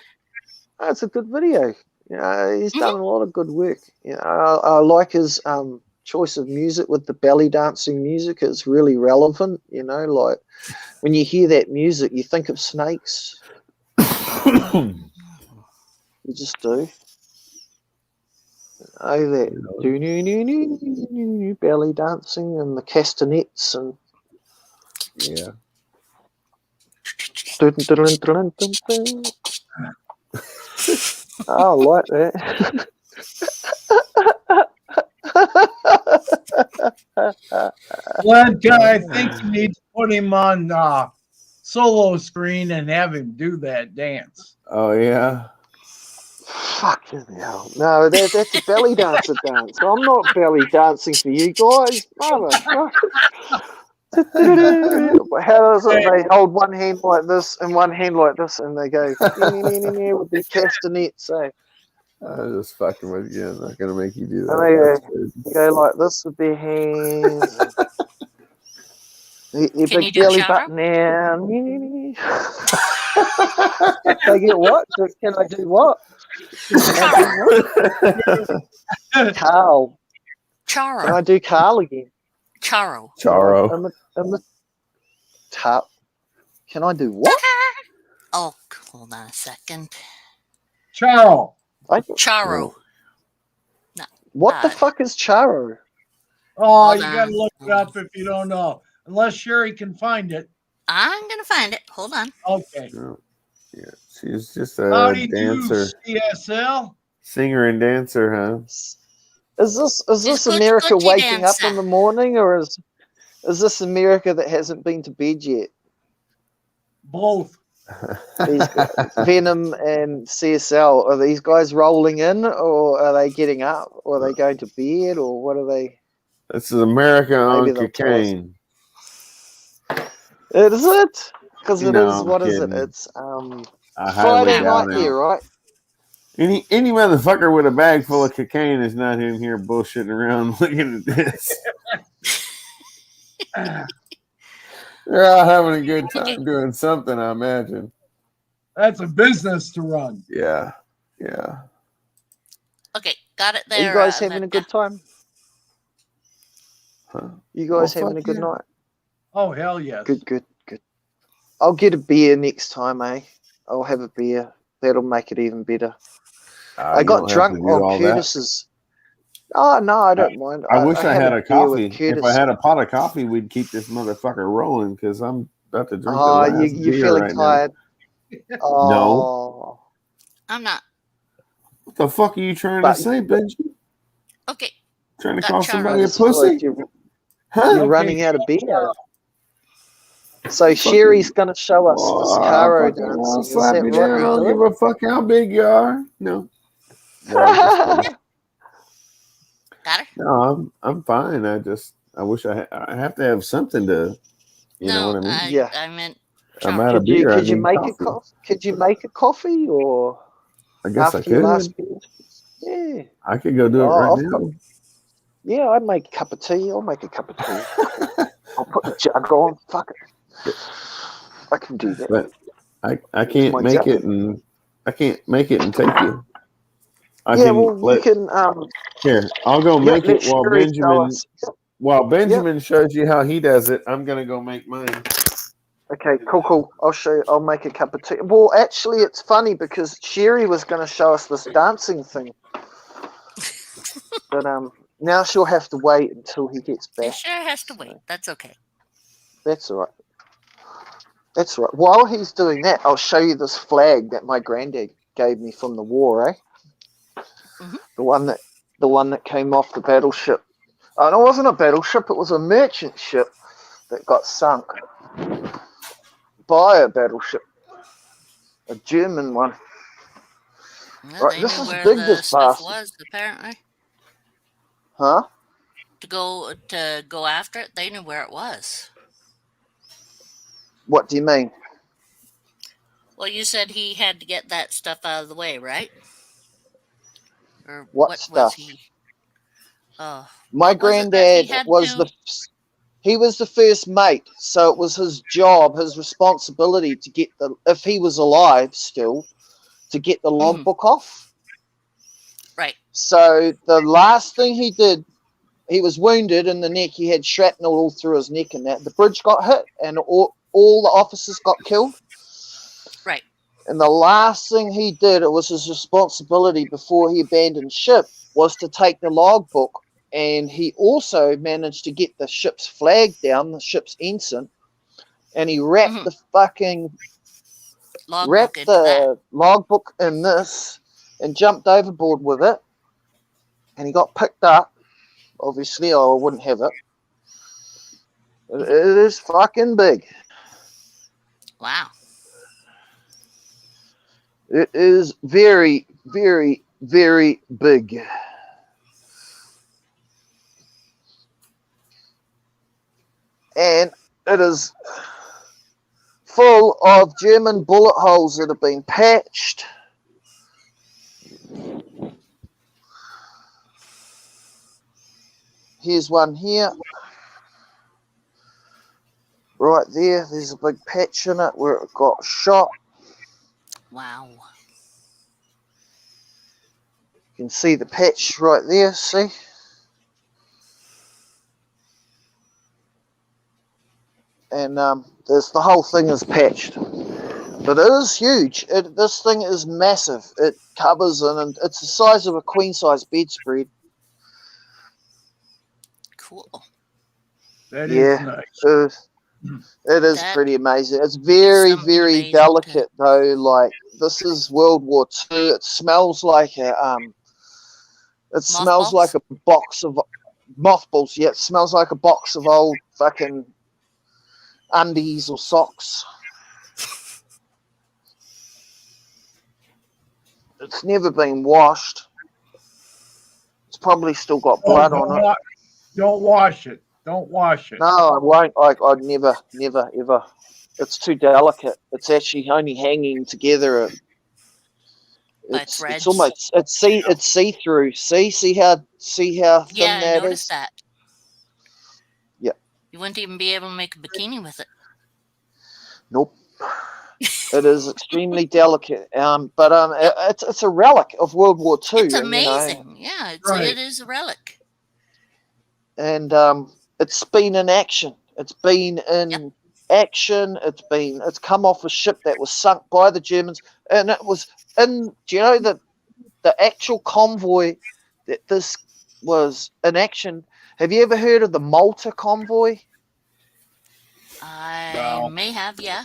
that's a good video. You know, he's done a lot of good work. You know, I like his choice of music with the belly dancing music. It's really relevant. You know, like when you hear that music, you think of snakes. You just do. Oh, that belly dancing and the castanets and yeah. I like that. Glenn, I think you need to put him on solo screen and have him do that dance. Oh yeah. Fucking hell. No, that's a belly dancer dance. I'm not belly dancing for you guys. Motherfucker. How does it? They hold one hand like this and one hand like this, and they go with their castanets. Eh? I'm just fucking with you. I'm not gonna make you do And that. they go like this with their hands. Your Can you big do belly Charo? button down. They get what? Can I do what? Carl. Charo. Can I do Carl again? Charo. Charo. Can I do what? Oh, hold on a second. Charo. Charo. No. What the fuck is Charo? Oh, Hold you on. gotta look it up if you don't know. Unless Sherry can find it. I'm gonna find it. Hold on. Okay. Yeah, she's just How a do you dancer, do, CSL? singer and dancer, huh? Is this Butch America Butchie waking up dancer. in the morning, or is this America that hasn't been to bed yet? Both. These guys, Venom and CSL, are these guys rolling in, or are they getting up, or are they going to bed, or what are they? This is America Maybe on they'll tell us. cocaine. Is it? Because it No, is. I'm What is it? kidding. It's I highly Friday doubt night it. here, right? Any motherfucker with a bag full of cocaine is not in here bullshitting around looking at this. They're all having a good time doing something, I imagine. That's a business to run. Yeah. Okay, got it there. Are you guys having a good time? Huh? You guys Well, having a good yeah. night? Oh, hell yes. Good. I'll get a beer next time, eh? I'll have a beer. That'll make it even better. I got drunk on Curtis's. Oh, no, I don't mind. I wish I had a beer with coffee. Curtis. If I had a pot of coffee, we'd keep this motherfucker rolling because I'm about to drink the Oh, last you're beer feeling right tired. now. Oh. No. I'm not. What the fuck are you trying But- to say, Benji? Okay. Trying to Got call Chara. somebody I a just feel pussy? like you're Huh? running out of beer. So Sherry's going to show us this Caro dancing. I'll Is slap that you right? down. I don't give a fuck how big you are. No. Got her? No, I'm fine. I wish I have to have something to, you know what I mean? Yeah. I meant. I'm out of beer. Could you I need make coffee. a coffee? Could you make a coffee, or I guess after I your could. last beer? Yeah. I could go do it right now. Yeah, I'd make a cup of tea. I'll make a cup of tea. I'll put the jug on. Fuck it. I can do that. But I can't my make jug. it and take you. You can. Here, I'll go make let it while Sherry show Benjamin. us. While Benjamin shows you how he does it, I'm gonna go make mine. Okay, cool. I'll show you. I'll make a cup of tea. Well, actually, it's funny because Sherry was going to show us this dancing thing, but now she'll have to wait until he gets back. She sure has to wait. That's okay. That's all right. That's all right. While he's doing that, I'll show you this flag that my granddad gave me from the war, eh? Mm-hmm. The one that came off the battleship. Oh, no, it wasn't a battleship. It was a merchant ship that got sunk by a battleship, a German one. Well, right, they this knew is where big. the This stuff bastard. was, apparently. Huh? To go after it, they knew where it was. What do you mean? Well, you said he had to get that stuff out of the way, right? Or What stuff? was he? Oh, My granddad was he was the first mate, so it was his job, his responsibility to get if he was alive still, to get the logbook off. Right. So the last thing he did, he was wounded in the neck. He had shrapnel all through his neck and that. The bridge got hit and all the officers got killed. Right. And the last thing he did, it was his responsibility before he abandoned ship, was to take the logbook. And he also managed to get the ship's flag down, the ship's ensign, and he wrapped the fucking logbook in this and jumped overboard with it. And he got picked up. Obviously, I wouldn't have it. It is fucking big. Wow. It is very, very, very big. And it is full of German bullet holes that have been patched. Here's one here. Right there, there's a big patch in it where it got shot. Wow. You can see the patch right there, see? And the whole thing is patched. But it is huge. This thing is massive. It covers, and it's the size of a queen-size bedspread. Cool. That is nice. It is pretty amazing. It's very, very delicate, though. Like, this is World War II. It smells like smells like a box of mothballs. Yeah, it smells like a box of old fucking undies or socks. It's never been washed. It's probably still got blood on it. Don't wash it. Don't wash it. No, I won't. I'd never, ever. It's too delicate. It's actually only hanging together. By It's threads. almost it's see through. See how Yeah, thin I that noticed is. that. Yeah. You wouldn't even be able to make a bikini with it. Nope. It is extremely delicate. But it's a relic of World War II. It's and, amazing. Yeah, Right. it is a relic. And it's been in action. It's been in action. It's come off a ship that was sunk by the Germans, and it was in. Do you know that the actual convoy that this was in action? Have you ever heard of the Malta convoy? I may have, yeah.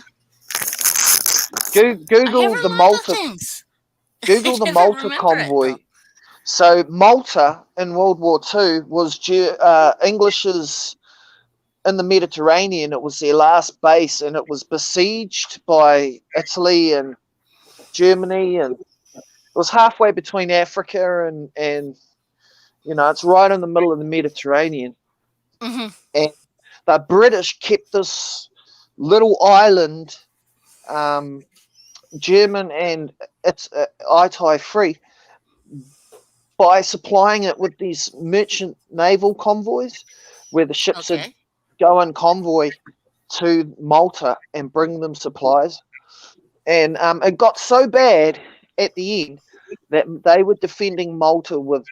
Google the Malta. Google the Malta convoy. So Malta in World War II was English's in the Mediterranean. It was their last base, and it was besieged by Italy and Germany, and it was halfway between Africa and it's right in the middle of the Mediterranean. Mm-hmm. And the British kept this little island, German and it's Itai free, by supplying it with these merchant naval convoys, where the ships would go in convoy to Malta and bring them supplies. And it got so bad at the end that they were defending Malta with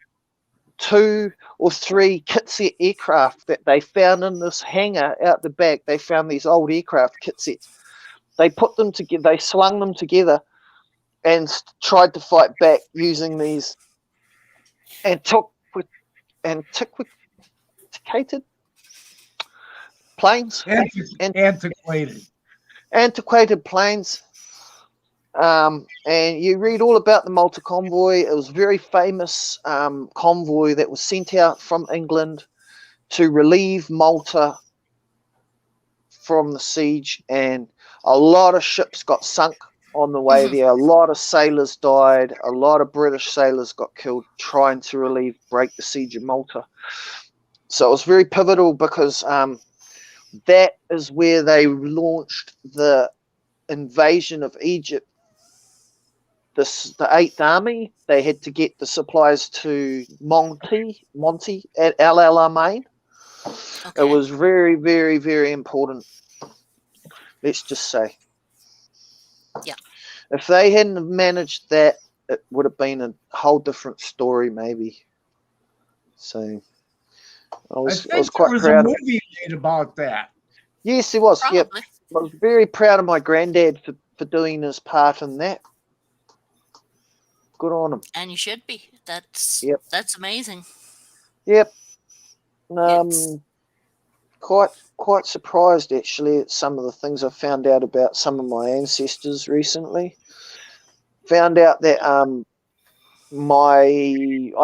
2 or 3 kit set aircraft that they found in this hangar out the back. They found these old aircraft kit sets. They put them together, they slung them together and tried to fight back using these antiquated planes. Antiquated planes. And you read all about the Malta convoy. It was a very famous convoy that was sent out from England to relieve Malta from the siege, and a lot of ships got sunk on the way there. A lot of sailors died. A lot of British sailors got killed trying to break the siege of Malta. So it was very pivotal because that is where they launched the invasion of Egypt. The 8th Army, they had to get the supplies to Monty at El Alamein. It was very, very, very important. Let's just say. Yeah. If they hadn't have managed that, it would have been a whole different story, maybe. So I was quite there was proud. a movie made about that. Yes, there was. Probably. Yep. I was very proud of my granddad for doing his part in that. Good on him. And you should be. That's amazing. Yep. Quite surprised actually at some of the things I found out about some of my ancestors recently. Found out that I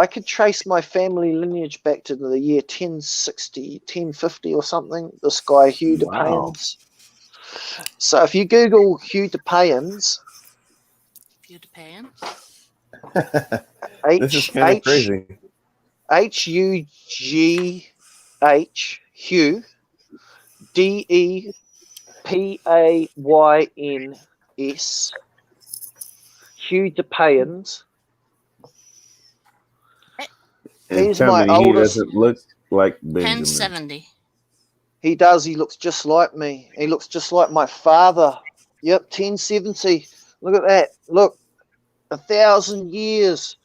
could trace my family lineage back to the year 1060, 1050 or something. This guy Hugh de Payens. So if you Google Hugh de Payens, This is kind of crazy. HUGH Hugh DEPAYNS Hugh de Payens. And he's my oldest. He doesn't look like Benjamin. 1070. He does. He looks just like me. He looks just like my father. Yep, 1070. Look at that. Look, 1,000 years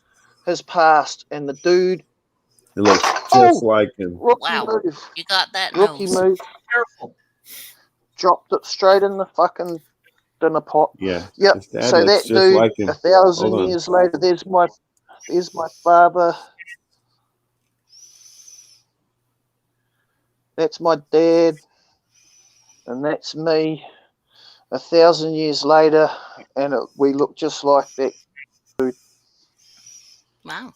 has passed, and the dude. It looks just like him. Rookie move. You got that Rookie nose. move. Careful. Dropped it straight in the fucking dinner pot. Yeah. Yep. So that dude, like 1,000 years later, there's my father. That's my dad, and that's me. 1,000 years later, and we look just like that dude. Wow.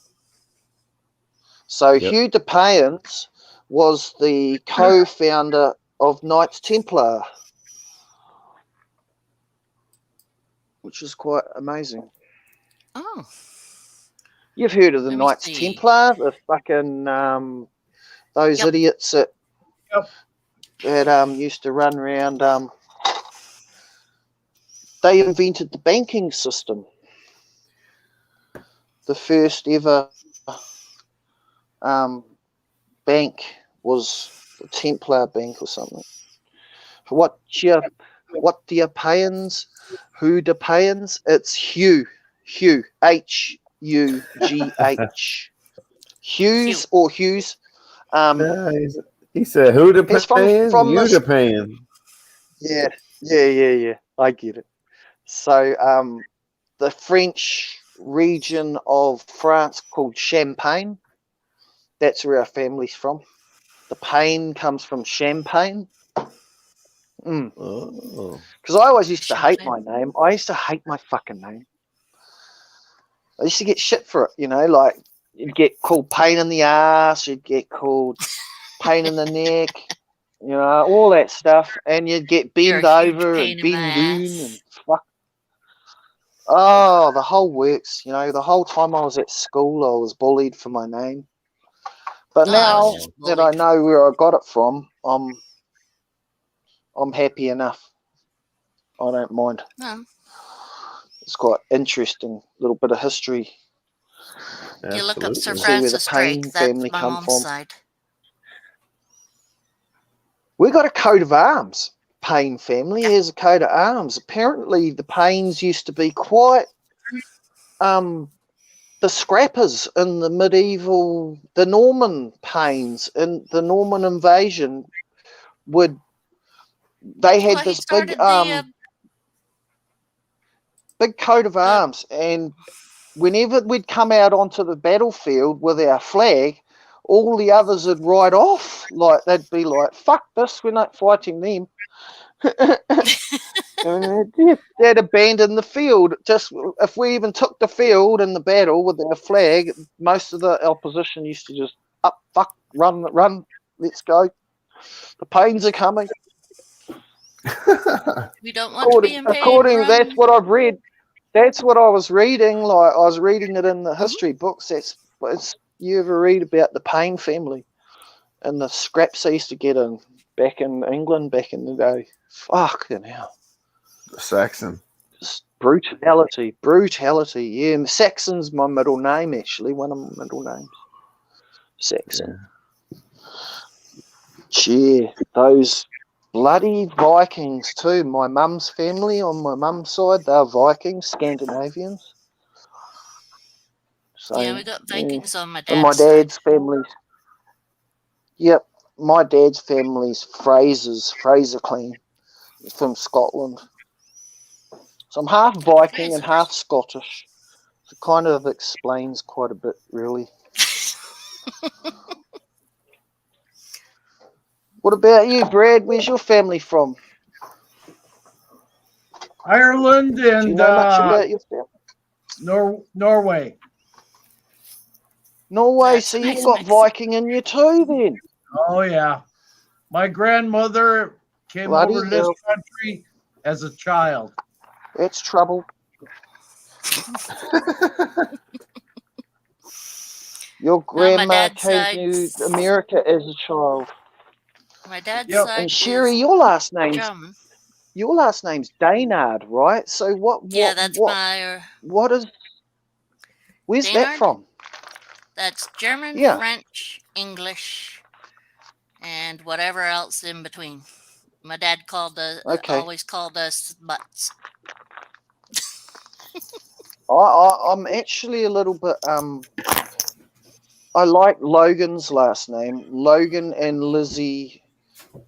So Hugh de Payens was the co-founder of Knights Templar, which is quite amazing. Oh. You've heard of the Let me Knights see. Templar, the fucking those Yep. idiots that Yep. used to run around. They invented the banking system. The first ever bank was the Templar Bank or something. What do you payans? Who do payans? It's Hugh, Hugh. Hughes or Hughes. He said, "Who to He's paying? from You this. to paying." Yeah. I get it. So the French region of France called Champagne. That's where our family's from. The pain comes from Champagne. Oh. Because I always used to hate my name. I used to hate my fucking name. I used to get shit for it, you know, like you'd get called pain in the ass, you'd get called pain in the neck, you know, all that stuff, and you'd get You're bend a huge over pain and in my bend goon and ass. fuck. Oh, the whole works, you know. The whole time I was at school, I was bullied for my name. But Oh, I was now just that I bullied. know where I got it from, I'm happy enough. I don't mind. No. It's quite interesting little bit of history. You look up Sir See where the Francis Drake. Payne That's family my come mom's from. side. We got a coat of arms. Payne family has a coat of arms. Apparently, the Paynes used to be quite the scrappers in the medieval, the Norman Paynes in the Norman invasion. They had Well, he this big started the. big coat of arms, and whenever we'd come out onto the battlefield with our flag, all the others would ride off. Like they'd be like, "Fuck this, we're not fighting them." And they'd abandon the field. Just if we even took the field in the battle with our flag, most of the opposition used to just run, let's go. The Paynes are coming. We don't want to be in pain. According, Run. that's what I've read. That's what I was reading. Like I was reading it in the history books. You ever read about the Payne family and the scraps they used to get in back in England back in the day? Fucking hell. The Saxon. Just brutality. Yeah, and Saxon's my middle name actually. One of my middle names. Saxon. Yeah, those bloody Vikings too. My mum's family on my mum's side, they're Vikings, Scandinavians. So, Yeah, we got Vikings on my and my dad's side. dad's family. Yep, my dad's family's Fraser clan from Scotland. So I'm half Viking and half Scottish. So it kind of explains quite a bit, really. What about you, Brad? Where's your family from? Ireland and Do you know much about your family? Norway. Norway, That's so a you've nice got mix. Viking in you too, then. Oh yeah, my grandmother came Bloody over to this hell. country as a child. That's trouble. Your grandma came to America as a child. My dad's Yep. side And Sherry, is your last name's German. Daynard, right? So Yeah, that's my. what is? Where's that Daynard? from? That's German, Yeah. French, English, and whatever else in between. My dad always called us butts. I'm actually a little bit I like Logan's last name. Logan and Lizzie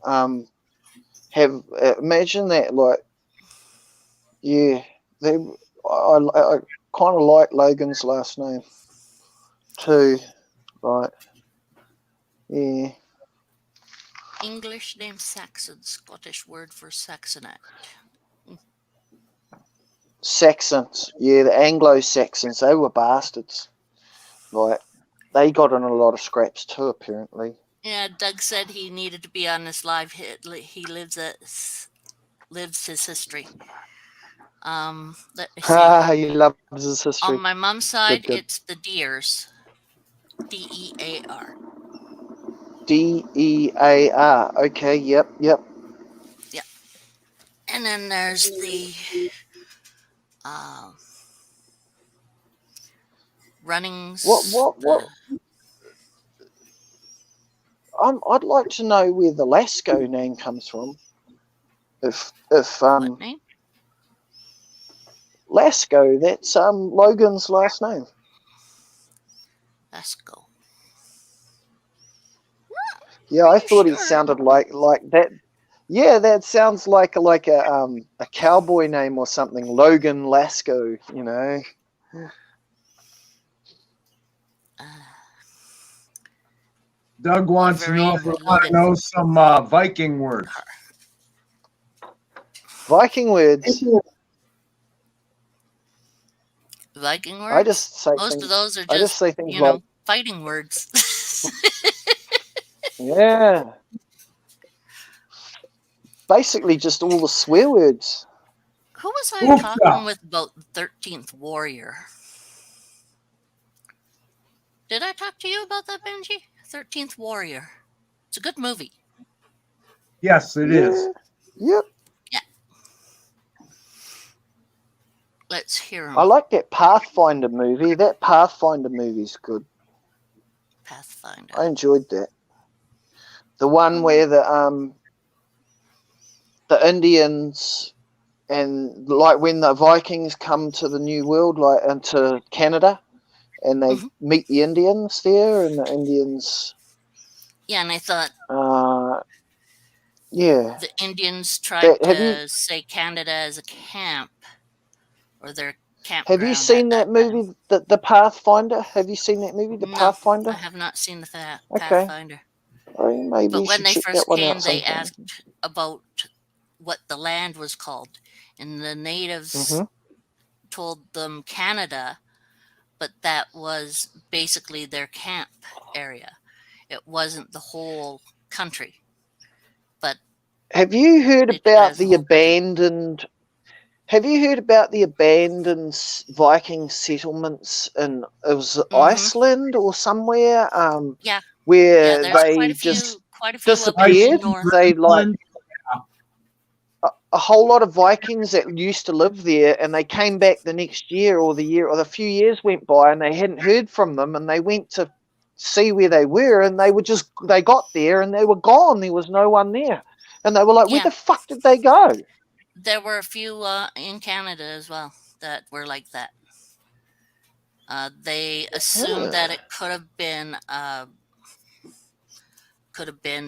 have imagine that, like, yeah, I kind of like Logan's last name too, right? Yeah. English name Saxon, Scottish word for Saxonite. Saxons, yeah, the Anglo-Saxons, they were bastards. Like, they got in a lot of scraps too, apparently. Yeah, Doug said he needed to be on this live hit. He lives his history. Let me see. He loves his history. On my mom's side, good. it's the Deers. DEAR. DEAR. Okay. Yep. Yeah. And then there's the Runnings. What? I'd like to know where the Lasco name comes from. If What name? Lasco, that's Logan's last name. Lasco. Yeah, I thought he sounded like that. Yeah, that sounds like a cowboy name or something. Logan Lasco, you know. Doug wants to know if we want to know some Viking words. Viking words. Viking words. I just say most things, of those are I just say things you know like, fighting words. yeah. Basically, just all the swear words. Who was I talking with about the 13th Warrior? Did I talk to you about that, Benji? 13th Warrior. It's a good movie. Yes, it is. Yep. Yeah. Let's hear him. I like that Pathfinder movie. That Pathfinder movie's good. Pathfinder. I enjoyed that. The one where the Indians and like when the Vikings come to the New World, like into Canada, and they meet the Indians there, and the Indians. Yeah, and I thought. Yeah. The Indians tried to say Canada as a camp, or their campground. Have you seen that movie, the Pathfinder? Have you seen that movie, The Pathfinder? I have not seen the Okay. Pathfinder. Maybe but you when should they check first that one came, out they sometime. asked about what the land was called, and the natives told them Canada, but that was basically their camp area. It wasn't the whole country. But have you heard about the abandoned? Have you heard about the abandoned Viking settlements in Iceland or somewhere? Yeah. Where there's they just disappeared. They a whole lot of Vikings that used to live there, and they came back the next year or the few years went by, and they hadn't heard from them, and they went to see where they were, and they got there and they were gone. There was no one there, and they were like, "Where the fuck did they go?" There were a few in Canada as well that were like that. They assumed that it could have been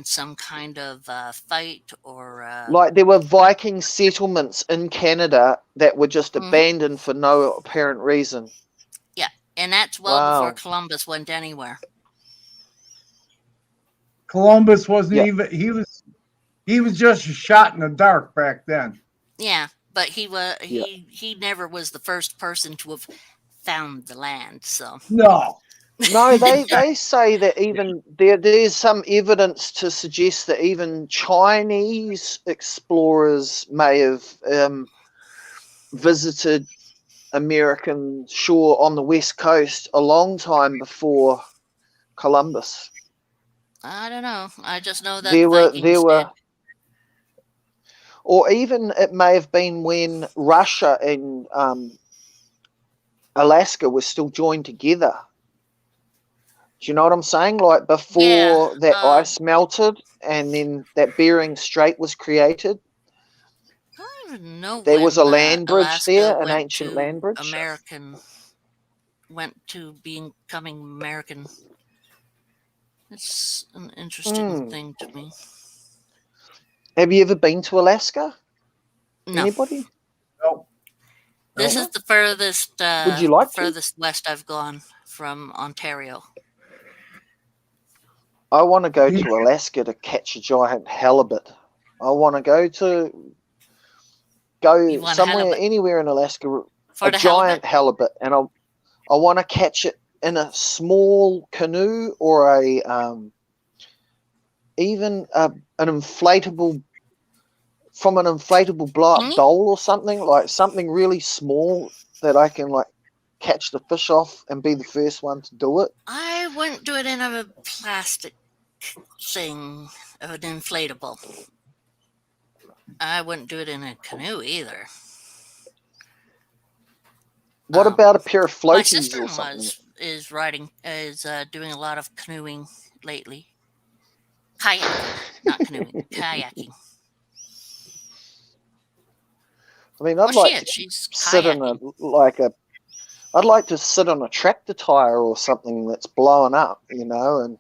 some kind of fight or like there were Viking settlements in Canada that were just abandoned for no apparent reason. Yeah, and that's before Columbus went anywhere. Columbus wasn't even he was just a shot in the dark back then. Yeah, but he never was the first person to have found the land, so no, they say that even there's some evidence to suggest that even Chinese explorers may have visited American shore on the West Coast a long time before Columbus. I don't know. I just know that there were did. Or even it may have been when Russia and Alaska were still joined together. Do you know what I'm saying? Like before that ice melted and then that Bering Strait was created. I don't even know there was a land bridge Alaska there, an ancient land bridge. Went to becoming American. It's an interesting thing to me. Have you ever been to Alaska? No. Anybody? No. This is the furthest. Would you like furthest west I've gone from Ontario. I want to go to Alaska to catch a giant halibut. I want to go somewhere, anywhere in Alaska, a giant halibut, and I want to catch it in a small canoe or even an inflatable from an inflatable blow-up doll or something, like something really small that I can like catch the fish off and be the first one to do it? I wouldn't do it in a plastic thing of an inflatable. I wouldn't do it in a canoe either. What about a pair of My floaties sister or something? is doing a lot of canoeing lately. Kayaking, not canoeing, kayaking. I mean, I'd like to sit in I'd like to sit on a tractor tire or something that's blowing up, you know, and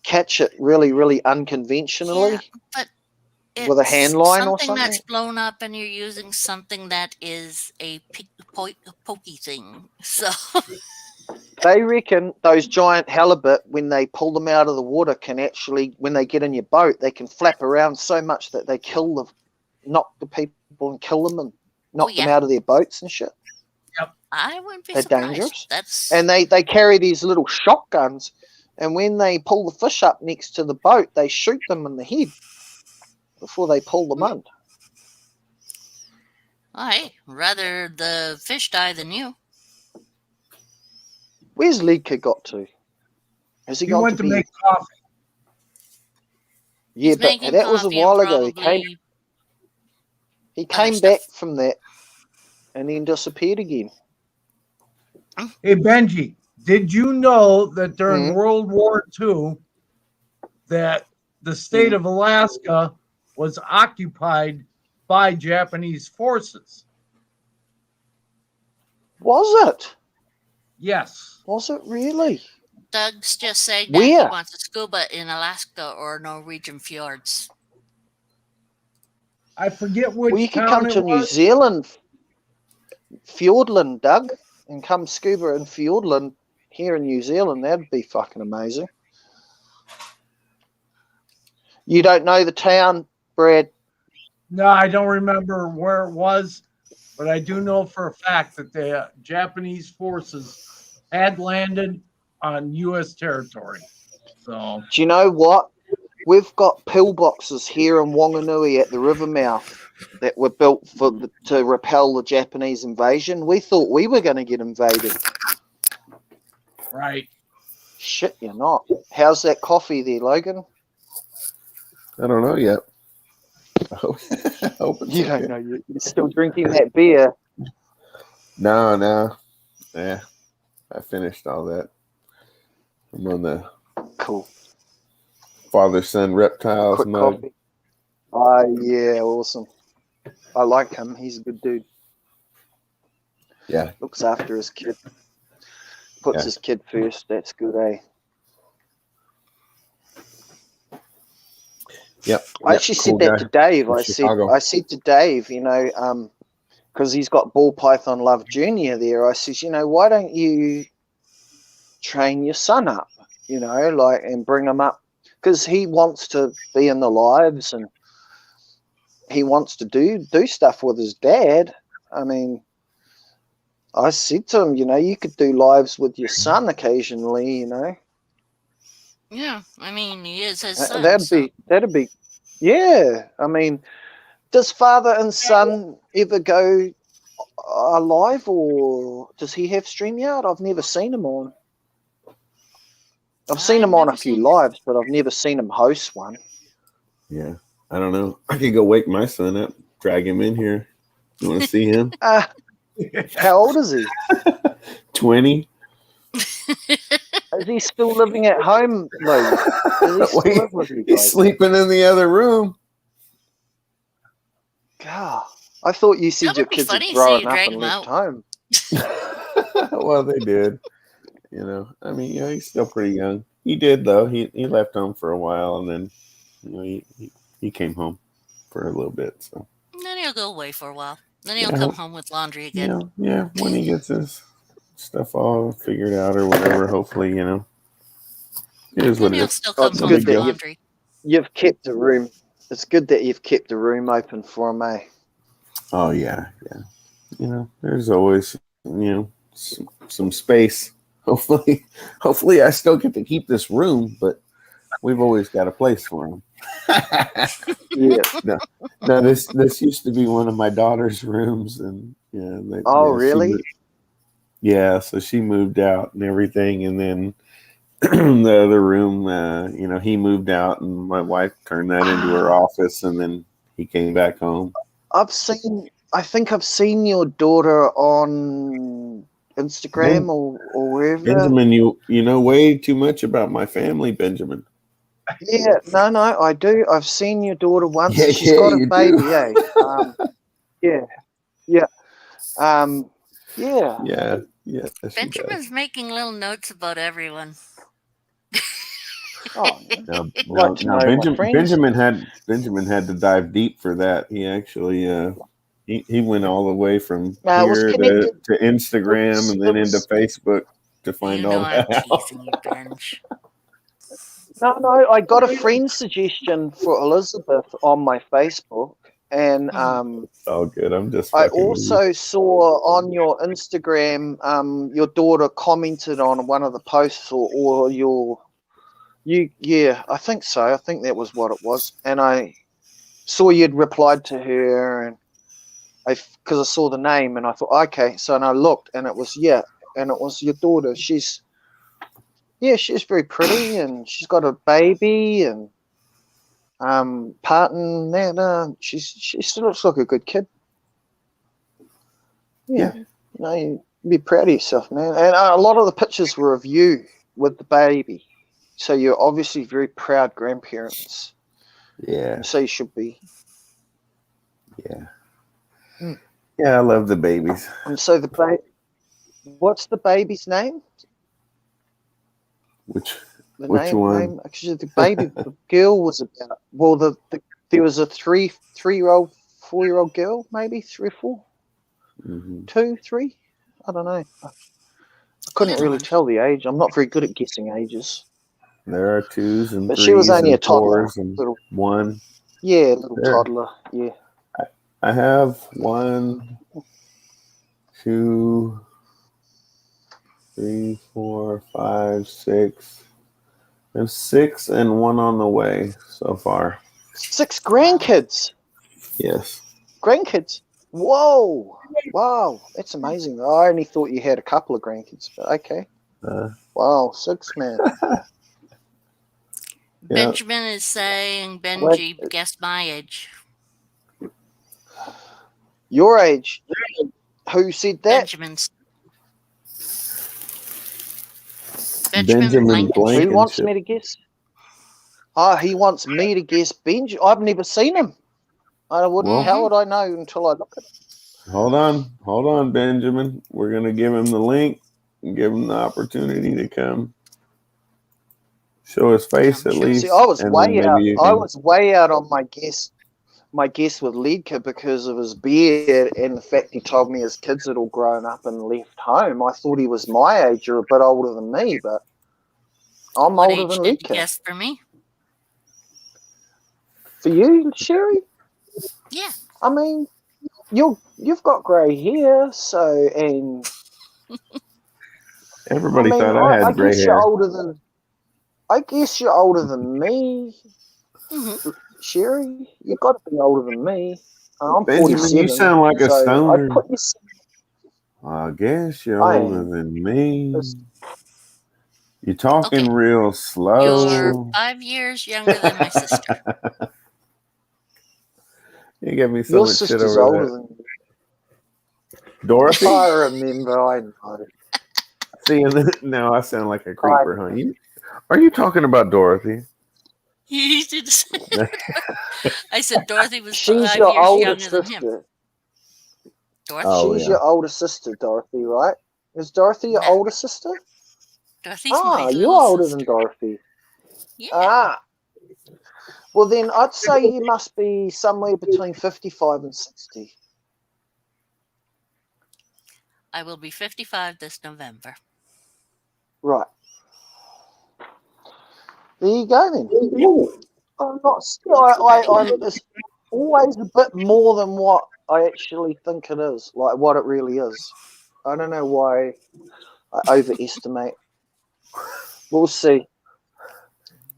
catch it really, really unconventionally. Yeah, but with a hand line or something something. that's blown up, and you're using something that is a pokey thing. So they reckon those giant halibut, when they pull them out of the water, can actually, when they get in your boat, they can flap around so much that they knock the people and kill them and knock them out of their boats and shit. Yep. I wouldn't be They're surprised. dangerous. And they carry these little shotguns, and when they pull the fish up next to the boat, they shoot them in the head before they pull them in. Hey, rather the fish die than you. Where's Lidka got to? Has he gone went to make coffee. Yeah, but that was a while ago. He came back from that and then disappeared again. Hey, Benji, did you know that during World War II that the state of Alaska was occupied by Japanese forces? Was it? Yes. Was it really? Doug's just saying that he wants to scuba in Alaska or Norwegian fjords. I forget which you could come to New Zealand, Fiordland, Doug, and come scuba in Fiordland here in New Zealand. That'd be fucking amazing. You don't know the town, Brad? No, I don't remember where it was, but I do know for a fact that the Japanese forces had landed on U.S. territory. So, do you know what? We've got pillboxes here in Wanganui at the river mouth that were built to repel the Japanese invasion. We thought we were going to get invaded. Right. Shit, you're not. How's that coffee there, Logan? I don't know yet. I hope you don't know. You're still drinking that beer. No. Yeah, I finished all that. I'm on the cool father-son reptiles quick mode. Coffee. Yeah, awesome. I like him. He's a good dude. Yeah. Looks after his kid. Puts his kid first. That's good, eh? Yep. I actually said that to Dave. I said to Dave, you know, because he's got Ball Python Love Junior there. I says, you know, why don't you train your son up, you know, like, and bring him up, because he wants to be in the lives and he wants to do stuff with his dad. I mean, I said to him, you know, you could do lives with your son occasionally, you know. Yeah, I mean, he is his son. That'd be, yeah. I mean, does father and son ever go live, or does he have StreamYard? I've never seen him on. I've seen him on a few lives, but I've never seen him host one. Yeah, I don't know. I could go wake my son up, drag him in here. You want to see him? How old is he? 20. Is he still living at home, though? He's sleeping in the other room. God, I thought you said your kids had grown up and left home. Well, they did. You know, I mean, you know, he's still pretty young. He did, though. He left home for a while, and then, you know, he came home for a little bit. So then he'll go away for a while. Then he'll come home with laundry again. You know, yeah, when he gets his stuff all figured out or whatever, hopefully, you know, it is what it is. Still come home with laundry. You've kept the room. It's good that you've kept the room open for him, eh? Oh yeah. You know, there's always, you know, some space. Hopefully, I still get to keep this room, but we've always got a place for him. Yeah. No, this used to be one of my daughter's rooms, and Oh, really? So she moved out and everything, and then the other room, he moved out, and my wife turned that into her office, and then he came back home. I think I've seen your daughter on Instagram or wherever. Benjamin, you know way too much about my family, Benjamin. Yeah, no, I do. I've seen your daughter once. Yeah, She's got a you baby, do. eh? Yeah. Yeah. Yeah. Benjamin's making little notes about everyone. Oh, no, like to know my friends. Benjamin had to dive deep for that. He actually he went all the way from It was here connected. to Instagram and then into Facebook to find all I'm that out. teasing you, Benj. No, I got a friend suggestion for Elizabeth on my Facebook, and Oh, good. I'm just. I Fucking with you. also saw on your Instagram, your daughter commented on one of the posts, or I think so. I think that was what it was, and I saw you'd replied to her, and because I saw the name, and I thought, okay, so and I looked, and it was and it was your daughter. She's very pretty, and she's got a baby, and partner. She still looks like a good kid. Yeah. You'd be proud of yourself, man. And a lot of the pictures were of you with the baby, so you're obviously very proud grandparents. Yeah. So you should be. Yeah. Yeah, I love the babies. And so what's the baby's name? Which The Which one? Actually, the baby, the girl was about. Well, there was a 3-year-old, 4-year-old girl, maybe 3 or 4, 2, 3. I don't know. I couldn't really tell the age. I'm not very good at guessing ages. There are 2s and But 3s she was only and a toddler, 4s and little 1. Yeah, little There. toddler. Yeah. I have 1, 2, 3, 4, 5, 6. There's 6 and 1 on the way so far. 6 grandkids. Yes. Grandkids. Whoa. Wow. That's amazing. I only thought you had a couple of grandkids, but okay. Wow, 6, man. Benjamin is saying, Benji, guess my age. Your age? Who said that? Benjamin's. Benjamin Blankenship. Who wants me to guess? He wants me to guess Benji. I've never seen him. How would I know until I look at him? Hold on, Benjamin. We're gonna give him the link and give him the opportunity to come show his face at least. See, I was way out. I was way out on my guess with Ledka because of his beard and the fact he told me his kids had all grown up and left home. I thought he was my age or a bit older than me, but I'm older than Ledka. Did you guess for me? For you, Sherry? Yeah. I mean, you've got grey hair, and everybody thought I had grey hair. I guess you're older than me. Sherry, you've got to be older than me. I'm Benjamin, 47. you sound like a stoner. I guess you're older than me. You're talking real slow. You're 5 years younger than my sister. You get me so Your much shit sister's over older that. than you. Dorothy? I remember. I know. See, now I sound like a creeper, huh? Are you talking about Dorothy? You did say I said Dorothy was She's 5 your years older younger sister. than him. Dorothy? She's your older sister, Dorothy, right? Is Dorothy your older sister? Dorothy's my you're little older sister. than Dorothy. Yeah. Well, then I'd say you must be somewhere between 55 and 60. I will be 55 this November. Right. There you go, then. I'm not still. It's always a bit more than what I actually think it is, like what it really is. I don't know why I overestimate. We'll see.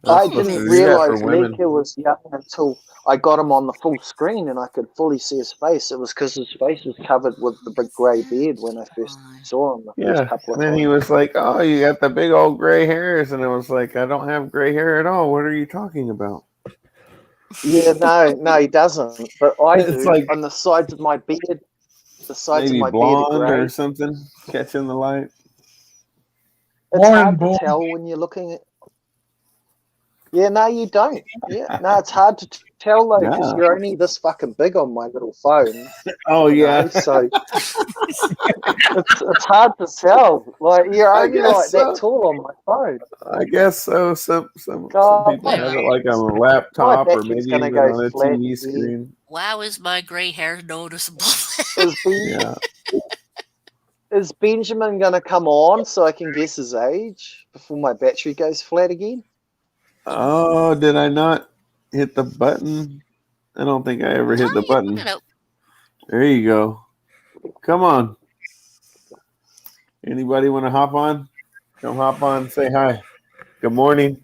I supposed didn't to do that for realize women. Leka was young until I got him on the full screen and I could fully see his face. It was because his face was covered with the big grey beard when I first saw him the first Yeah. couple of And then he times. was like, "Oh, you got the big old gray hairs," and I was like, "I don't have gray hair at all. What are you talking about?" Yeah, no, he doesn't. But I It's do. like On the sides of my beard, the sides of maybe my beard are blonde grey. or something, catching the light. It's hard to tell when you're looking at. Yeah, no, you don't. Yeah, no, it's hard to tell though because No. you're only this fucking big on my little phone. Oh yeah. So it's hard to tell. Like you're I only guess like so. that tall on my phone. I guess so. Some God, people have it like on a my laptop or battery's maybe gonna even go on a flat TV again. screen. Wow, is my gray hair noticeable? Yeah. Is Benjamin gonna come on so I can guess his age before my battery goes flat again? Oh, did I not hit the button? I don't think I ever hit the button. There you go. Come on. Anybody want to hop on? Come hop on. Say hi. Good morning.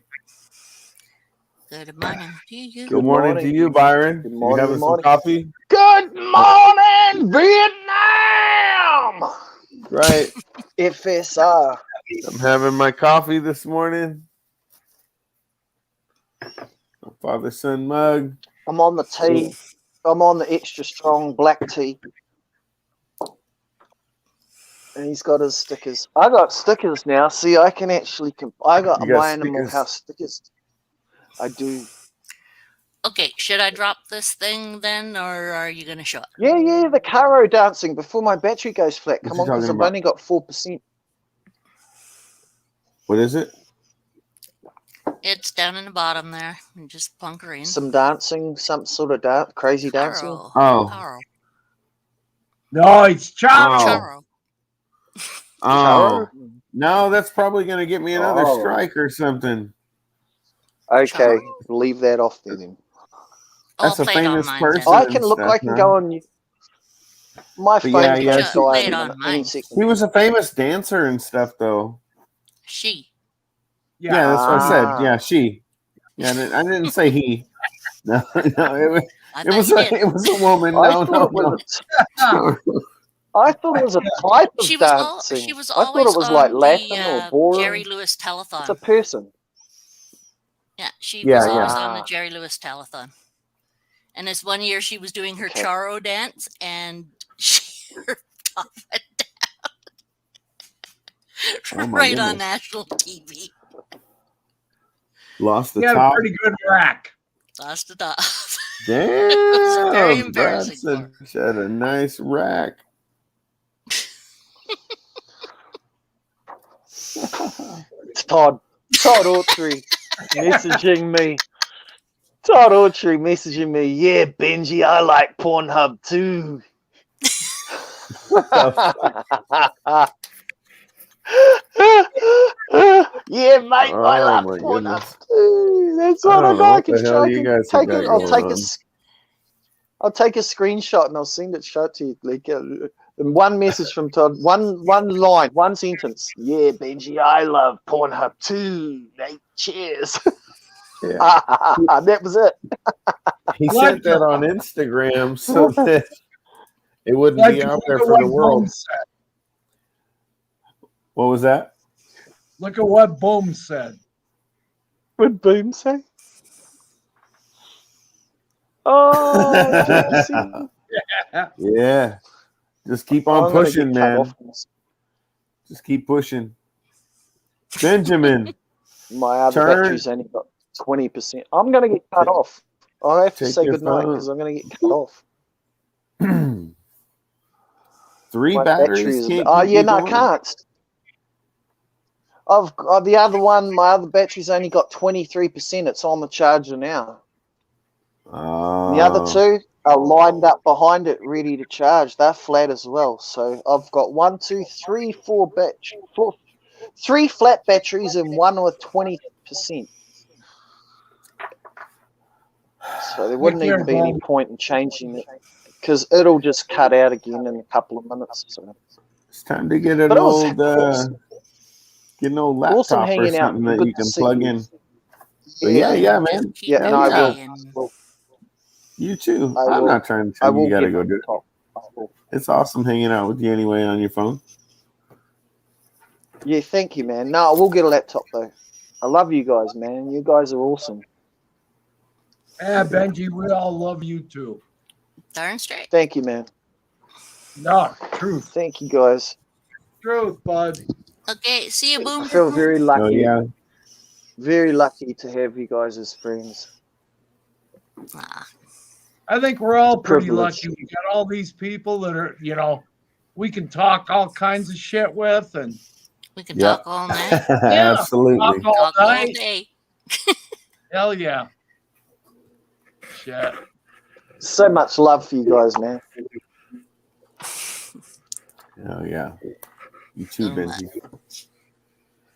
Good morning to you. Good morning to you, Byron. Good You morning. having Good some morning. coffee? Good morning, Vietnam. Right. FSR. I'm having my coffee this morning. My father-son mug. I'm on the tea. I'm on the extra strong black tea. And he's got his stickers. I got stickers now. See, I can actually. I got You my got Animal stickers. House stickers. I do. Okay, should I drop this thing then, or are you going to show it? Yeah, the Caro dancing before my battery goes flat. What Come you on, because talking I've about? only got 4%. What is it? It's down in the bottom there. And just plunker in. Some dancing, some sort of crazy dancing. Caro. Oh. Caro. No, it's Charo. Charo. Oh. No, that's probably going to get me another Oh. strike or something. Okay, leave that off there then. That's I'll a play it on famous mine person. then. I can look. Stuff, I can huh? go on. My But phone's yeah, going to die play it in on any mine. second. He was a famous dancer and stuff, though. She. Yeah, that's what I said. Ah. Yeah, she. Yeah, I didn't say he. No, no, it I was a woman. I No, thought no, it was I thought it was a type of She dancing. was I thought always it was like on Latin or the ballroom. Jerry Lewis telethon. It's a person. Yeah, she Yeah, was yeah. always on the Jerry Lewis telethon. And this one year she was doing her Charo dance and her top went down. Oh my right on goodness. national TV. Lost the He had a top. pretty good rack. Lost the top. Damn, It was very embarrassing for her. Brad had a nice rack. Todd Autry messaging me. Todd Autry messaging me. Yeah, Benji, I like Pornhub too. Yeah, mate, I love my Pornhub goodness. too. That's I what I don't know got. what the hell you guys have got going on. I'll take a screenshot and I'll send it to you. Like, one message from Todd, one line, one sentence. Yeah, Benji, I love Pornhub too. Mate, cheers. Yeah. That was it. He sent that on Instagram so that it wouldn't be out there for the world. What was that? Look at what Boom said. What did Boom say? Oh, yeah. Just keep on pushing, man. Just keep pushing. Benjamin. My other battery's only got 20%. I'm going to get cut off. I have to say goodnight because I'm going to get cut off. 3 My batteries? I can't. The other one, my other battery's only got 23%. It's on the charger now. The other 2 are lined up behind it, ready to charge. They're flat as well. So I've got 3 flat batteries and 1 with 20%. So there wouldn't even be any point in changing it because it'll just cut out again in a couple of minutes. So it's time to get an old laptop or something that you can plug in. But yeah, man. Yeah, Keep no, I will. playing. You too. I I'm will. not trying to I tell you will got to get go my do it. top. I will. It's awesome hanging out with you anyway on your phone. Yeah, thank you, man. No, I will get a laptop though. I love you guys, man. You guys are awesome. Yeah, Benji, we all love you too. Darn straight. Thank you, man. No, truth. Thank you, guys. Truth, bud. Okay, see you, I Boom. feel very lucky. Oh yeah. Very lucky to have you guys as friends. I think we're all pretty Privilege. lucky. We got all these people that are, we can talk all kinds of shit with, and we can talk all night. Yeah, Absolutely. Talk all day. Hell yeah. Shit. So much love for you guys, man. Oh yeah. You too, Benji.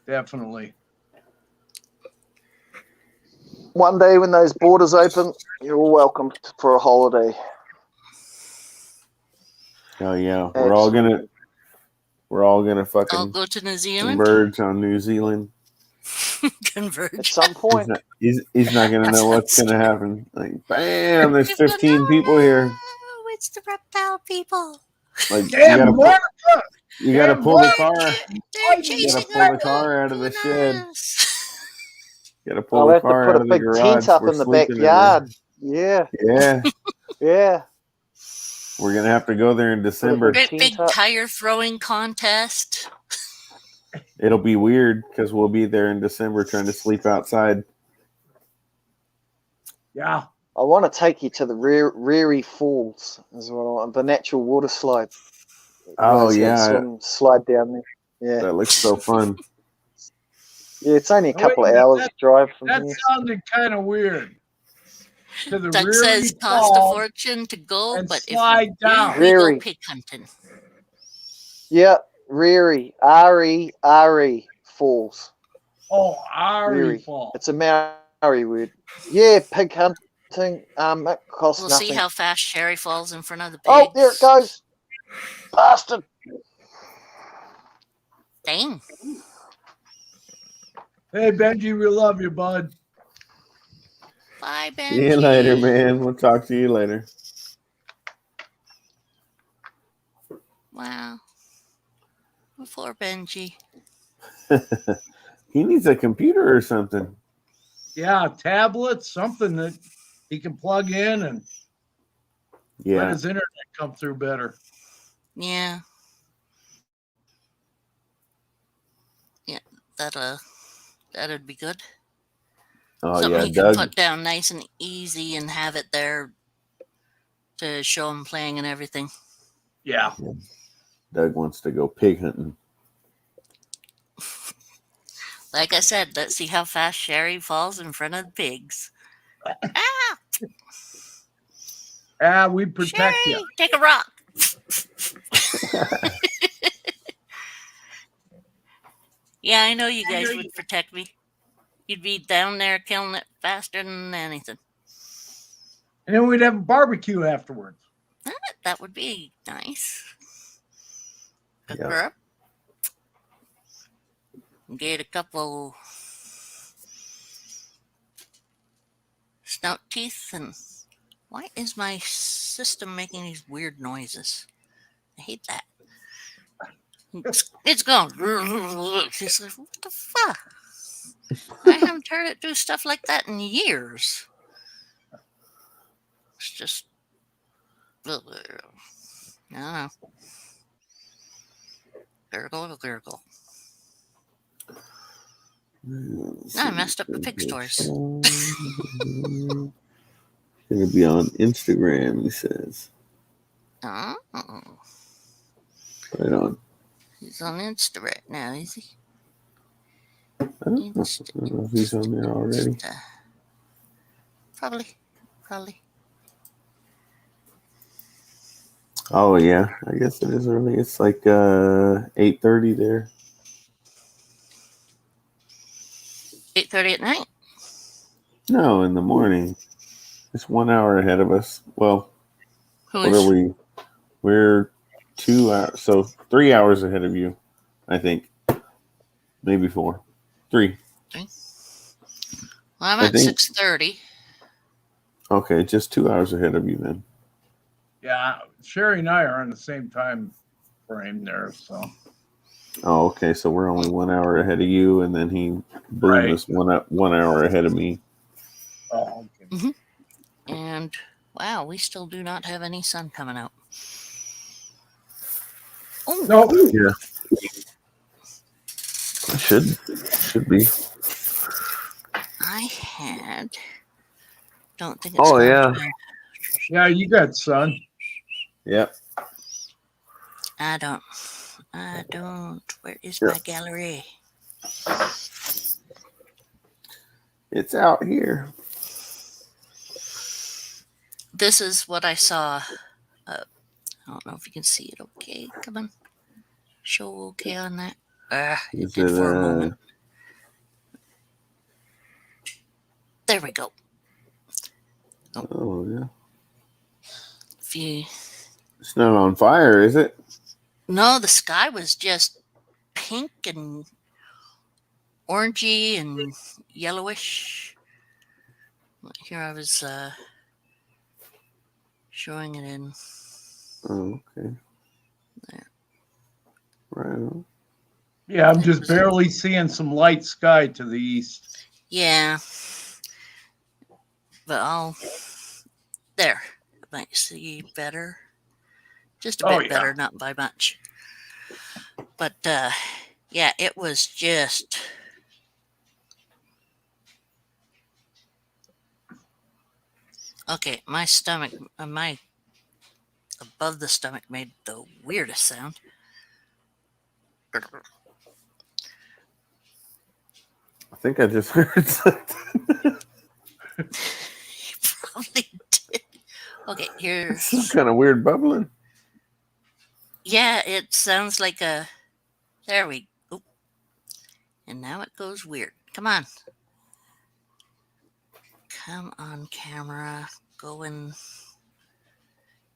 Definitely. One day when those borders open, you're all welcome for a holiday. Oh yeah. We're all gonna I'll fucking go to New Zealand. converge on New Zealand. Converge. At some point. He's not gonna know what's gonna happen. Like, bam, there's 15 people here. Oh, it's the reptile people. Like Damn, you gotta pull the car. They're You chasing gotta pull the car out of the shed. You gotta pull I'll the have to car put out a of the big garage. tent up We're in the sleeping backyard. Yeah. Yeah. Yeah. We're gonna have to go there in December. Great big tire throwing contest. It'll be weird because we'll be there in December trying to sleep outside. Yeah. I want to take you to the Reary Falls as well, the natural water slide. Oh yeah, slide down there. Yeah, that looks so fun. Yeah, it's only a couple of hours drive from that here. sounded kind of weird. To the Doug Reary says cost a Falls fortune to go, and but if slide we do, down. we go Reary. pig hunting. Yeah, Reary, R-E-R-E Falls. Oh, Ari Reary. Falls. It's a Maori word. Yeah, pig hunting. It costs We'll nothing. see how fast Sherry falls in front of the pigs. Oh, there it goes. Bastard. Dang. Hey, Benji, we love you, bud. Bye, Benji. See you later, man. We'll talk to you later. Wow. Poor Benji. He needs a computer or something. Yeah, tablet, something that he can plug in and let his internet come through better. Yeah. Yeah, that'd be good. Oh Something yeah, he can Doug. put down nice and easy and have it there to show him playing and everything. Yeah. Doug wants to go pig hunting. Like I said, let's see how fast Sherry falls in front of the pigs. We protect Sherry, you. take a rock. Yeah, I know you guys would protect me. You'd be down there killing it faster than anything. And then we'd have a barbecue afterwards. That would be nice. Cook Yeah. her up. Get a couple snout teeth. And why is my system making these weird noises? I hate that. It's going. It's like, what the fuck? I haven't heard it do stuff like that in years. It's just. I don't know. Gurgle. I messed up the pig stories. Gonna be on Instagram, he says. Oh. Right on. He's on Insta right now, is he? I don't know if he's on there already. Probably. Oh yeah, I guess it is early. It's like 8:30 there. 8:30 at night. No, in the morning. It's 1 hour ahead of us. Well, what are we? We're 2 hours, so 3 hours ahead of you, I think. Maybe 4. 3. Well, I'm I at think. 6:30. Okay, just 2 hours ahead of you then. Yeah, Sherry and I are on the same time frame there, so. Oh, okay. So we're only 1 hour ahead of you, and then Boone Right. is 1 hour ahead of me. Oh, okay. And wow, we still do not have any sun coming out. Oh No. Yeah. It should be. I had. Don't think it's Oh going yeah. to. Yeah, you got sun. Yep. I don't. Where is Yeah. my gallery? It's out here. This is what I saw. I don't know if you can see it. Okay, come on. Show okay on that. It Is did it for a moment. There we go. Oh yeah. If you. It's not on fire, is it? No, the sky was just pink and orangey and yellowish. Here I was showing it in. Oh, okay. There. Right on. Yeah, I'm just barely seeing some light sky to the east. Yeah. But there. Might see better. Just a bit better, not by much. But yeah, it was just. Okay, my stomach, my above the stomach made the weirdest sound. I think I just heard something. You probably did. Okay, here's Some kind of weird bubbling. Yeah, it sounds like a. There we go. And now it goes weird. Come on. Come on, camera. Go in.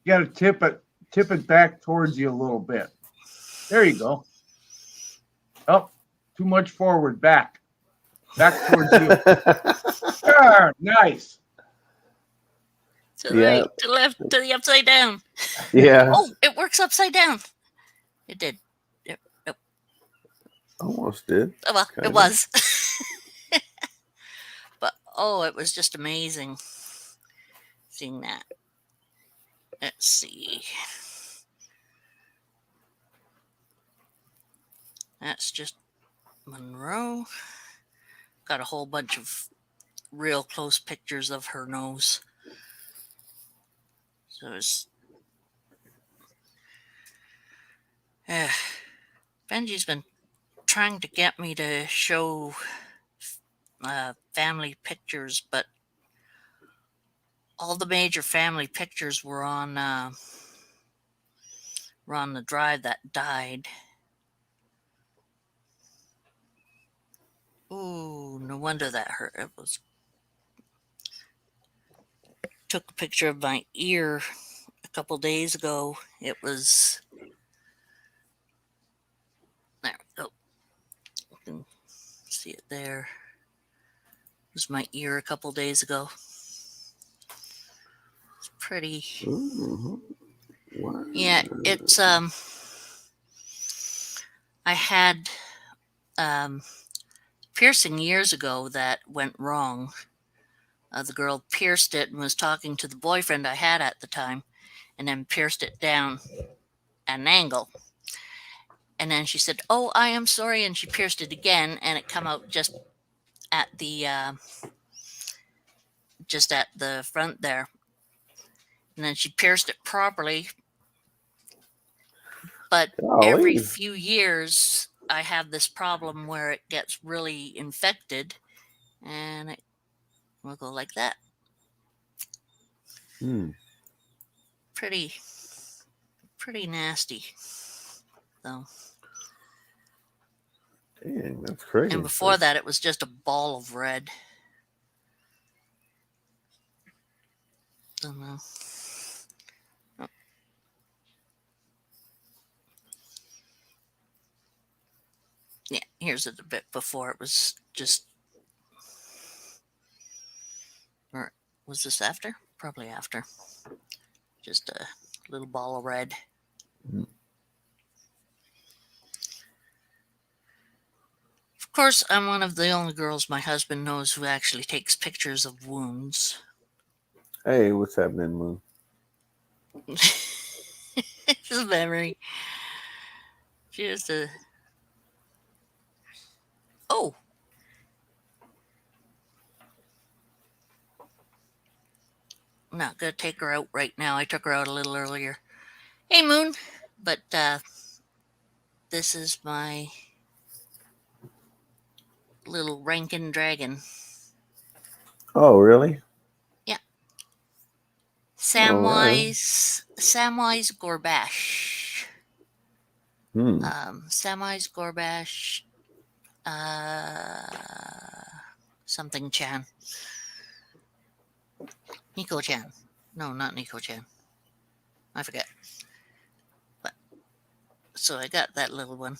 You got to tip it back towards you a little bit. There you go. Oh, too much forward. Back towards you. Ah, nice. To the right, to the left, to the upside down. Yeah. Oh, it works upside down. It did. Nope. Almost did. Oh, well, Kinda. it was. But it was just amazing seeing that. Let's see. That's just Monroe. Got a whole bunch of real close pictures of her nose. So it's. Benji's been trying to get me to show family pictures, but all the major family pictures were on the drive that died. Ooh, no wonder that hurt. It was. Took a picture of my ear a couple days ago. It was. There we go. You can see it there. It was my ear a couple days ago. It's pretty. Ooh. Wow. Yeah, it's I had piercing years ago that went wrong. The girl pierced it and was talking to the boyfriend I had at the time, and then pierced it down at an angle. And then she said, "Oh, I am sorry," and she pierced it again, and it come out just at the front there. And then she pierced it properly. But every few years, I have this problem where it gets really infected, and it will go like that. Pretty nasty, though. Dang, that's crazy. And before that, it was just a ball of red. Don't know. Oh. Yeah, here's it a bit before. It was just Was this after? Probably after. Just a little ball of red. Of course, I'm one of the only girls my husband knows who actually takes pictures of wounds. Hey, what's happening, Moon? Just memory. Just a. Oh. I'm not gonna take her out right now. I took her out a little earlier. Hey, Moon. But this is my little Rankin dragon. Oh, really? Yeah. All right. Samwise Gorbash. Hmm. Samwise Gorbash. Something Chan. Nico Chan. No, not Nico Chan. I forget. But so I got that little one.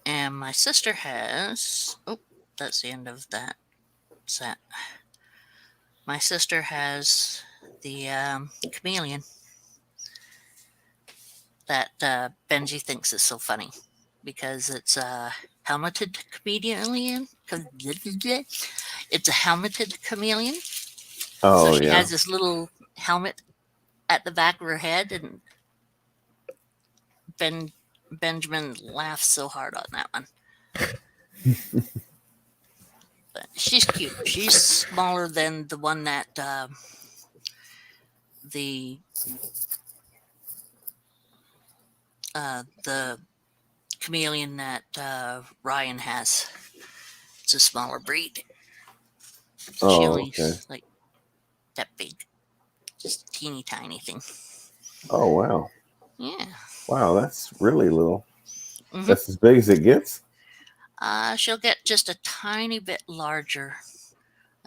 And my sister has. Oh, that's the end of that set. My sister has the chameleon that Benji thinks is so funny because it's a helmeted chameleon. It's a helmeted chameleon. So Oh, she yeah. has this little helmet at the back of her head, and Benjamin laughs so hard on that one. But she's cute. She's smaller than the one that the chameleon that Ryan has. It's a smaller breed. So she Oh, only okay. like that big, just a teeny tiny thing. Oh, wow. Yeah. Wow, that's really little. Mm-hmm. That's as big as it gets? She'll get just a tiny bit larger.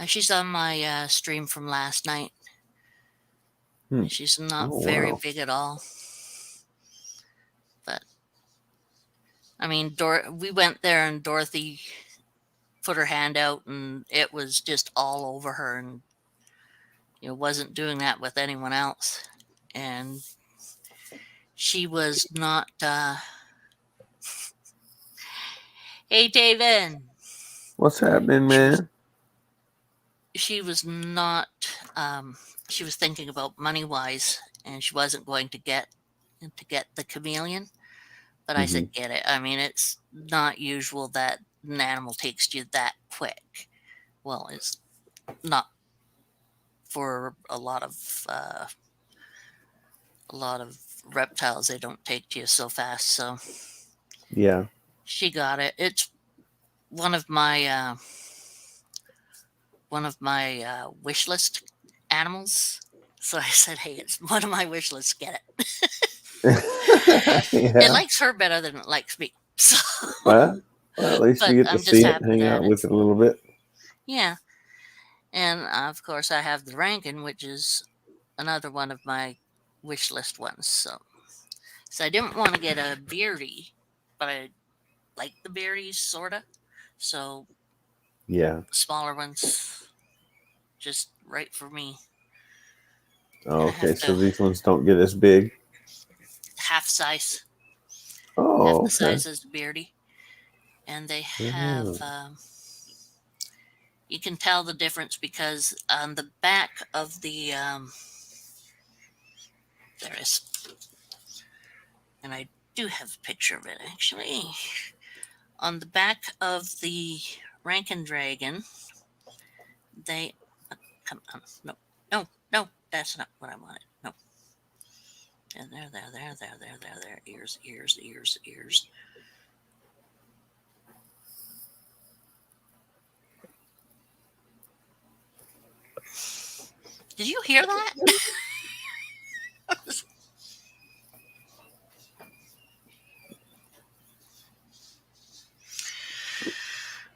She's on my stream from last night. She's not very wow. big at all. But I mean, we went there and Dorothy put her hand out and it was just all over her, and wasn't doing that with anyone else. And she was not. Hey, David. What's happening, man? She was not. She was thinking about money wise, and she wasn't going to get the chameleon. But I said, get it. I mean, it's not usual that an animal takes you that quick. Well, it's not for a lot of reptiles. They don't take to you so fast. So Yeah. she got it. It's one of my wish list animals. So I said, hey, it's one of my wish lists. Get it. Yeah. It likes her better than it likes me. So, well, at least but you get to I'm just see it, happy hang that out with it a little bit. Yeah. And of course, I have the Rankin, which is another one of my wish list ones. So I didn't want to get a beardy, but I like the beardies, sort of. So Yeah. smaller ones, just right for me. Oh, okay. So these ones don't get as big. Half size. Oh, half the okay. size as the beardy. And they have, you can tell the difference because on the back of the, there is, and I do have a picture of it actually. On the back of the Rankin Dragon, they, come on, no, that's not what I wanted. No. And there, ears. Did you hear that?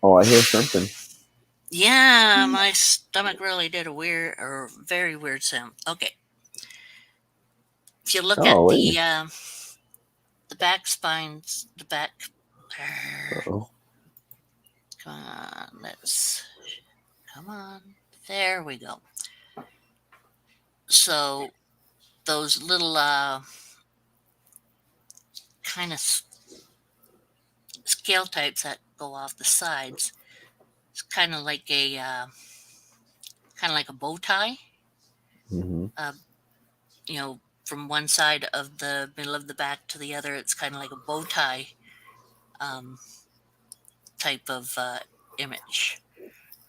Oh, I hear something. Yeah, my stomach really did a weird or very weird sound. Okay. If you look at the back spines, the back. Uh-oh. Come on, come on. There we go. So those little kind of scale types that go off the sides, it's kind of like a bow tie. Mm-hmm. From one side of the middle of the back to the other, it's kind of like a bow tie um, type of image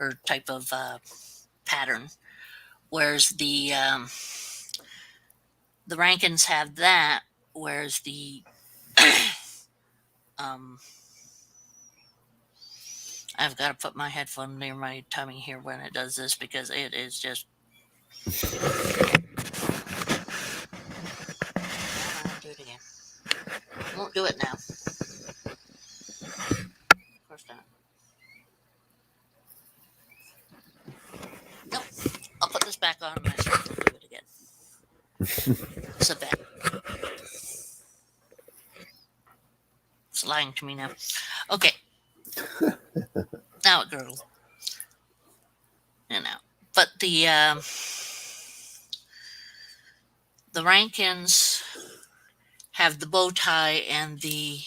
or type of pattern. Whereas the Rankins have that, whereas the um, I've got to put my headphone near my tummy here when it does this because it is just. Do it again. Won't do it now. Of course not. Nope. I'll put this back on and myself will do it again. It's a bet. It's lying to me now. Okay. Now it gurgled. And now. But the Rankins have the bow tie and the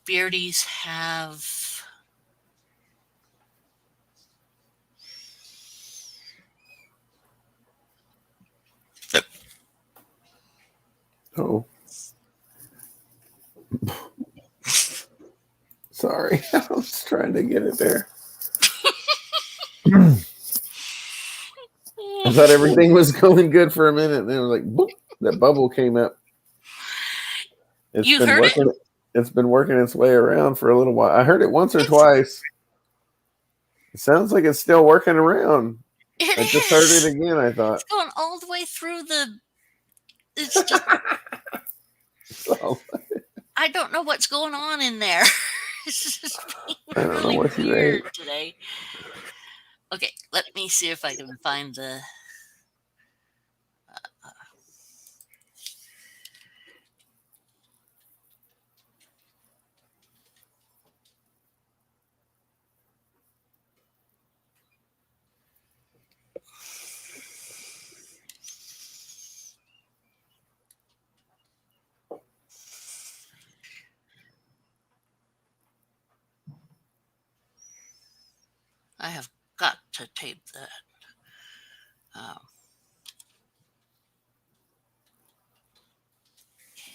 Beardies have Oh. Sorry, I was trying to get it there. I thought everything was going good for a minute, and then it was like, boop, that bubble came up. You heard it? It's been working its way around for a little while. I heard it once or twice. It sounds like it's still working around. I just heard it again, I thought. It's going all the way through the. It's just. So, I don't know what's going on in there. It's just I don't really know what you weird ate. today. Okay, let me see if I can find the. I have got to tape that.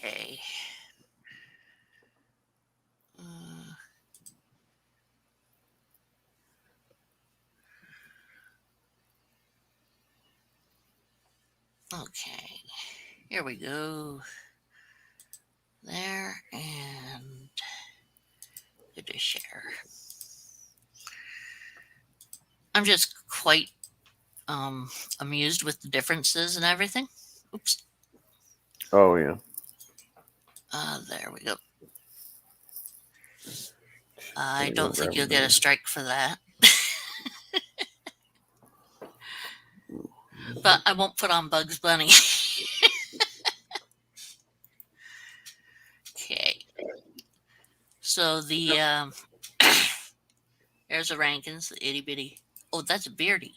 Okay. Okay. Here we go. There and go to share. I'm just quite amused with the differences and everything. Oops. Oh, yeah. There we go. I don't think you'll get a strike for that. But I won't put on Bugs Bunny. Okay. So the there's a Rankins, the itty bitty. Oh, that's a Beardy.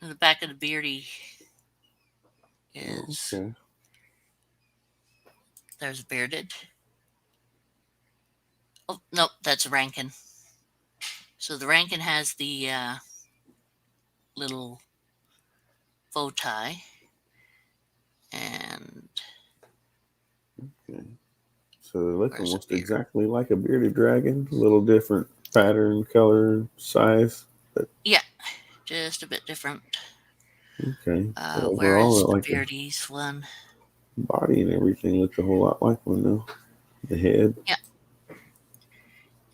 And the back of the Beardy is there's a bearded. Oh no, that's a Rankin. So the Rankin has the little bow tie, and so they look almost exactly like a bearded dragon, a little different pattern, color, size. But yeah, just a bit different. Okay. Whereas the like Beardy's one body and everything look a whole lot like one though. The head. Yeah.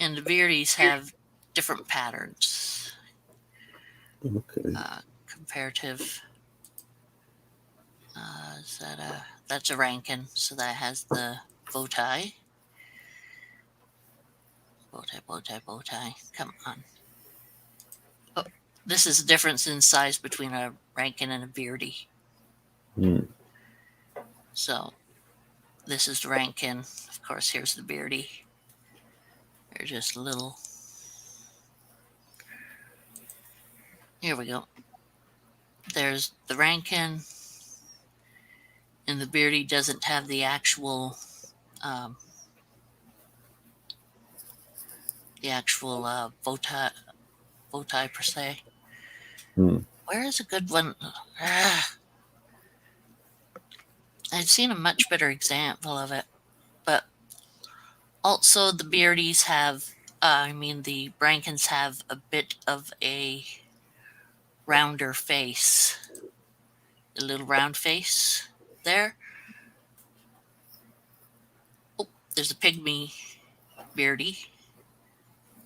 And the Beardies have different patterns. Okay. Comparative. That's a Rankin, so that has the bow tie. Bow tie, bow tie, bow tie. Come on. Oh, this is a difference in size between a Rankin and a Beardy. So this is the Rankin. Of course, here's the Beardy. They're just little. Here we go. There's the Rankin, and the Beardy doesn't have the actual um, bow tie per se. Where is a good one? I've seen a much better example of it, but also the Beardies have, the Brankins have a bit of a rounder face, a little round face there. Oh, there's a pygmy Beardy.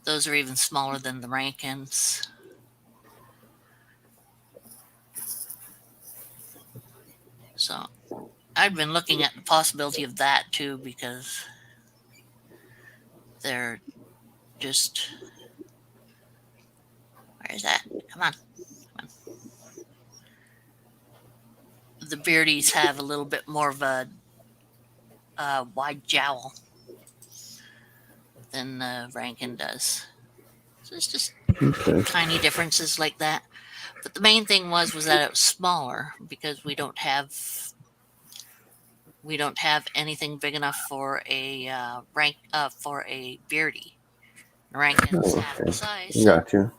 Those are even smaller than the Rankins. So I'd been looking at the possibility of that too, because they're just. Where is that? Come on. The Beardies have a little bit more of a wide jowl than the Rankin does. So it's just tiny differences like that. But the main thing was that it was smaller, because we don't have anything big enough for a for a Beardy. Rankin's half the size. So Gotcha.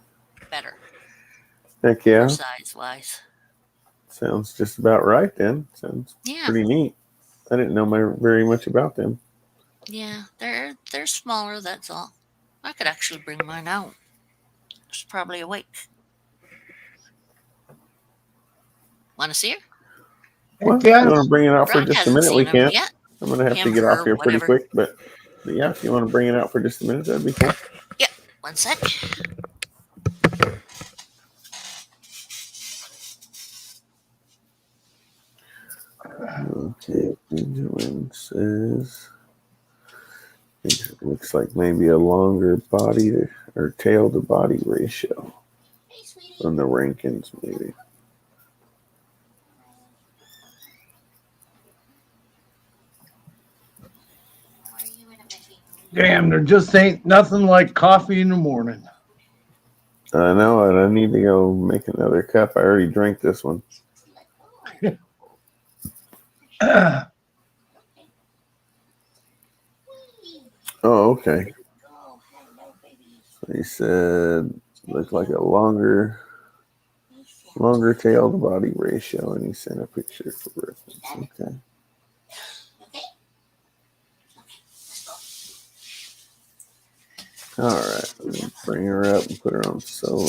better. Heck yeah. For size wise. Sounds just about right then. Sounds pretty neat. I didn't know very much about them. Yeah, they're smaller, that's all. I could actually bring mine out. It's probably awake. Want to see her? Well, if you want to bring it out for Grant just a hasn't minute, we seen him can. yet. I'm going to have to Him, get off her, here pretty whatever. quick, but yeah, if you want to bring it out for just a minute, that'd be cool. Yep, 1 sec. Okay, Benjamin says it looks like maybe a longer body or tail to body ratio on the Rankins, maybe. Damn, there just ain't nothing like coffee in the morning. I know it. I need to go make another cup. I already drank this one. Oh, okay. So he said looked like a longer tail to body ratio, and he sent a picture for reference. Okay. All right, let me bring her up and put her on solo.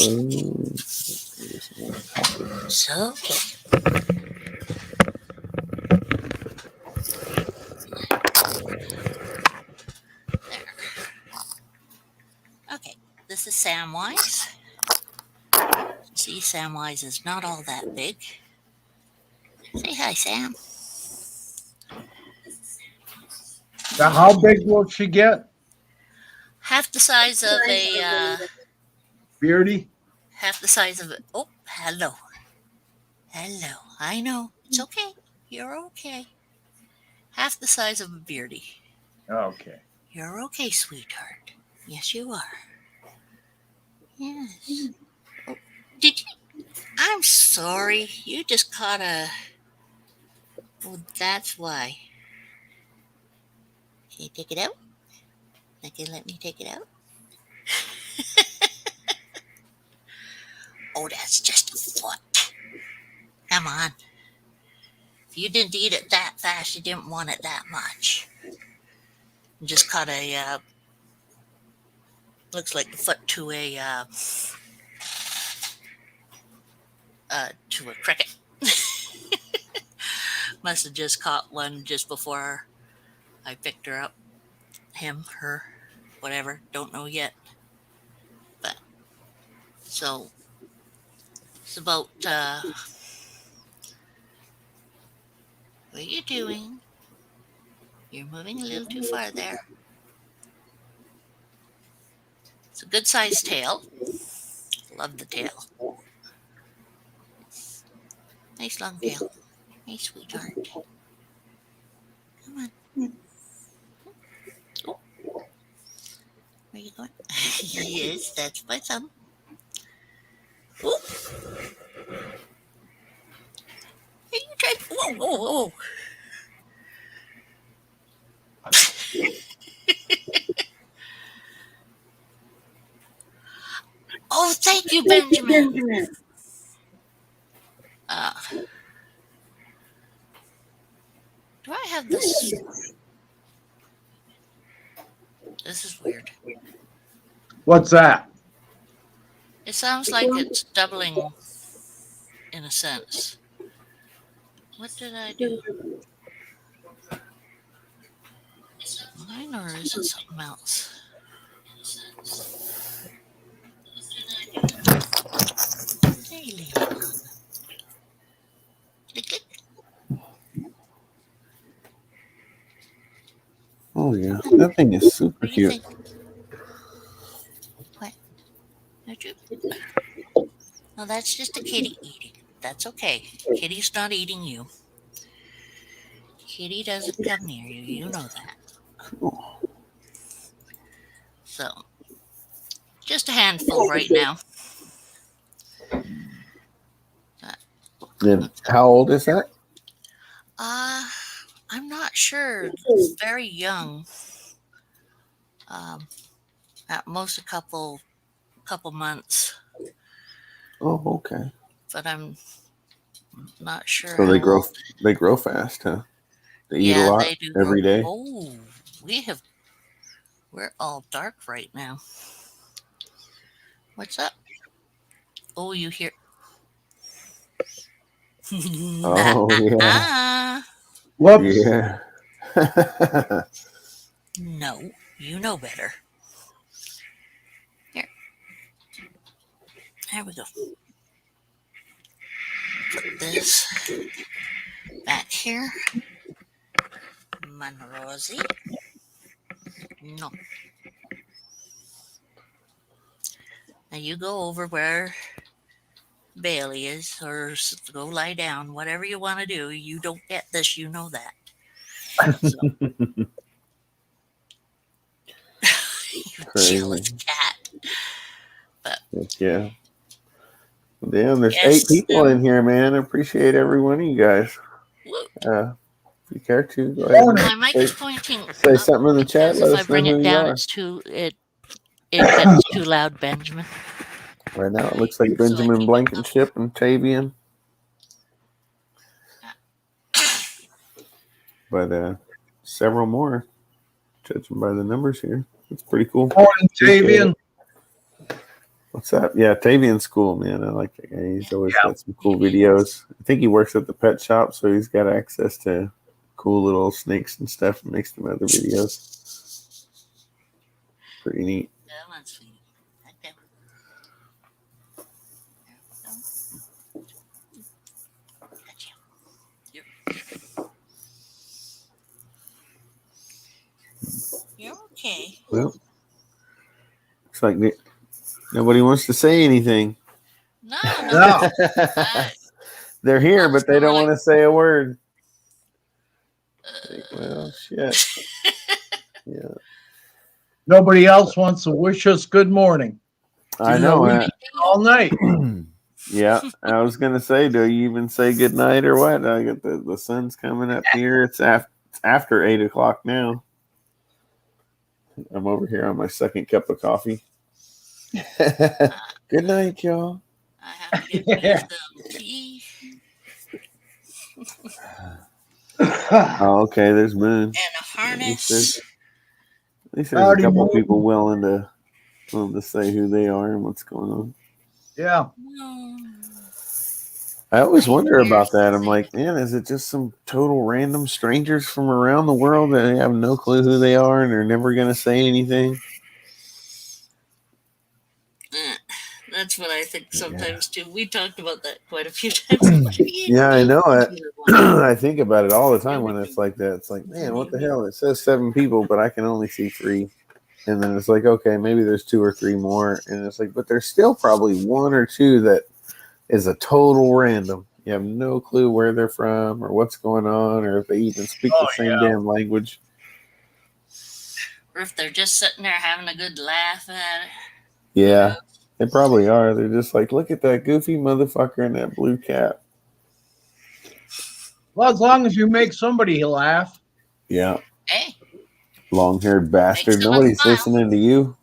So, okay, this is Samwise. See, Samwise is not all that big. Say hi, Sam. Now, how big will she get? Half the size of a Beardy? half the size of it. Oh, hello. Hello. I know. It's okay. You're okay. Half the size of a Beardy. Okay. You're okay, sweetheart. Yes, you are. Yes. Oh, did you? I'm sorry. You just caught a. Well, that's why. Can you take it out? Okay, let me take it out. Oh, that's just a foot. Come on. If you didn't eat it that fast, you didn't want it that much. You just caught a. Looks like the foot to a cricket. Must have just caught one just before I picked her up. Him, her, whatever. Don't know yet. But so it's about. What are you doing? You're moving a little too far there. It's a good sized tail. Love the tail. Nice long tail. Hey, sweetheart. Come on. Oh. Where are you going? Yes, that's my son. Ooh. Hey, you try. Whoa, whoa, whoa. Oh, thank you, Benjamin. Do I have this? This is weird. What's that? It sounds like it's doubling in a sense. What did I do? Mine, or is it something else? Hey, Leon. Lick it. Oh yeah, that thing is super What do you cute. think? What? Did you? No, that's just a kitty eating. That's okay. Kitty's not eating you. Kitty doesn't come near you. You know that. Cool. So, just a handful right now. And how old is that? I'm not sure. Very young. At most a couple months, Oh, okay. but I'm not sure So how old. they grow fast, huh? They eat a Yeah, lot they do grow. every day. Oh, we're all dark right now. What's up? Oh, you hear? Oh yeah, Whoops. yeah. No, you know better. Here, there we go. Put this back here. Monrosie. No. Now you go over where Bailey is, or go lie down. Whatever you want to do. You don't get this. You know that. So. You jealous Crazy. cat. But Yeah. Damn, there's yes, 8 people in here, man. I appreciate every one of you guys. look, If you care to, go ahead and my mic say, is pointing say up something in the chat. because Let if I us know bring who it you down, are. it gets too loud, Benjamin. Right now, it looks like So I Benjamin keep it up. Blankenship and Tavian. But several more, judging by the numbers here. It's pretty cool. Morning, Tavian. What's up? Yeah, Tavian's cool, man. I like that guy. He's always got some cool videos. I think he works at the pet shop, so he's got access to cool little snakes and stuff and makes them other videos. Pretty neat. Yeah, that's sweet. Okay. Gotcha. You're okay. Well, looks like nobody wants to say anything. No. They're here, but they don't like, want to say a word. Well, shit. Yeah. Nobody else wants to wish us good morning. I know. All night. Yeah, I was gonna say, do you even say good night or what? I got the sun's coming up here. It's after 8 o'clock now. I'm over here on my second cup of coffee. Good night, y'all. I have to get me some tea. Oh, okay. There's Moon. And a harness. At least there's a couple people willing to say who they are and what's going on. Yeah. I always wonder about that. I'm like, man, is it just some total random strangers from around the world that have no clue who they are and they're never going to say anything? That's what I think sometimes too. We talked about that quite a few times. Yeah, I know it. I think about it all the time when it's like that. It's like, man, what the hell? It says 7 people, but I can only see 3. And then it's like, okay, maybe there's 2 or 3 more. And it's like, but there's still probably 1 or 2 that is a total random. You have no clue where they're from or what's going on or if they even speak the same damn language. Or if they're just sitting there having a good laugh at it. Yeah, they probably are. They're just like, look at that goofy motherfucker in that blue cap. Well, as long as you make somebody laugh. Yeah. Hey. Long-haired bastard. Nobody's smile. listening to you.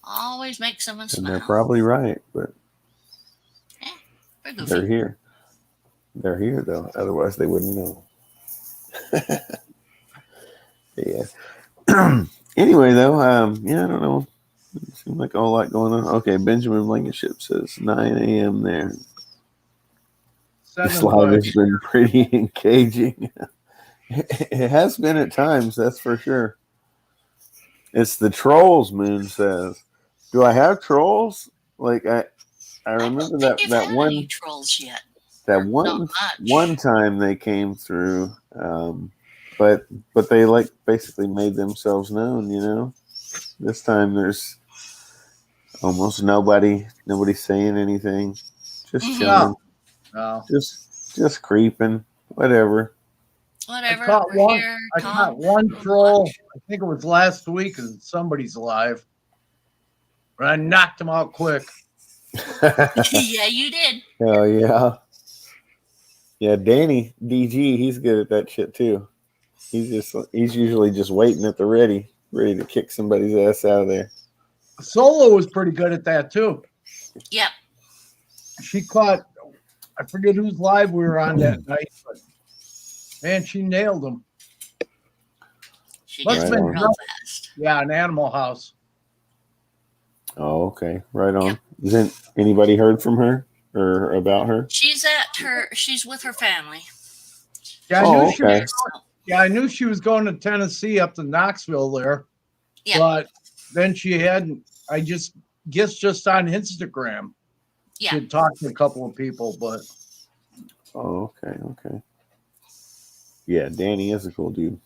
Always make someone And smile. they're probably right, but they're here. They're here, though. Otherwise, they wouldn't know. Yeah. Anyway, though, yeah, I don't know. It seems like a whole lot going on. Okay, Benjamin Blankenship says 9 a.m. there. This live has been pretty engaging. It has been at times, that's for sure. It's the trolls, Moon says. Do I have trolls? Like I remember that one trolls yet. That one time they came through, but they like basically made themselves known, you know. This time there's almost nobody saying anything, just chilling, just creeping, whatever. I caught one troll. I think it was last week in somebody's live. But I knocked him out quick. Yeah, you did. Oh yeah. Yeah, Danny DG, he's good at that shit too. He's usually just waiting at the ready to kick somebody's ass out of there. Solo was pretty good at that too. Yep. She caught, I forget whose live we were on that night, but man, she nailed him. She gets real fast. Yeah, an Animal House. Oh, okay. Right on. Isn't anybody heard from her or about her? She's with her family. Yeah, I knew she was going to Tennessee up to Knoxville there. Yeah. But then she hadn't. I just on Instagram. Yeah. She had talked to a couple of people, but. Oh, okay. Yeah, Danny is a cool dude.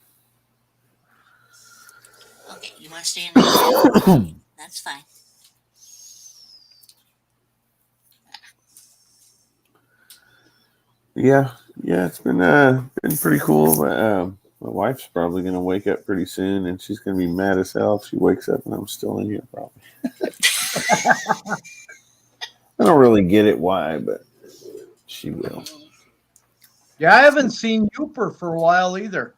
Okay, you want to stay in there? That's fine. Yeah, it's been pretty cool. But my wife's probably gonna wake up pretty soon, and she's gonna be mad as hell if she wakes up and I'm still in here. Probably. I don't really get it why, but she will. Yeah, I haven't seen Youper for a while either.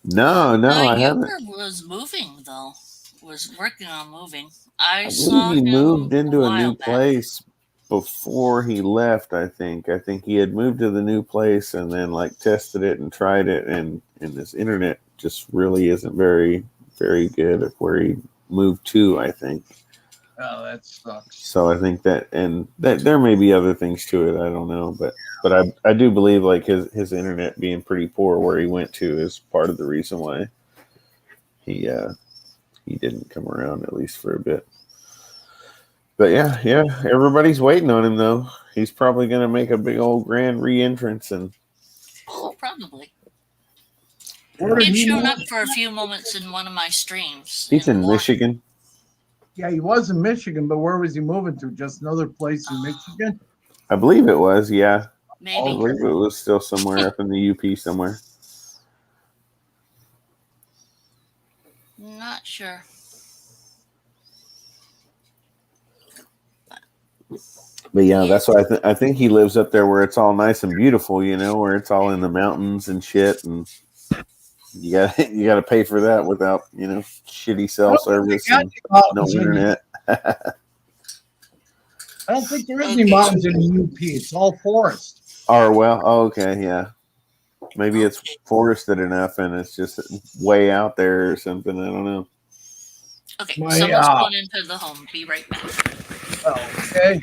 No, I haven't. Youper was moving though. Was working on moving. I believe he moved into a new place before he left. I think he had moved to the new place and then like tested it and tried it, and this internet just really isn't very, very good at where he moved to. I think. Oh, that sucks. So I think that there may be other things to it. I don't know, but I do believe like his internet being pretty poor where he went to is part of the reason why he didn't come around, at least for a bit. But yeah, everybody's waiting on him though. He's probably going to make a big old grand re-entrance and. Probably. He'd shown up for a few moments in one of my streams. He's in Michigan. Yeah, he was in Michigan, but where was he moving to? Just another place in Michigan? I believe it was, yeah. Maybe. I believe it was still somewhere up in the UP somewhere. Not sure. But yeah, that's why I think he lives up there where it's all nice and beautiful, you know, where it's all in the mountains and shit, and you got to pay for that without, you know, shitty cell service and no internet. I don't think there is any mountains in the UP. It's all forest. Okay, yeah. Maybe it's forested enough and it's just way out there or something. I don't know. Okay, someone's going into the home. Be right back. Okay.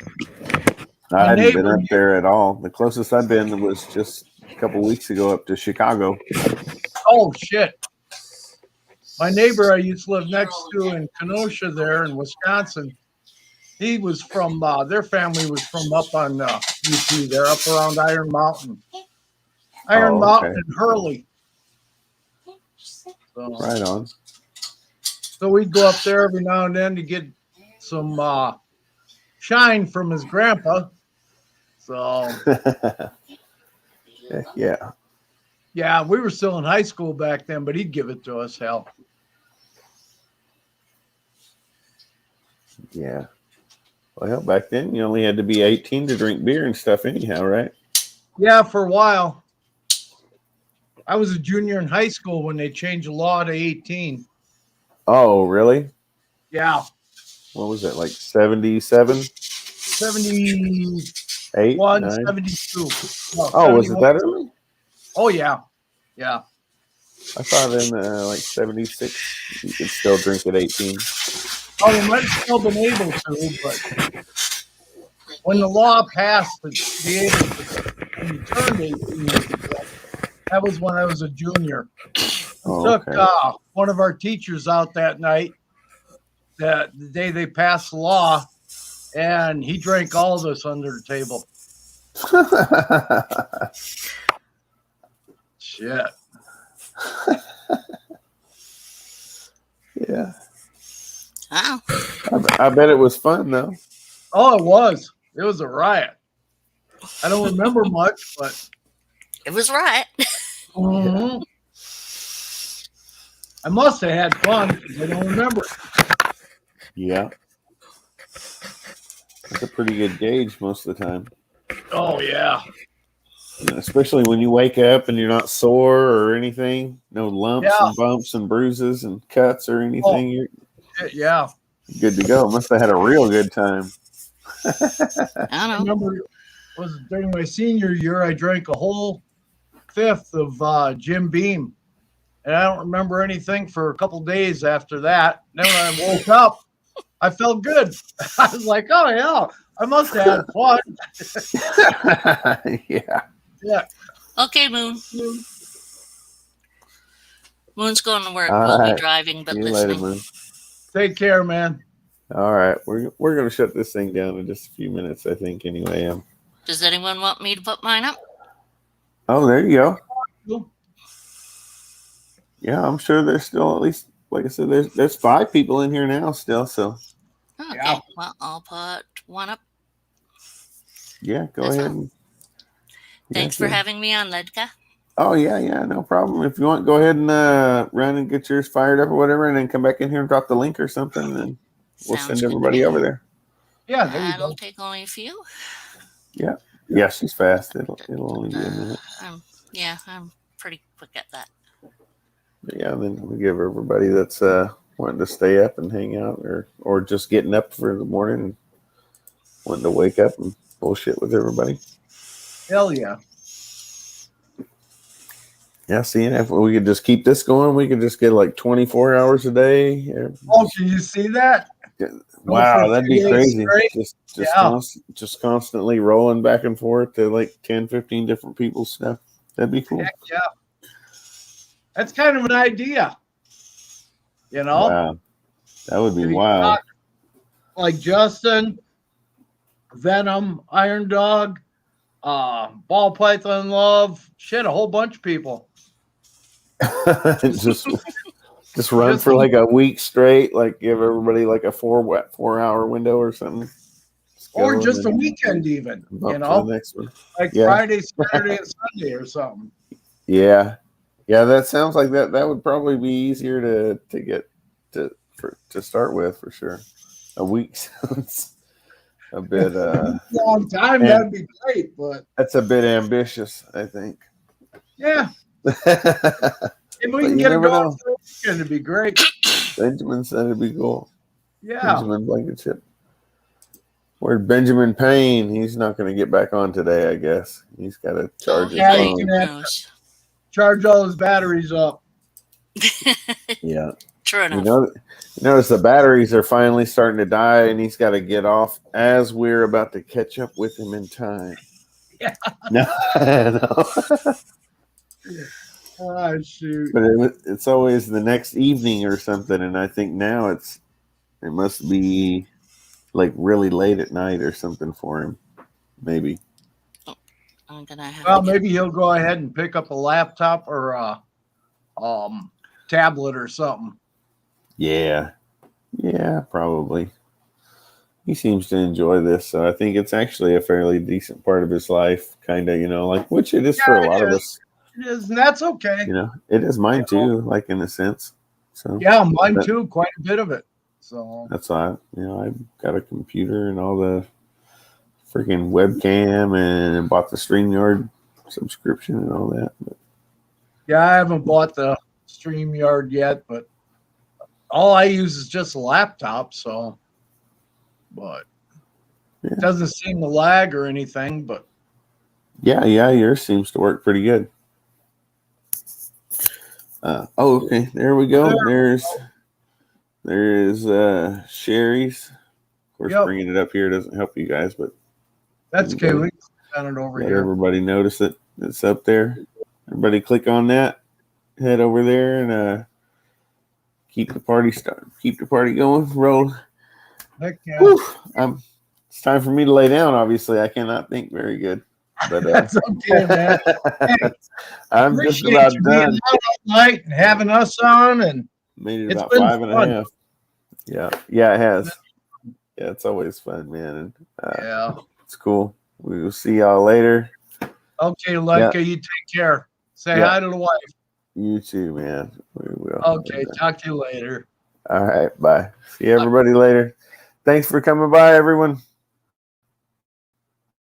I hadn't been up there at all. The closest I've been was just a couple weeks ago up to Chicago. Oh, shit. My neighbor I used to live next to in Kenosha there in Wisconsin, he was from, their family was from up on UP. They're up around Iron Mountain. Mountain and Hurley. So, right on. So we'd go up there every now and then to get some shine from his grandpa. So yeah. Yeah, we were still in high school back then, but he'd give it to us, hell. Yeah. Well, hell, back then you only had to be 18 to drink beer and stuff anyhow, right? Yeah, for a while. I was a junior in high school when they changed the law to 18. Oh, really? Yeah. What was it, like 77? 71, 8, 9? 72. No, Oh, was it 71. that early? Oh, yeah. Yeah. I thought in like 76 you could still drink at 18. Oh, they might have still been able to, but when the law passed to be able to, when you turned 18, you could drink, that was when I was a junior. We took okay. one of our teachers out that night, the day they passed the law, and he drank all of us under the table. Shit. Yeah. Wow. I bet it was fun though. Oh, it was. It was a riot. I don't remember much, but it was right. Mm-hmm. I must have had fun because I don't remember. Yeah. That's a pretty good gauge most of the time. Oh, yeah. Especially when you wake up and you're not sore or anything. No lumps Yeah. and bumps and bruises and cuts or anything. You're Yeah. good to go. Must have had a real good time. I remember was during my senior year, I drank a whole fifth of Jim Beam. And I don't remember anything for a couple days after that. Then when I woke up, I felt good. I was like, oh, yeah, I must have had fun. Yeah. Yeah. Okay, Moon. Moon's going to work. All We'll right. be driving, but See you listening. later, Moon. Take care, man. All right. We're going to shut this thing down in just a few minutes, I think, anyway. Does anyone want me to put mine up? Oh, there you go. Yeah, I'm sure there's still at least, like I said, there's 5 people in here now still. So Okay. Yeah. Well, I'll put one up. yeah, go That's ahead. all. And, Thanks for having me on, Ledka. Oh yeah, no problem. If you want, go ahead and run and get yours fired up or whatever, and then come back in here and drop the link or something, and we'll Sounds send good to everybody me. over there. Yeah, there you That'll go. take only a few. Yeah, she's fast. It'll only be a minute. I'm pretty quick at that. But yeah, then we give everybody that's wanting to stay up and hang out, or just getting up for the morning and wanting to wake up and bullshit with everybody. Hell yeah. Yeah, see, if we could just keep this going, we could just get like 24 hours a day. Oh, can you see that? Wow, that'd be crazy. Yeah. Just constantly rolling back and forth to like 10, 15 different people's stuff. That'd be cool. Heck yeah. That's kind of an idea. You know? Wow. That would be If you wild. got, like Justin, Venom, Iron Dog, Ball Python Love, shit, a whole bunch of people. just run for like a week straight, like give everybody like a 4-hour window or something. Or just a weekend even, you know? Next one. Like Friday, Saturday, and Sunday or something. Yeah. Yeah, that sounds like that would probably be easier to get to start with for sure. A week sounds a bit long time, that'd be great, but that's a bit ambitious, I think. Yeah. If we can get it going for the weekend, it'd be great. Benjamin said it'd be cool. Yeah. Benjamin Blankenship. Where'd Benjamin Payne? He's not going to get back on today, I guess. He's got to charge his phone. Charge all his batteries up. Yeah. True enough. You notice the batteries are finally starting to die, and he's got to get off as we're about to catch up with him in time. Yeah. No. Oh, shoot. But it's always the next evening or something, and I think now it must be like really late at night or something for him. Maybe. I'm gonna have well, maybe he'll go ahead and pick up a laptop or a tablet or something. Yeah, probably. He seems to enjoy this, so I think it's actually a fairly decent part of his life, kind of, like which it is for a lot of us. It is, and that's okay. It is mine too, like in a sense. So yeah, mine too, quite a bit of it. So that's why I've got a computer and all the freaking webcam and bought the StreamYard subscription and all that. But, yeah, I haven't bought the StreamYard yet, but all I use is just a laptop. So, but it doesn't seem to lag or anything. But yeah, yours seems to work pretty good. Okay, there we go. There's Sherry's. Of course, bringing it up here doesn't help you guys, but that's okay. We got it over let here. everybody notice it. It's up there. Everybody click on that. Head over there and keep the party going. Roll. Heck yeah. It's time for me to lay down. Obviously, I cannot think very good. But that's okay, man. Hey, I'm just about you done. being out all night and having us on, and made it it's about been 5.5. Yeah, it has. Yeah, it's always fun, man. And, it's cool. We will see y'all later. Okay, Lenka, you take care. Say hi to the wife. You too, man. We will. Okay, talk to you later. All right, bye. See everybody later. Thanks for coming by, everyone.